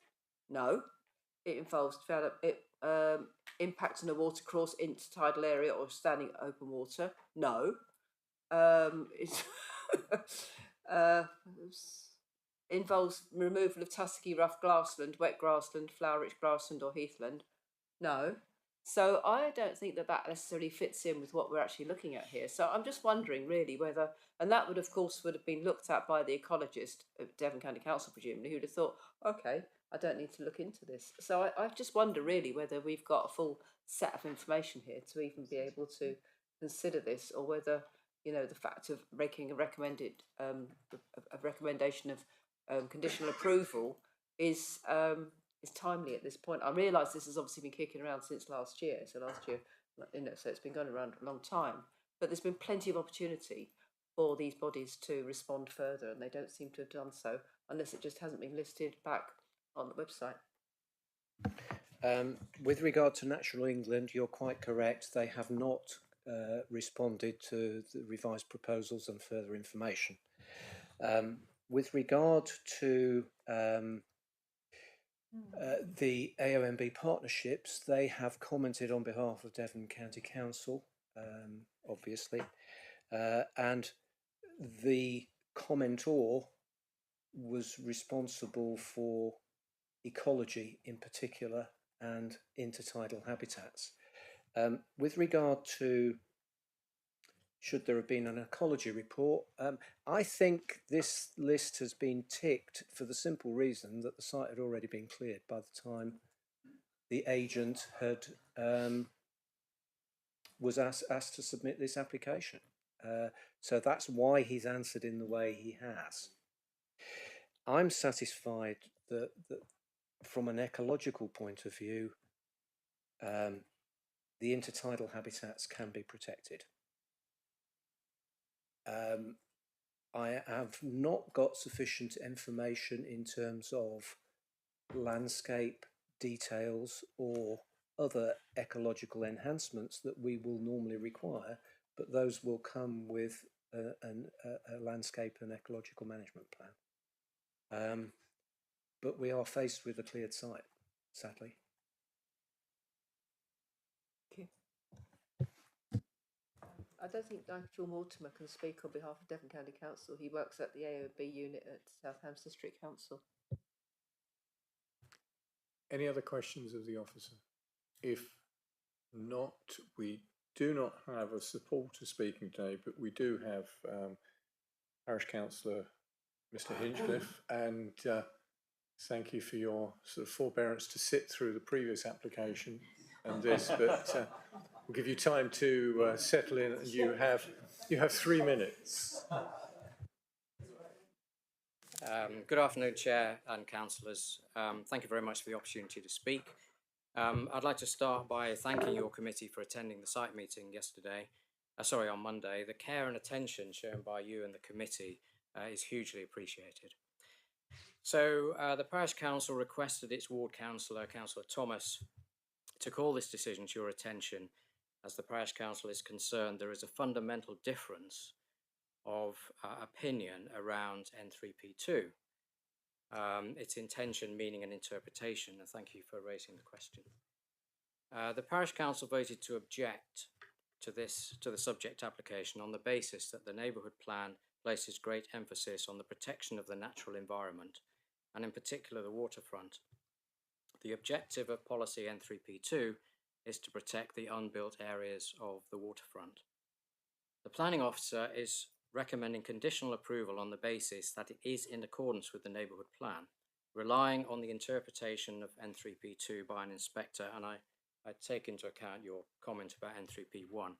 No. It involves impact on a watercourse, intertidal area or standing open water. No. It involves removal of tussocky rough grassland, wet grassland, flower-rich grassland or heathland. No. So I don't think that that necessarily fits in with what we're actually looking at here. So I'm just wondering really whether, and that would of course would have been looked at by the ecologist of Devon County Council presumably, who'd have thought, okay, I don't need to look into this. So I just wonder really whether we've got a full set of information here to even be able to consider this, or whether, you know, the fact of making a recommendation of conditional approval is timely at this point. I realise this has obviously been kicking around since last year. So last year, you know, so it's been going around a long time. But there's been plenty of opportunity for these bodies to respond further, and they don't seem to have done so unless it just hasn't been listed back on the website. With regard to Natural England, you're quite correct. They have not responded to the revised proposals and further information. With regard to the AONB partnerships, they have commented on behalf of Devon County Council, obviously, and the commentor was responsible for ecology in particular and intertidal habitats. With regard to should there have been an ecology report, I think this list has been ticked for the simple reason that the site had already been cleared by the time the agent had was asked to submit this application. So that's why he's answered in the way he has. I'm satisfied that from an ecological point of view, the intertidal habitats can be protected. I have not got sufficient information in terms of landscape details or other ecological enhancements that we will normally require, but those will come with a landscape and ecological management plan. But we are faced with a cleared site, sadly. I don't think Nigel Mortimer can speak on behalf of Devon County Council. He works at the AOB unit at South Hams District Council. Any other questions of the officer? If not, we do not have a supporter speaking today, but we do have Parish Councillor Mr. Hinchcliffe, and thank you for your sort of forbearance to sit through the previous application and this, but we'll give you time to settle in, and you have 3 minutes. Good afternoon, Chair and Councillors. Thank you very much for the opportunity to speak. I'd like to start by thanking your committee for attending the site meeting yesterday, on Monday. The care and attention shown by you and the committee is hugely appreciated. So the Parish Council requested its ward councillor, Councillor Thomas, to call this decision to your attention. As the Parish Council is concerned, there is a fundamental difference of opinion around N3P2. Its intention, meaning and interpretation, and thank you for raising the question. The Parish Council voted to object to the subject application on the basis that the neighbourhood plan places great emphasis on the protection of the natural environment, and in particular the waterfront. The objective of policy N3P2 is to protect the unbuilt areas of the waterfront. The planning officer is recommending conditional approval on the basis that it is in accordance with the neighbourhood plan, relying on the interpretation of N3P2 by an inspector, and I take into account your comment about N3P1,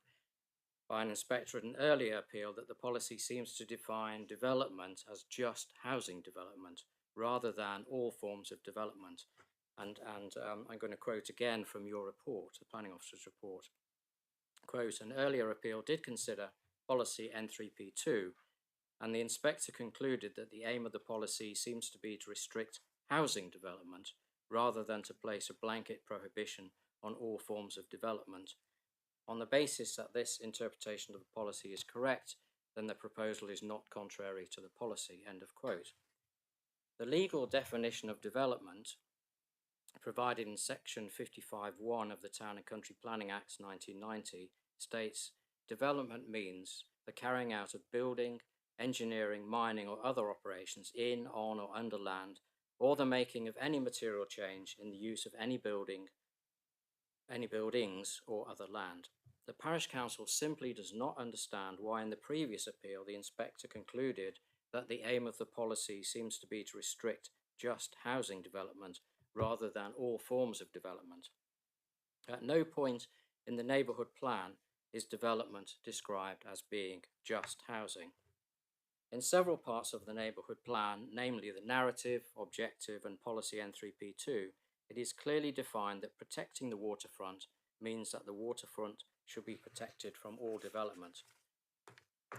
by an inspector at an earlier appeal that the policy seems to define development as just housing development rather than all forms of development. And I'm going to quote again from your report, the planning officer's report. Quote, an earlier appeal did consider policy N3P2, and the inspector concluded that the aim of the policy seems to be to restrict housing development, rather than to place a blanket prohibition on all forms of development. On the basis that this interpretation of the policy is correct, then the proposal is not contrary to the policy, end of quote. The legal definition of development, provided in section 55(1) of the Town and Country Planning Act 1990, states, development means the carrying out of building, engineering, mining or other operations in, on or under land, or the making of any material change in the use of any buildings or other land. The Parish Council simply does not understand why in the previous appeal the inspector concluded that the aim of the policy seems to be to restrict just housing development rather than all forms of development. At no point in the neighbourhood plan is development described as being just housing. In several parts of the neighbourhood plan, namely the narrative, objective and policy N3P2, it is clearly defined that protecting the waterfront means that the waterfront should be protected from all development.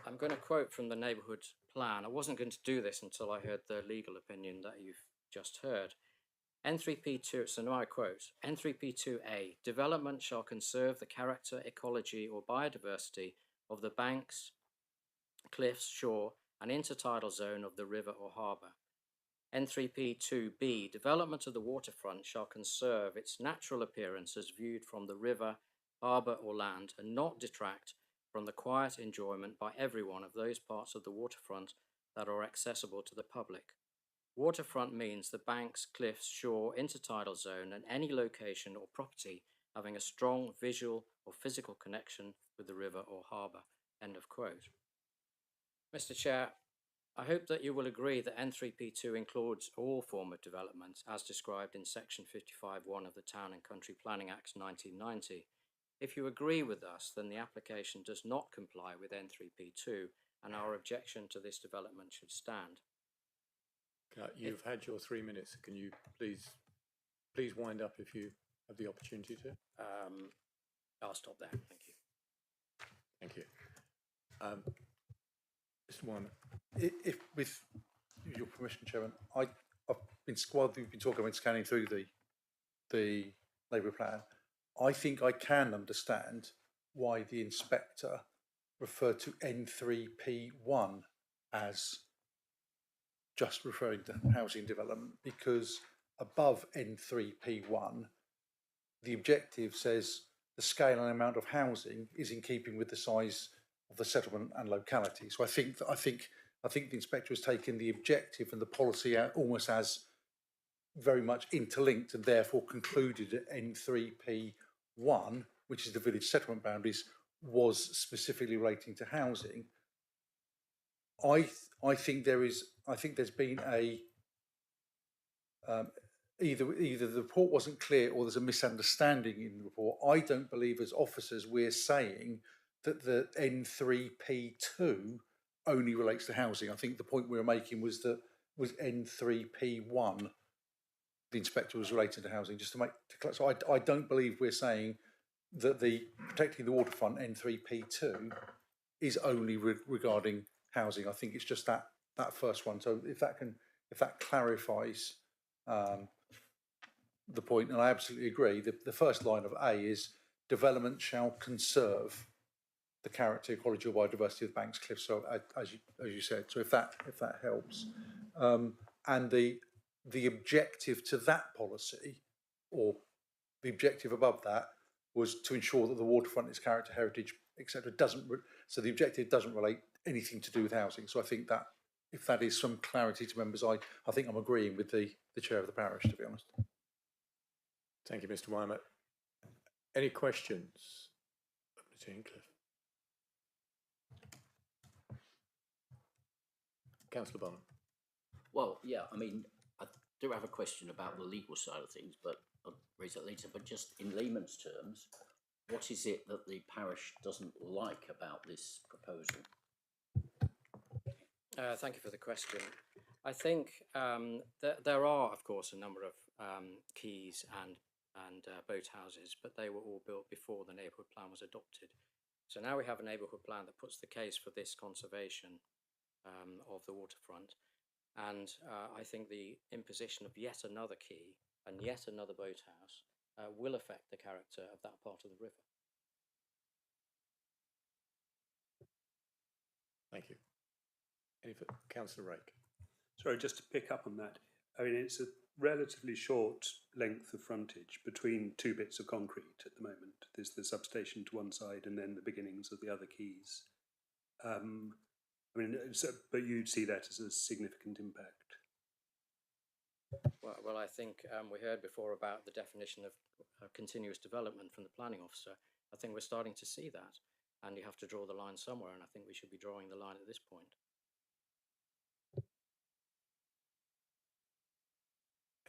I'm going to quote from the neighbourhood plan. I wasn't going to do this until I heard the legal opinion that you've just heard. N3P2, so now I quote, N3P2A, development shall conserve the character, ecology or biodiversity of the banks, cliffs, shore and intertidal zone of the river or harbour. N3P2B, development of the waterfront shall conserve its natural appearance as viewed from the river, harbour or land and not detract from the quiet enjoyment by everyone of those parts of the waterfront that are accessible to the public. Waterfront means the banks, cliffs, shore, intertidal zone and any location or property having a strong visual or physical connection with the river or harbour. End of quote. Mr. Chair, I hope that you will agree that N3P2 includes all form of development as described in section 55(1) of the Town and Country Planning Act 1990. If you agree with us, then the application does not comply with N3P2 and our objection to this development should stand. You've had your 3 minutes. Can you please wind up if you have the opportunity to? I'll stop there. Thank you. Thank you. Mr. Wyman. If, with your permission, Chairman, I've been while we've been talking about scanning through the Labour plan, I think I can understand why the inspector referred to N3P1 as just referring to housing development, because above N3P1, the objective says the scale and amount of housing is in keeping with the size of the settlement and locality. So I think the inspector has taken the objective and the policy out almost as very much interlinked, and therefore concluded that N3P1, which is the village settlement boundaries, was specifically relating to housing. I think there's been a either the report wasn't clear or there's a misunderstanding in the report. I don't believe as officers we're saying that the N3P2 only relates to housing. I think the point we were making was that was N3P1. The inspector was related to housing. Just to make so I don't believe we're saying that the protecting the waterfront N3P2 is only regarding housing. I think it's just that first one. So if that clarifies the point, and I absolutely agree. The first line of A is development shall conserve the character, ecology, or biodiversity of the banks, cliffs. So as you said, so if that helps, and the objective to that policy, or the objective above that, was to ensure that the waterfront, its character, heritage, etc., so the objective doesn't relate anything to do with housing. So I think that if that is some clarity to members, I think I'm agreeing with the chair of the parish, to be honest. Thank you, Mr. Wyatt. Any questions? Mr. Hincliffe. Councillor Bonham. Well, yeah, I mean, I do have a question about the legal side of things, but I'll raise that later. But just in layman's terms, what is it that the parish doesn't like about this proposal? Thank you for the question. I think there are, of course, a number of quays and boat houses, but they were all built before the neighbourhood plan was adopted. So now we have a neighbourhood plan that puts the case for this conservation of the waterfront. And I think the imposition of yet another quay and yet another boathouse will affect the character of that part of the river. Thank you. Councillor Rake. Sorry, just to pick up on that. I mean, it's a relatively short length of frontage between two bits of concrete at the moment. There's the substation to one side and then the beginnings of the other quays. I mean, but you'd see that as a significant impact. Well, I think we heard before about the definition of continuous development from the planning officer. I think we're starting to see that, and you have to draw the line somewhere, and I think we should be drawing the line at this point.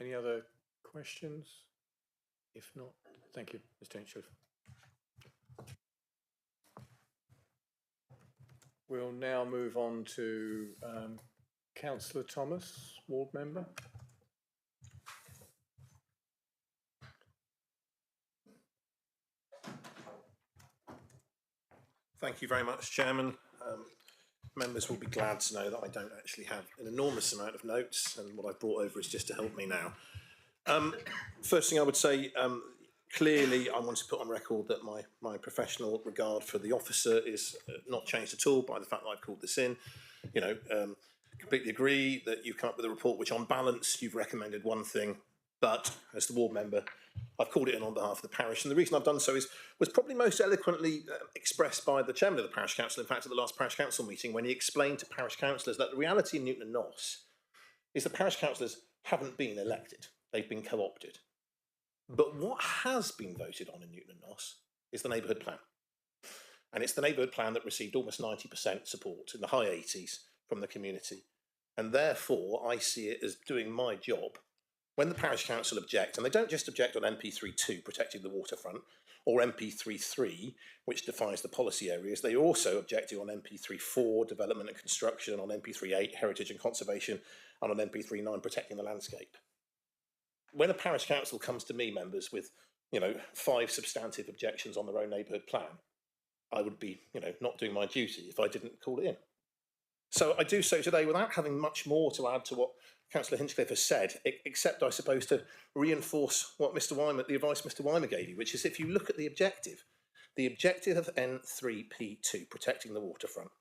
Any other questions? If not, thank you, Mr. Hinchliffe. We'll now move on to Councillor Thomas, ward member. Thank you very much, Chairman. Members will be glad to know that I don't actually have an enormous amount of notes, and what I've brought over is just to help me now. First thing I would say, clearly I want to put on record that my professional regard for the officer is not changed at all by the fact that I've called this in. You know, completely agree that you've come up with a report which on balance you've recommended one thing, but as the ward member I've called it in on behalf of the parish, and the reason I've done so was probably most eloquently expressed by the chairman of the parish council, in fact at the last parish council meeting, when he explained to parish councillors that the reality in Newton and Noss is that parish councillors haven't been elected, they've been co-opted. But what has been voted on in Newton and Noss is the neighbourhood plan. And it's the neighbourhood plan that received almost 90% support, in the high 80s, from the community. And therefore, I see it as doing my job. When the parish council object, and they don't just object on MP3.2, protecting the waterfront, or MP3.3, which defines the policy areas, they also objected on MP3.4, development and construction, on MP3.8, heritage and conservation, and on MP3.9, protecting the landscape. When a parish council comes to me, members, with 5 substantive objections on their own neighbourhood plan, I would be not doing my duty if I didn't call it in. So I do so today without having much more to add to what Councillor Hinchcliffe has said, except I suppose to reinforce what the advice Mr. Weimer gave you, which is if you look at the objective of N3P2, protecting the waterfront,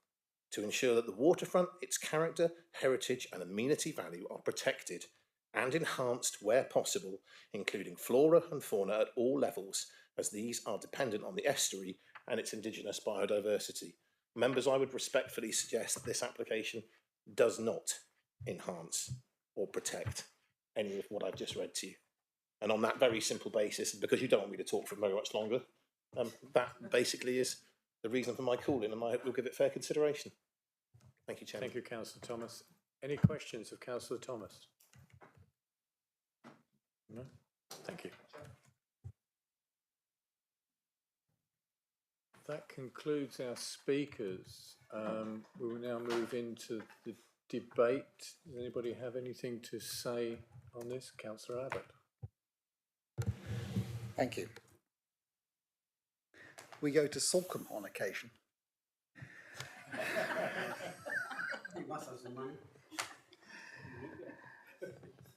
to ensure that the waterfront, its character, heritage and amenity value are protected and enhanced where possible, including flora and fauna at all levels, as these are dependent on the estuary and its indigenous biodiversity. Members, I would respectfully suggest that this application does not enhance or protect any of what I've just read to you. And on that very simple basis, because you don't want me to talk for very much longer, that basically is the reason for my calling, and I hope you'll give it fair consideration. Thank you, Chairman. Thank you, Councillor Thomas. Any questions of Councillor Thomas? No? Thank you. That concludes our speakers. We will now move into the debate. Does anybody have anything to say on this? Councillor Abbott. Thank you. We go to Salcombe on occasion.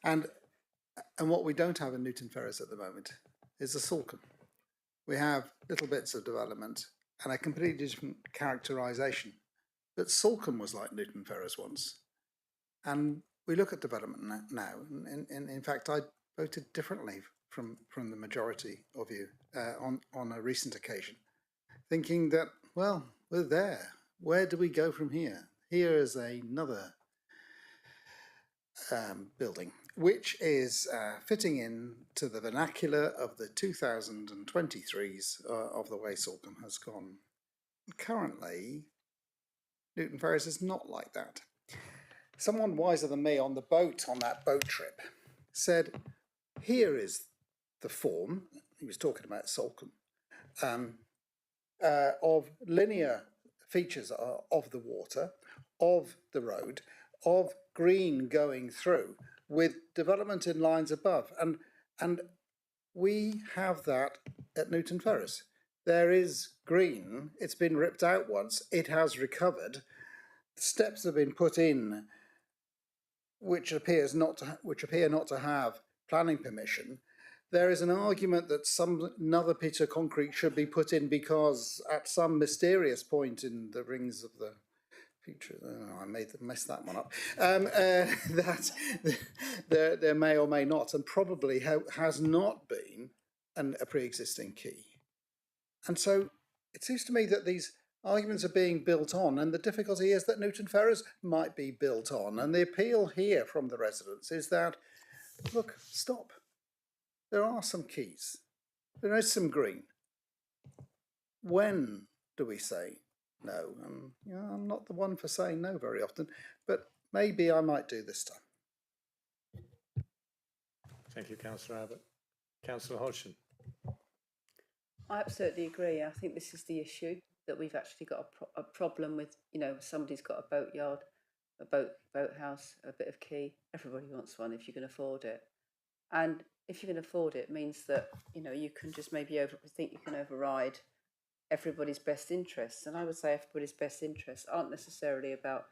And what we don't have in Newton Ferris at the moment is a Salcombe. We have little bits of development and a completely different characterisation. But Salcombe was like Newton Ferris once. And we look at development now, and in fact, I voted differently from the majority of you on a recent occasion, thinking that, well, we're there. Where do we go from here? Here is another building, which is fitting in to the vernacular of the 2023s of the way Salcombe has gone. Currently, Newton Ferris is not like that. Someone wiser than me on the boat, on that boat trip, said, here is the form, he was talking about Salcombe, of linear features of the water, of the road, of green going through, with development in lines above. And we have that at Newton Ferris. There is green, it's been ripped out once, it has recovered, steps have been put in which appear not to have planning permission, there is an argument that another bit of concrete should be put in because at some mysterious point in the rings of the future, I messed that one up, that there may or may not, and probably has not been a pre-existing quay. And so it seems to me that these arguments are being built on, and the difficulty is that Newton Ferrers might be built on. And the appeal here from the residents is that, look, stop. There are some quays. There is some green. When do we say no? And I'm not the one for saying no very often, but maybe I might do this time. Thank you, Councillor Abbott. Councillor Hodgson. I absolutely agree. I think this is the issue, that we've actually got a problem with, somebody's got a boatyard, a boathouse, a bit of quay. Everybody wants one if you can afford it. And if you can afford it, it means that, you can just maybe think you can override everybody's best interests. And I would say everybody's best interests aren't necessarily about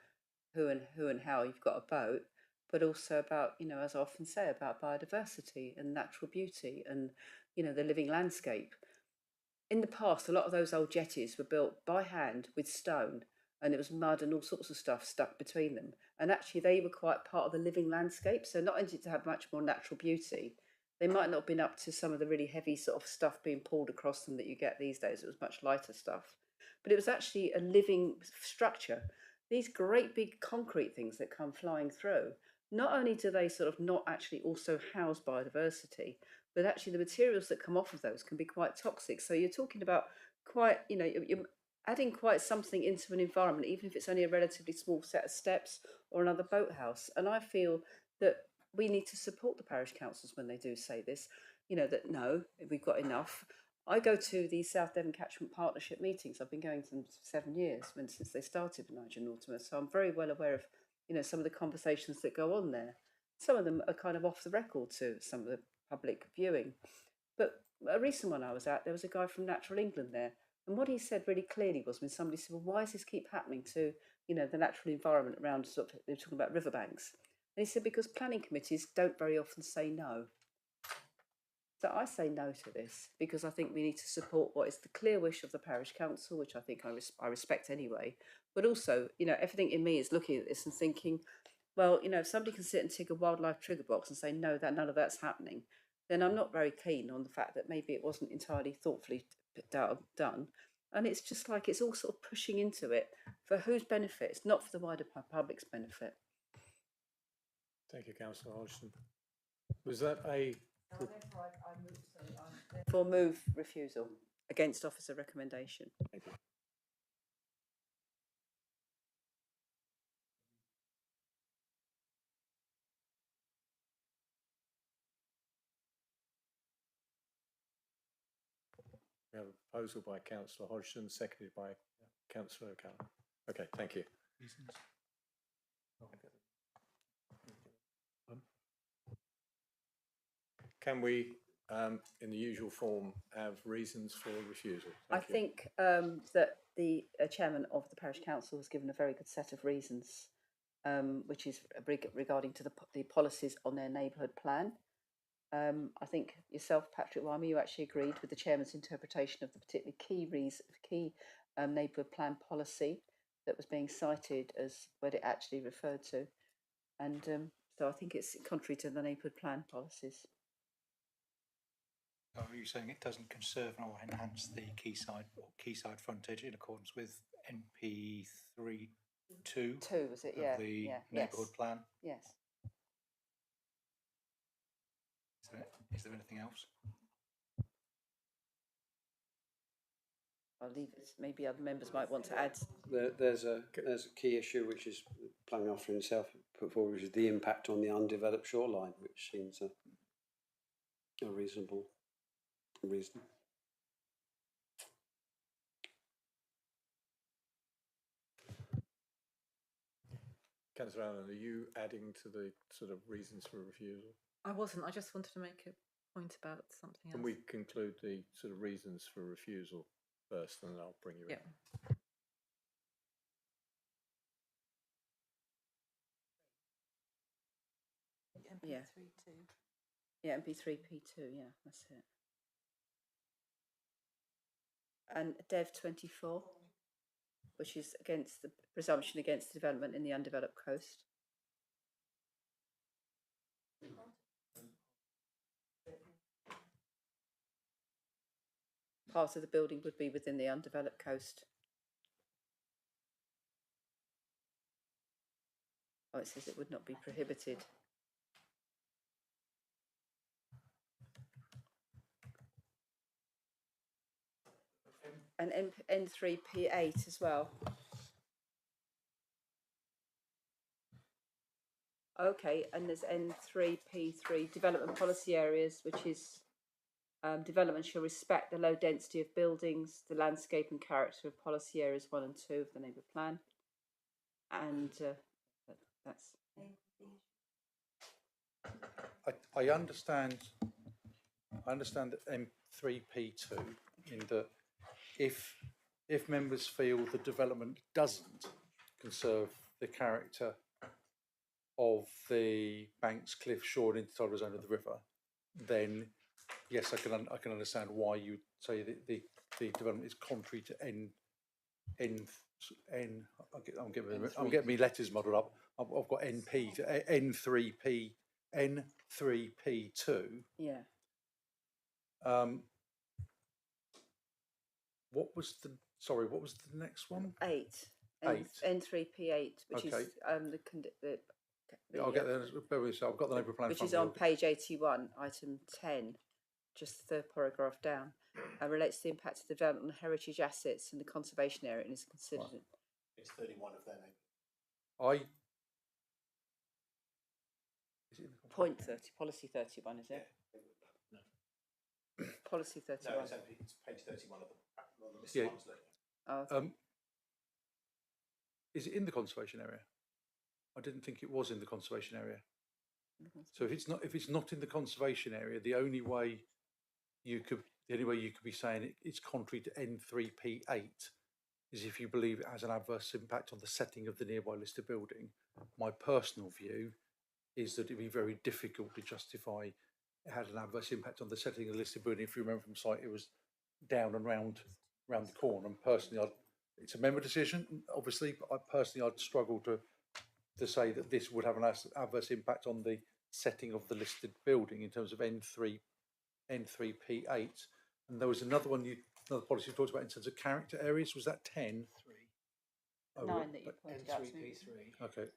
who and how you've got a boat, but also about, as I often say, about biodiversity and natural beauty and, the living landscape. In the past, a lot of those old jetties were built by hand with stone, and it was mud and all sorts of stuff stuck between them. And actually, they were quite part of the living landscape. So not only to have much more natural beauty, they might not have been up to some of the really heavy sort of stuff being pulled across them that you get these days. It was much lighter stuff. But it was actually a living structure. These great big concrete things that come flying through, not only do they sort of not actually also house biodiversity, but actually the materials that come off of those can be quite toxic. So you're talking about quite, you're adding quite something into an environment, even if it's only a relatively small set of steps or another boathouse. And I feel that we need to support the parish councils when they do say this, that no, we've got enough. I go to the South Devon Catchment Partnership meetings. I've been going to them for 7 years, since they started with Nigel Mortimer. So I'm very well aware of, some of the conversations that go on there. Some of them are kind of off the record to some of the public viewing. But a recent one I was at, there was a guy from Natural England there. And what he said really clearly was, when somebody said, well, why does this keep happening to, the natural environment around, they were talking about riverbanks. And he said, because planning committees don't very often say no. So I say no to this, because I think we need to support what is the clear wish of the parish council, which I think I respect anyway. But also, everything in me is looking at this and thinking, well, if somebody can sit and tick a wildlife trigger box and say, no, none of that's happening, then I'm not very keen on the fact that maybe it wasn't entirely thoughtfully done. And it's just like it's all sort of pushing into it for whose benefit? It's not for the wider public's benefit. Thank you, Councillor Hodgson. Was that a... Therefore, move refusal against officer recommendation. Thank you. We have a proposal by Councillor Hodgson, seconded by Councillor O'Callaghan. Okay, thank you. Can we, in the usual form, have reasons for refusal? I think that the chairman of the parish council has given a very good set of reasons, which is regarding to the policies on their neighbourhood plan. I think yourself, Patrick Wymer, you actually agreed with the chairman's interpretation of the particular key neighbourhood plan policy that was being cited as what it actually referred to. And so I think it's contrary to the neighbourhood plan policies. Are you saying it doesn't conserve or enhance the quayside frontage in accordance with NP 3.2? 2, was it? Yeah. The neighbourhood plan? Yes. Is there anything else? I'll leave it. Maybe other members might want to add. There's a key issue which is planning officer himself put forward, which is the impact on the undeveloped shoreline, which seems a reasonable reason. Councillor Allen, are you adding to the sort of reasons for refusal? I wasn't. I just wanted to make a point about something else. Can we conclude the sort of reasons for refusal first, and then I'll bring you in? Yeah. Yeah, MP3P2, yeah, that's it. And Dev 24, which is against the presumption against development in the undeveloped coast. Part of the building would be within the undeveloped coast. Oh, it says it would not be prohibited. And N3P8 as well. Okay, and there's N3P3 development policy areas, which is development shall respect the low density of buildings, the landscape and character of policy areas 1 and 2 of the neighbourhood plan. And that's. I understand that M3P2 in that if members feel the development doesn't conserve the character of the banks, cliff, shore, and intertidal zone of the river, then yes, I can understand why you say that the development is contrary to I'm getting my letters muddled up. I've got NP to N3P2. Yeah. What was the next one? 8. N3P8, which is I'll get there. So I've got the neighbourhood plan. Which is on page 81, item 10, just the third paragraph down, and relates to the impact of development on heritage assets in the conservation area and is considered. Right. It's 31 of their neighbourhood. Point 30, policy 31, is it? No. Policy 31. No, it's page 31 of the Mr. Barnsley. Oh, okay. Is it in the conservation area? I didn't think it was in the conservation area. So if it's not in the conservation area, the only way you could be saying it's contrary to N3P8 is if you believe it has an adverse impact on the setting of the nearby listed building. My personal view is that it'd be very difficult to justify it had an adverse impact on the setting of the listed building. If you remember from site, it was down and round the corner. And personally, it's a member decision, obviously, but I'd struggle to say that this would have an adverse impact on the setting of the listed building in terms of N3P8. And there was another policy you talked about in terms of character areas. Was that 10? 9 that you pointed out to me. Okay.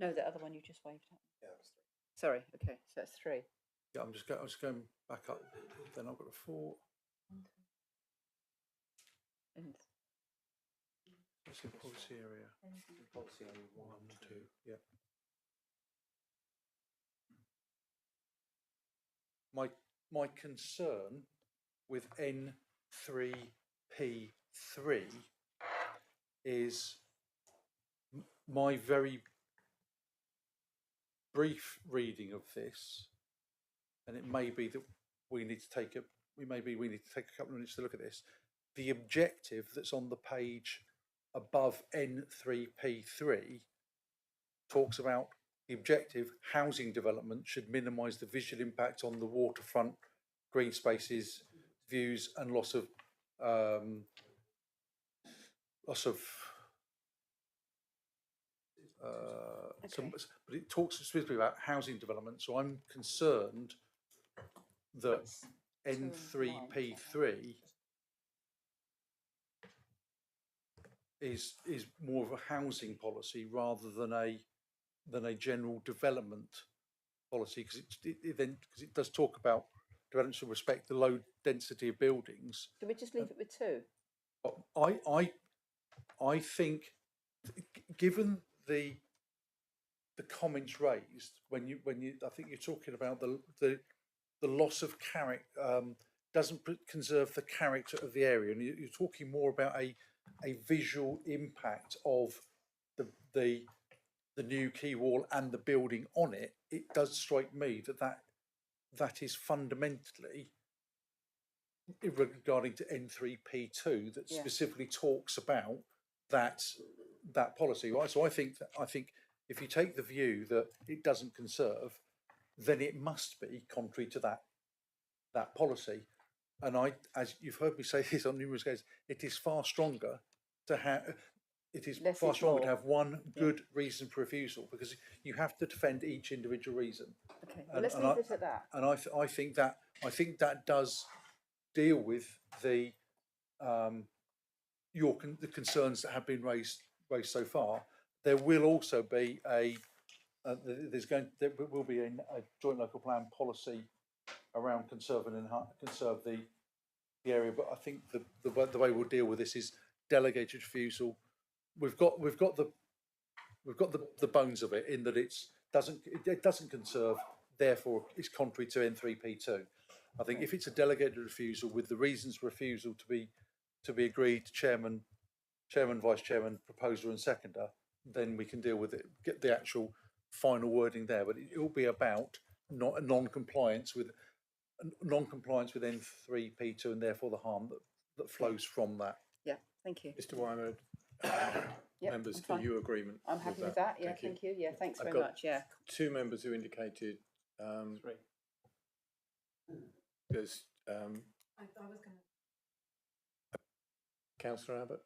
No, the other one you just waved at. Yeah, that was 3. Sorry, okay, so that's 3. Yeah, I'm just going back up. Then I've got a 4. And It's in policy area. Policy area 1 and 2. Yeah. My concern with N3P3 is my very brief reading of this, and it may be that we need to take a couple of minutes to look at this. The objective that's on the page above N3P3 talks about the objective: housing development should minimise the visual impact on the waterfront, green spaces, views, and loss of but it talks specifically about housing development. So I'm concerned that N3P3 is more of a housing policy rather than a general development policy, because it does talk about development should respect the low density of buildings. Can we just leave it with 2? I think, given the comments raised when you I think you're talking about the loss of character, doesn't conserve the character of the area, and you're talking more about a visual impact of the new quay wall and the building on it. It does strike me that is fundamentally regarding to N3P2 that specifically talks about that policy. Right? So I think if you take the view that it doesn't conserve, then it must be contrary to that policy. And as you've heard me say this on numerous occasions, it is far stronger to have. It is Less far is stronger to more. have one good reason for refusal, because you have to defend each individual reason. Okay, well, let's leave it at that. And I think that does deal with the the concerns that have been raised so far. There will also be there will be a joint local plan policy around conserve the area. But I think the way we'll deal with this is delegated refusal. We've got the bones of it in that it doesn't conserve, therefore it's contrary to N3P2. I think if it's a delegated refusal with the reasons for refusal to be agreed, chairman, vice chairman, proposer and seconder, then we can deal with it, get the actual final wording there. But it will be about non-compliance with N3P2 and therefore the harm that flows from that. Yeah, thank you. Mr. Wyman, Yep, members, I'm are fine. you agreement? I'm happy with that. Yeah, thank you. Yeah, thanks I've very got much. Yeah. 2 members who indicated. There's I was going to. Councillor Abbott.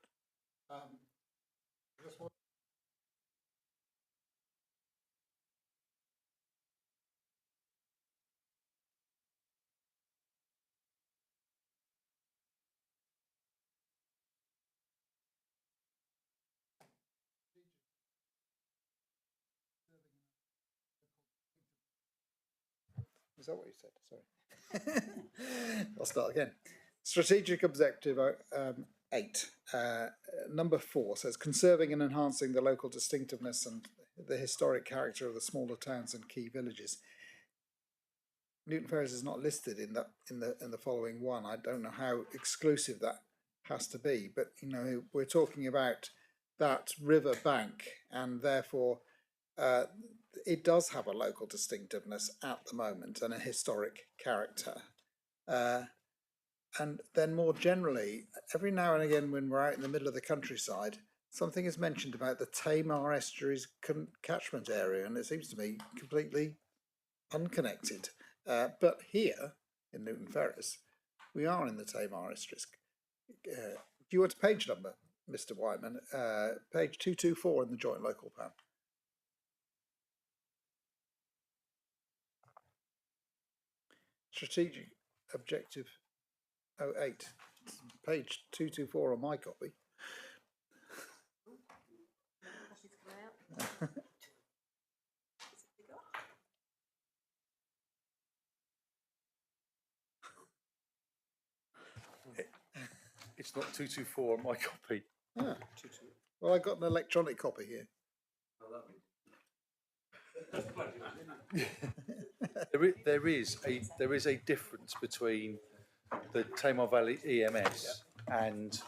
Is that what you said? Sorry. I'll start again. Strategic Objective 8. Number 4 says conserving and enhancing the local distinctiveness and the historic character of the smaller towns and key villages. Newton Ferries is not listed in the following one. I don't know how exclusive that has to be, but you know we're talking about that river bank, and therefore it does have a local distinctiveness at the moment and a historic character. And then more generally, every now and again when we're out in the middle of the countryside, something is mentioned about the Tamar Estuaries catchment area, and it seems to me completely unconnected. But here in Newton Ferries, we are in the Tamar Estuaries. Do you want a page number, Mr. Whiteman? Page 224 in the Joint Local Plan. Strategic Objective 08, page 224 on my copy. It's not 224 on my copy. Ah. Well, I got an electronic copy here. There is a difference between the Tamar Valley EMS and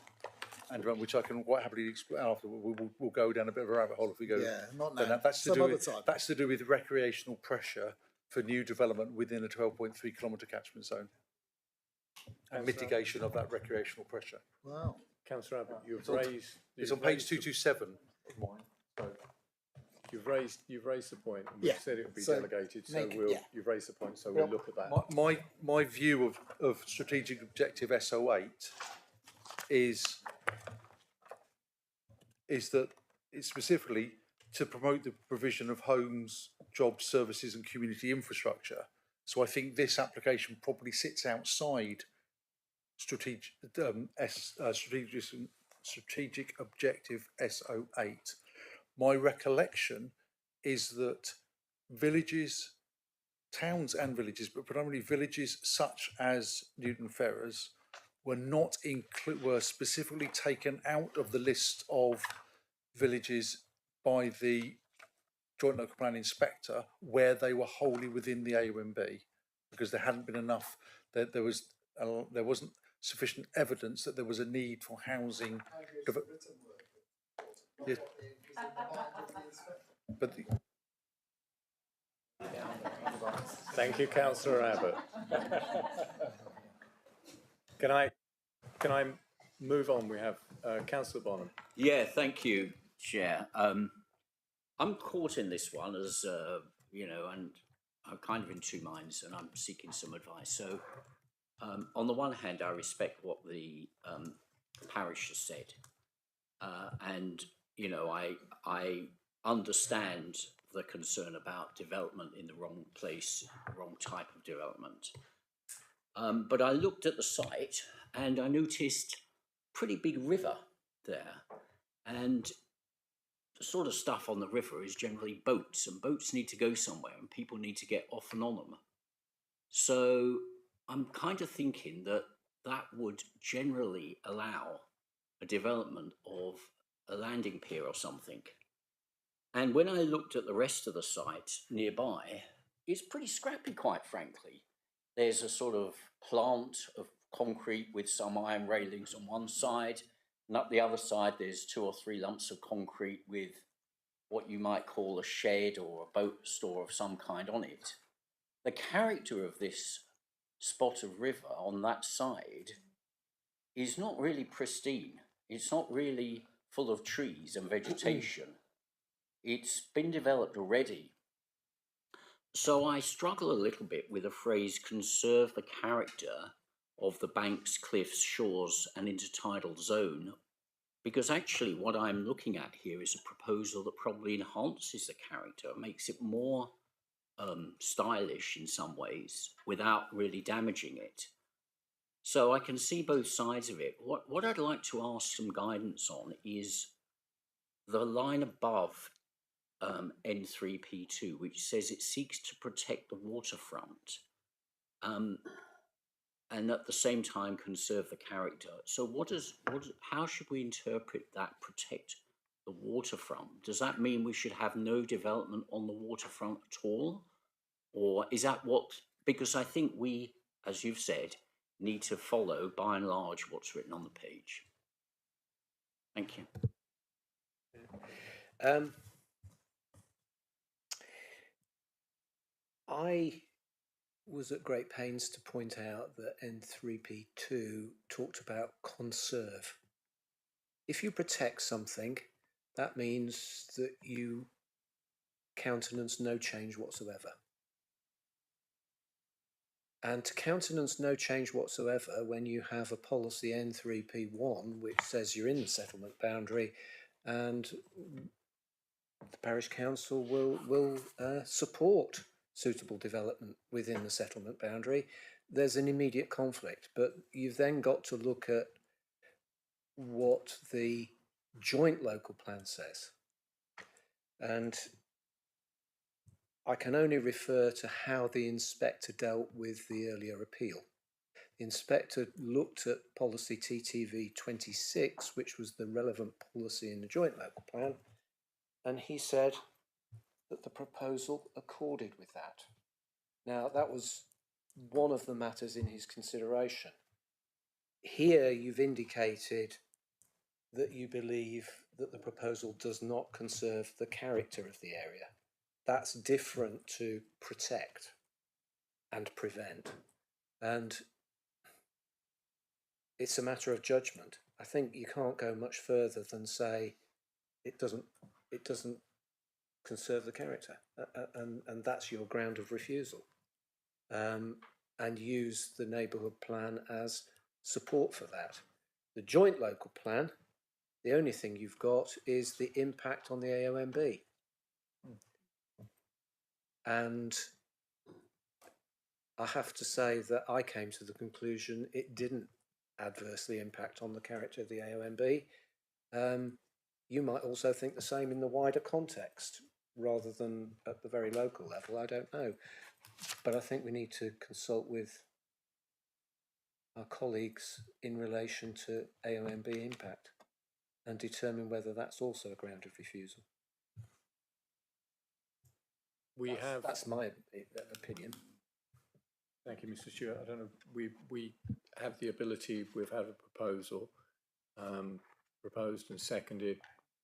which I can quite happily explain after. We'll go down a bit of a rabbit hole if we go. Yeah, not now. That's Some other time. That's to do with recreational pressure for new development within a 12.3 kilometre catchment zone and mitigation of that recreational pressure. Wow. Councillor Abbott, It's on page 227 of mine. So you've raised the point. And we've said it would be delegated, so you've raised the point, so we'll look at that. My view of strategic objective SO8 is that it's specifically to promote the provision of homes, jobs, services and community infrastructure. So I think this application probably sits outside strategic objective SO8. My recollection is that villages, towns and villages, but predominantly villages such as Newton Ferrers were specifically taken out of the list of villages by the Joint Local Plan Inspector where they were wholly within the AONB, because there hadn't been enough, that there wasn't sufficient evidence that there was a need for housing. Yes. But Thank you, Councillor Abbott. Can I move on? We have Councillor Bonham. Yeah, thank you, Chair. I'm caught in this one as, you know, and I'm kind of in two minds and I'm seeking some advice. So on the one hand, I respect what the parish has said. And, you know, I understand the concern about development in the wrong place, wrong type of development. But I looked at the site and I noticed a pretty big river there. And the sort of stuff on the river is generally boats, and boats need to go somewhere and people need to get off and on them. So I'm kind of thinking that that would generally allow a development of a landing pier or something. And when I looked at the rest of the site nearby, it's pretty scrappy, quite frankly. There's a sort of plant of concrete with some iron railings on one side, and up the other side there's 2 or 3 lumps of concrete with what you might call a shed or a boat store of some kind on it. The character of this spot of river on that side is not really pristine. It's not really full of trees and vegetation. It's been developed already. So I struggle a little bit with the phrase conserve the character of the banks, cliffs, shores and intertidal zone, because actually what I'm looking at here is a proposal that probably enhances the character, makes it more stylish in some ways without really damaging it. So I can see both sides of it. What I'd like to ask some guidance on is the line above N3P2, which says it seeks to protect the waterfront and at the same time conserve the character. So how should we interpret that protect the waterfront? Does that mean we should have no development on the waterfront at all? Or is that what, because I think we, as you've said, need to follow by and large what's written on the page. Thank you. I was at great pains to point out that N3P2 talked about conserve. If you protect something, that means that you countenance no change whatsoever. And to countenance no change whatsoever when you have a policy N3P1 which says you're in the settlement boundary and the parish council will support suitable development within the settlement boundary, there's an immediate conflict. But you've then got to look at what the joint local plan says. And I can only refer to how the inspector dealt with the earlier appeal. The inspector looked at policy TTV 26, which was the relevant policy in the joint local plan, and he said that the proposal accorded with that. Now, that was one of the matters in his consideration. Here, you've indicated that you believe that the proposal does not conserve the character of the area. That's different to protect and prevent. And it's a matter of judgment. I think you can't go much further than say it doesn't conserve the character, and that's your ground of refusal. And use the neighbourhood plan as support for that. The joint local plan, the only thing you've got is the impact on the AONB. And I have to say that I came to the conclusion it didn't adversely impact on the character of the AONB. You might also think the same in the wider context, rather than at the very local level, I don't know. But I think we need to consult with our colleagues in relation to AONB impact and determine whether that's also a ground of refusal. That's my opinion. Thank you, Mr. Stewart. I don't know, we have the ability, we've had a proposal proposed and seconded.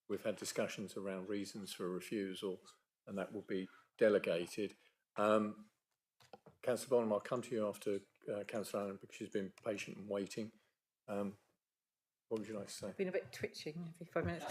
We've had discussions around reasons for refusal, and that will be delegated. Councillor Bonham, I'll come to you after Councillor Allen because she's been patient and waiting. What would you like to say? Been a bit twitching every 5 minutes.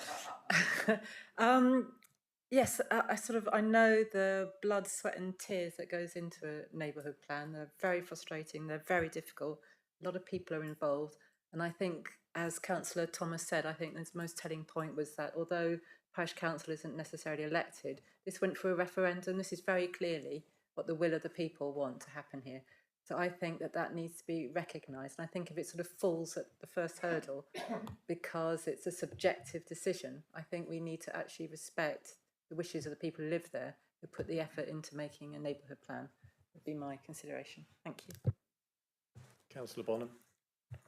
Yes, I know the blood, sweat, and tears that goes into a neighbourhood plan. They're very frustrating. They're very difficult. A lot of people are involved, and I think, as Councillor Thomas said, I think his most telling point was that although parish council isn't necessarily elected, this went through a referendum. This is very clearly what the will of the people want to happen here. So I think that that needs to be recognised. And I think if it sort of falls at the first hurdle because it's a subjective decision, I think we need to actually respect the wishes of the people who live there, who put the effort into making a neighbourhood plan, would be my consideration. Thank you. Councillor Bonham.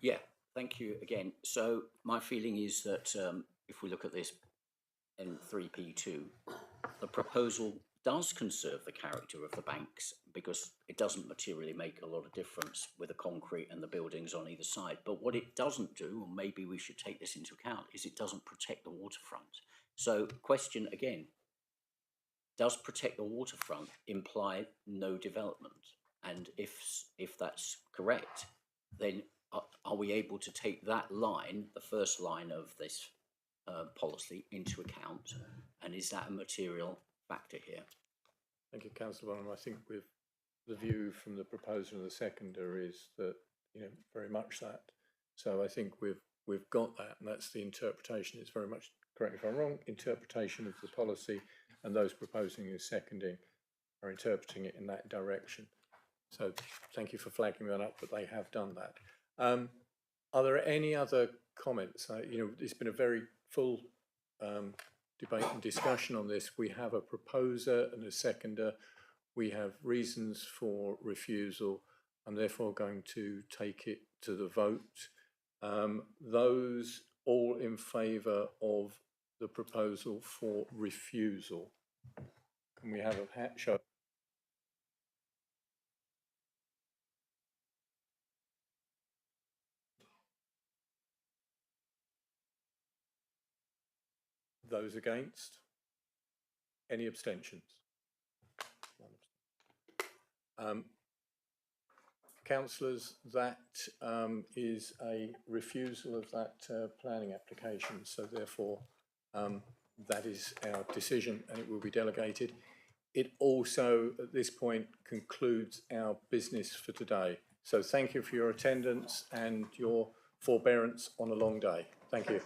Yeah, thank you again. So my feeling is that if we look at this in 3P2, the proposal does conserve the character of the banks because it doesn't materially make a lot of difference with the concrete and the buildings on either side. But what it doesn't do, or maybe we should take this into account, is it doesn't protect the waterfront. So question again, does protect the waterfront imply no development? And if that's correct, then are we able to take that line, the first line of this policy, into account? And is that a material factor here? Thank you, Councillor Bonham. I think with the view from the proposer and the seconder is that, very much that. So I think we've got that, and that's the interpretation. It's very much, correct me if I'm wrong, interpretation of the policy, and those proposing and seconding are interpreting it in that direction. So thank you for flagging that up, but they have done that. Are there any other comments? It's been a very full debate and discussion on this. We have a proposer and a seconder. We have reasons for refusal. I'm therefore going to take it to the vote. Those all in favour of the proposal for refusal? Can we have a hat show? Those against? Any abstentions? Councillors, that is a refusal of that planning application, so therefore that is our decision and it will be delegated. It also, at this point, concludes our business for today. So thank you for your attendance and your forbearance on a long day. Thank you.